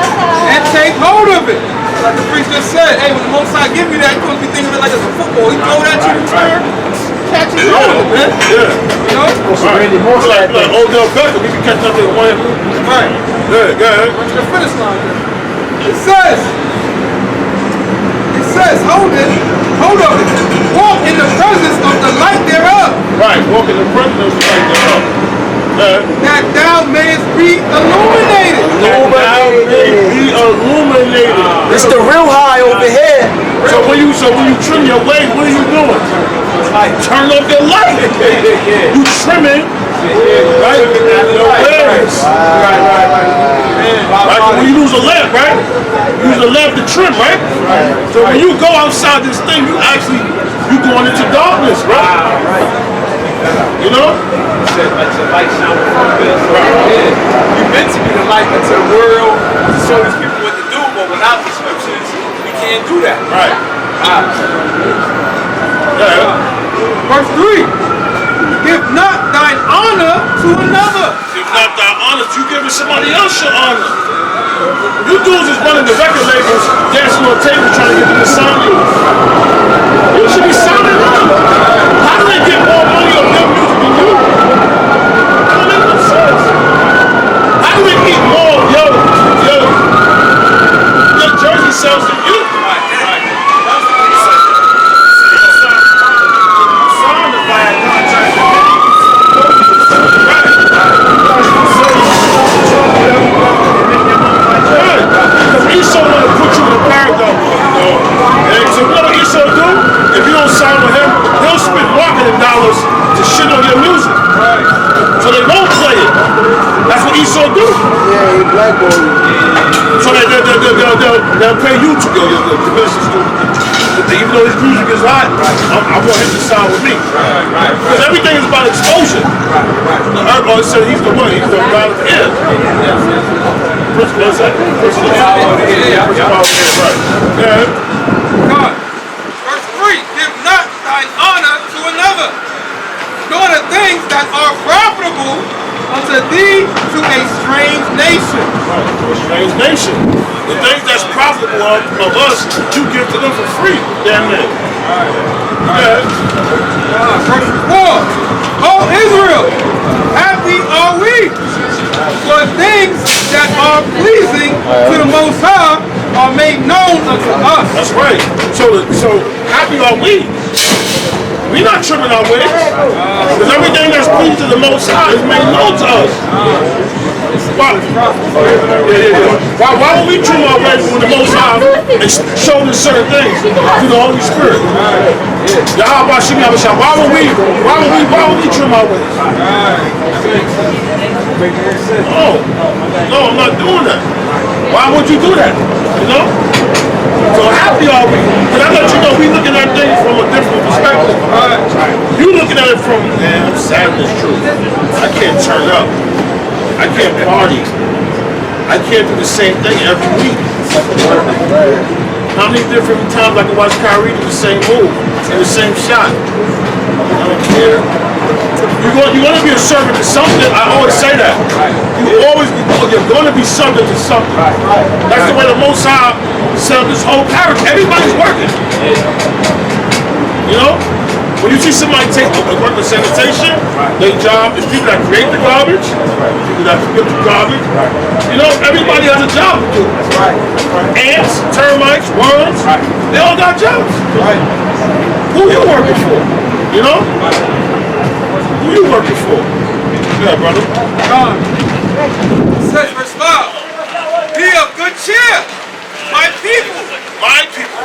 and take hold of it. Like the priest just said, hey, when the Most High give you that, you're supposed to be thinking of it like it's a football. He throw it at you in turn, catch it, hold it, man. Yeah. You know? Like Odell Beckham, he can catch nothing in one. Right. Yeah, go ahead. Run to the finish line. It says, hold of it. Walk in the presence of the light thereof. Right, walk in the presence of the light thereof. That thou mayest be illuminated. Illuminated. It's the real high over here. So when you trim your ways, what are you doing? Like turn up your light. You trimming, right? Your ways. Right. When you use a lamp, right? Use a lamp to trim, right? So when you go outside this thing, you going into darkness, right? You know? Let your light shine before men. You meant to be the light into the world to show these people what to do, but without the scriptures, we can't do that. Right. Verse 3. Give not thine honor to another. Give not thy honor, you giving somebody else your honor. You dudes is running the record labels, dancing on tables trying to get them to sign you. You should be signing them. How do they get more money on their music than you? That don't make no sense. How do they get more of your jersey sales than you? Signed to buy a contract. Esau want to put you in a paradigm, and so what will Esau do? If you don't sign with him, he'll spend marketing dollars to shit on your music. Right. So they won't play it. That's what Esau do. Yeah, he blackballed you. So they'll pay you to go the business to. Even though his music is hot, I want him to sign with me. Right. Because everything is about exposure. The earth said he's the one, he's the God of the air. Principle is that? Principle of the air. Right. God. Verse 3. Give not thine honor to another, nor the things that are profitable unto thee to a strange nation. Right, to a strange nation. The things that's profitable of us, you give to them for free. Damn it. Verse 4. O Israel, happy are we, for things that are pleasing to the Most High are made known unto us. That's right. So happy are we. We're not trimming our ways. Because everything that's pleasing to the Most High is made known to us. Why would we trim our ways when the Most High showed us certain things through the Holy Spirit? Why would we trim our ways? No, I'm not doing that. Why would you do that? You know? So happy are we? But I let you know we looking at things from a different perspective. You looking at it from, man, I'm sad and it's true. I can't turn up. I can't party. I can't do the same thing every week. How many different times I can watch Kyrie do the same move in the same shot? I don't care. You're going to be a servant to something. I always say that. You're going to be subject to something. That's the way the Most High set up this whole character. Everybody's working. You know? When you see somebody take a work of sanitation, their job is people that create the garbage, people that pick up the garbage. You know, everybody has a job to do. Ants, termites, worms, they all got jobs. Who you working for? You know? Who you working for? Yeah, brother. Says verse 5. Be of good cheer, my people. My people.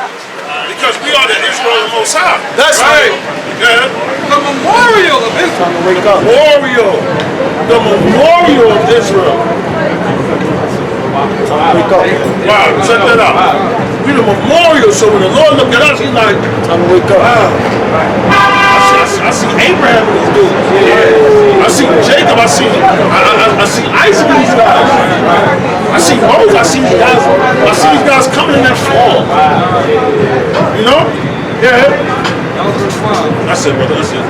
Because we are the Israel of the Most High. That's right. Yeah. The memorial of Israel. Wake up. The memorial of Israel. Wake up. Wow, check that out. We the memorial, so when the Lord look at us, he's like, Time to wake up. I see Abraham in these dudes. I see Jacob. I see Isaac in these guys. I see Moses. I see these guys. I see these guys coming in that fall. You know? Yeah. That's it, brother. That's it.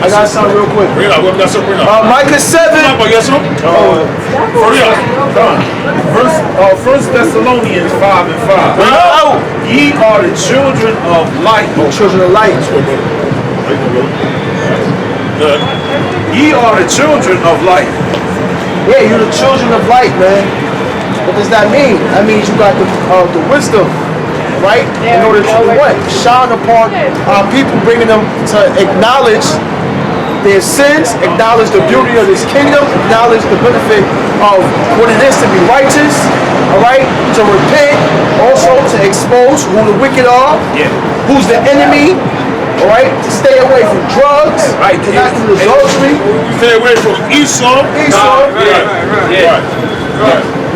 I got something real quick. Bring it up. That's it. Bring it up. Micah 7. Yes, sir. Hurry up. First Thessalonians 5:5. Ye are the children of light. Children of light. Good. Ye are the children of light. Yeah, you're the children of light, man. What does that mean? That means you got the wisdom, right? In order to what? Shine upon people, bringing them to acknowledge their sins, acknowledge the beauty of this kingdom, acknowledge the benefit of what it is to be righteous, all right? To repent, also to expose who the wicked are, who's the enemy, all right? To stay away from drugs, to not do adultery. Stay away from Esau.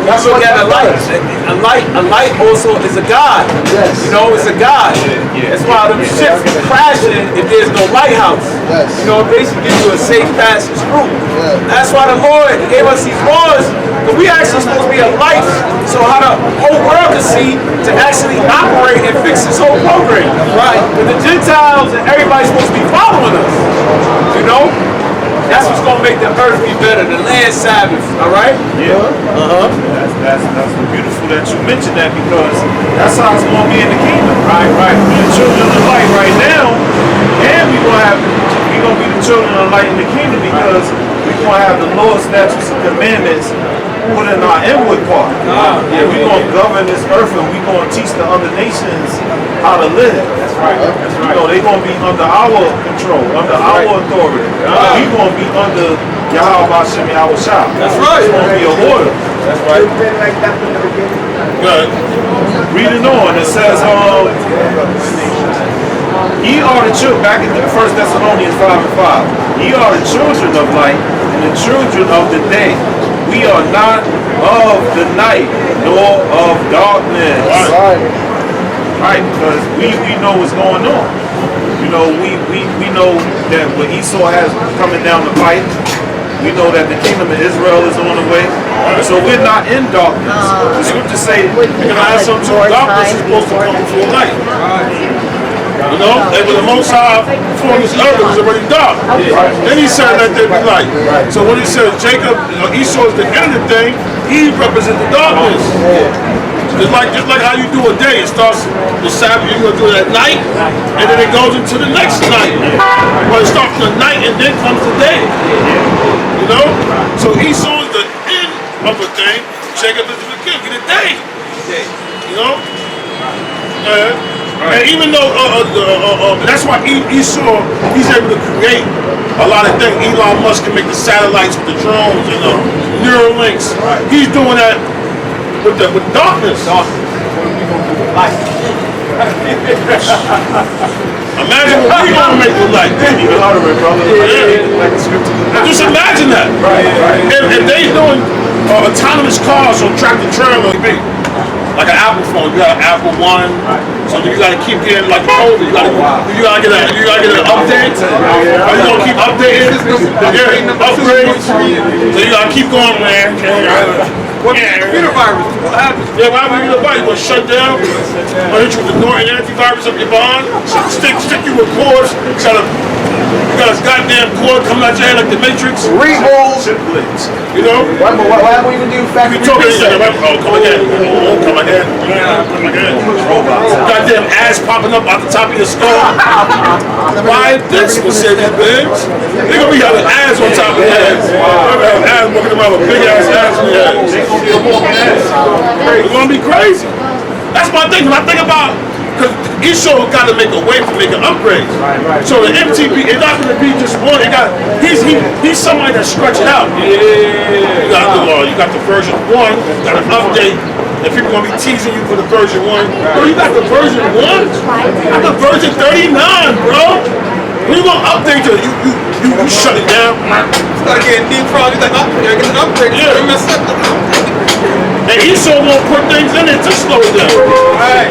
That's what that a light also is a God. Yes. You know, it's a God. That's why them ships be crashing if there's no lighthouse. Yes. You know, it basically gives you a safe passage through. That's why the Lord gave us these laws, but we actually supposed to be a light so how the whole world can see to actually operate and fix this whole program. Right. But the Gentiles and everybody's supposed to be following us. You know? That's what's gonna make the earth be better, the land Sabbath, all right? Yeah. That's beautiful that you mentioned that, because that's how it's gonna be in the kingdom. Right. We're the children of light right now, and we gonna be the children of light in the kingdom, because we're gonna have the Lord's statutes and commandments put in our inward part. We're gonna govern this earth, and we're gonna teach the other nations how to live. That's right. You know, they're gonna be under our control, under our authority. We're gonna be under Yahweh Hashem Yahweh Shah. That's right. It's gonna be a order. That's right. Good. Reading on, it says, ye are the children, back in 1 Thessalonians 5:5. Ye are the children of light and the children of the day. We are not of the night nor of darkness. Right, because we know what's going on. You know, we know that what Esau has coming down the pipe. We know that the kingdom of Israel is on the way. So we're not in darkness. The scriptures say, Can I ask something too? Darkness is supposed to come before light. You know, and when the Most High formed this earth, it was already dark. Then he said, let there be light. So when he says Jacob, Esau is the end of the thing, he represents the darkness. Just like how you do a day. It starts the Sabbath, you're going to do it at night, and then it goes into the next night. But it starts from the night and then comes the day. You know? So Esau is the end of a thing. Jacob is the beginning, the day. You know? And even though that's why Esau, he's able to create a lot of things. Elon Musk can make the satellites with the drones and the neural links. He's doing that with darkness. Imagine what we gonna make with light. Even harder, brother. Like the scripture. Just imagine that. If they doing autonomous cars on tractor trailer, like an Apple phone, you got an Apple One, so you gotta keep getting like older. You gotta get an update. Are you gonna keep updating? Upgrades. So you gotta keep going, man. What computer virus? What happens? Yeah, why would you buy? You gonna shut down? Or hit you with the Norton antivirus up your bond? Stick you with cords. You got a goddamn cord coming out your head like the Matrix. Rebuild. You know? What would we even do factory You talking reset? come again. Goddamn ass popping up out the top of your skull. Why this Mercedes Benz? They gonna be having ass on top of their heads. They're gonna have ass walking around with big ass in their heads. It's gonna be crazy. That's my thing. When I think about, because Esau got to make a way for making upgrades. So the MTB, it's not going to be just one. He's somebody that stretch it out. You got the version 1, you got an update, and people going to be teasing you for the version 1. Bro, you got the version 1? You got the version 39, bro. When you going to update it, you shut it down. Start getting deep fraud. He's like, you're getting an upgrade. Yeah. You messed up. And Esau won't put things in it to slow it down. Right.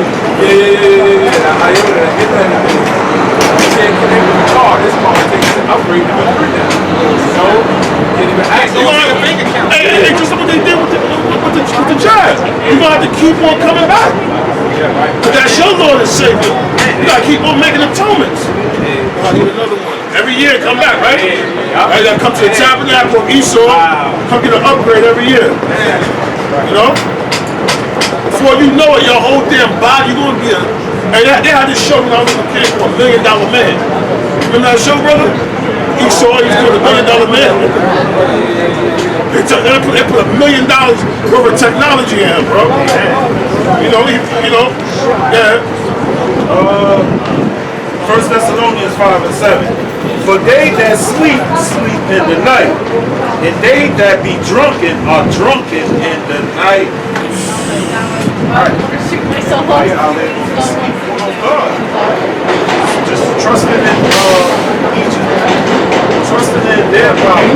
Hey, just look what they did with the jazz. You're going to have to keep on coming back. But that's your Lord and Savior. You got to keep on making atonements. I need another one. Every year, come back, right? I got to come to the tabernacle of Esau, come get an upgrade every year. You know? Before you know it, your whole damn body, you're going to be a... Hey, they had this show when I was a kid for $1 Million Man. Remember that show, brother? Esau, he's doing $1 Million Man. They put $1 million worth of technology in him, bro. You know, yeah. 1 Thessalonians 5 and 7. For they that sleep, sleep in the night, and they that be drunken are drunken in the night. Just trusting in Egypt, trusting in their power,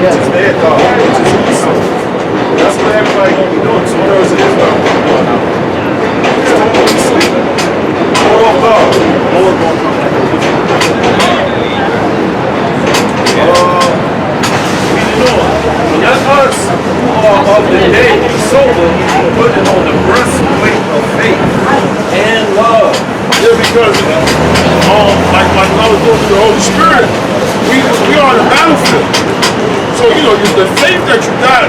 which is their God, which is Esau. That's what everybody gonna be doing. 2/3 of Israel going out. It's totally sleeping. Oh God, Lord gonna come back. Let us who are of the day be sober, putting on the breastplate of faith and love. Yeah, because like when I was going through the Holy Spirit, we are on the battlefield. So the faith that you got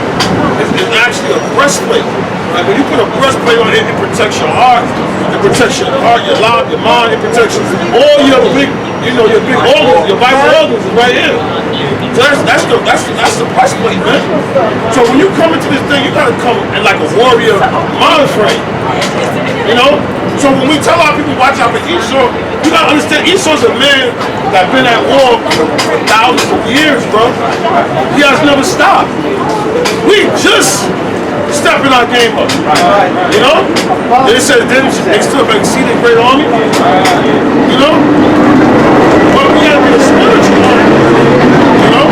is actually a breastplate. Like when you put a breastplate on it, it protects your heart, your life, your mind, it protects all your big organs, your vital organs is right here. So that's the breastplate, man. So when you come into this thing, you gotta come in like a warrior mind frame. You know? So when we tell our people watch out for Esau, you gotta understand Esau's a man that's been at war for thousands of years, bro. He has never stopped. We just stepping our game up. You know? They said they still have exceeding great army. You know? But we gotta be a spiritual army. You know?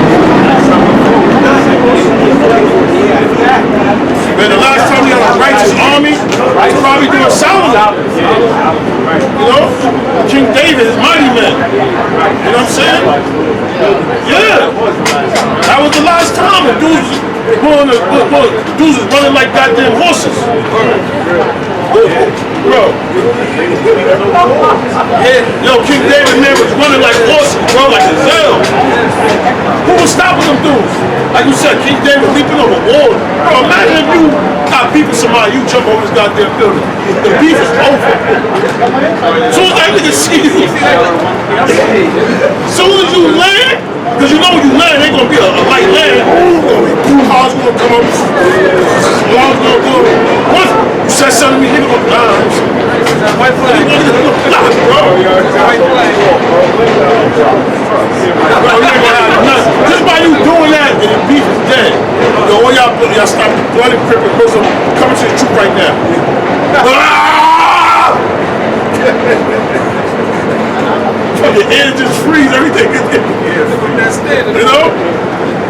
Man, the last time we had a righteous army, was probably doing Solomon. You know? King David is mighty man. You know what I'm saying? Yeah. That was the last time the dudes is running like goddamn horses. Bro. Yo, King David, man, was running like horses, bro, like a gazelle. Who was stopping them dudes? Like you said, King David leaping over walls. Bro, imagine if you got beef with somebody, you jump over this goddamn building. The beef is over. As soon as that nigga see you, as soon as you land, because you know when you land, ain't gonna be a light land. Cars gonna come up. Once you said something to me, nigga gonna die. Legalism coming to the truth right now. Fucking air just freeze everything. You know?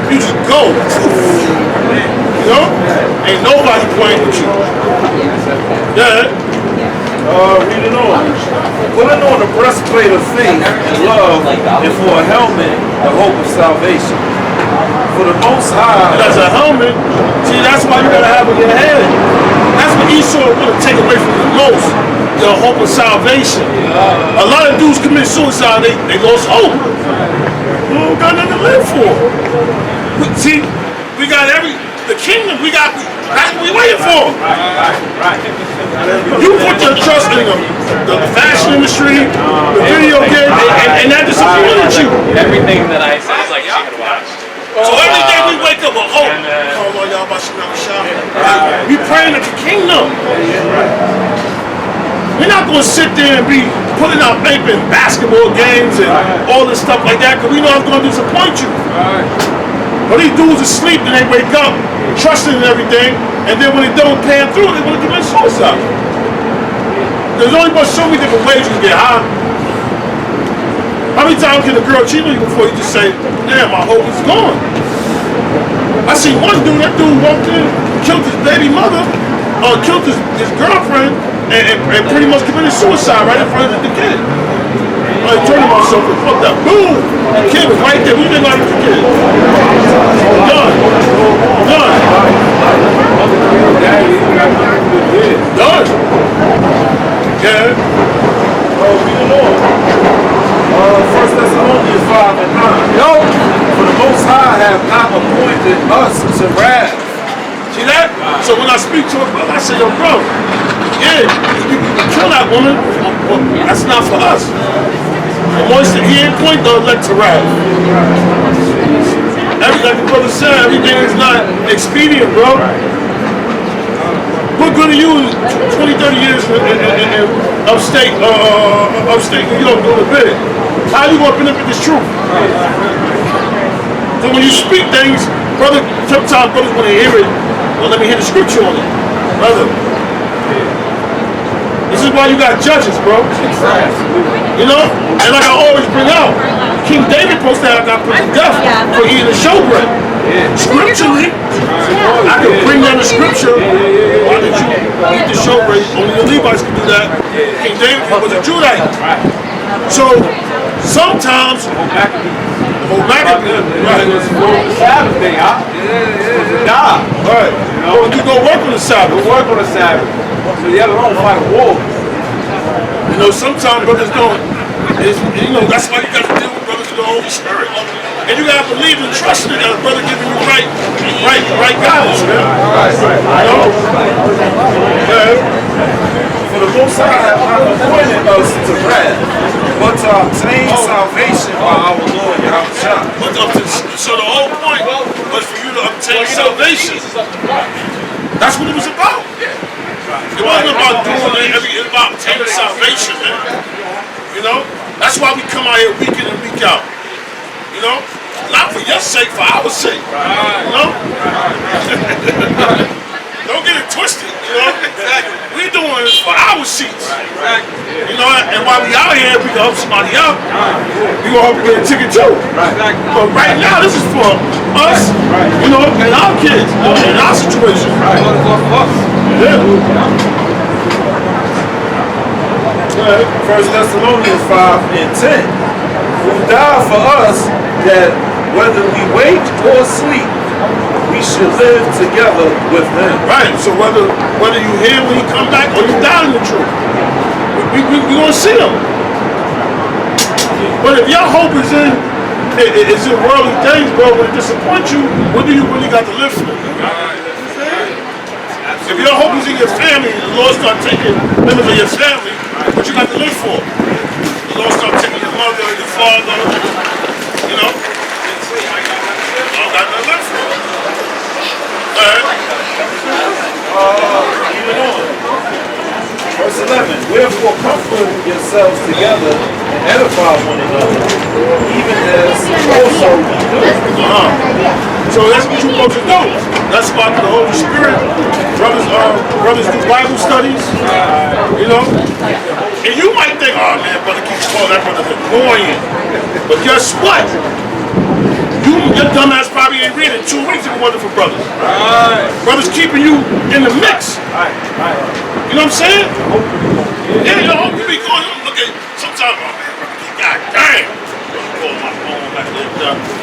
You just go. You know? Ain't nobody playing with you. Yeah. Reading on. Putting on the breastplate of faith and love, and for a helmet, the hope of salvation. For the Most High. That's a helmet. See, that's why you gotta have it in your head. That's what Esau want to take away from the most. The hope of salvation. A lot of dudes commit suicide, they lost hope. We don't got nothing to live for. See, we got the kingdom, that's what we waiting for. You put your trust in the fashion industry, the video game, and that disappointed you. Everything that I said is like chicken watch. So every day we wake up with hope. We praying at the kingdom. We're not going to sit there and be putting out paper in basketball games and all this stuff like that, because we know it's going to disappoint you. But these dudes are asleep and they wake up, trusting in everything, and then when they don't pan through, they want to commit suicide. There's only but so many different ways you can get high. How many times can a girl cheat on you before you just say, damn, my hope is gone? I seen one dude, that dude walked in, killed his baby mother, killed his girlfriend, and pretty much committed suicide right in front of the kid. I turned to myself and fucked up. Boom! The kid was right there. We didn't like the kid. Done. Yeah. Reading on. 1 Thessalonians 5 and 9. No. For the Most High have not appointed us to wrath. See that? So when I speak to a brother, I say, yo, bro, yeah, you kill that woman, well, that's not for us. And once he ain't point the elect to wrath. Like the brother said, everything is not expedient, bro. What good are you in 20, 30 years in upstate New York doing a bid? How are you going to benefit this truth? So when you speak things, brother, sometimes brothers want to hear it, well, let me hear the scripture on it. Brother, this is why you got judges, bro. You know? And like I always bring out, King David supposed to have got put to death for eating the showbread. Scripturally, I can bring down the scripture. Why did you eat the showbread? Only the Levites can do that. King David was a Judite. So sometimes, right? Sabbath day, huh? Right. You go work on the Sabbath. So you have to fight a war. You know, sometimes brothers don't. You know, that's why you got to deal with brothers with the Holy Spirit. And you got to believe and trust in that brother giving you right guidance, man. You know? For the Most High have not appointed us to wrath, but to obtain salvation by our Lord Yahweh. So the whole point was for you to obtain salvation. That's what it was about. It wasn't about doing everything, it was about obtaining salvation, man. You know? That's why we come out here week in and week out. You know? Not for your sake, for our sake. You know? Don't get it twisted, you know? We doing this for our seats. You know, and while we out here, we can help somebody out. We gonna help you get a ticket too. But right now, this is for us, you know, and our kids, and our situation. Yeah. 1 Thessalonians 5 and 10. Who died for us, that whether we wake or sleep, we should live together with them. Right. So whether you hear when you come back or you die in the truth, we gonna see them. But if your hope is in worldly things, bro, when it disappoints you, what do you really got to live for? If your hope is in your family, the Lord start taking members of your family, what you got to live for? The Lord start taking your mother, your father, you know? You don't got to live for. Even on. Verse 11. Wherefore comfort yourselves together and edify one another, even as also we do. So that's what you're supposed to do. That's why the Holy Spirit, brothers do Bible studies, you know. And you might think, oh man, brother keeps calling that brother annoying. But guess what? Your dumbass probably ain't read it 2 weeks if it wasn't for brothers. Brothers keeping you in the mix. You know what I'm saying? Yeah, you know, you be going, look at, sometimes, oh man, brother, God damn.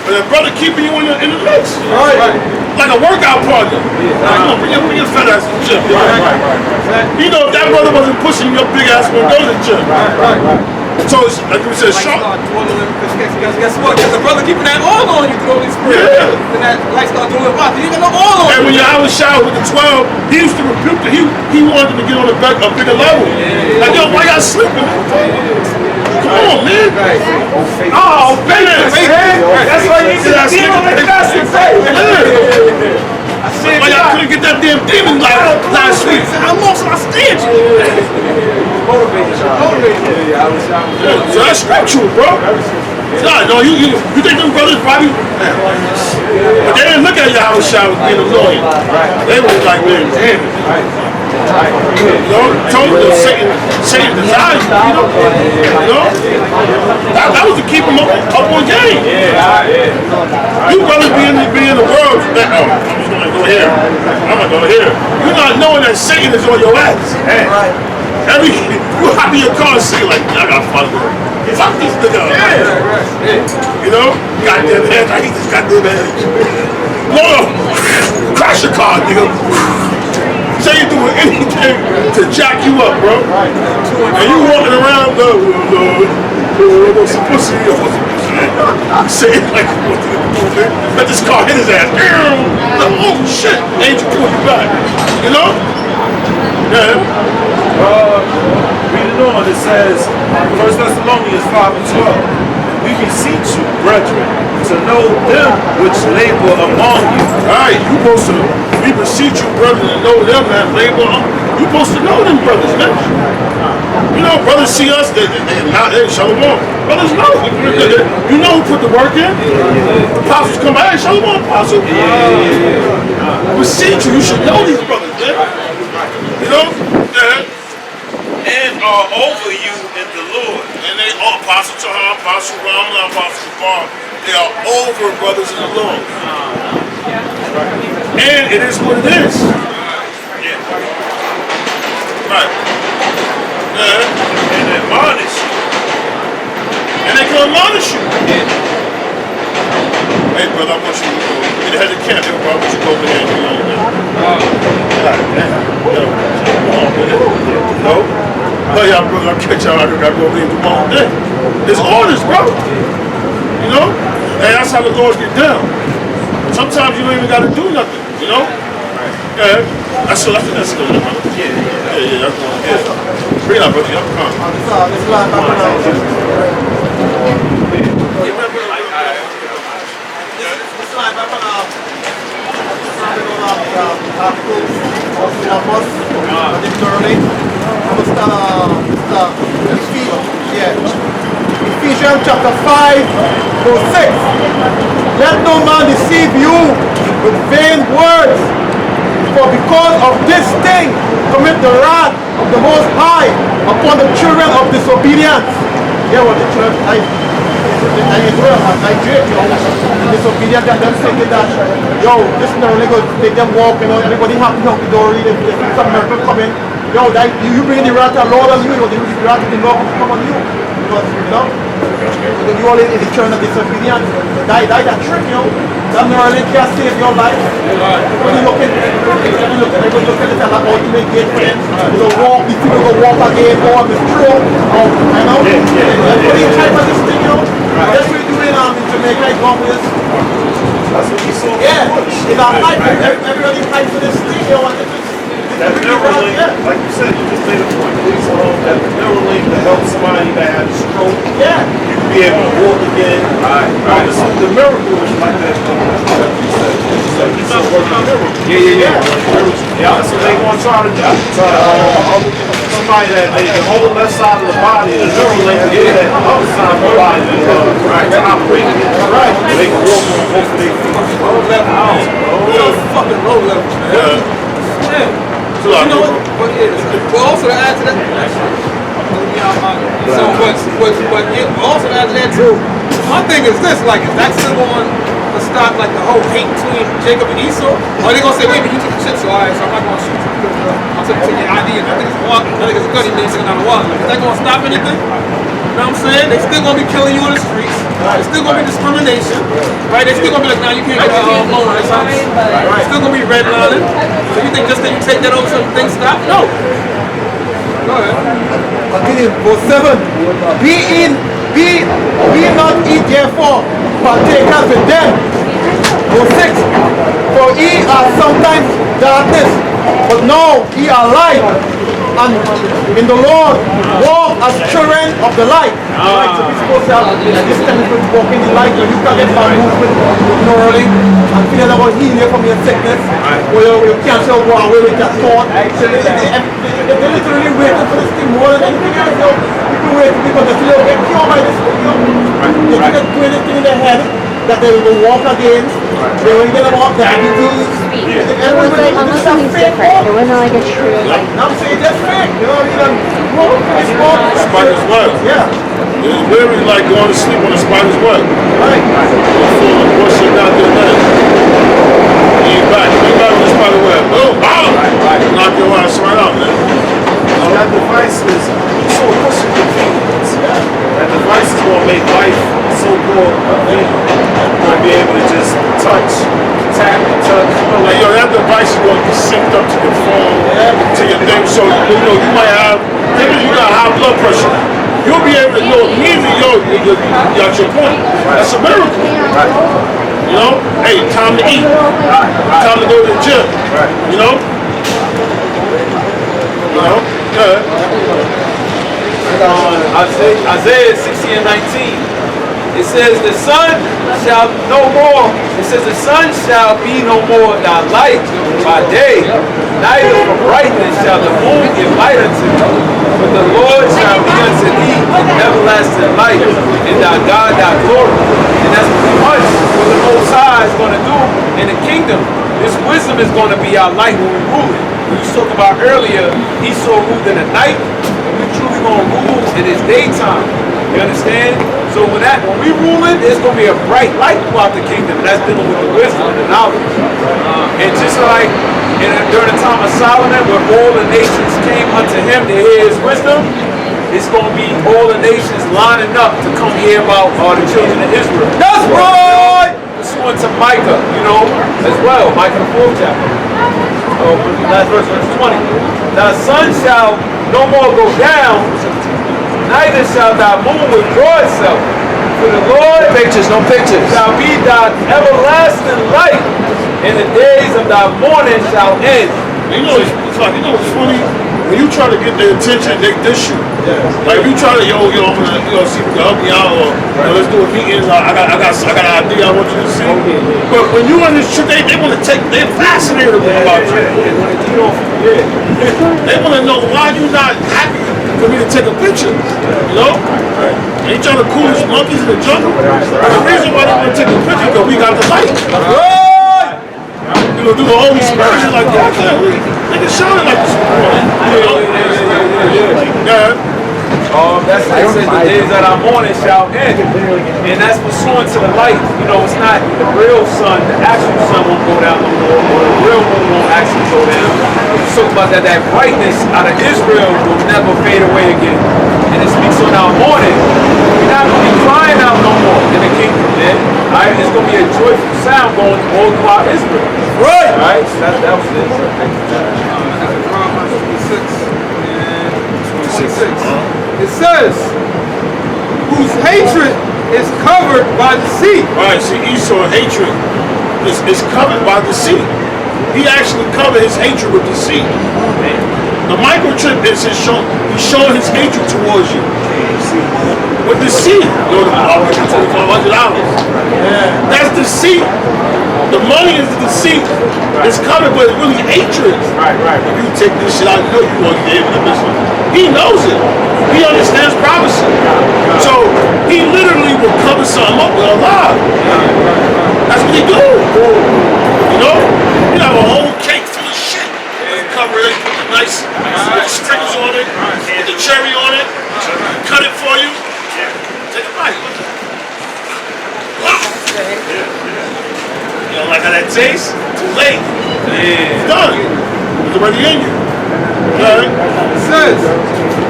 But that brother keeping you in the mix. Right. Like a workout partner. Come on, bring your fat ass to the gym. You know, if that brother wasn't pushing your big ass, wouldn't go to the gym. So it's, like we said, sharp. Guess what? There's a brother keeping that all on you through the Holy Spirit. Then that light starts doing it. You got no all on you. And when I was showered with the 12, he used to rebuke it. He wanted to get on a bigger level. Like, yo, why y'all sleeping? Come on, man. Oh, baby. That's why you need to deal with the gospel. Why y'all couldn't get that damn demon last week? I'm lost on my stage. So that's scriptural, bro. No, you think them brothers probably, but they didn't look at Yahushua as being annoying. They were like, man, damn. You know, told them Satan desired you know? That was to keep them up on game. You brothers be in the world, I'm just gonna go here. I'm gonna go here. You're not knowing that Satan is on your ass. You hop in your car and say like, I gotta follow him. Fuck this nigga. You know? Goddamn head, I hate this goddamn head. No, crash your car, nigga. Say you're doing anything to jack you up, bro. And you walking around, some pussy, say it like, let this car hit his ass. Oh shit, angel pull you back. You know? Yeah. Reading on, it says, 1 Thessalonians 5:12. We beseech you, brethren, to know them which labor among you. Alright, you supposed to, we beseech you, brethren, to know them that labor. You supposed to know them brothers, man. You know, brothers see us, they shalom. Brothers know. You know who put the work in. Apostles come by, hey, shalom, apostle. Beseech you, you should know these brothers, man. You know? And are over you in the Lord. And they are Apostle Tahar, Apostle Ramla, Apostle Bar. They are over brothers in the Lord. And it is what it is. Yeah. Right. And admonish you. And they can admonish you. Hey, brother, I want you to go. Get ahead of the camp, bro. I want you to go over there and do all that. No? Oh, yeah, brother, I'll catch y'all. I gotta go over there and do my own thing. It's orders, bro. You know? And that's how the Lord get down. Sometimes you don't even gotta do nothing, you know? Yeah. That's good, brother. Yeah, that's good. Yeah. Bring it up, brother. Ezekiel Chapter 5, verse 6. Let no man deceive you with vain words, for because of this thing commit the wrath of the Most High upon the children of disobedience. Yeah, what the church Israel and Nigeria, you know, disobedient, and them thinking that, yo, this is not really good, make them walk, you know, everybody happy, don't read it, if some miracle coming, yo, that, you bring the wrath of the Lord on you, the wrath of the Lord will come on you, because, you know, you all in the children of disobedience, that trick, you know, that not really can save your life. When you look at it, it's like ultimate gate for them, you walk, the people go walk again, go on the stroke, you know, everybody type of this thing, you know. That's what we do in Jamaica, like one with this. That's what you saw. Yeah, it's our hype. Everybody hype for this thing, you know, that Neuralink, like you said, you just made a point. Please hold that Neuralink to help somebody that had a stroke. Yeah. You can be able to walk again. Right. This is the miracle is like that. Like you said. It's not working miracle. Yeah. Yeah, that's what they want to try to do. somebody that the whole left side of the body is related to that other side of the body to operate. Right. They can walk on both of their feet. Low level. Fucking low level, man. Yeah. So, You know what? But also to add to that. So, but also to add to that too. My thing is this: like, is that still going to stop like the whole hate between Jacob and Esau? Or are they gonna say, wait a minute, you took the chip, so alright, so I'm not gonna shoot you because I'll take your ID and I think it's a wallet, I think it's a gun, you need to take another wallet. Like, is that gonna stop anything? You know what I'm saying? They still gonna be killing you in the streets. There's still gonna be discrimination, right? They still gonna be like, nah, you can't get a loan on this house. Right. Still gonna be redlining. So you think just that you take that over, certain things stop? No. Go ahead. Continue. Verse 7. Be not ye therefore partakers with them. Verse 6. For ye are sometimes darkness, but now ye are light. And in the Lord walk as children of the light. Right, so we're supposed to have this time to walk in the light, so you can get some movement early and feel about healing from your sickness, or you cancel one away with your thought. So they're literally waiting for this thing more than anything else. People wait because they feel get cured by this thing. They get doing this thing in their head that they will walk again. They will get about diabetes. Almost something's different. It wasn't like a true. I'm saying that's fake. You know what I mean? Spider's web. Yeah. It's very like going to sleep on a spider's web. Right. Once you're not doing that, you're back. You're back on the spider web. Boom. Knock your ass right out, man. That device is so pushing convenience. That device is going to make life so-called convenient. You're going to be able to just touch, tap, and touch. Like, yo, that device is going to be synced up to your phone, to your thing. So, you know, you might have, maybe you got high blood pressure. You'll be able to know immediately, yo, you're at your point. That's a miracle. You know? Hey, time to eat. Time to go to the gym. You know? You know? Yeah. Isaiah 60 and 19. It says the sun shall no more. It says the sun shall be no more thy light by day, neither for brightness shall the moon give light unto thee. But the Lord shall be unto thee an everlasting light, and thy God thy glory. And that's pretty much what the Most High is going to do in the kingdom. This wisdom is going to be our light when we rule it. We talked about earlier, Esau ruled in the night, and we truly going to rule in his daytime. You understand? So when we rule it, there's going to be a bright light throughout the kingdom, and that's dealing with the wisdom and the knowledge. And just like during the time of Solomon, where all the nations came unto him to hear his wisdom, it's going to be all the nations lining up to come hear about the children of Israel. That's right! Pursuant to Micah, you know, as well. Micah the 4th chapter. Last verse 20. Thy sun shall no more go down, neither shall thy moon withdraw itself. For the Lord shall be thy everlasting light, and the days of thy mourning shall end. You know, it's funny. When you try to get their attention, they dish you. Like if you try to, I'm gonna see if you can help me out, or let's do a meeting. I got an idea I want you to see. But when you on this trip, they want to they're fascinated about you. They want to know why you not happy for me to take a picture. You know? Ain't y'all the coolest monkeys in the jungle? The reason why they want to take a picture because we got the light. You know, through the Holy Spirit, you're like, yeah, nigga shining like this. Yeah. That's like it says the days of our mourning shall end. And that's pursuant to the light. You know, it's not the real sun, the actual sun won't go down no more, or the real moon won't actually go down. It's talking about that brightness out of Israel will never fade away again. And it speaks on our mourning. We're not going to be crying out no more in the kingdom, man. Alright, it's going to be a joyful sound going all throughout Israel. Right! Alright, so that was it. Proverbs 26 and 26. It says, whose hatred is covered by deceit. Right, see, Esau's hatred is covered by deceit. He actually covered his hatred with deceit. The microchip is he's showing his hatred towards you. With deceit, $2,500. That's deceit. The money is the deceit. It's coming, but it's really hatred. Right. If you take this shit, I know you want to be able to miss it. He knows it. He understands prophecy. So he literally will cover something up with a lie. That's what he do. You know? You have a whole cake full of shit. And cover it, put the nice sprinkles on it, put the cherry on it, cut it for you. Take a bite. You don't like how that tastes? Too late. It's done. It's already in you. Alright? It says,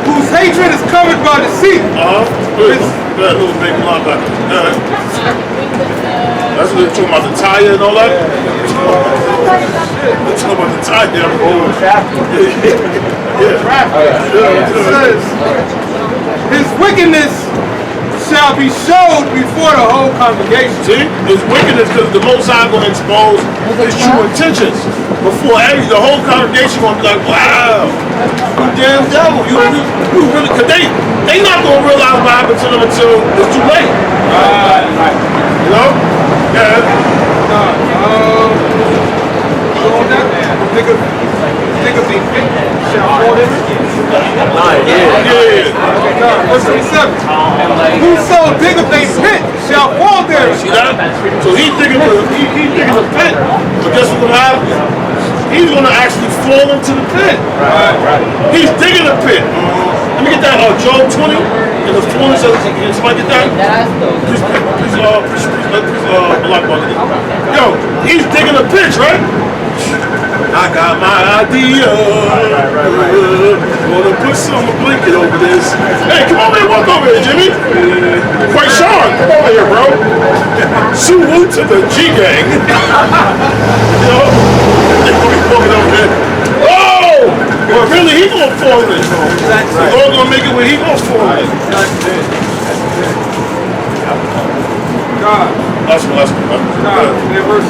whose hatred is covered by deceit. That little big linebacker. Alright. That's what they're talking about, the tire and all that. They're talking about the tire. It says, his wickedness shall be showed before the whole congregation. See? It's wickedness because the Most High going to expose his true intentions. Before the whole congregation going to be like, wow, you damn devil. You really, because they not going to realize what happened to them until it's too late. You know? Yeah. Think of the pit shall fall in it. Verse 27. Whoso diggeth a pit shall fall there. See that? So he's digging a pit. But guess what's going to happen? He's going to actually fall into the pit. He's digging a pit. Let me get that Job 20 in the fullness of can somebody get that? Please, yo, he's digging a pit, right? I got my idea. Gonna put some blanket over this. Hey, come over here, walk over here, Jimmy. Quite Sean, come over here, bro. Suwu to the G-Gang. You know? They're gonna be walking over there. Oh! Well, really, he gonna fall in. The Lord gonna make it where he gonna fall in. God. That's what. Verse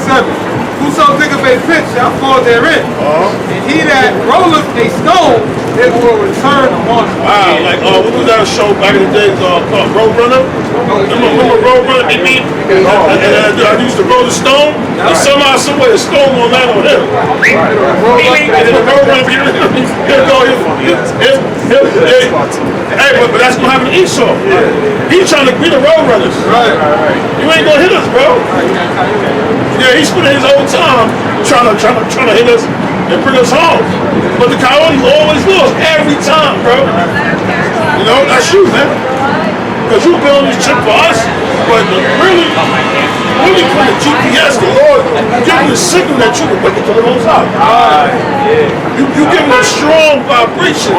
27. Whoso diggeth a pit shall fall therein. And he that rolleth a stone, it will return upon him. Wow, like what was that show back in the days called Road Runner? Remember Road Runner? I used to roll the stone, and somehow, somewhere, the stone will land on him. And then the Road Runner, he'll go, hey, but that's gonna happen to Esau. He's trying to be the Road Runners. You ain't gonna hit us, bro. Yeah, he's spending his whole time trying to hit us and bring us home. But the coyote always lost every time, bro. You know, that's you, man. Because you've been on this trip for us, but really put the GPS, the Lord, giving the signal that you can make it to the Most High. You giving a strong vibration.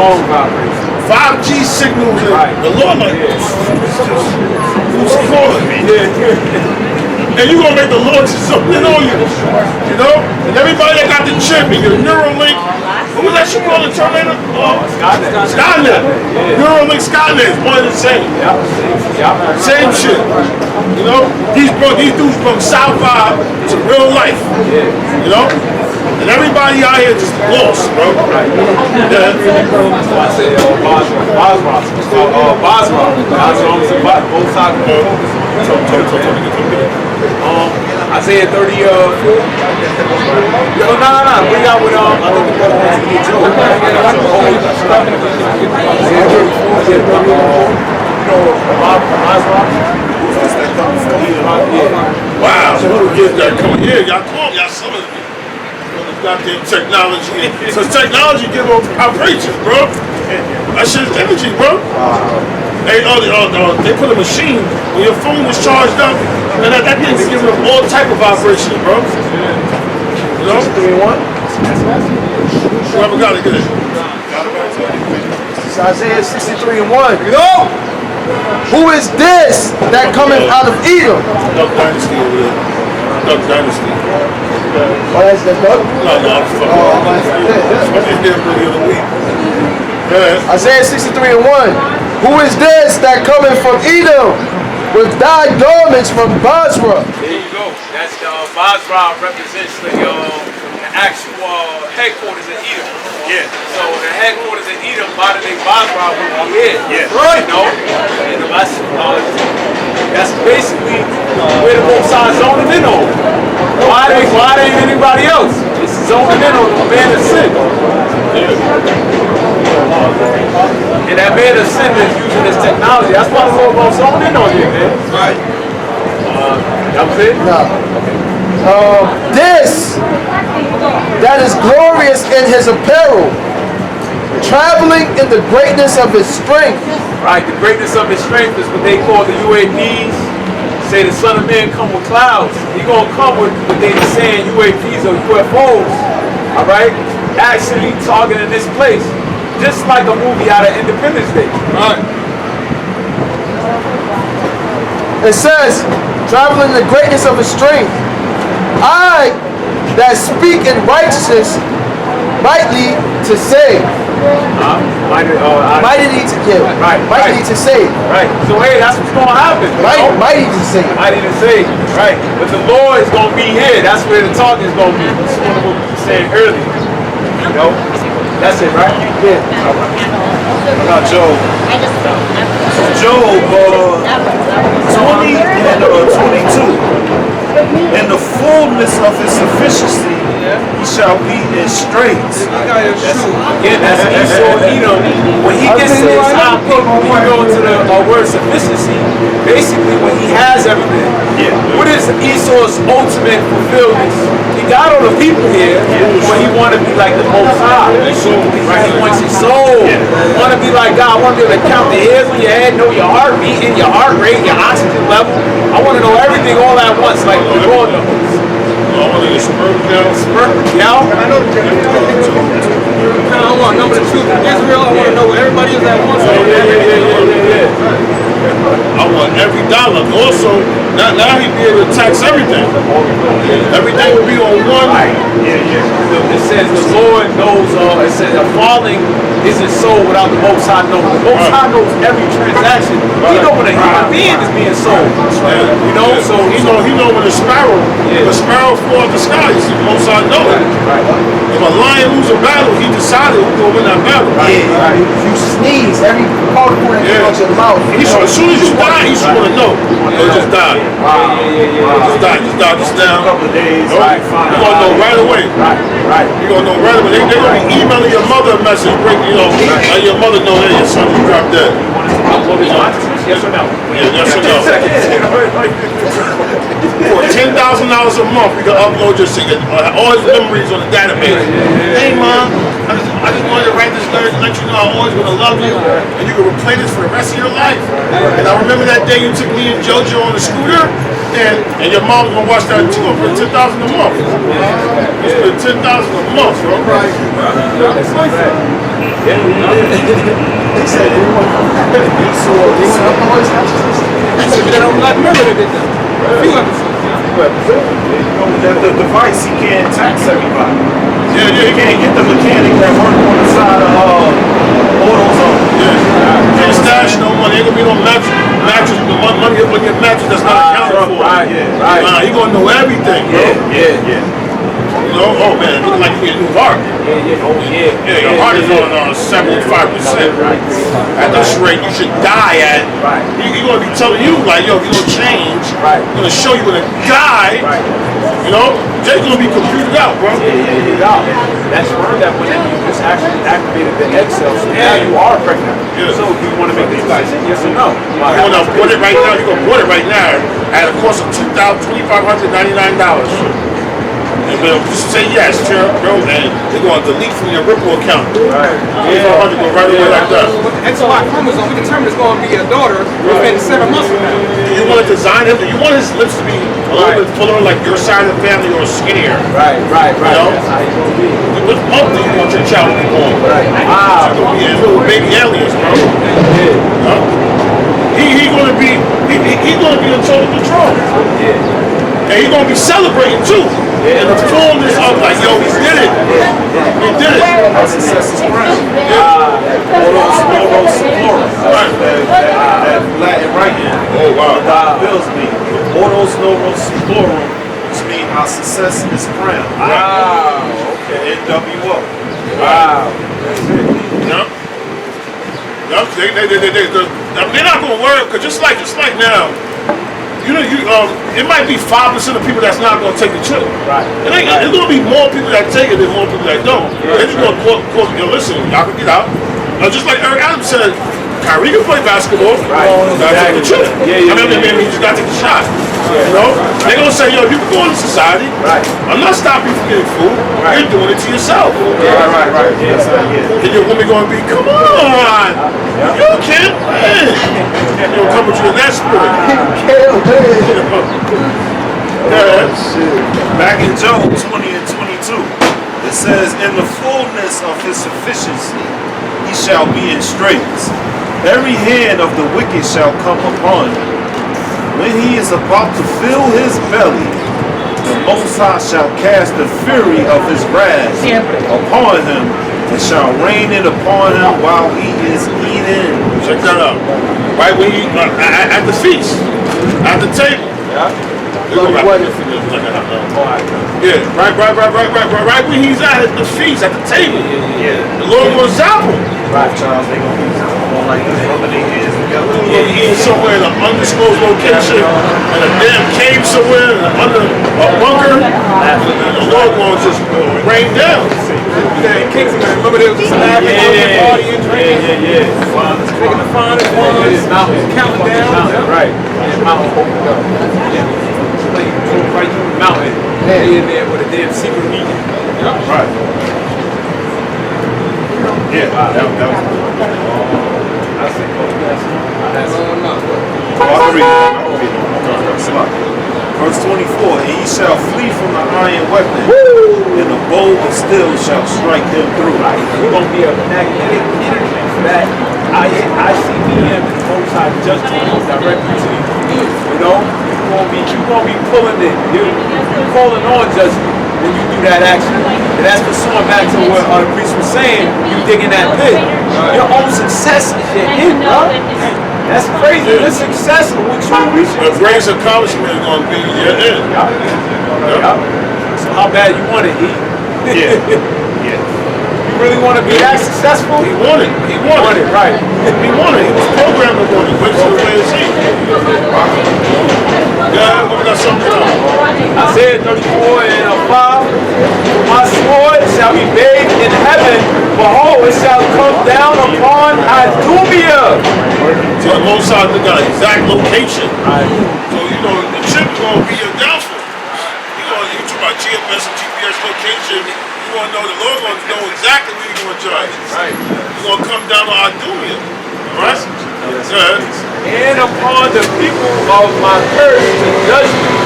5G signals, and the Lord like, who's calling me? And you're going to make the Lord something on you. You know? And everybody that got the chip and your Neuralink, what was that shit called in Terminator? Skynet. Neuralink Skynet is one and the same. Same shit. You know? These dudes from sci-fi to real life. You know? And everybody out here just lost, bro. Yeah. Isaiah 30, 4. No. We got with I think the brother wants to get Joe. Wow, so who gets that coming here? Y'all call y'all some of it. Goddamn technology. So technology give off vibrations, bro. That shit's energy, bro. Hey, they put a machine when your phone was charged up, and that thing's giving them all type of vibrations, bro. You know? 3-1. Whoever got it, get it. It's Isaiah 63:1. You know? Who is this that cometh out of Edom? Duck Dynasty over there. Duck Dynasty. Oh, that's the duck? No, I'm fucking. I'm just there for the other week. Yeah. Isaiah 63:1. Who is this that cometh from Edom with dyed garments from Basra? There you go. That's Basra represents the actual headquarters in Edom. Yeah. So the headquarters in Edom, modern day Basra, will be here. Yeah. Right. You know? And that's basically where the Most High is zoning in on. Why ain't anybody else? It's zoning in on the man of sin. And that man of sin is using this technology. That's why the Lord gonna zone in on you, man. Right. That was it? No. This that is glorious in his apparel, traveling in the greatness of his strength. Right, the greatness of his strength is what they call the UAPs. Say the Son of Man come with clouds. He gonna come with what they be saying UAPs or UFOs. Alright? Actually targeting this place. Just like a movie out of Independence Day. Right. It says, traveling in the greatness of his strength. I that speak in righteousness mightily to save. Mightily to give. Right. Mightily to save. Right. So hey, that's what's gonna happen. Mighty to save. Mighty to save. Right. But the Lord is gonna be here. That's where the talk is gonna be. That's what we were saying earlier. You know? That's it, right? Yeah. Now, Job. Job 20 and 22. In the fullness of his sufficiency, he shall be in straits. Again, that's Esau, Edom. When he gets to his high peak, when we go into the word sufficiency, basically when he has everything. Yeah. What is Esau's ultimate fulfillment? He got all the people here, but he want to be like the Most High. Right? He wants his soul. He want to be like God. I want to be able to count the hairs on your head, know your heart beating, your heart rate, your oxygen level. I want to know everything all at once, like the Lord knows. I want to get sperm count. Sperm count? I don't want to know the truth of Israel. I want to know what everybody is at once. I want every dollar. Also, now he'd be able to tax everything. Everything would be on one. It says the Lord knows, it says a falling isn't sold without the Most High knowing. The Most High knows every transaction. He knows when a human being is being sold. You know, so he know when the sparrow falls out the sky. The Most High know it. If a lion loses a battle, he decided who's going to win that battle. Yeah. If you sneeze, every particle that comes out your mouth. As soon as you die, he's going to know. You just died. Just died. Just down. A couple of days. You're going to know right away. You're going to know right away. They're going to be emailing your mother a message, let your mother know that your son just dropped dead. Yes or no? Yeah, yes or no. For $10,000 a month, we can upload your secret, all his memories on the database. Hey, Mom, I just wanted to write this letter to let you know I'm always going to love you, and you can replay this for the rest of your life. And I remember that day you took me and JoJo on the scooter, and your mom's going to watch that too. For $10,000 a month. It's for $10,000 a month, bro. They said they want Black Mirror that did that. A few episodes. the device, he can't tax everybody. Yeah, You can't get the mechanic that work on the side of AutoZone. You can't stash no money. Ain't gonna be no mattress. The money up on your mattress that's not accounted for. Right. He gonna know everything, bro. Yeah. You know, oh man, looking like you need a new heart. Your heart is on 75%. At this rate, you should die at. He's gonna be telling you like, yo, if you don't change, he's gonna show you when to die. You know, Jay's gonna be computed out, bro. That's word that when you just actually activated the egg cells, so now you are pregnant. So do you want to make this decision? Yes or no? You're gonna abort it right now. You're gonna abort it right now at a cost of $2,599. And just say yes, bro, and they're going to delete from your Ripple account. $2,500 go right away like that. With the XY chromosome, we determined it's going to be a daughter within 7 months from now. Do you want to design him? Do you want his lips to be a little bit fuller like your side of the family or skinnier? Right. You know? Which month do you want your child to be born? Wow. It's little baby aliens, bro. He's going to be in total control. And he's going to be celebrating too. In the fullness of like, yo, we did it. We did it. Our success is crowned. That Latin writing. Oh, wow. Bills mean. Oros Novos Florum, which means our success is crowned. Wow. NWO. Wow. Yup. Yup. They're not gonna worry because just like now, it might be 5% of people that's not gonna take the trip. Right. It's gonna be more people that take it than more people that don't. They're just gonna call listen, y'all can get out. Just like Eric Adams said, Kyrie can play basketball. Right. You gotta take the trip. Yeah. I mean, you just gotta take a shot. You know? They're gonna say, yo, you can go into society. Right. I'm not stopping you from getting food. Right. You're doing it to yourself. Right. Yeah. And your woman gonna be, come on, you can't win. You know, come with you in that spirit. Back in Job 20 and 22, it says, in the fullness of his sufficiency, he shall be in straits. Every hand of the wicked shall come upon him. When he is about to fill his belly, the Most High shall cast the fury of his wrath upon him, and shall rain it upon him while he is eating. Check that out. Right when he at the feast, at the table. Yeah, right when he's at the feast, at the table. Yeah. The Lord will zap him. Right, Charles, they gonna be going like this, rubbing their hands together. He's somewhere in an undisclosed location, in a damn cave somewhere, under a bunker, and the Lord will just rain down. Yeah, Kingsman, remember there was just laughing, party and drinking. Yeah. Taking the finest ones, counting down. Right. Yeah, mountain opened up. Yeah. Like, drove right through the mountain. They in there with a damn secret meeting. Right. Yeah, that was good. I say, that's I can read it. Verse 24, and he shall flee from the iron weapon, and the bow of steel shall strike him through. You're going to be a magnetic energy for that. ICBM and Most High judgment goes directly to you. You know? You're going to be pulling it. You're calling on judgment when you do that action. And that's pursuing back to what the priest was saying. You digging that pit. Your own success is your end, bro. That's crazy. The success of what you reach. The greatest accomplishment is going to be your end. So how bad you want it, E? Yeah. You really want to be that successful? He wanted. He wanted. Right. He wanted. He was programmed to want it. Which is the way to see. Yeah, we got something else. Isaiah 34 and 5. My sword shall be bathed in heaven. Behold, it shall come down upon Idumea. So the Most High got an exact location. Right. So, you know, the chip is going to be your downfall. You talk about GPS and GPS location. You want to know, the Lord going to know exactly where you're going to judge. Right. You're going to come down to Idumea. All right? And upon the people of my curse to judge you.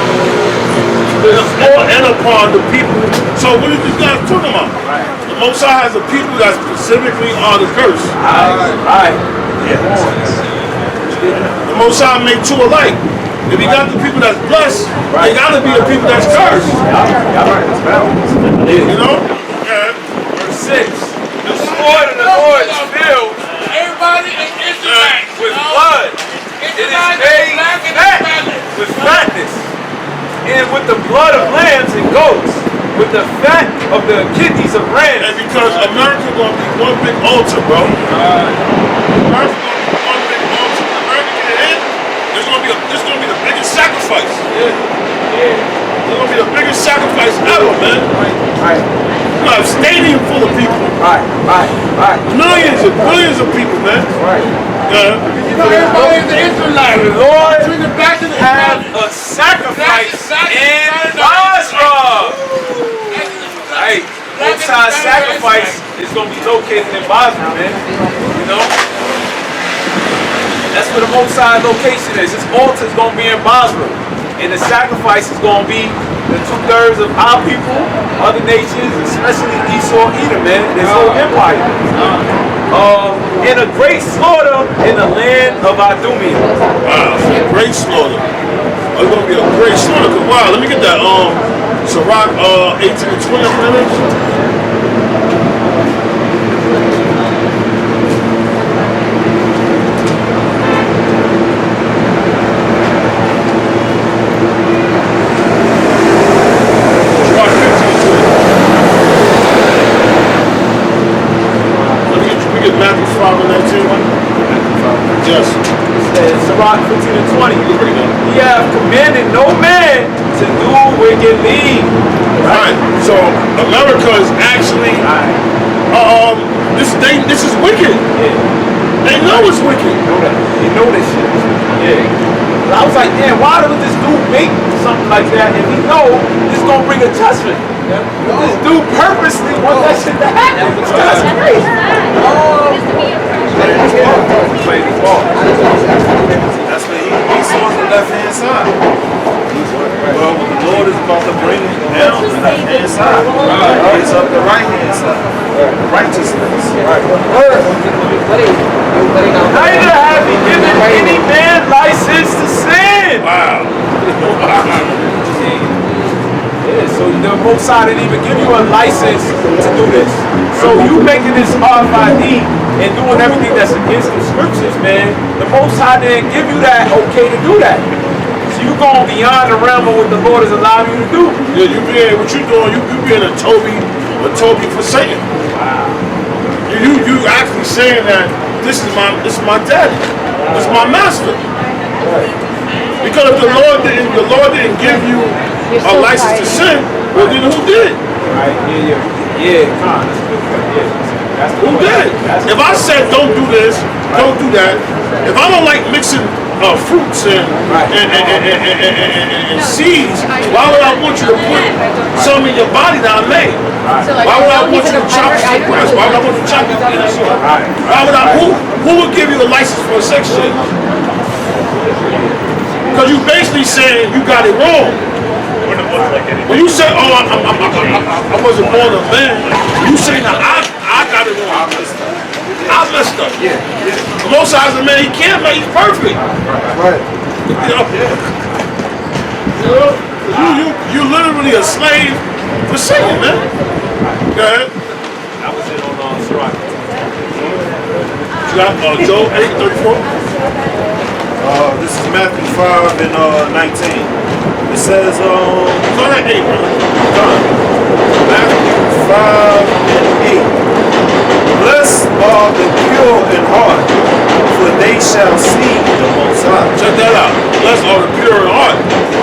And upon the people. So what is this guy talking about? Right. The Most High has a people that specifically are the curse. Right. The Most High made two alike. If you got the people that's blessed, they got to be the people that's cursed. You know? Verse 6. The sword of the Lord is filled with blood. It is made fat with fatness. And with the blood of lambs and goats. With the fat of the kidneys of rams. And because America going to be one big altar, bro. America going to be one big altar. When America get in, this is going to be the biggest sacrifice. It's going to be the biggest sacrifice ever, man. Right. You're going to have a stadium full of people. Right. Millions and billions of people, man. Right. You know, everybody is the Israelite. The Lord Bring it back to the have a sacrifice in Basra. Hey, Most High sacrifice is going to be located in Basra, man. You know? That's where the Most High location is. His altar is going to be in Basra. And the sacrifice is going to be the 2/3 of our people, other nations, especially Esau, Edom, man, this whole empire. In a great slaughter in the land of Idumea. Wow, great slaughter. It's going to be a great slaughter. Wow, let me get that. Sirach 18 and 20 minutes. said Matthew 5 and 19? Yes. Sirach 15 and 20. He have commanded no man to do wickedly. Right. So America is actually this is wicked. They know it's wicked. They know this shit. Yeah. I was like, damn, why would this dude make something like that if he know this gonna bring a judgment? This dude purposely wants that shit to happen. That's crazy. That's what he's on the left-hand side. Well, the Lord is about to bring him down to the left-hand side. He's up the right-hand side. Righteousness. Neither have he given any man license to sin. Wow. Yeah, so the Most High didn't even give you a license to do this. So you making this RFID and doing everything that's against the scriptures, man. The Most High didn't give you that okay to do that. So you going beyond the realm of what the Lord has allowed you to do. Yeah, you being what you doing, you being a Toby for Satan. Wow. You actually saying that this is my daddy. This is my master. Because if the Lord didn't give you a license to sin, well then who did? Right, yeah, Con, that's good. Yeah. Who did? If I said don't do this, don't do that, if I don't like mixing fruits and seeds, why would I want you to put some in your body that I made? Why would I want you to chop your breast? Why would I want you to chop your penis? Who would give you a license for a sex change? Because you basically saying you got it wrong. When you say, oh, I wasn't born a man, you say, now I got it wrong. I messed up. Yeah. The Most High is a man, he can't make, he's perfect. Right. You literally a slave for Satan, man. Go ahead. That was it on Sirach. You got Job 8:34. This is Matthew 5 and 19. It says, Go ahead, 8, brother. Matthew 5 and 8. Blessed are the pure in heart, for they shall see the Most High. Check that out. Blessed are the pure in heart.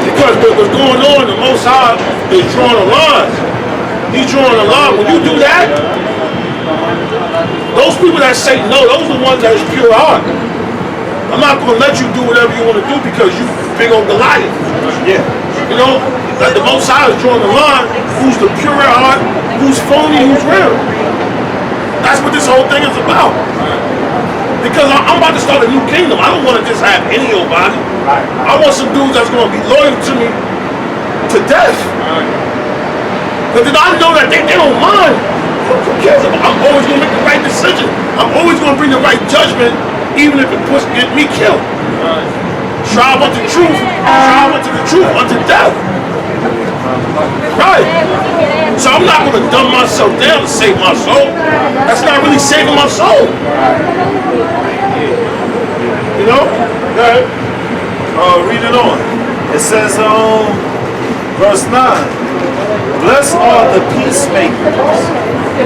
Because what's going on, the Most High is drawing a line. He's drawing a line. When you do that, those people that say no, those are the ones that is pure heart. I'm not going to let you do whatever you want to do because you big old Goliath. Yeah. You know, like the Most High is drawing the line. Who's the pure at heart? Who's phony? Who's real? That's what this whole thing is about. Because I'm about to start a new kingdom. I don't want to just have any old body. I want some dudes that's going to be loyal to me to death. Because I know that they don't mind. Who cares? I'm always going to make the right decision. I'm always going to bring the right judgment. Even if it get me killed. Strive unto the truth. Strive unto the truth unto death. Right. So I'm not going to dumb myself down to save my soul. That's not really saving my soul. You know? Go ahead. Read it on. It says, verse 9. Blessed are the peacemakers,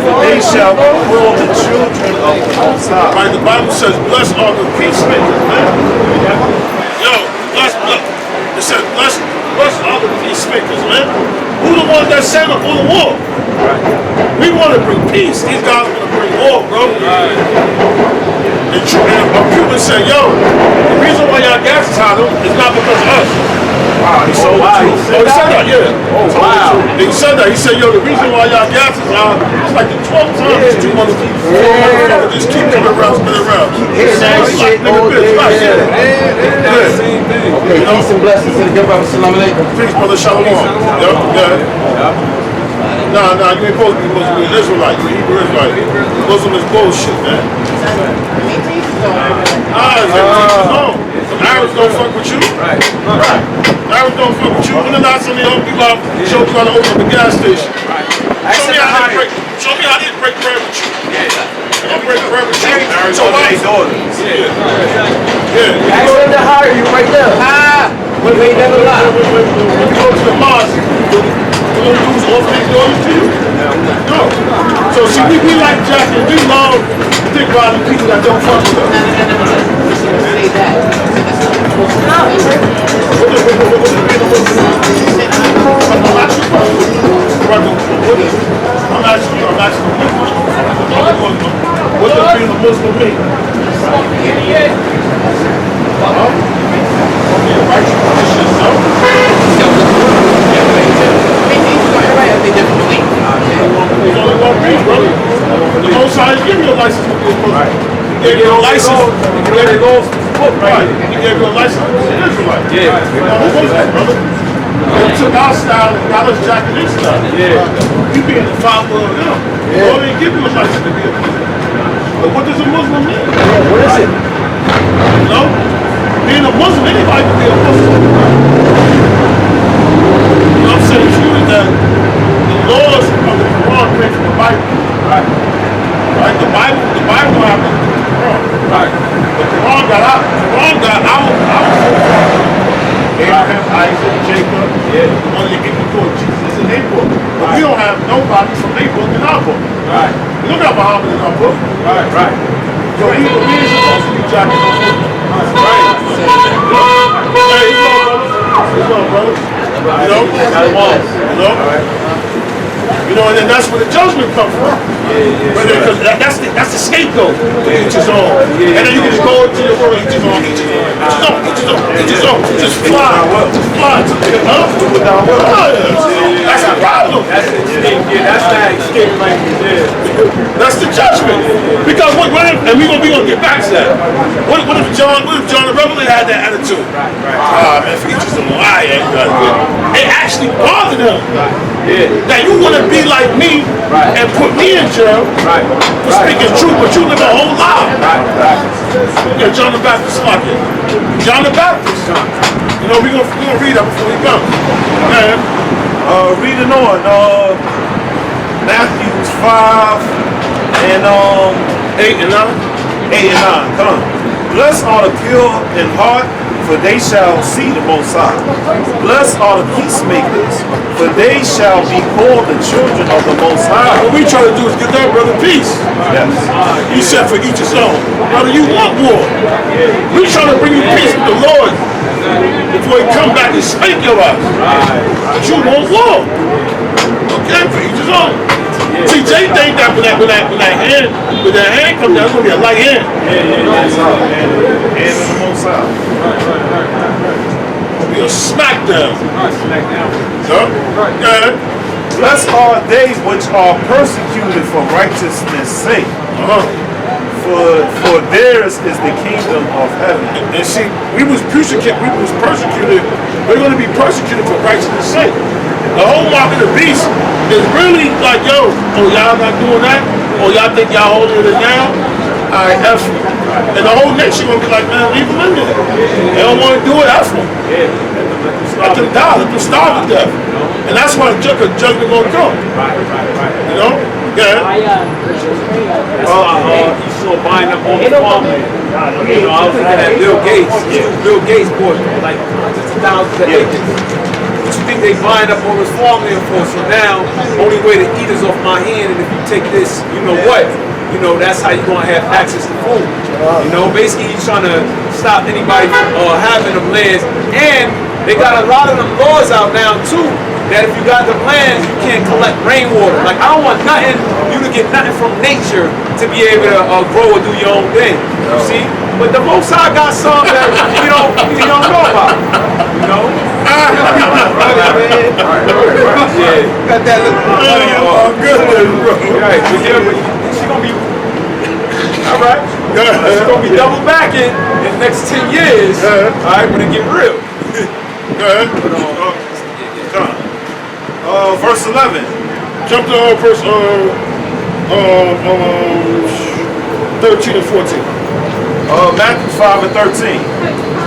for they shall be called the children of the Most High. Right, the Bible says, blessed are the peacemakers, man. Yo, it says, blessed are the peacemakers, man. Who the ones that stand up for the war? We want to bring peace. These guys want to bring war, bro. And Cuban said, yo, the reason why y'all gas is high is not because of us. He sold it. He said that, yeah. Oh, wow. He said that. He said, yo, the reason why y'all gas is high, it's like the 12th time these two motherfuckers just keep coming around, spinning around. Hearing that shit all day. Same thing. Okay, peace and blessings to the good brother. Salam alaikum. Peace, brother. Shalom. Yeah. Nah, you ain't supposed to be Muslim. You're an Israelite. You're a Hebrew Israelite. Muslim is bullshit, man. Some Arabs don't fuck with you. Right. Arabs don't fuck with you. When the last time they open you up, show you how to open up a gas station. Show me how they break bread with you. I'll break bread with you. So why? Yeah. Ask them to hire you right there. When you go to the mosque, do those dudes offer these daughters to you? No. So see, we like Jack and we love Dick around the people that don't fuck with us. I'm asking you. What does being a Muslim mean? There's only one reason, brother. The Most High give you a license to be a Muslim. He gave you a license. He gave you a license to be an Israelite. Yeah. Who was that, brother? They took our style and got us jacking his style. Yeah. We being the father of them. Yeah. Well, they give you a license to be a Muslim. But what does a Muslim mean? What is it? You know? Being a Muslim, anybody can be a Muslim. You know what I'm saying to you is that the laws of the Quran came from the Bible. Right. Right? The Bible happened to the Quran. Right. The Quran got our Abraham, Isaac, Jacob, one of the people called Jesus in their book. But we don't have nobody from their book in our book. Right. We don't got Muhammad in our book. Right, right. So we ain't supposed to be jacking on book. Right. Hey, it's all, brother. You know? You know, and then that's where the judgment comes from. Because that's the scapegoat. Each his own. And then you can just go into your world, each his own. Just fly. That's the problem. That's that escape language there. That's the judgment. Because what if, and we're gonna get back to that. What if John the Revelator had that attitude? Man, for each his own. It actually bothered him. That you want to be like me and put me in jail for speaking truth, but you live a whole lie. Yeah, John the Baptist, John the Baptist. You know, we're gonna read that before we go. Okay. Reading on, Matthew 5 and 8 and 9. 8 and 9. Come on. Blessed are the pure in heart, for they shall see the Most High. Blessed are the peacemakers, for they shall be called the children of the Most High. What we try to do is get that brother peace. Yes. He said for each his own. Brother, you want war. We trying to bring you peace with the Lord before he come back and spank your ass. But you want war. Okay, for each his own. See, Jay think that when that hand comes down, it's gonna be a light hand. And the Most High. It'll be a smackdown. Blessed are they which are persecuted for righteousness' sake. For theirs is the kingdom of heaven. And see, we was persecuted. We're going to be persecuted for righteousness' sake. The whole mark of the beast is really like, yo, y'all not doing that? Y'all think y'all holding it down? All right, F them. And the whole nation going to be like, man, leave them in there. They don't want to do it, F them. Let them die, let them starve to death. And that's why the judgment going to come. You know? Yeah. Esau buying up all the farmland. You know, I was looking at Bill Gates bought like hundreds of thousands of acres. What you think they buying up all this farmland for? So now, only way to eat is off my hand, and if you take this, you know what? You know, that's how you're gonna have access to food. You know, basically he's trying to stop anybody from having them lands. And they got a lot of them laws out now too, that if you got the land, you can't collect rainwater. Like, I don't want you to get nothing from nature to be able to grow or do your own thing. You see? But the Most High got some that you don't know about. You know? Got that little good, bro. Right, but she's gonna be all right. She's gonna be double backing in the next 10 years. All right, when it get real. Verse 11. Jump to verse 13 and 14. Matthew 5 and 13.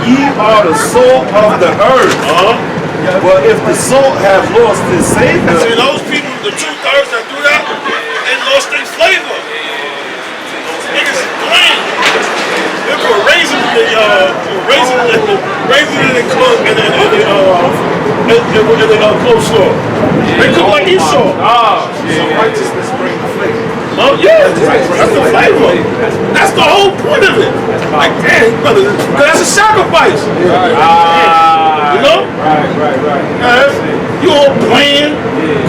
Ye are the salt of the earth. But if the salt have lost its savor. See, those people, the 2/3 that do that, they lost their flavor. Those niggas is bland. They put raisins in the clothes in the clothes store. They cook like Esau. So righteousness brings flavor. Oh yeah, that's the flavor. That's man, brother, because that's a sacrifice. You know? Right. You all playing,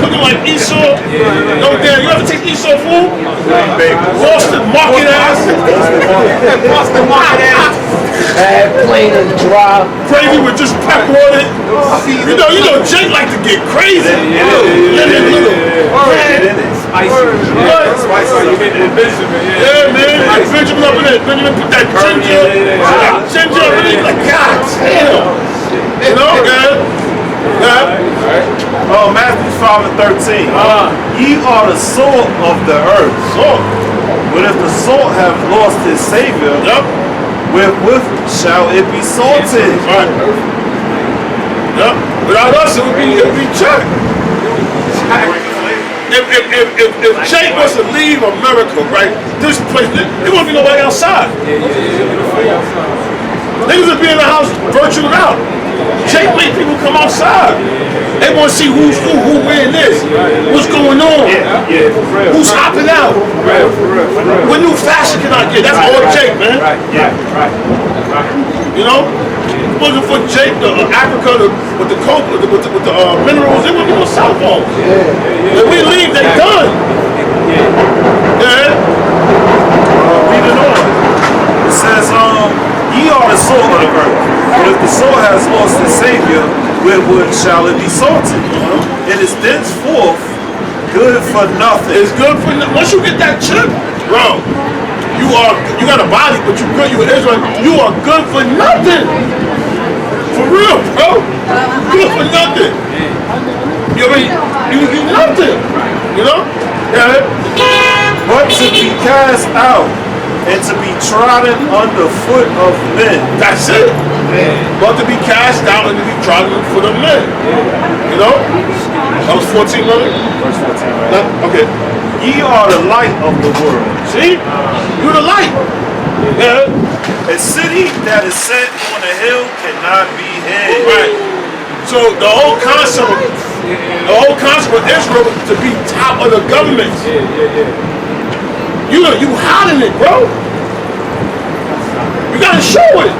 cooking like Esau. No damn, you ever take Esau food? Boston market ass. Boston market ass. Bad, plain and dry. Crazy with just pepper on it. You know, Jake like to get crazy. Yeah, man. Benjamin up in there. Benjamin put that ginger up in it. Like, God damn. You know, man. Oh, Matthew 5:13. Ye are the salt of the earth. Salt. But if the salt have lost his savior, with shall it be salted? Right. Yep. Without us, it would be checked. If Jake was to leave America, right, this place, there wouldn't be nobody outside. Niggas would be in the house virtually out. Jake made people come outside. They want to see who's who wearing this, what's going on, who's hopping out. What new fashion can I get? That's all Jake, man. You know? If it wasn't for Jake, Africa, with the coke, with the minerals, there wouldn't be no cell phones. When we leave, they done. Yeah. Reading on. It says, ye are the salt of the earth. But if the salt has lost its savior, wherewith shall it be salted? It is thenceforth good for nothing. It's good for nothing. Once you get that chip, bro, you got a body, but you good. You an Israelite. You are good for nothing. For real, bro. Good for nothing. You nothing. You know? Yeah. But to be cast out and to be trodden underfoot of men. That's it. But to be cast out and to be trodden underfoot of men. You know? That was 14, brother? Verse 14, right? Okay. Ye are the light of the world. See? You're the light. Yeah. A city that is set on a hill cannot be hid. Right. So the whole concept of Israel was to be top of the government. You hiding it, bro. You gotta show it.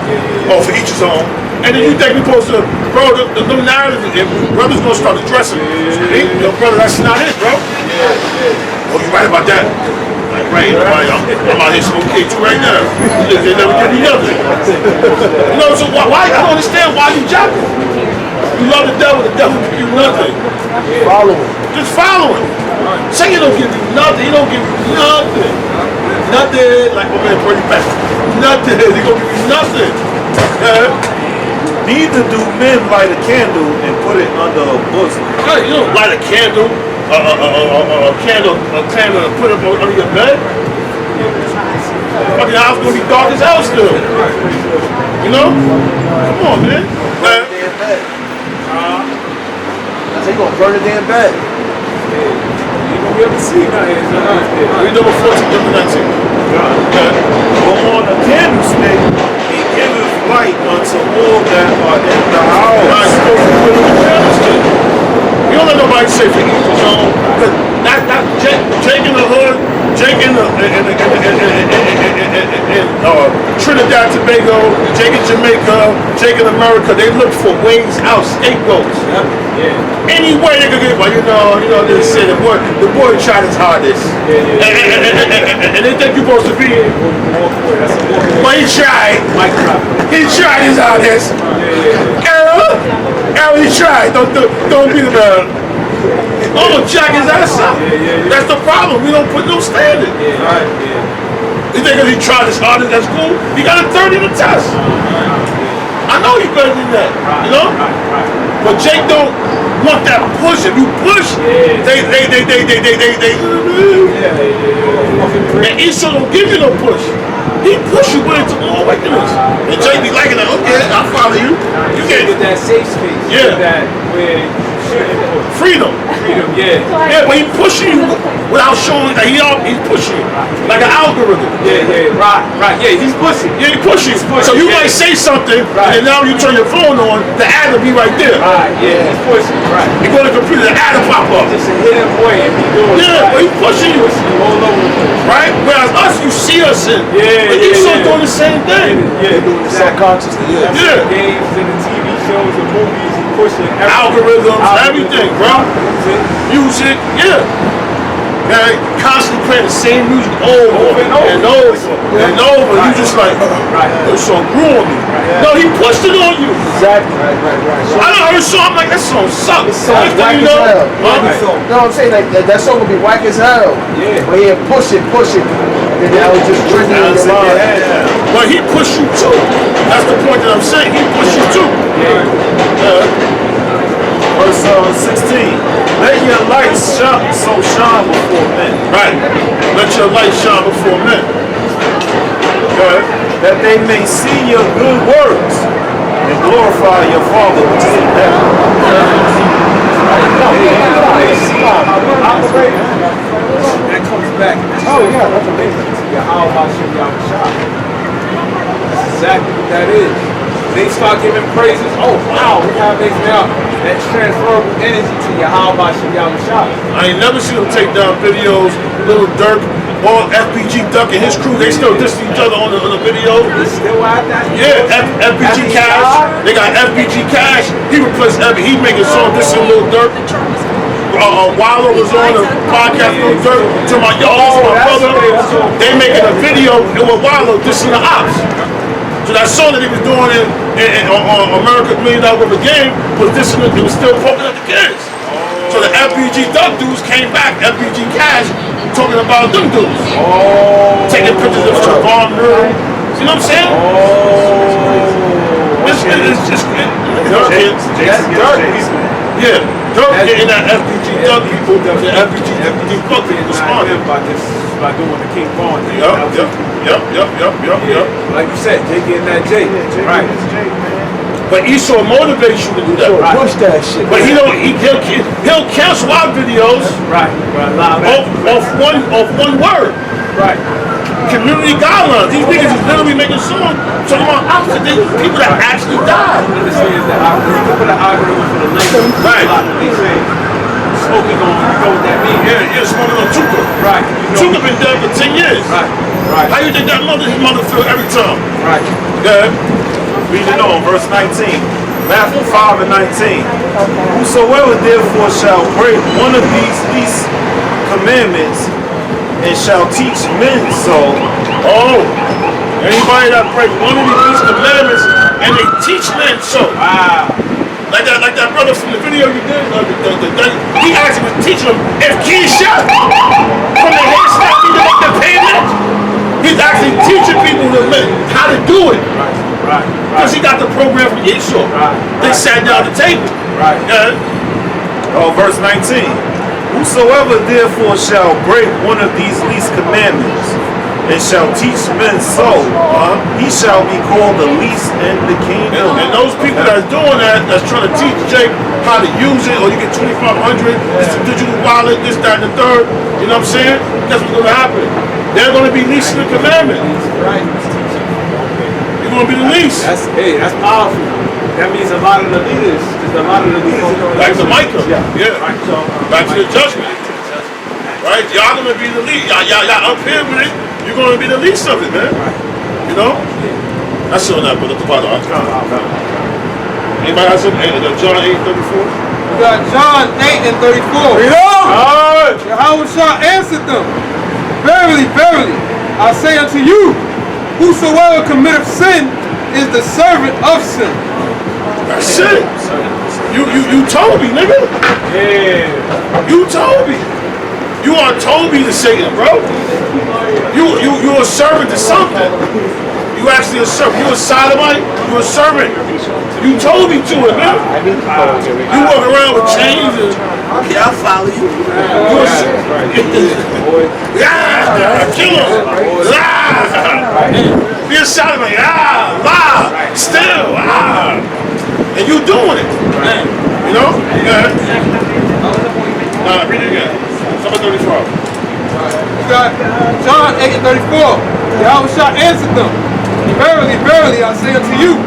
Oh, for each his own. And then you think we're supposed to, bro, the new narrative, if brothers gonna start addressing, yo, brother, that's not it, bro. Oh, you right about that. Like, right, I'm out here smoking K2 right now. They never give me nothing. You know, so why? I don't understand why you jacking. You love the devil give you nothing. Follow him. Just follow him. Say he don't give you nothing, he don't give you nothing. Nothing, like my man Bernie Mac. Nothing, he gonna give you nothing. Neither do men light a candle and put it under a bosom. Right, you don't light a candle, a candle to put up under your bed. Fucking house gonna be dark as hell still. You know? Come on, man. Burn the damn bed. I said, you gonna burn the damn bed. We haven't seen out here. Read number 14, number 19. But on a candlestick, it giveth light unto all that are in the house. Right, supposed to put it on the candlestick. You don't let nobody say for each his own. That Jake in the hood, Jake in Trinidad, Tobago, Jake in Jamaica, Jake in America, they look for ways out, scapegoats. Any way they could get, well, you know, they say the boy tried his hardest. And they think you're supposed to be. But he tried. He tried his hardest. Errol, he tried. Don't be the oh, jack his ass up. That's the problem. We don't put no standard. You think he tried his hardest, that's cool? He got a 30 in the test. I know he's better than that, you know? But Jake don't want that push. If you push, they and Esau don't give you no push. He push you into all wickedness. And Jake be liking that, okay, I'll follow you. You get that safe space. Yeah. That where Freedom. Freedom, yeah. Yeah, but he pushing you without showing that he's pushing you. Like an algorithm. Yeah, right. Yeah, he's pushing. Yeah, he pushing. So you might say something, and now you turn your phone on, the ad will be right there. Right, yeah, he's pushing. Right. You go to the computer, the ad will pop up. Just a hidden way if he doing Yeah, but he's pushing you. all over the place. Right? Whereas us, you see us in. Yeah, but Esau doing the same thing. Yeah, doing the Subconsciously, yeah. Yeah. games and the TV shows and movies, he pushing Algorithms, everything, bro. Music, yeah. Yeah, constantly playing the same music over and over and over. You just like, this song grew on me. No, he pushed it on you. Exactly. Right. I done heard a song, I'm like, that song sucks. This song whack as hell. No, I'm saying like that song would be whack as hell. Yeah. But he push it. And that was just trending in your mind. But he pushed you too. That's the point that I'm saying. He pushed you too. Verse 16. Let your light shine before men. Right. Let your light shine before men. Okay. That they may see your good works and glorify your Father which is in heaven. That comes back. Oh yeah, that's amazing. That's exactly what that is. They start giving praises. Oh wow, look how amazing they are. That's transferable energy to Yahweh Shem Yahushua. I ain't never seen him take down videos. Little Dirk or FBG Duck and his crew, they still dissing each other on the video. It's still out there. Yeah, FBG Cash. They got FBG Cash. He replaced he making a song dissing Little Dirk. Wallow was on a podcast with Dirk to my yo, that's my brother. They making a video with Wallow dissing the ops. So that song that he was doing on America's $1 Million Worth of Game was dissing it. It was still poking at the kids. So the FBG Duck dudes came back, FBG Cash, talking about them dudes. Taking pictures of Siobhan Murray. You know what I'm saying? It's just yeah, Dirk getting that FBG Duck people, the FBG Duck people responding by doing the King Vaughn thing. Yep. Like you said, Jay getting that J. Right. But Esau motivates you to do that. Right. Push that shit. But he'll cancel our videos off one word. Right. Community guidelines. These niggas is literally making songs talking about opposite things, people that actually died. Understand that you can put an algorithm for the link. Right. They say smoking on, you know what that means. Yeah, smoking on Tuka. Right. Tuka been dead for 10 years. Right. How you think his mother feel every time? Right. Yeah. Reading on, verse 19. Matthew 5 and 19. Whosoever therefore shall break one of these least commandments and shall teach men so. Anybody that break one of these commandments and they teach men so. Wow. Like that brother from the video you did, he actually was teaching them if Keisha from the head stop to make the payment. He's actually teaching people how to do it. Right. Because he got the program from Esau. They sat down at the table. Right. Verse 19. Whosoever therefore shall break one of these least commandments and shall teach men so, he shall be called the least in the kingdom. And those people that's doing that's trying to teach Jake how to use it, or you get 2,500, it's a digital wallet, this, that, and the third. You know what I'm saying? That's what's going to happen. They're going to be least in the commandment. Right. You're going to be the least. That's powerful. That means a lot of the leaders, Like the Micah. Yeah. Right. So, back to the judgment. Right? Y'all going to be the least. Y'all up here with it. You're going to be the least of it, man. You know? That's still not, but at the bottom. Anybody has something? John 8:34? We got John 8 and 34. Yahushua answered them, Verily, verily, I say unto you, whosoever committeth sin is the servant of sin. That's it. You told me, nigga. yeah. You told me. You are Toby to Satan, bro. You a servant to something. You actually a servant. You a sodomite. You a servant. You told me to it, man. You walk around with chains and okay, I'll follow you. You a kill him. Be a sodomite. Lie. Still. And you doing it. You know? Yeah. Read it again. Number 34. You got John 8:34. Yahweh answered them, verily, verily, I say unto you,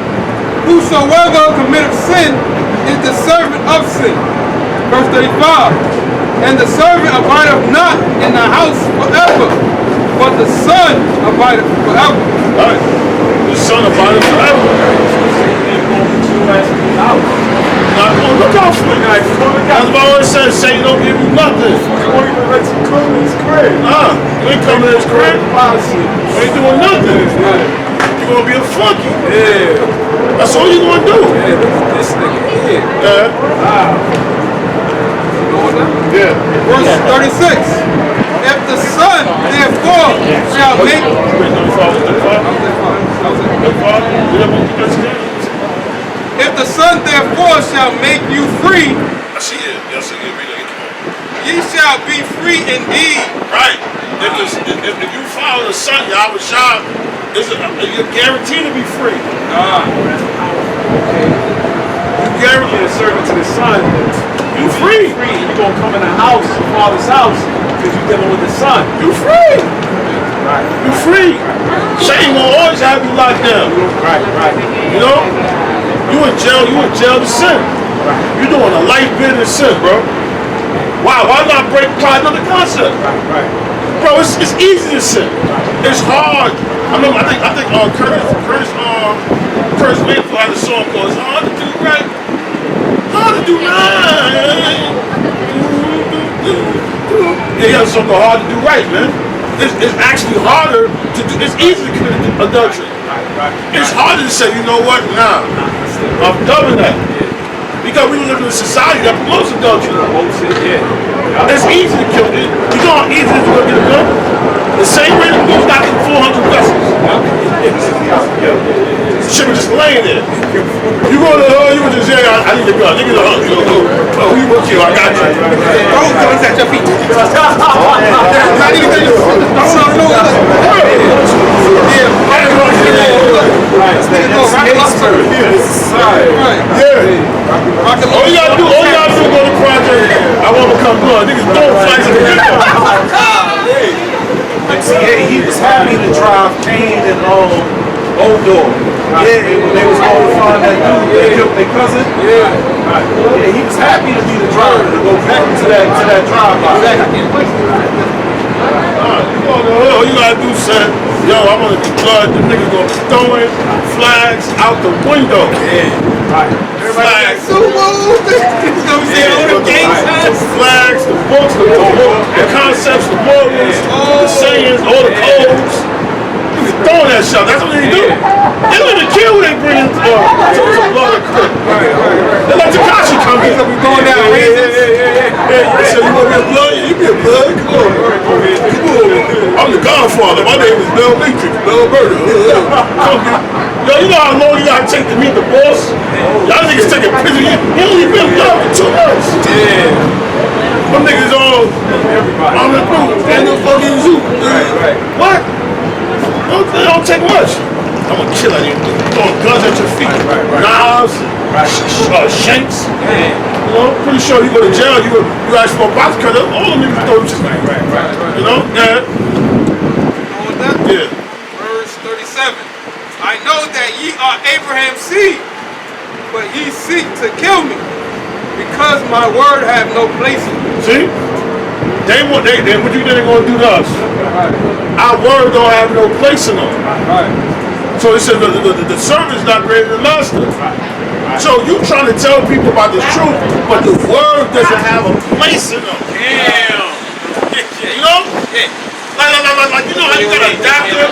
whosoever committeth sin is the servant of sin. Verse 35. And the servant abideth not in the house forever, but the Son abideth forever. Right. The Son abideth forever. Look out for it. That's what I always said. Satan don't give you nothing. You won't even let you come to his crib. Nah, you ain't coming to his crib. You ain't doing nothing. You're gonna be a flunky. Yeah. That's all you're gonna do. Yeah, this nigga here. Yeah. Yeah. Verse 36. If the Son, therefore, shall make... If the Son, therefore, shall make you free, I see it. Yes, I can read it. ye shall be free indeed. Right. If you follow the Son, Yahweh Shah, you're guaranteed to be free. You guarantee a servant to the Son. You free. You're going to come in the house, your father's house, because you're dealing with the Son. You free. Right. You free. Satan will always have you locked down. Right. You know? You in jail to sin. You're doing a life bid in sin, bro. Why not apply another concept? Right. Bro, it's easy to sin. It's hard. I think Curtis Mayfield had a song called "It's Hard to Do Right." Hard to do right. Yeah, he has a song called "Hard to Do Right," man. It's actually harder to do. It's easy to commit adultery. It's harder to say, you know what? Nah, I'm done with that. Because we live in a society that promotes adultery. It's easy to kill it. You know how easy it is to go get a gun? The same way that goes out to 400 vessels. Shit was just laying there. You go to the hood, you were just saying, I need a gun. Nigga, oh, you work here, I got you. Throw guns at your feet. All you gotta do is go to project. I want to become blood. Niggas don't fight in the He was happy to drive Kane and Old Dog. Yeah, when they was going to find that dude that killed their cousin. Yeah, he was happy to be the driver to go back to that drive-by. All you gotta do, son, yo, I want to be blood. The niggas gonna be throwing flags out the window. Flags. Flags, the books, the concepts, the morals, the sayings, all the codes. Throwing that shit. That's what they do. They don't even care when they bring in some blood or crib. They let Takashi come in. We going down So you want to be a blood? You be a blood? Come on. I'm the Godfather. My name is Bell Matrix, Bell Murder. Yo, you know how long you gotta take to meet the boss? Y'all niggas taking pictures. He only been blood for 2 months. Them niggas all on the boat. And the fucking zoo. What? It don't take much. I'm gonna kill you. Throwing guns at your feet. Knives, shanks. You know, pretty sure you go to jail, you ask for a box cutter, all them niggas throw you. You know? Yeah. Yeah. Verse 37. I know that ye are Abraham's seed, but ye seek to kill me, because my word have no place in you. See? What you think they're gonna do to us? Our word don't have no place in them. So it says the servant's not greater than the master. So you trying to tell people about the truth, but the word doesn't have a place in them. Damn. You know? Like you know how you got an adapter?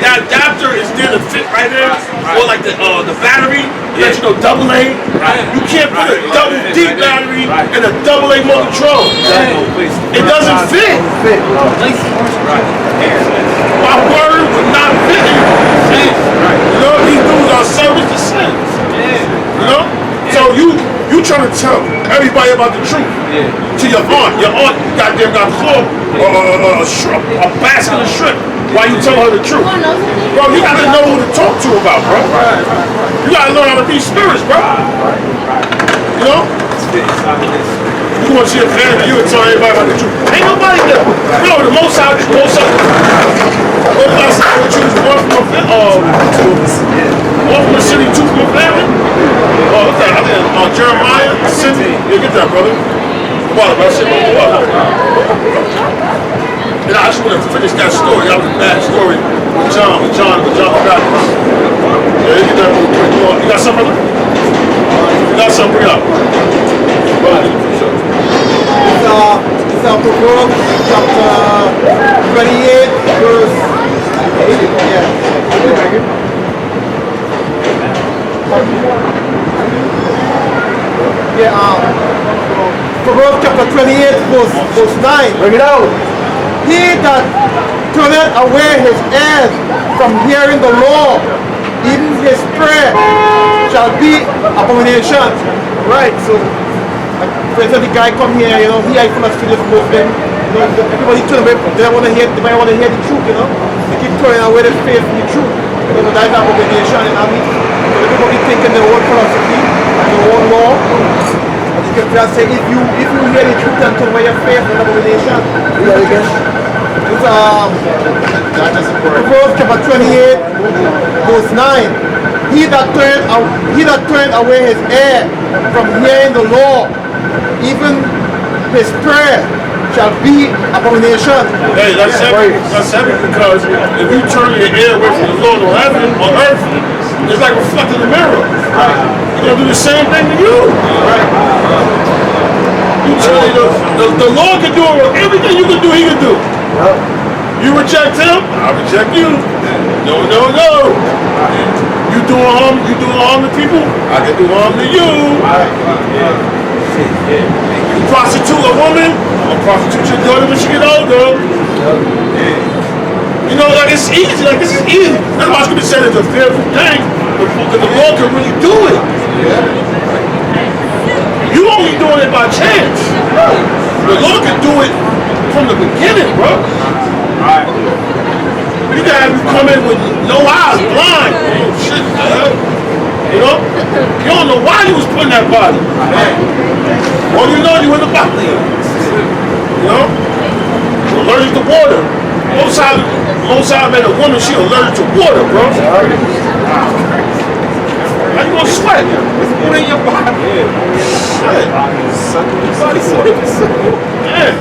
That adapter is there to fit right there. Or like the battery, that you know, AA. You can't put a double D battery in a AA motor control. It doesn't fit. My word would not fit. You know, these dudes are service to sin. You know? So you trying to tell everybody about the truth to your aunt goddamn got caught a basket of shrimp while you tell her the truth. Bro, you gotta know who to talk to about, bro. You gotta learn how to be spirits, bro. You know? You want to see a family, you would tell everybody about the truth. Ain't nobody there. Bro, the most out. What if I say I would choose one from a city, two from a family? Oh, what's that? I think Jeremiah, Cindy. Yeah, get that, brother. Water, bro. Shit, water. And I just want to finish that story. That was a bad story with John the Baptist. Yeah, you get that real quick. You got something, brother? You got something? Bring it up. It's Proverbs chapter 28, verse 8. Proverbs chapter 28, verse 9. Bring it out. He that turneth away his ears from hearing the law, even his prayer shall be abomination. Right, so for instance, the guy come here, he ain't full of serious Muslim. Everybody turn away, they might want to hear the truth, They keep turning away their faith from the truth. That's abomination, So everybody thinking their own philosophy and their own law. And the scripture say, if you hear the truth and turn away your faith, it's abomination. It's Proverbs chapter 28, verse 9. He that turned away his ear from hearing the law, even his prayer shall be abomination. Hey, that's heavy because if you turn your ear away from the Lord on heaven, on earth, it's like reflecting the mirror. He's gonna do the same thing to you. The Lord can do everything you can do, he can do. You reject him, I reject you. No. You doing harm to people, I can do harm to you. You prostitute a woman, I'll prostitute your daughter when she get older. It's easy, this is easy. That's why I was going to say it's a fearful thing, because the Lord can really do it. You only doing it by chance. The Lord can do it from the beginning, bro. You can have you come in with no eyes, blind. Oh, shit, the hell? You don't know why you was put in that body. All you know, you in the body. You're allergic to water. Most I met a woman, she allergic to water, bro. How you gonna sweat? It's water in your body. Shit. Yeah.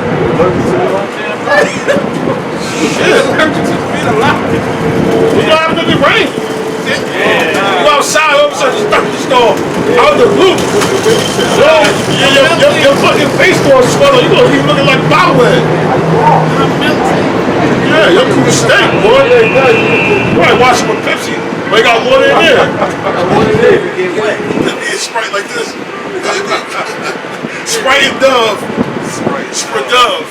You don't have to be rain. You outside, all of a sudden you start to storm out the blue. Your fucking face gonna swell. You gonna be looking like bobblehead. Yeah, your crew stink, boy. You ain't watching with Pepsi. But you got water in there. It's Sprite like this. Sprite and Dove. Sprite Dove.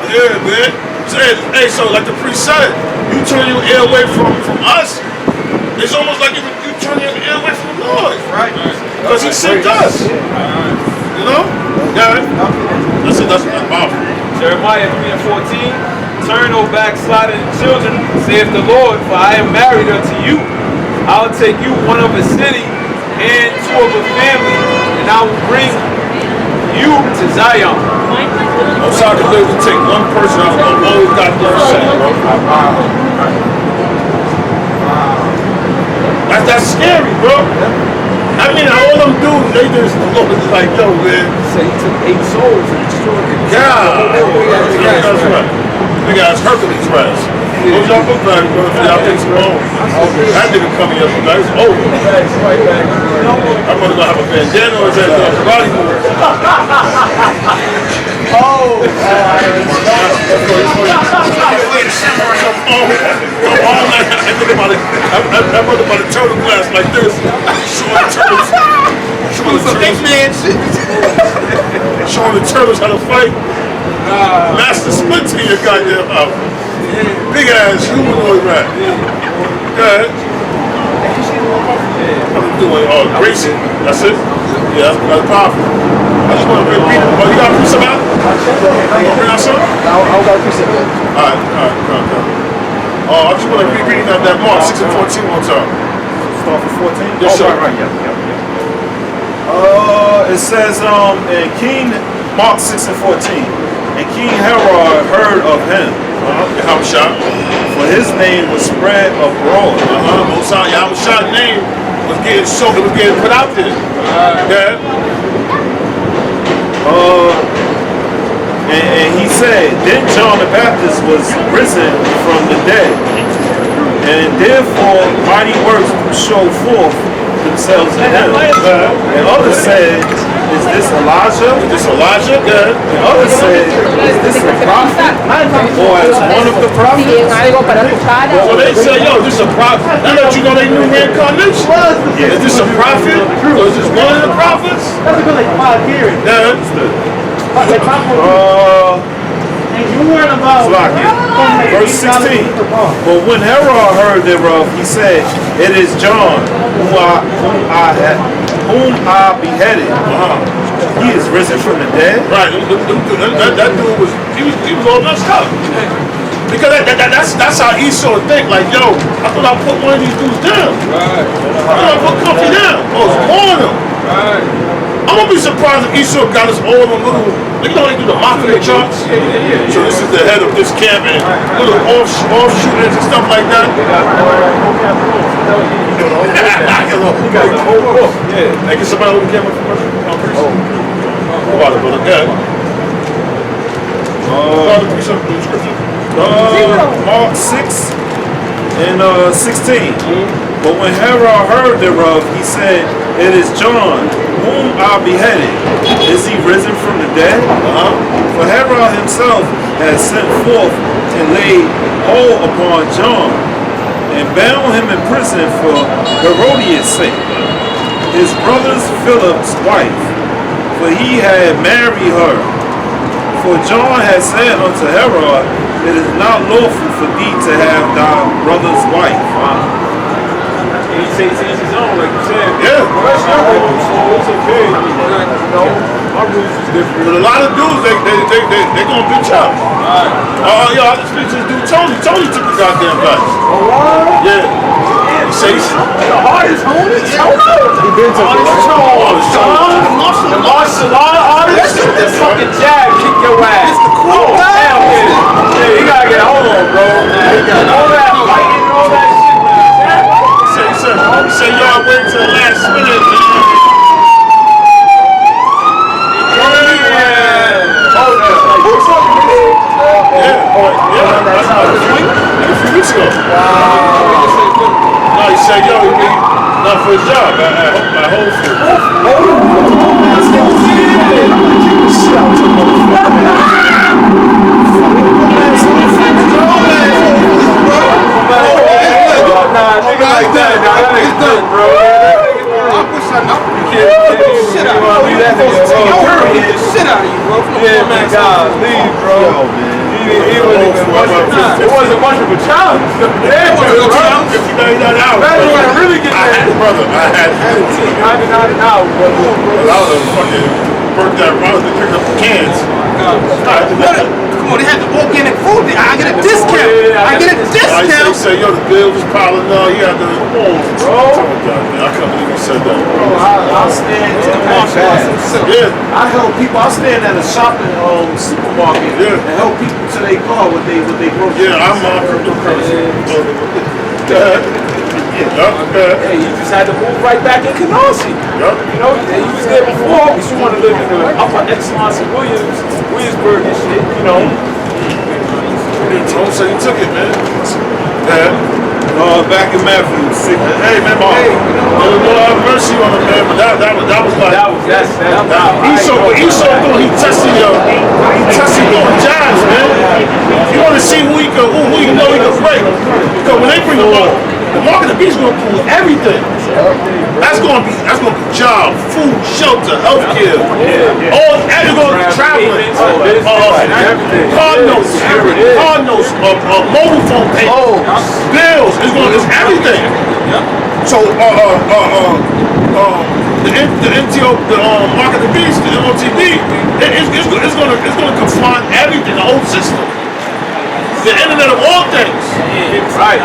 Yeah, man. Hey, so like the priest said, you turn your ear away from us, it's almost like you turn your ear away from the Lord. Right. Because he sent us. Yeah. That's powerful. Jeremiah 3:14. Turn, O backsliding children, saith the Lord, for I am married unto you. I'll take you one of a city and two of a family, and I will bring you to Zion. I'm sorry to live to take one person out of always got the same, bro. That's scary, bro. I mean, all them dudes, they just look like, yo, man. Say he took 8 souls and destroyed it. Yeah. That's right. Big ass Hercules rise. Those y'all look back, bro. Y'all think it's wrong. That nigga coming up from that. It's over. I'm gonna have a bandana or is that a karate move? That brother by the turtle glass like this. Showing the turtles how to fight. Master Splinter in your goddamn house. Big ass humanoid rat. Go ahead. I'm doing Gracie. That's it? Yeah, that's powerful. I just want to repeat it. Oh, you got a piece of that? You want to bring out some? I don't got a piece of it. Alright. I just want to repeat that Mark 6 and 14 one time. Start for 14? Yes, sir. Right. Yeah. It says in King Mark 6:14, and King Herod heard of him. For his name was spread abroad. Mosai Yahushua's name was getting soaked, it was getting put out there. And he said, then John the Baptist was risen from the dead, and therefore mighty works do show forth themselves in him. And others said, is this Elijah? Is this Elijah? And others said, is this a prophet? Or as one of the prophets? So they say, yo, this is a prophet. Now that you know they knew reincarnation. Is this a prophet? Or is this one of the prophets? That's a good like 5 years. Verse 16. But when Herod heard thereof, he said, it is John whom I beheaded. He is risen from the dead. Right. That dude was all messed up. Because that's how Esau think. Like, yo, I thought I put one of these dudes down. I thought I put Comfy down. I was on him. I'm gonna be surprised if Esau got us all on little, you know, they do the mafia charts. So this is the head of this camp and little offshooters and stuff like that. Hey, can somebody hold the camera for us? Go about it, brother. Yeah. Mark 6 and 16. But when Herod heard thereof, he said, it is John, whom I beheaded. Is he risen from the dead? For Herod himself had sent forth and laid hold upon John, and bound him in prison for Herodias' sake, his brother Philip's wife, for he had married her. For John had said unto Herod, it is not lawful for thee to have thy brother's wife. He takes his own, like you said. Yeah. That's your rules, so it's okay. You know, my rules is different. But a lot of dudes, they gonna bitch out. Yo, I just speak to this dude, Tony. Tony took the goddamn advice. Oh, what? Yeah. He says the hardest, homie. He been to the martial artist. This fucking jab kick your ass. It's the cool guy. Hell yeah. Yeah, you gotta get hold on, bro. You got all that fighting and all that shit, man. He said, yo, I waited till the last minute. A few weeks ago. No, he said, yo, he did not for his job at Whole Foods. Nah, nigga like that, that ain't good, bro. Shit out of you. Shit out of you, bro. Yeah, man, God, leave, bro. It wasn't much of a challenge. Yeah, it wasn't a challenge. Imagine when I really get that. I had $99, brother. I was a fucking burnt that round to pick up the cans. Come on, they had the organic food there. I get a discount. I get a discount. He said, yo, the bill was piling up. He had the bro. I can't believe he said that. Bro, I stand I help people. I stand at a shopping supermarket and help people to their car with they groceries. Yeah, I'm on cryptocurrency. Hey, you just had to move right back in Canarsie. You know, you was there before, but you want to live in the upper excellence of Williamsburg and shit, you know. Don't say he took it, man. Back in Matthew 6. Hey, man, Lord have mercy on him, man. But that was like Esau thought he tested your giants, man. You want to see who you know he can break. Because when they bring him up, the mark of the beast is gonna pull everything. That's gonna be job, food, shelter, healthcare, all they're gonna be traveling. Car notes, mobile phone payments, bills. It's everything. So the MTO, the mark of the beast, the MOTB, it's gonna confine everything, the whole system. The internet of all things. Right.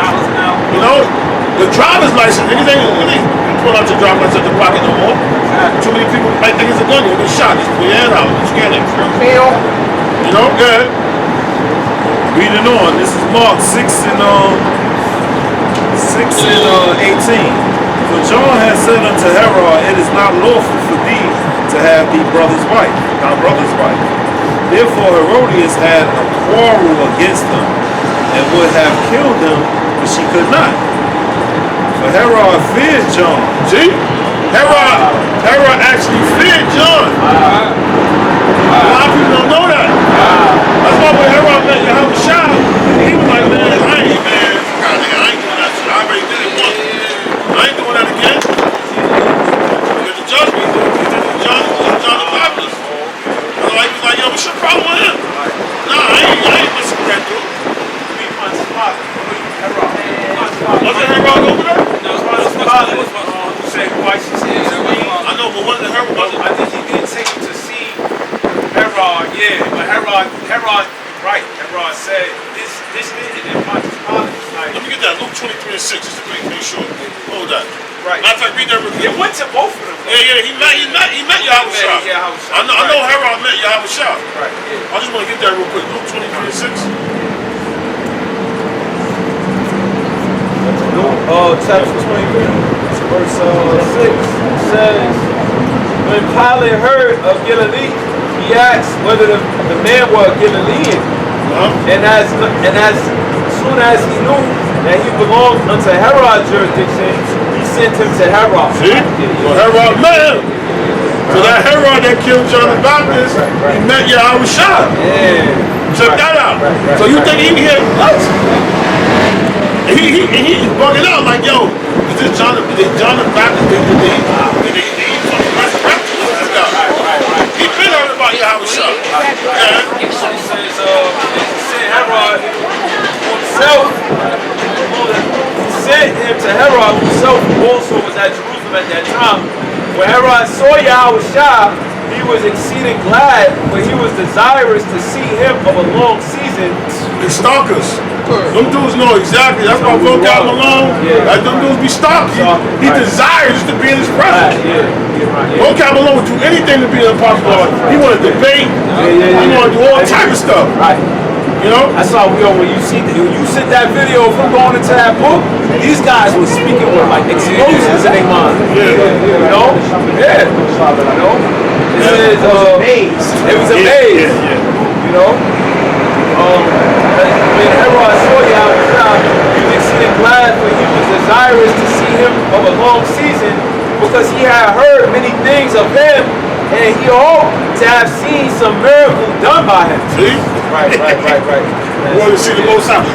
You know, the driver's license, anything pull out your drop outside the pocket no more. Too many people might think it's a gun. You'll get shot. Just pull your hand out. You scared them. You know? Go ahead. Reading on. This is Mark 6 and 18. For John had said unto Herod, it is not lawful for thee to have thy brother's wife. Therefore Herodias had a quarrel against him, and would have killed him, but she could not. For Herod feared John. See? Herod actually feared John. A lot of people don't know that. That's why when Herod met Yahushua, he was like, man, I ain't doing that shit. I already did it once. I ain't doing that again. Because the judge me, he did John the Baptist. So he was like, yo, what's your problem with him? Nah, I ain't listening to that dude. Wasn't Herod over there? No, who said twice? I know, but wasn't Herod? I think he did take him to see Herod, yeah. But Herod said this and Pontius Pilate. Let me get that. Luke 23 and 6 just to make sure. Hold that. Right. Matter of fact, read that real quick. It went to both of them. Yeah, he met Yahushua. I know Herod met Yahushua. Right, yeah. I just want to get that real quick. Luke 23 and 6. Chapter 23, verse 6 says, when Pilate heard of Galilee, he asked whether the man were a Galilean. And as soon as he knew that he belonged unto Herod's jurisdiction, he sent him to Herod. See? Well, Herod met him. So that Herod that killed John the Baptist, he met Yahushua. Yeah. Check that out. So you think he here? What? He's bugging out like, yo, is this John the Baptist? Did he fucking resurrect him? He been heard about Yahushua. He sent Herod himself. He sent him to Herod himself, who also was at Jerusalem at that time. When Herod saw Yahushua, he was exceeding glad, for he was desirous to see him of a long season. They stalkers. Them dudes know exactly. That's why Vocab Malone. Like them dudes be stalkers. He desires to be in his presence. Vocab Malone would do anything to be in the apostle. He want to debate. He want to do all type of stuff. Right. You know? That's why when you see that video of him going into that book, these guys were speaking with like explosions in their mind. You know? Yeah. You know? It was amazed. You know? When Herod saw Yahushua, he was exceeding glad, for he was desirous to see him of a long season, because he had heard many things of him, and he hoped to have seen some miracle done by him. See? Right. You want to see the Most High?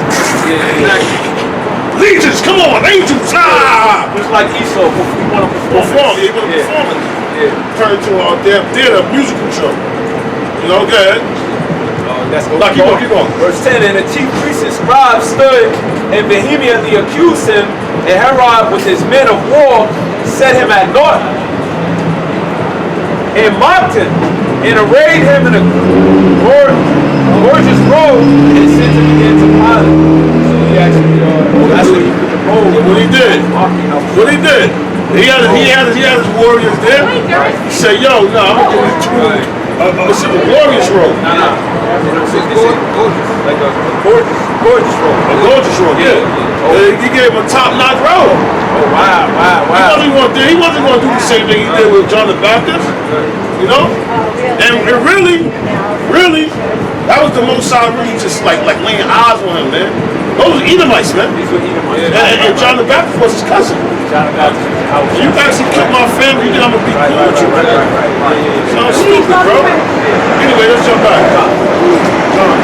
Yeah, exactly. Legions, come on, angels! Just like Esau, he want to perform. He want to perform it. Yeah. Turn into a damn theater musical show. You know, go ahead. Keep going. Verse 10, and the chief priests and scribes stood and vehemently accused him, and Herod with his men of war set him at naught, and mocked him, and arrayed him in a gorgeous robe, and sent him again to Pilate. So he actually, that's what he put the robe. What he did? He had his warriors there. He said, yo, no, I'm going to give it to it's a glorious robe. Like a gorgeous robe. A gorgeous robe, yeah. He gave him a top-notch robe. Oh, wow. He wasn't going to do the same thing he did with John the Baptist. You know? And really, that was the Most High really just like laying eyes on him, man. Those were Edomites, man. These were Edomites. And John the Baptist was his cousin. John the Baptist. You actually killed my family, you think I'm going to be cool with you, man? Sounds stupid, bro. Anyway, let's jump back.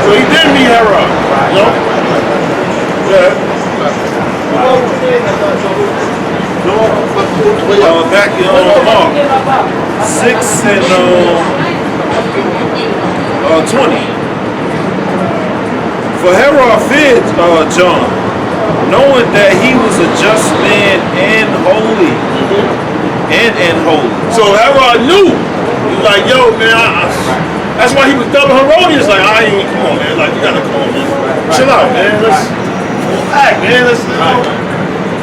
So he did meet Herod, you know? Yeah. Back in Mark 6 and 20. For Herod feared John, knowing that he was a just man and holy. And holy. So Herod knew. He was like, yo, man, that's why he was double Herodias. Like, come on, man. Like, you gotta come on, man. Chill out, man. Let's act, man.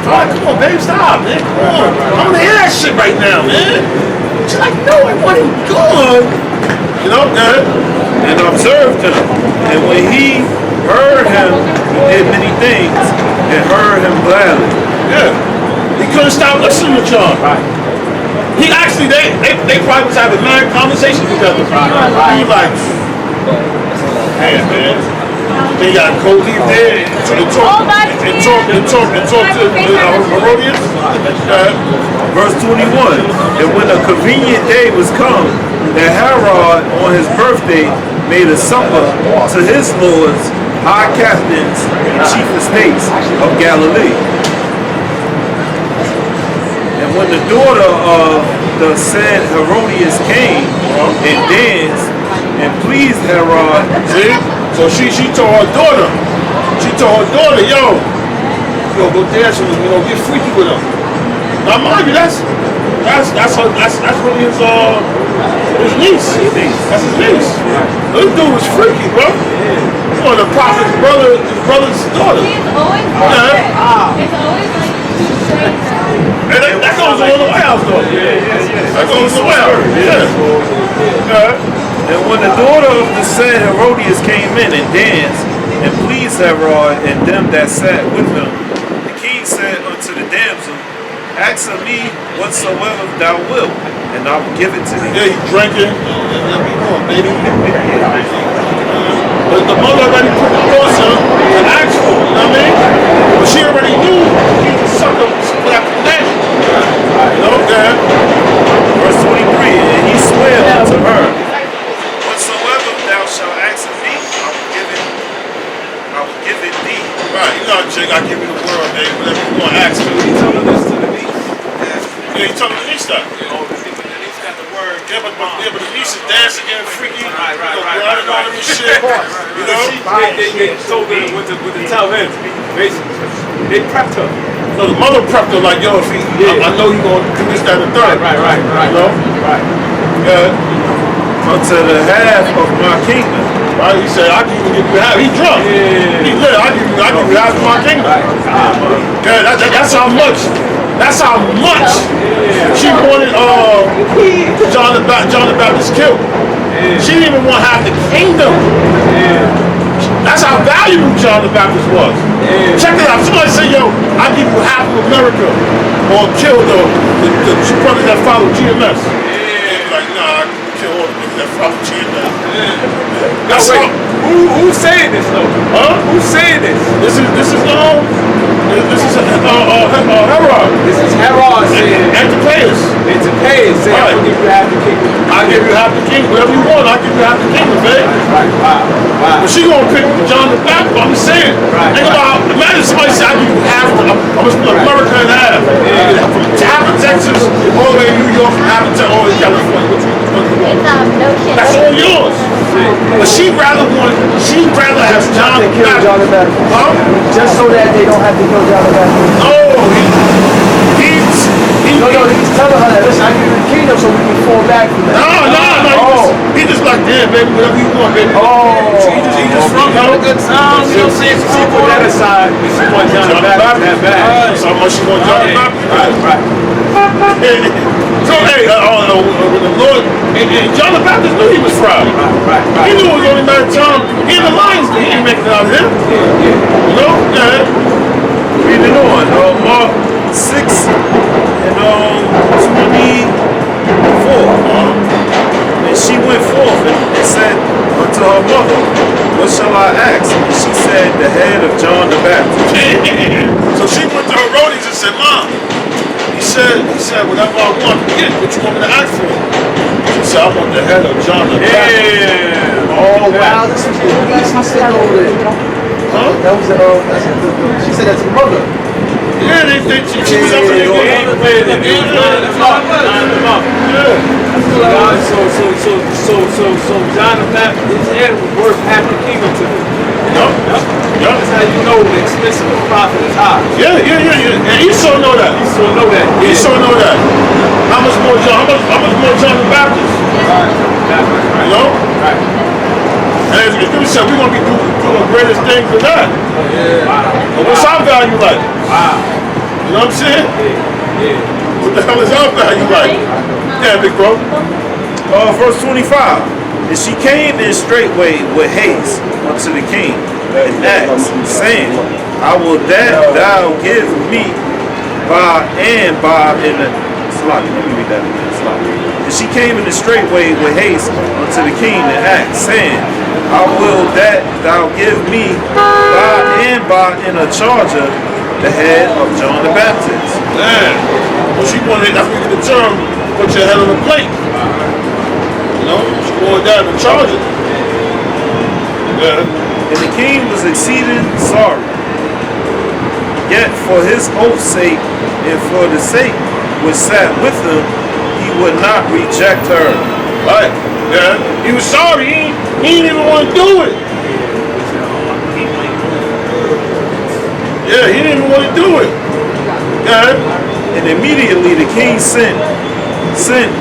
Come on, babe, stop, man. Come on. I want to hear that shit right now, man. She's like, no, I want him good. You know, and observed him. And when he heard him, he did many things and heard him gladly. Yeah. He couldn't stop listening to John. Right. He actually, they probably was having mad conversations together. He like, hey, man. They got cozy there and talk to Herodias. Verse 21, and when a convenient day was come, that Herod on his birthday made a supper to his lords, high captains, and chief estates of Galilee. And when the daughter of the said Herodias came and danced and pleased Herod, see? So she told her daughter, yo, go dance with him, get freaky with him. Now mind you, that's really his niece. That's his niece. This dude was freaky, bro. One of the prophet's brother's daughter. He's always It's always like and that goes all the way out though. That goes the way out. And when the daughter of the said Herodias came in and danced and pleased Herod and them that sat with him, the king said unto the damsel, ask of me whatsoever thou wilt, and I will give it to thee. Yeah, he's drinking. Come on, baby. But the mother already put the horse up and asked for it, you know what I mean? But she already knew he could suck up after that. You know, Dad? Verse 23, and he sware unto her, whatsoever thou shalt ask of me, I will give it thee. Right, you know, Jake, I give you the world, baby, whatever you want to ask me. He telling this to the niece. Yeah, he told the niece that. Oh, the niece got the word. Yeah, but the niece is dancing again, freaky. Right. Running on him and shit. You know? They told her what to tell him, basically. They prepped her. No, the mother prepped her like, yo, if I know you're going to do this, that, and the third. Right. You know? Right. Unto the half of my kingdom. Right? He said, I can even give you half. He drunk. Yeah. He lit. I give you half of my kingdom. Right. Yeah, that's how much. That's how much she wanted John the Baptist killed. She didn't even want half the kingdom. That's how valuable John the Baptist was. Check it out. Somebody say, yo, I give you half of America, or kill the brothers that follow GMS. Like, nah, I can kill all the niggas that follow GMS. That's wait, who's saying this though? Huh? Who's saying this? This is Herod. This is Herod saying. Antipas. Antipas saying, Right. I'll give you half the kingdom. I give you half the kingdom. Whatever you want, I give you half the kingdom, man. Right. Wow. But she gonna pick John the Baptist. I'm just saying. Right. Think about, imagine somebody say, I give you half. I'm gonna split America in half. From half of Texas all the way to New York, from half of Texas all the way to California. Which one you want? no shit. That's all yours. But she'd rather have John the Kill John the Baptist. Baptist. Huh? Just so that they don't have to kill John the Baptist. No, He's telling her that, listen, I give you the kingdom so we can fall back from that. No. He just like, yeah, baby, whatever you want, baby. He just from Have a good time, you know what I'm saying? She put that aside and she wants John the Baptist that bad. That's how much she wants John the Baptist. Right. So, hey, when the Lord, and John the Baptist knew he was fried. Right. He knew it was only a matter of time. He in the lion's den, he ain't making it out of him. You know? Yeah. Reading on, Mark 6 and 24. And she went forth and said unto her mother, what shall I ask? And she said, the head of John the Baptist. So she went to Herodias and said, Mom, he said, whatever I want to get, what you want me to ask for? She said, I want the head of John the Baptist. Oh, wow, this was the niece he said over there. Huh? That was she said that to the mother. Yeah, she was up there. So John the Baptist, his head was worth half the kingdom to him. Yup. That's how you know the expense of the prophet is high. Yeah. And Esau know that. Esau know that. How much more John the Baptist? You know? Right. And as we said, we're gonna be doing greatest things than that. Yeah. But what's our value like? Wow. You know what I'm saying? What the hell is out there? You like? Yeah, big bro. Verse 25. And she came in straightway with haste unto the king and asked, saying, I will that thou give me by and by in the slot. Let me read that again. And she came in the straightway with haste unto the king and asked, saying, I will that thou give me by and by in a charger the head of John the Baptist. Man, well, she wanted, that's what you get the term, put your head on the plate. You know, she wanted that in the charger. Yeah. And the king was exceeding sorry. Yet for his oath's sake and for the sake which sat with him, he would not reject her. Right. Yeah. He was sorry. He didn't even want to do it. Yeah, he didn't even want to do it. Yeah. And immediately the king sent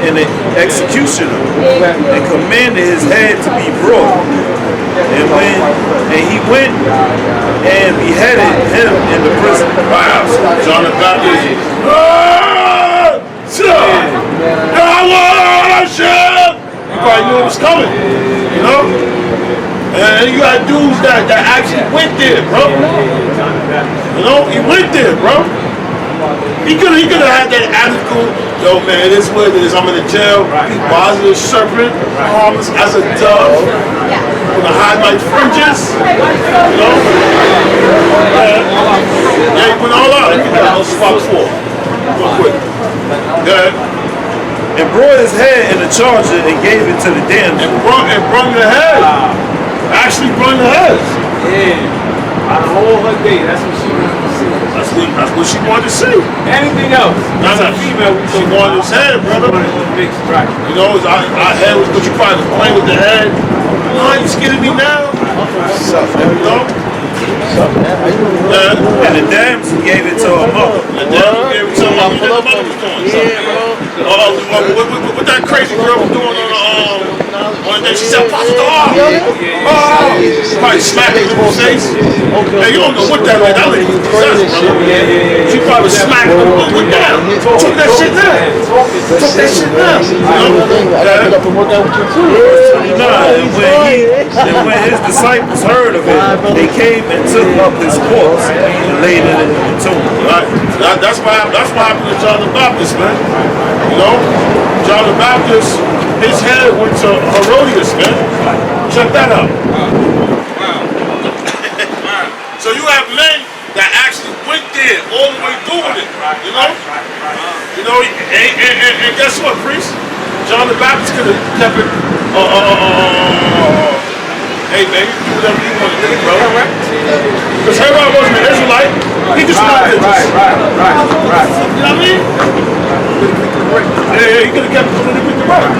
an executioner and commanded his head to be brought. And he went and beheaded him in the prison. Wow. John the Baptist. You probably knew it was coming. You know? And you got dudes that actually went there, bro. You know? He went there, bro. He could have had that attitude. Yo, man, it is what it is. I'm in the jail. He's wise as a serpent, harmless as a dove. I'm gonna hide my fringes. You know? Yeah, he went all out. He got no spot for. Real quick. Good. And brought his head in the charger and gave it to the damsel. And brung the head. Actually brung the heads. Yeah. Out of all her day, that's what she wanted to see. That's what she wanted to see. Anything else? That's a female. She wanted his head, brother. Right. You know, our head was what you probably play with the head. Oh, you scared of me now? You know? Yeah. And the damsel gave it to her mother. The damsel gave it to her mother. What mother was doing? What that crazy girl was doing on that? She said, Pastor, probably smacking him in the face. Hey, you don't know what that is. That lady was possessed, brother. She probably smacked him with that. Took that shit down. Took that shit down. And when his disciples heard of it, they came and took up his corpse and laid it in the tomb. Right. That's what happened to John the Baptist, man. You know, John the Baptist, his head went to Herodias, man. Check that out. Wow. So you have men that actually went there all the way doing it. You know? You know, and guess what, priest? John the Baptist could have kept it. Hey man, you can do whatever you want to do, bro. Because Herod wasn't an Israelite. He just wanted this. Right. You know what I mean? Yeah, he could have kept it politically correct.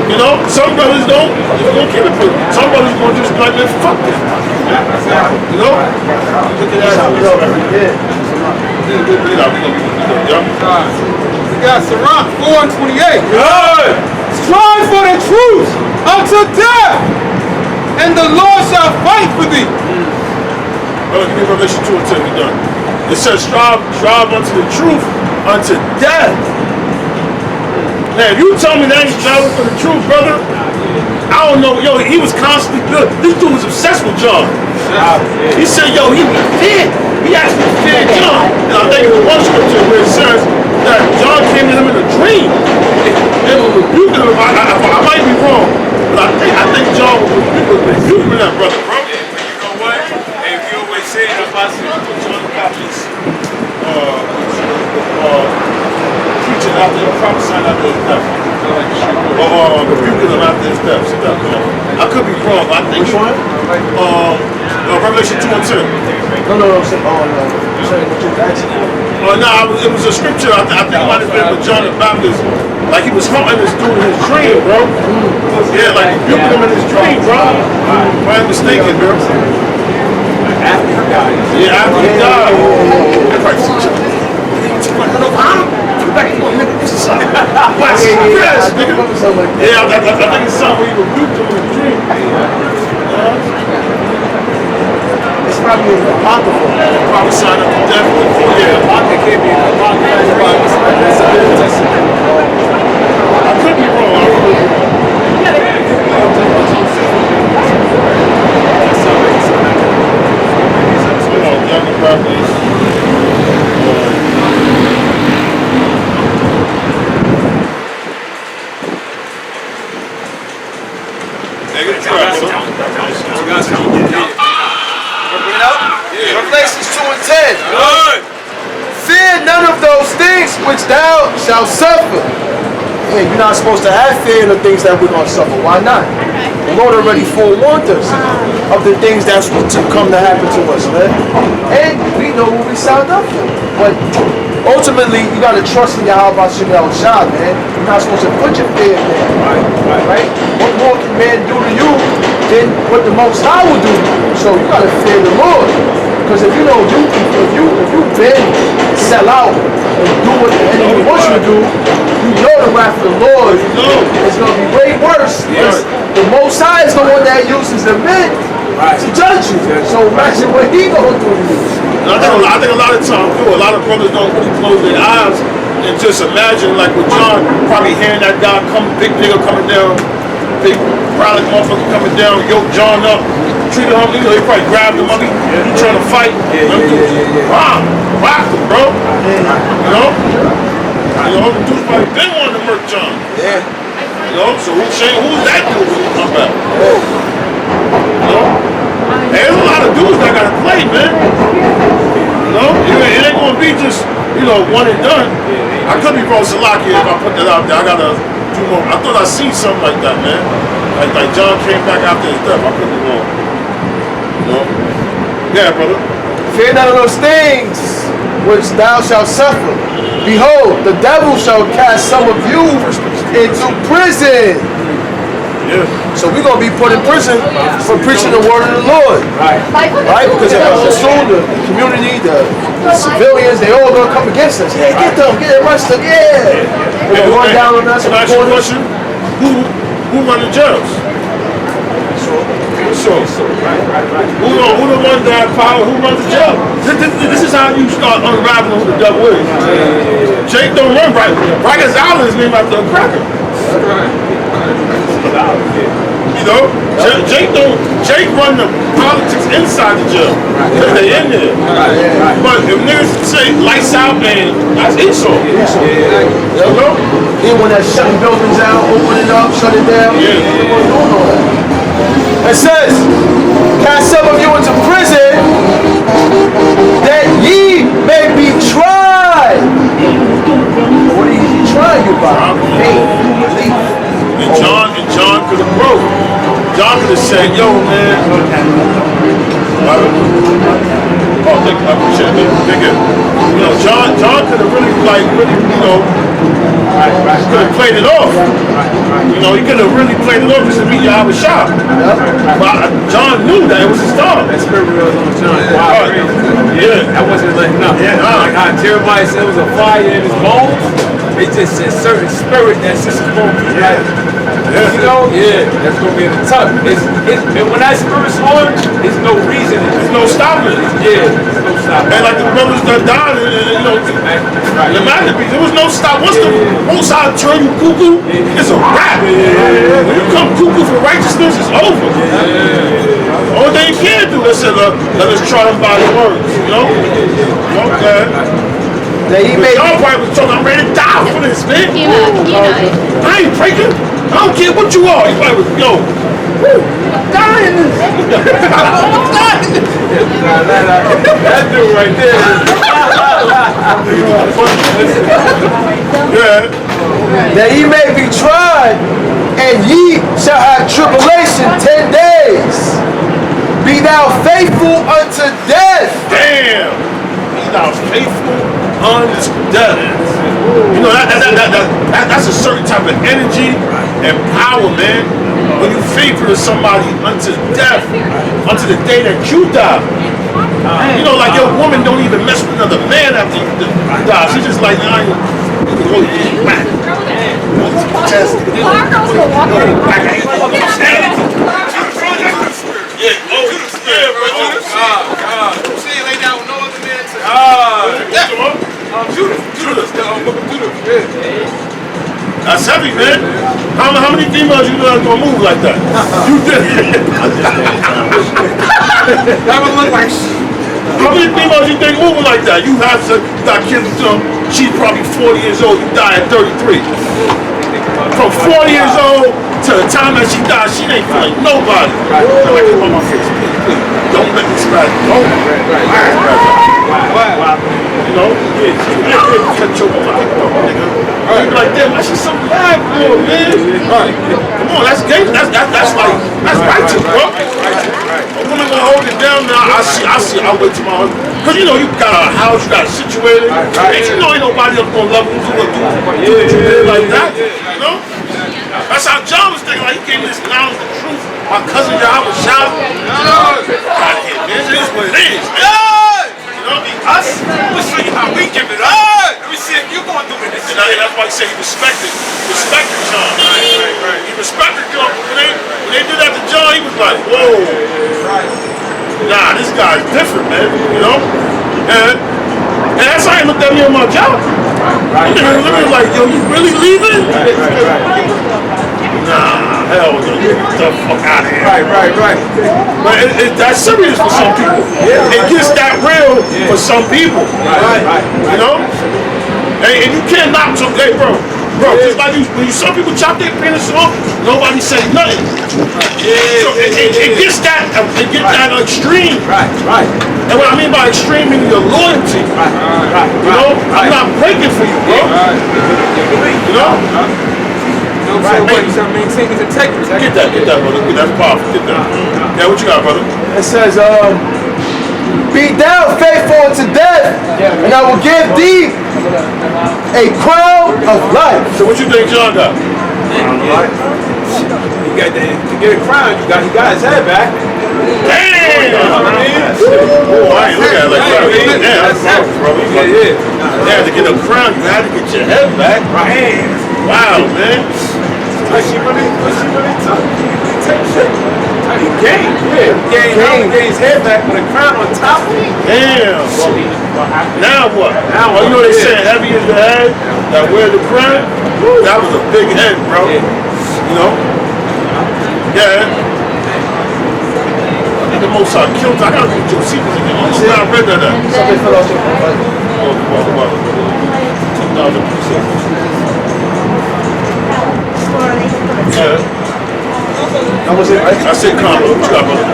You know, some brothers don't. They're going to keep it politically. Some brothers are going to just be like, man, fuck this. You know? Look at that. We got Sirach 4:28. Good. Strive for the truth unto death, and the Lord shall fight for thee. Give me Revelation 2 and 10, we're done. It says, strive unto the truth, unto death. Now, if you tell me that he's striving for the truth, brother, I don't know. Yo, he was constantly good. This dude was obsessed with John. He said, yo, he feared. He actually feared John. And I think in one scripture where it says that John came to him in a dream and was rebuking him. I might be wrong, but I think John was rebuking that brother, bro. Yeah, but you know what? If you always say it, if I say John the Baptist preaching after him, prophesying after his death. Or rebuking him after his death. I could be wrong, but I think Which one? Revelation 2 and 10. No. It was a scripture. I think it might have been with John the Baptist. Like he was hunting this dude in his dream, bro. Yeah, like rebuking him in his dream, bro. If I'm mistaken, bro. after he died. Yeah, after he died. Yeah, I think it's something where he rebuked him in the dream. It's probably apocryphal. Probably signed up to death. Yeah. Revelations 2:10. Fear none of those things which thou shalt suffer. Hey, you're not supposed to have fear in the things that we're going to suffer. Why not? The Lord already forewarned us of the things that's to come to happen to us, man. And we know what we signed up for. But ultimately, you got to trust in Yahweh Shemel Shah, man. You're not supposed to put your fear in there. Right? What more can man do to you than what the Most High will do to you? So you got to fear the Lord. Because if you know if you bend, sell out, and do what the enemy wants you to do, you know the wrath of the Lord is going to be way worse. The Most High is the one that uses the men to judge you. So imagine what he going to do to you. I think a lot of times, a lot of brothers don't really close their eyes and just imagine, like with John, probably hearing that guy come, big nigga coming down, big brolic motherfucker coming down, yoke John up, treated him, he probably grabbed him up, he trying to fight. Rock him, bro. You know? The dude's probably been wanting to murk John. Yeah. You know? So who's that dude when he come back? You know? Hey, there's a lot of dudes that gotta play, man. You know? It ain't gonna be just, one and done. I could be wrong, Salaki, if I put that out there. I gotta do more. I thought I seen something like that, man. Like John came back after his death. I could be wrong. You know? Yeah, brother. Fear none of those things which thou shalt suffer. Behold, the devil shall cast some of you into prison. Yeah. So we're going to be put in prison for preaching the word of the Lord. Right? Because soon the community, the civilians, they all going to come against us. Yeah, get them, get arrested, yeah. They're going to run down on us. Can I ask you a question? Who run the jails? Sure. Who the one that power? Who runs the jail? This is how you start unraveling who the devil is. Jake don't run right. Rikers Island is named after a cracker. You know, Jake run the politics inside the jail because they in there. But if niggas say lights out, man, that's Esau. You know? Then when they're shutting buildings out, open it up, shut it down. Yeah. Doing all that. It says, cast some of you into prison that ye may be tried. What are you trying you by? Faith, belief. And John could have broke. John could have said, yo, man. I appreciate it. Thank you. John could have really, could have played it off. He could have really played it off just to meet Yahweh Shah. But John knew that it was his time. That spirit was on John. Wow. Yeah. That wasn't letting up. Yeah. Like how Jeremiah said it was a fire in his bones. It's just a certain spirit that's just going to be like, that's going to be in the tuck. And when that spirit's on, there's no reason. There's no stopping it. There's no stopping. And like the brothers that died, the masterpiece, there was no stop. Once the Most High turn you cuckoo, it's a wrap. When you come cuckoo for righteousness, it's over. The only thing you can do is say, let us try them by the words, Okay. Y'all probably was talking, I'm ready to die for this, man. I ain't breaking. I don't care what you are. You probably was, I'm dying. I'm dying. That dude right there. That ye may be tried, and ye shall have tribulation 10 days. Be thou faithful unto death. Damn. Be thou faithful unto death. That's a certain type of energy and power, man. When you faithful to somebody unto death, unto the day that you die. Like your woman don't even mess with another man after you die. She's just like, nah, you can go back. That's heavy, man. How many females you know that's gonna move like that? You did. That would look like How many females you think moving like that? You got kids with them. She's probably 40 years old. You die at 33. From 40 years old to the time that she dies, she ain't feeling nobody. I'm like, come on my face, please. Don't let me scratch. Don't. You know? Cut your fucking throat, nigga. You be like, damn, why she so bad, bro, man? Come on, that's gay. That's righteous, bro. A woman gonna hold it down now. I see. I'll wait till my husband. Cause you know you got a house, you got it situated. And you know ain't nobody else gonna love you do what you did like that. You know? That's how John was thinking. Like he gave me this knowledge, the truth. My cousin John was shouting. Out here, man. It is what it is, man. You know? Us? We'll show you how we give it up. Let me see if you gonna do it. And that's why he said he respected John. Right. He respected John. When they did that to John, he was like, whoa. Nah, this guy's different, man. You know? And that's how he looked at me on my job. He was like, yo, you really leaving? Nah, hell no. Get the fuck out of here. Right. But that's serious for some people. It gets that real for some people. You know? And you can't knock some day, bro. Just like when some people chop their penis off, nobody say nothing. So it gets that extreme. Right. And what I mean by extreme meaning your loyalty. You know? I'm not breaking for you, bro. You know? He's trying to maintain his integrity. Get that, brother. That's powerful. Get that. Yeah, what you got, brother? It says, be thou faithful unto death, and I will give thee a crown of life. So what you think John got? You got to get a crown. He got his head back. Damn! Oh, I ain't look at it like that. Damn, that's powerful, bro. You had to get a crown. You had to get your head back. Right. Wow, man. Was she really tough? Take shit. He gained. He gained his head back with a crown on top of it. Damn. Now what? You know they say heavy is the head that wear the crown? Woo, that was a big head, bro. You know? Yeah. I think the most I killed. I gotta read Josephus again. I read that. Somebody fell off your phone. 2,000%. Yeah. That was it, right? I said comma. What you got, brother? 1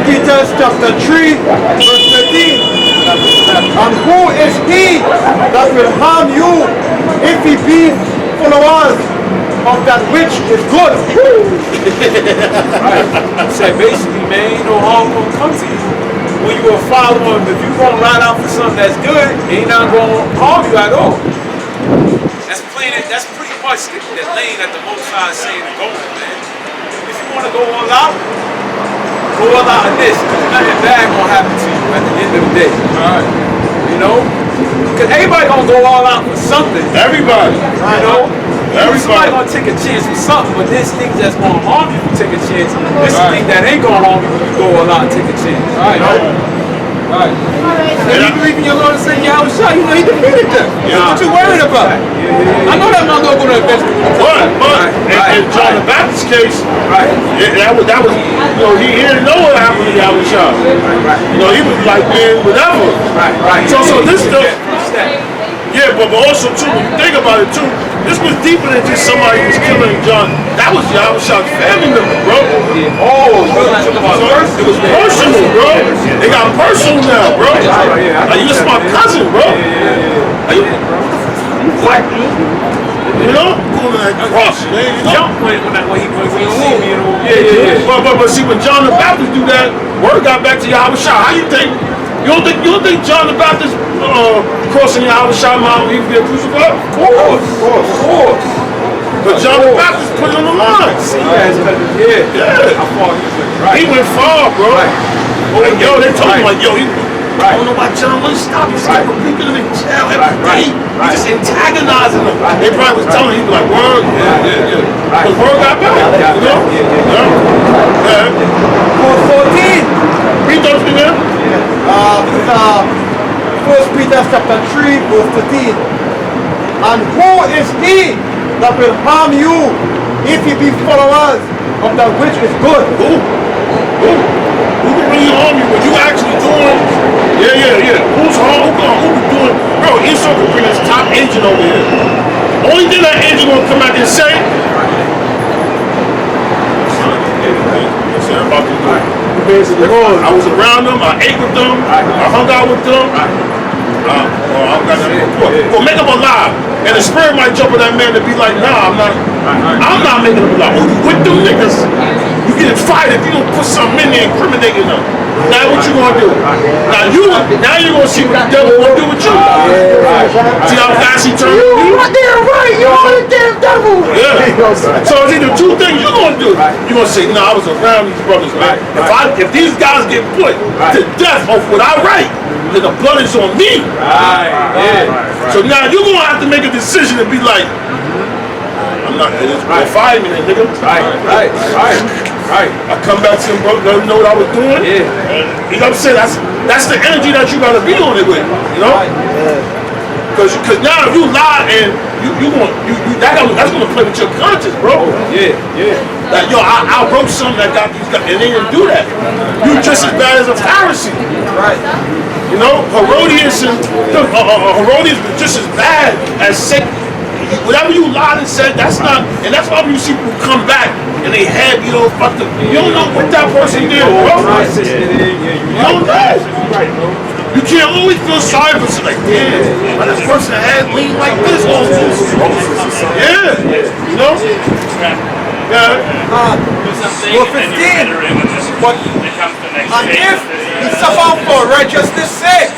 Peter chapter 3, verse 13. And who is he that will harm you if he be followers of that which is good? Right. Said basically, man, ain't no harm gonna come to you when you a follower. If you gonna ride out for something that's good, ain't not gonna harm you at all. That's plain. That's pretty much the lane that the Most High is saying to go, man. If you want to go all out in this. Nothing bad gonna happen to you at the end of the day. Alright. You know? Because everybody gonna go all out for something. Everybody. You know? Somebody gonna take a chance for something, but there's things that's gonna harm you if you take a chance. There's things that ain't gonna harm you when you go all out and take a chance. You know? Right. And you believe in your Lord and Savior Yahushua, you know he defeated them. What you worried about? I know that not gonna go to eventually. But in John the Baptist's case, that was you know, he didn't know what happened to Yahushua. You know, he was like, man, whatever. So this stuff. Yeah, but also too, when you think about it too, this was deeper than just somebody who was killing John. That was Yahushua's family member, bro. Oh, it was personal, bro. They got personal now, bro. Like, you just my cousin, bro. Like, you know, pulling that cross, man. You know? When he see me, But see, when John the Baptist do that, word got back to Yahushua. How you think? You don't think John the Baptist crossing Yahushua Mount he get crucified? Of course. But John the Baptist put it on the line. He went far, bro. Like, yo, they told him, like, yo, I don't know why John wouldn't stop. He just kept rebuking him in jail every day. He just antagonizing him. They probably was telling him, like, word, But word got back, you know? Verse 14. Read those to them. This is 1 Peter chapter 3, verse 13. And who is he that will harm you if he be followers of that which is good? Who can really clean army when you actually doing, who's home, who be doing, bro, Esau could bring his top agent over here. Only thing that agent gonna come out and say, I was around them, I ate with them, I hung out with them. Well, make them a lie. And the spirit might jump on that man to be like, nah, I'm not making them a lie. With them niggas, you get fired if you don't put something in there incriminating them. Now what you gonna do? Now you're gonna see what the devil gonna do with you. See how fast he turned? You are damn right, you are the damn devil. Yeah. So it's either two things you're gonna do. You're gonna say, nah, I was around these brothers, man. If these guys get put to death off what I write, then the blood is on me. So now you're gonna have to make a decision and be like, I'm not gonna fire me, nigga. Right. I come back to him, bro, let him know what I was doing. Yeah. You know what I'm saying? That's the energy that you gotta be on it with, you know? Cause now if you lie and that's gonna play with your conscience, bro. Yeah. Like, yo, I wrote something that got these guys, and they didn't do that. You just as bad as a Pharisee. Right. You know, Herodias was just as bad as Satan. Whatever you lied and said, that's not, and that's why you see people come back and they have, you know, fucked up. You don't know what that person did, bro. You don't know. You can't always feel sorry for something like, damn, but this person had lean like this almost. Yeah, you know? Yeah. Verse 15. But and if he suffer for righteousness' sake,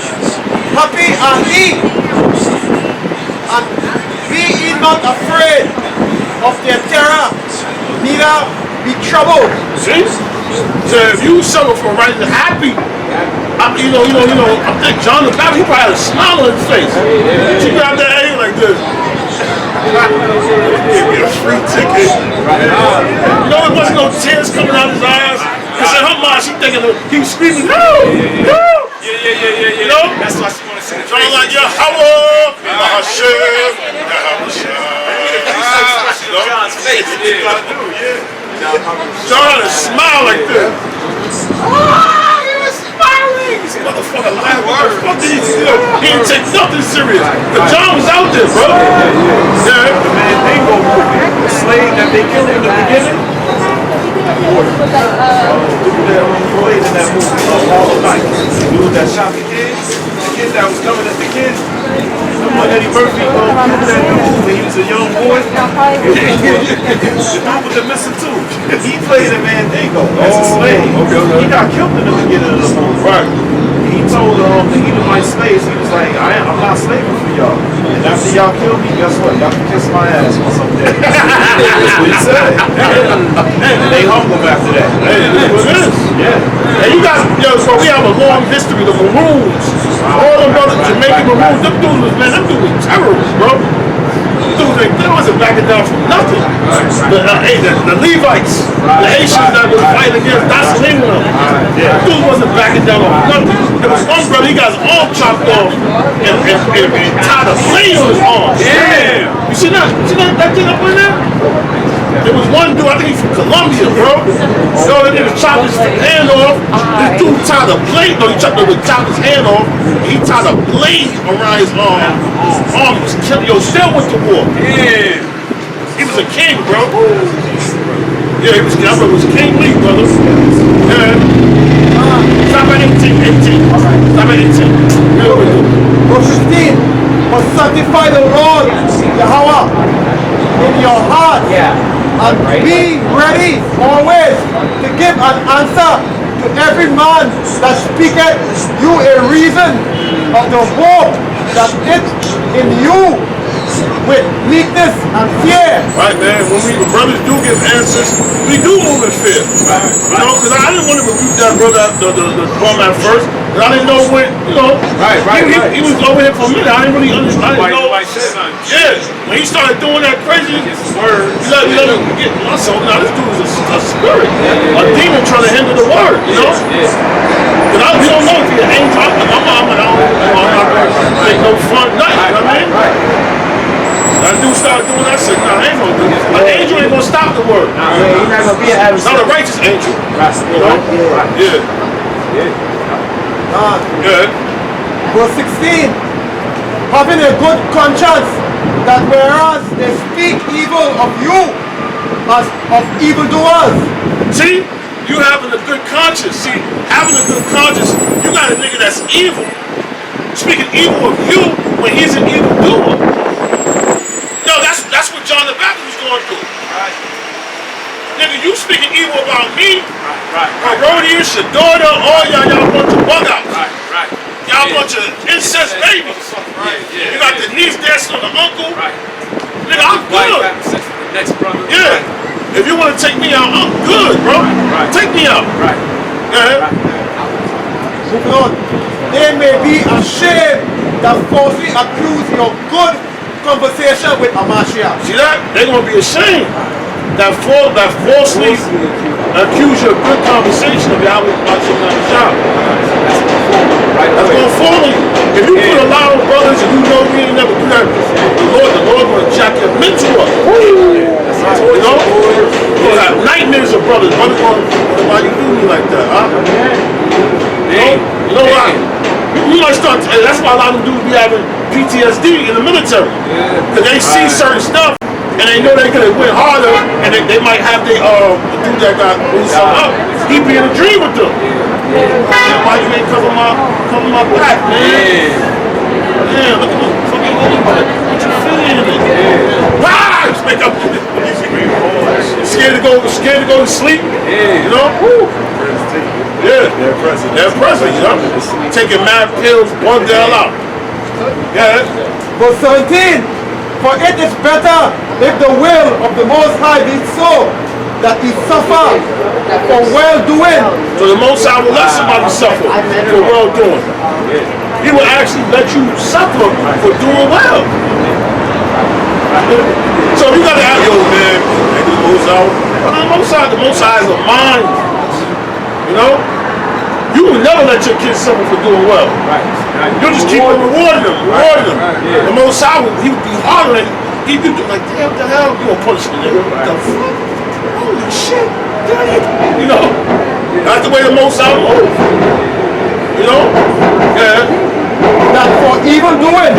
happy are he, and be ye not afraid of their terror, neither be troubled. See? So if you suffer for righteousness, happy. You know, I think John the Baptist, he probably had a smile on his face. She grabbed that hand like this. Give me a free ticket. You know, there wasn't no tears coming out of his eyes. Because in her mind, she thinking, he was screaming, no! You know? That's why she want to see the John like, Yahweh, Hashem, John's face. John had a smile like this. He was smiling. This motherfucker laughing. He didn't take nothing serious. But John was out there, bro. Yeah. The man Dingo movie, the slave that they killed in the beginning. Dude that played in that movie all night. Dude that shot the kid that was coming at the kid. When Eddie Murphy killed that dude when he was a young boy. The dude with the missing tooth. He played a man Dingo as a slave. He got killed in the beginning of the movie. Right. He told the Edomite slaves, he was like, I'm not slaving for y'all. And after y'all kill me, guess what? Y'all can kiss my ass once I'm dead. That's what he said. And they hung him after that. Hey, it is. Yeah. And you got, so we have a long history. The Maroons, all the brothers, Jamaican Maroons, them dudes was terrorists, bro. They wasn't backing down from nothing. The Levites, the Haitians that was fighting against England, dude wasn't backing down on nothing. There was one brother, he got his arm chopped off and tied a blade on his arm. Yeah. You see that thing up in there? There was one dude, I think he's from Colombia, bro. So he was chopped his hand off. This dude tied a blade, he chopped his hand off. He tied a blade around his arm. His arm was killing. Still went to war. Yeah. He was a king, bro. Yeah, he was King Lee, brother. Yeah. Stop at 18. Stop at 18. Verse 15. But sanctify the Lord, Yahweh, in your heart. And be ready always to give an answer to every man that speaketh you a reason of the hope that is in you with meekness and fear. Right, man. When brothers do give answers, we do move in fear. You know, because I didn't want to rebuke that brother, the woman at first, because I didn't know when, you know. He was over here for a minute. I didn't really understand. Yeah. When he started doing that crazy, he let him get muscle. Now this dude is a spirit, a demon trying to hinder the word, you know. Because we don't know if he's an angel. My mom and I'm not make no fun, nothing. You know what I mean? That dude started doing that shit. Nah, I ain't gonna do this. An angel ain't gonna stop the word. He's not gonna be an adversary. Not a righteous angel. You know? Yeah. Good. Verse 16. Having a good conscience, that whereas they speak evil of you as of evildoers. See, you having a good conscience. See, having a good conscience, you got a nigga that's evil. Speaking evil of you when he's an evildoer. No, that's what John the Baptist was going through. Right. Nigga, you speaking evil about me, Right. Herodias, your daughter, all y'all bunch of bug outs. Right. Y'all bunch of incest babies. You got the niece dancing on the uncle. Right. Nigga, I'm good. The next brother. Yeah. If you want to take me out, I'm good, bro. Right. Take me out. Right. Yeah. Moving on. They may be ashamed that falsely accuse your good conversation with Amashiach. See that? They're going to be ashamed that falsely accuse your good conversation of Yahweh about your job. That's going to follow you. If you put a lot of brothers and you know we ain't never do that, the Lord going to jack your mental up. You know? You got nightmares of brothers. Brothers going, why you do me like that, huh? You know why? You might start, that's why a lot of them dudes be having PTSD in the military. Because they see certain stuff and they know they could have went harder and they might have their dude that got something up. He be in a dream with them. Why you ain't cover my back, man? Yeah, look at me. Fucking what you feeling in it? Ah! Just make up. Scared to go to sleep. You know? Yeah. They're present, you know? Taking mad pills, one day out. Yeah. Verse 17. For it is better if the will of the Most High be so, that he suffer for well-doing. So the Most High will let somebody suffer for well-doing. He will actually let you suffer for doing well. So you gotta have your man, the Most High is a mind. You know? You will never let your kids suffer for doing well. You'll just keep on rewarding them. The Most High, he would be harder than he could do. Like, damn, what the hell? You gonna punish the nigga? What the fuck? Holy shit. You know? That's the way the Most High moves. You know? Yeah. That for evil doing.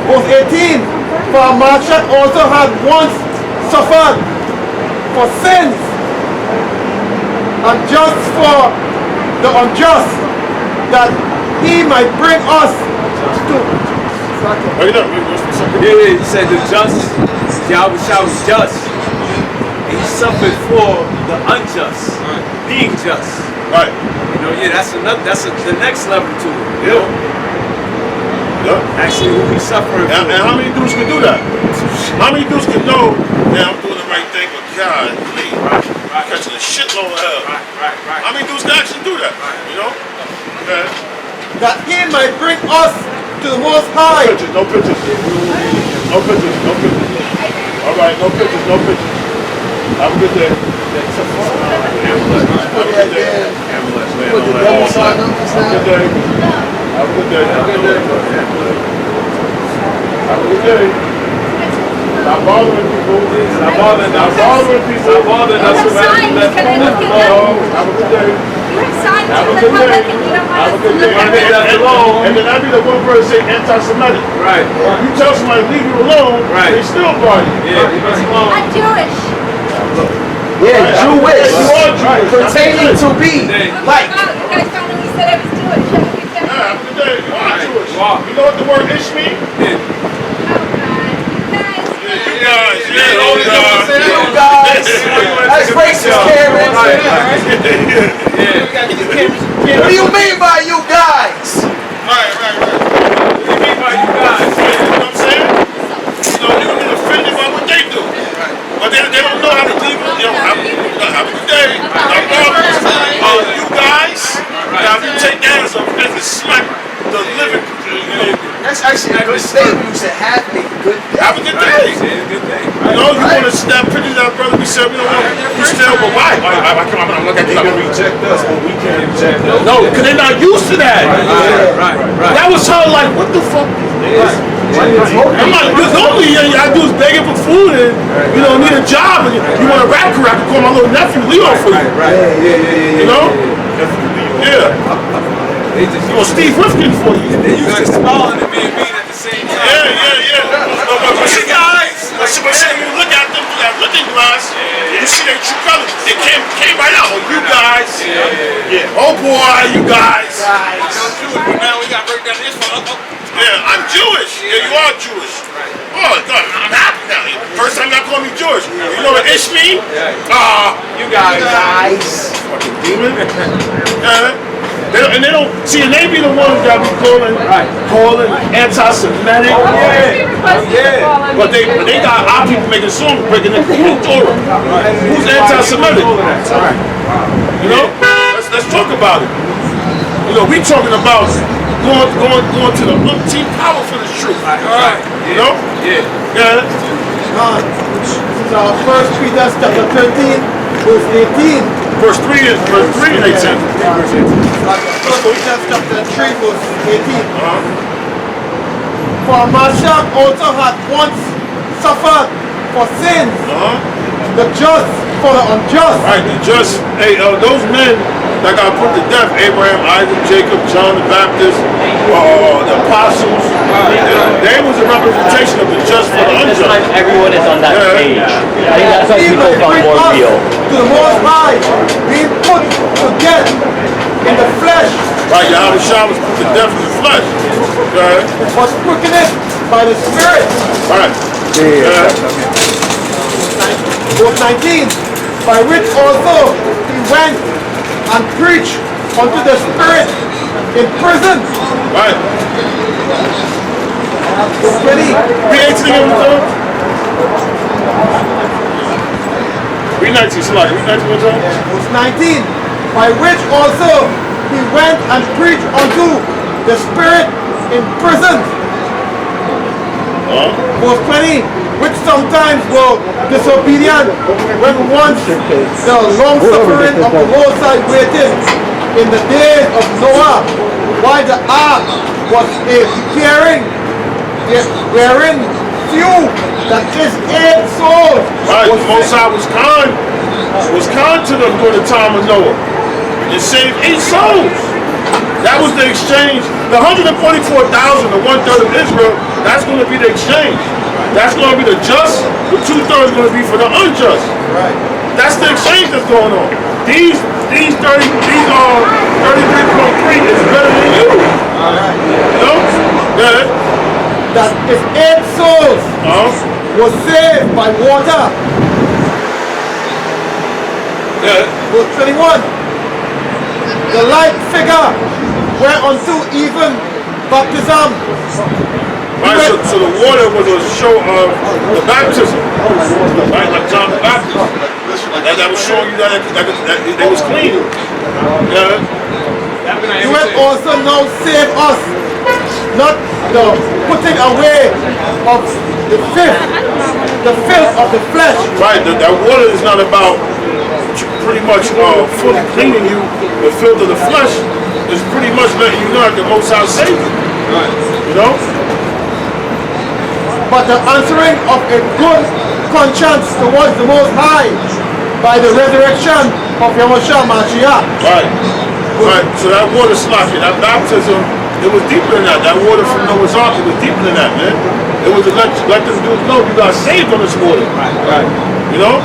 Verse 18. For Amashiach also had once suffered for sins, and just for the unjust, that he might bring us to. Yeah, he said the just, Yahweh was just. And he suffered for the unjust, being just. Right. You know, yeah, that's the next level to it. You know? Actually, who he suffering for. And how many dudes can do that? How many dudes can know that I'm doing the right thing, but God, please, catching a shitload of hell. How many dudes can actually do that? You know? Okay. That he might bring us to the Most High. No pictures. All right, no pictures. Have a good day. Have a good day. Stop bothering people. Stop bothering us. Have a good day. You have signed Have to a the good public day. and you don't want Have a us to good day. look And then I be the one person say anti-Semitic. Right. You tell somebody leave you alone, right. They still party. Yeah, leave us alone. I'm Jewish. Yeah, Jewish. You are Jewish. Pertaining to be like. Oh, you guys finally said I was Jewish. Have a good day. You are Jewish. Wow. You know what the word ish means? You guys. That's racist, Karen. What do you mean by you guys? Right. What do you mean by you guys? You know what I'm saying? You know, you get offended by what they do. But they don't know how to leave it. You know, have a good day. You guys, now if you take that as a smack, the living, That's actually a good statement. You said have a good day. have a good day. You know, you want to snap pictures of that brother, we said, you know what, you still, but why? I come up and look at you. They can reject us, but we can't reject them. No, because they're not used to that. Right. That was her like, what the fuck? I'm like, because normally I do is begging for food and, you know, need a job and you want a rap career, I can call my little nephew Leo for you. Yeah. You know? Yeah. You know, Steve Rifkin for you. They used to smiling and being mean at the same time. Yeah. But see, guys, when you look at them through that looking glass, you see their true colors. They came right out. Oh, you guys. Yeah. Oh boy, you guys. Now we got to break down this one. Yeah, I'm Jewish. Yeah, you are Jewish. Oh, God, I'm happy now. First time y'all call me Jewish. You know what ish mean? You guys. Fucking demon. And they don't see, and they be the ones that be calling anti-Semitic. But they got our people making songs breaking the Torah. Who's anti-Semitic? You know? Let's talk about it. You know, we talking about going to the umpteen power for the truth. You know? Yeah. This is our 1 Peter chapter 13, verse 18. Verse 3 and 18. 1 Peter chapter 3, verse 18. For Mashiach also had once suffered for sins, the just for the unjust. Right, the just, those men that got put to death, Abraham, Isaac, Jacob, John the Baptist, the apostles, they was a representation of the just for the unjust. Everyone is on that page. I think that's why people find more real. To the Most High, being put to death in the flesh. Right, Yahushua was put to death in the flesh. Was quickened by the Spirit. Right. Verse 19, by which also he went and preached unto the Spirit in prison. Right. Verse 20. Read 18 of them. Read 19, Slide. Read 19 of them. Verse 19, by which also he went and preached unto the Spirit in prison. Verse 20, which sometimes were disobedient when once the long suffering of the Most High waited in the days of Noah, while the ark was a preparing, wherein few, that is 8 souls. Right, the Most High was kind to them during the time of Noah. It saved 8 souls. That was the exchange. The 144,000, the 1/3 of Israel, that's going to be the exchange. That's going to be the just, the 2/3 going to be for the unjust. Right. That's the exchange that's going on. These 33.3 is better than you. Right. You know? Yeah. That if 8 souls was saved by water. Yeah. Verse 21. The like figure whereunto even baptism. Right, so the water was a show of the baptism. Right, like John the Baptist. That was showing you that they was clean. Yeah. You have also now saved us, not the putting away of the filth of the flesh. Right, that water is not about pretty much fully cleaning you. The filth of the flesh is pretty much letting you know that the Most High saved you. Right. You know? But the answering of a good conscience towards the Most High by the resurrection of Yahushua Mashiach. Right. Right. So that water slocking, that baptism, it was deeper than that. That water from Noah's Ark, it was deeper than that, man. It was to let them know you got saved on this water. Right. You know?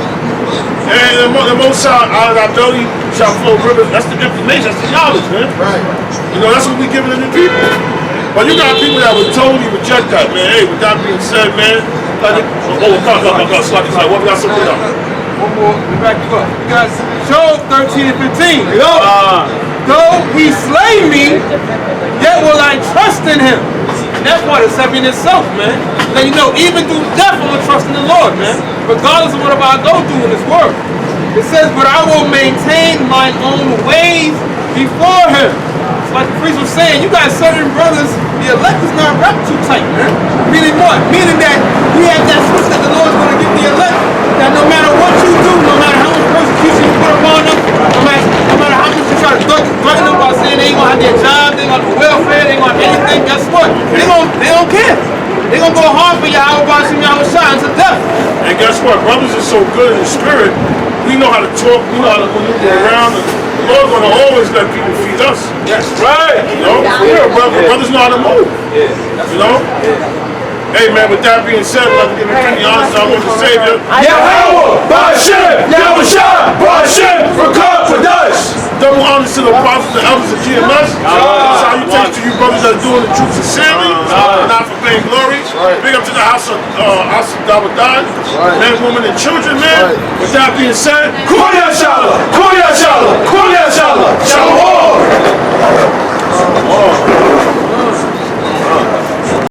And the Most High, out of our belly shall flow rivers. That's the information, that's the knowledge, man. Right. You know, that's what we giving to the people. But you got people that would totally reject that, man. Hey, with that being said, man, what we got something else? One more, we back you up. You got Job 13 and 15. Though he slay me, yet will I trust in him. And that's why it's heavy in itself, man. Now you know, even through death, I'm gonna trust in the Lord, man. Regardless of whatever I go through in this world. It says, but I will maintain mine own ways before him. It's like the priest was saying, you got certain brothers, the elect is not wrapped too tight, man. Meaning what? Meaning that we have that switch that the Lord's gonna give the elect, that no matter what you do, no matter how much persecution you put upon them, no matter how much you try to threaten them by saying they ain't gonna have their job, they ain't gonna have welfare, they ain't gonna have anything, guess what? They don't care. They gonna go hard for Yahweh Shem Yahweh Shai until death. And guess what? Brothers are so good in the spirit, we know how to talk, we know how to maneuver around, and the Lord's gonna always let people feed us. Yes, right. You know, brothers know how to move. You know? Hey man, with that being said, let's give it honest to our Lord and Savior. Yahweh, Ba'ashem, Yahushua, Ba'ashem, Rakah, Kadash. Double honors to the apostles and elders of GMS. Salutations to you brothers that are doing the truth sincerely, not for vain glory. Big up to the house of Dawadan, men, women, and children, man. With that being said, Kuya Shala, Kuya Shala, Kuya Shala, Shalom.